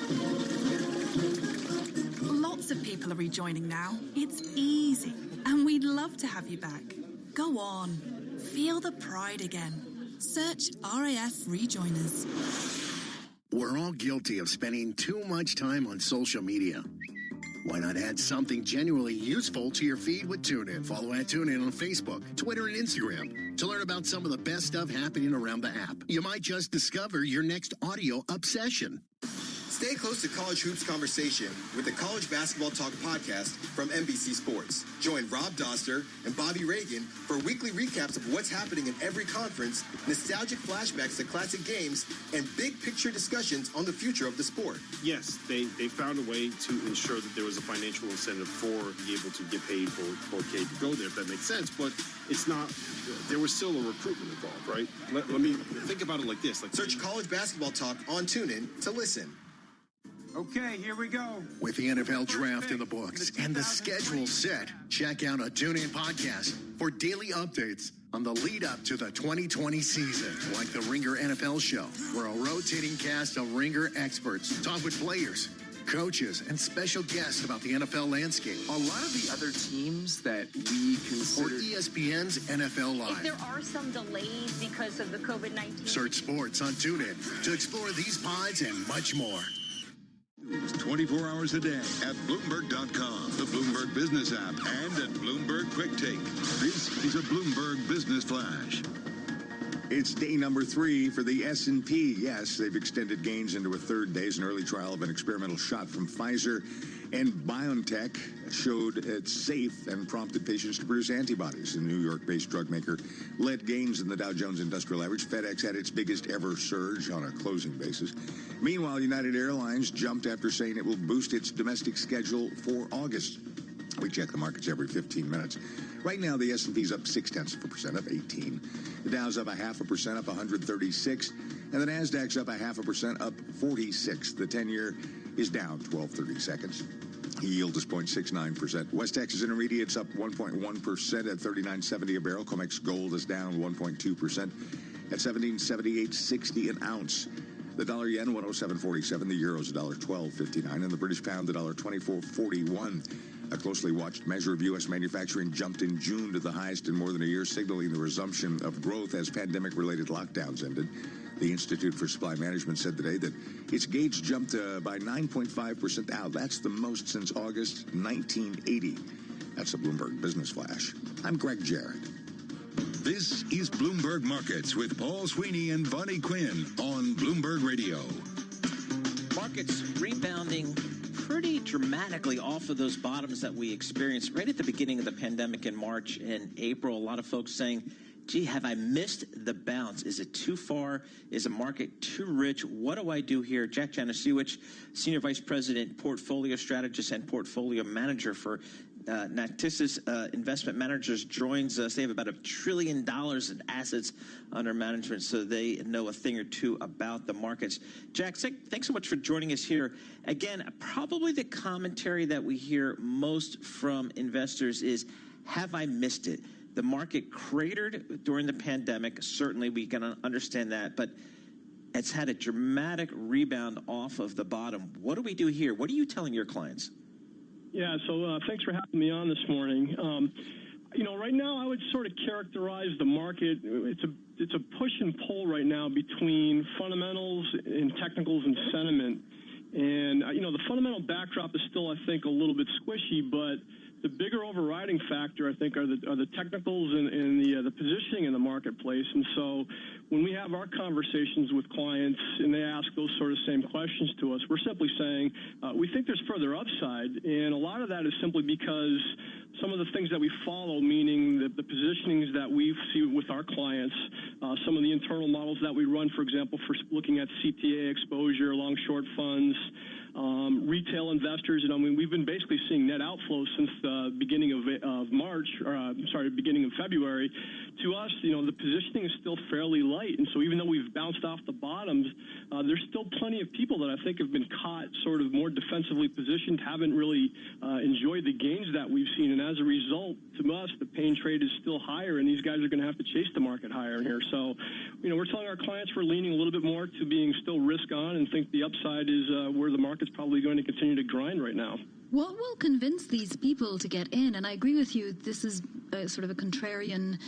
Lots of people are rejoining now. It's easy. And we'd love to have you back. Go on. Feel the pride again. Search RAF Rejoiners. We're all guilty of spending too much time on social media. Why not add something genuinely useful to your feed with TuneIn? Follow @TuneIn on Facebook, Twitter, and Instagram to learn about some of the best stuff happening around the app. You might just discover your next audio obsession. Stay close to college hoops conversation with the College Basketball Talk podcast from NBC Sports. Join Rob Doster and Bobby Reagan for weekly recaps of what's happening in every conference, nostalgic flashbacks to classic games, and big picture discussions on the future of the sport. Yes, they found a way to ensure that there was a financial incentive for be able to get paid for a kid to go there, if that makes sense. But it's not, there was still a recruitment involved, right? Let me think about it like this. Search College Basketball Talk on TuneIn to listen. Okay, here we go. With the NFL draft in the books and the schedule set, check out a TuneIn podcast for daily updates on the lead up to the 2020 season. Like the Ringer NFL Show, where a rotating cast of Ringer experts talk with players, coaches, and special guests about the NFL landscape. A lot of the other teams that we consider... Or ESPN's NFL Live. If there are some delays because of the COVID-19... Search sports on TuneIn to explore these pods and much more. 24 hours a day at Bloomberg.com, the Bloomberg Business app, and at Bloomberg Quick Take. This is a Bloomberg Business Flash. It's day number 3 for the S&P. Yes, they've extended gains into a third day as an early trial of an experimental shot from Pfizer and BioNTech showed it's safe and prompted patients to produce antibodies. The New York-based drug maker led gains in the Dow Jones Industrial Average. FedEx had its biggest ever surge on a closing basis. Meanwhile, United Airlines jumped after saying it will boost its domestic schedule for August. We check the markets every 15 minutes. Right now, the S&P's up 0.6%, up 18. The Dow's up 0.5%, up 136. And the Nasdaq's up 0.5%, up 46. The 10-year is down 12.30 seconds. Yield is 0.69%. West Texas Intermediate's up 1.1% at $39.70 a barrel. COMEX Gold is down 1.2% at $17.7860 an ounce. The dollar yen 107.47. The euro's $1.1259, and the British pound $1.2441. A closely watched measure of U.S. manufacturing jumped in June to the highest in more than a year, signaling the resumption of growth as pandemic-related lockdowns ended. The Institute for Supply Management said today that its gauge jumped by 9.5% out. That's the most since August 1980. That's a Bloomberg Business Flash. I'm Greg Jarrett. This is Bloomberg Markets with Paul Sweeney and Vonnie Quinn on Bloomberg Radio. Markets rebounding pretty dramatically off of those bottoms that we experienced right at the beginning of the pandemic in March and April. A lot of folks saying, gee, have I missed the bounce? Is it too far? Is the market too rich? What do I do here? Jack Janasiewicz, Senior Vice President, Portfolio Strategist and Portfolio Manager for Natixis Investment Managers, joins us. They have about $1 trillion in assets under management, so they know a thing or two about the markets. Jack, thanks so much for joining us here. Again, probably the commentary that we hear most from investors is, have I missed it? The market cratered during the pandemic. Certainly, we can understand that, but it's had a dramatic rebound off of the bottom. What do we do here? What are you telling your clients? Yeah, so thanks for having me on this morning. Right now I would sort of characterize the market. It's a push and pull right now between fundamentals and technicals and sentiment. And, the fundamental backdrop is still, I think, a little bit squishy, but the bigger overriding factor, I think, are the technicals and the positioning in the marketplace. And so when we have our conversations with clients and they ask those sort of same questions to us, we're simply saying we think there's further upside. And a lot of that is simply because some of the things that we follow, meaning the positionings that we see with our clients, some of the internal models that we run, for example, for looking at CTA exposure, long short funds, retail investors, and we've been basically seeing net outflows since the beginning of March, beginning of February. To us, the positioning is still fairly light, and so even though we've bounced off the bottoms, there's still plenty of people that I think have been caught sort of more defensively positioned, haven't really enjoyed the gains that we've seen, and as a result, to us, the pain trade is still higher, and these guys are going to have to chase the market higher in here. So, we're telling our clients we're leaning a little bit more to being still risk on and think the upside is where the market's probably going to continue to grind right now. What will convince these people to get in? And I agree with you, this is sort of a contrarian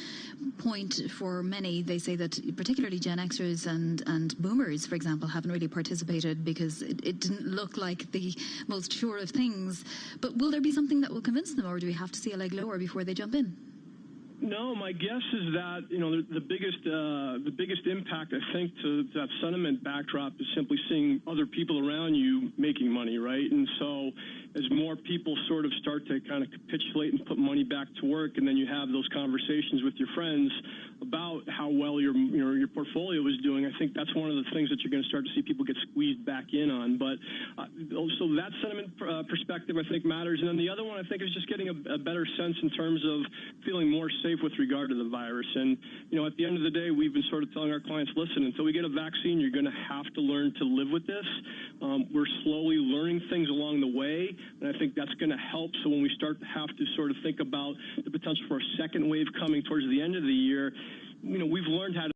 point for many. They say that particularly Gen Xers and Boomers, for example, haven't really participated because it didn't look like the most sure of things. But will there be something that will convince them, or do we have to see a leg lower before they jump in? No, my guess is that the biggest impact, I think, to that sentiment backdrop is simply seeing other people around you making money, right? And so as more people sort of start to kind of capitulate and put money back to work, and then you have those conversations with your friends about how well your portfolio is doing, I think that's one of the things that you're going to start to see people get squeezed back in on. But so that sentiment perspective, I think, matters. And then the other one, I think, is just getting a better sense in terms of feeling more safe with regard to the virus. And, at the end of the day, we've been sort of telling our clients, listen, until we get a vaccine, you're going to have to learn to live with this. We're slowly learning things along the way, and I think that's going to help. So when we start to have to sort of think about the potential for a second wave coming towards the end of the year, we've learned how to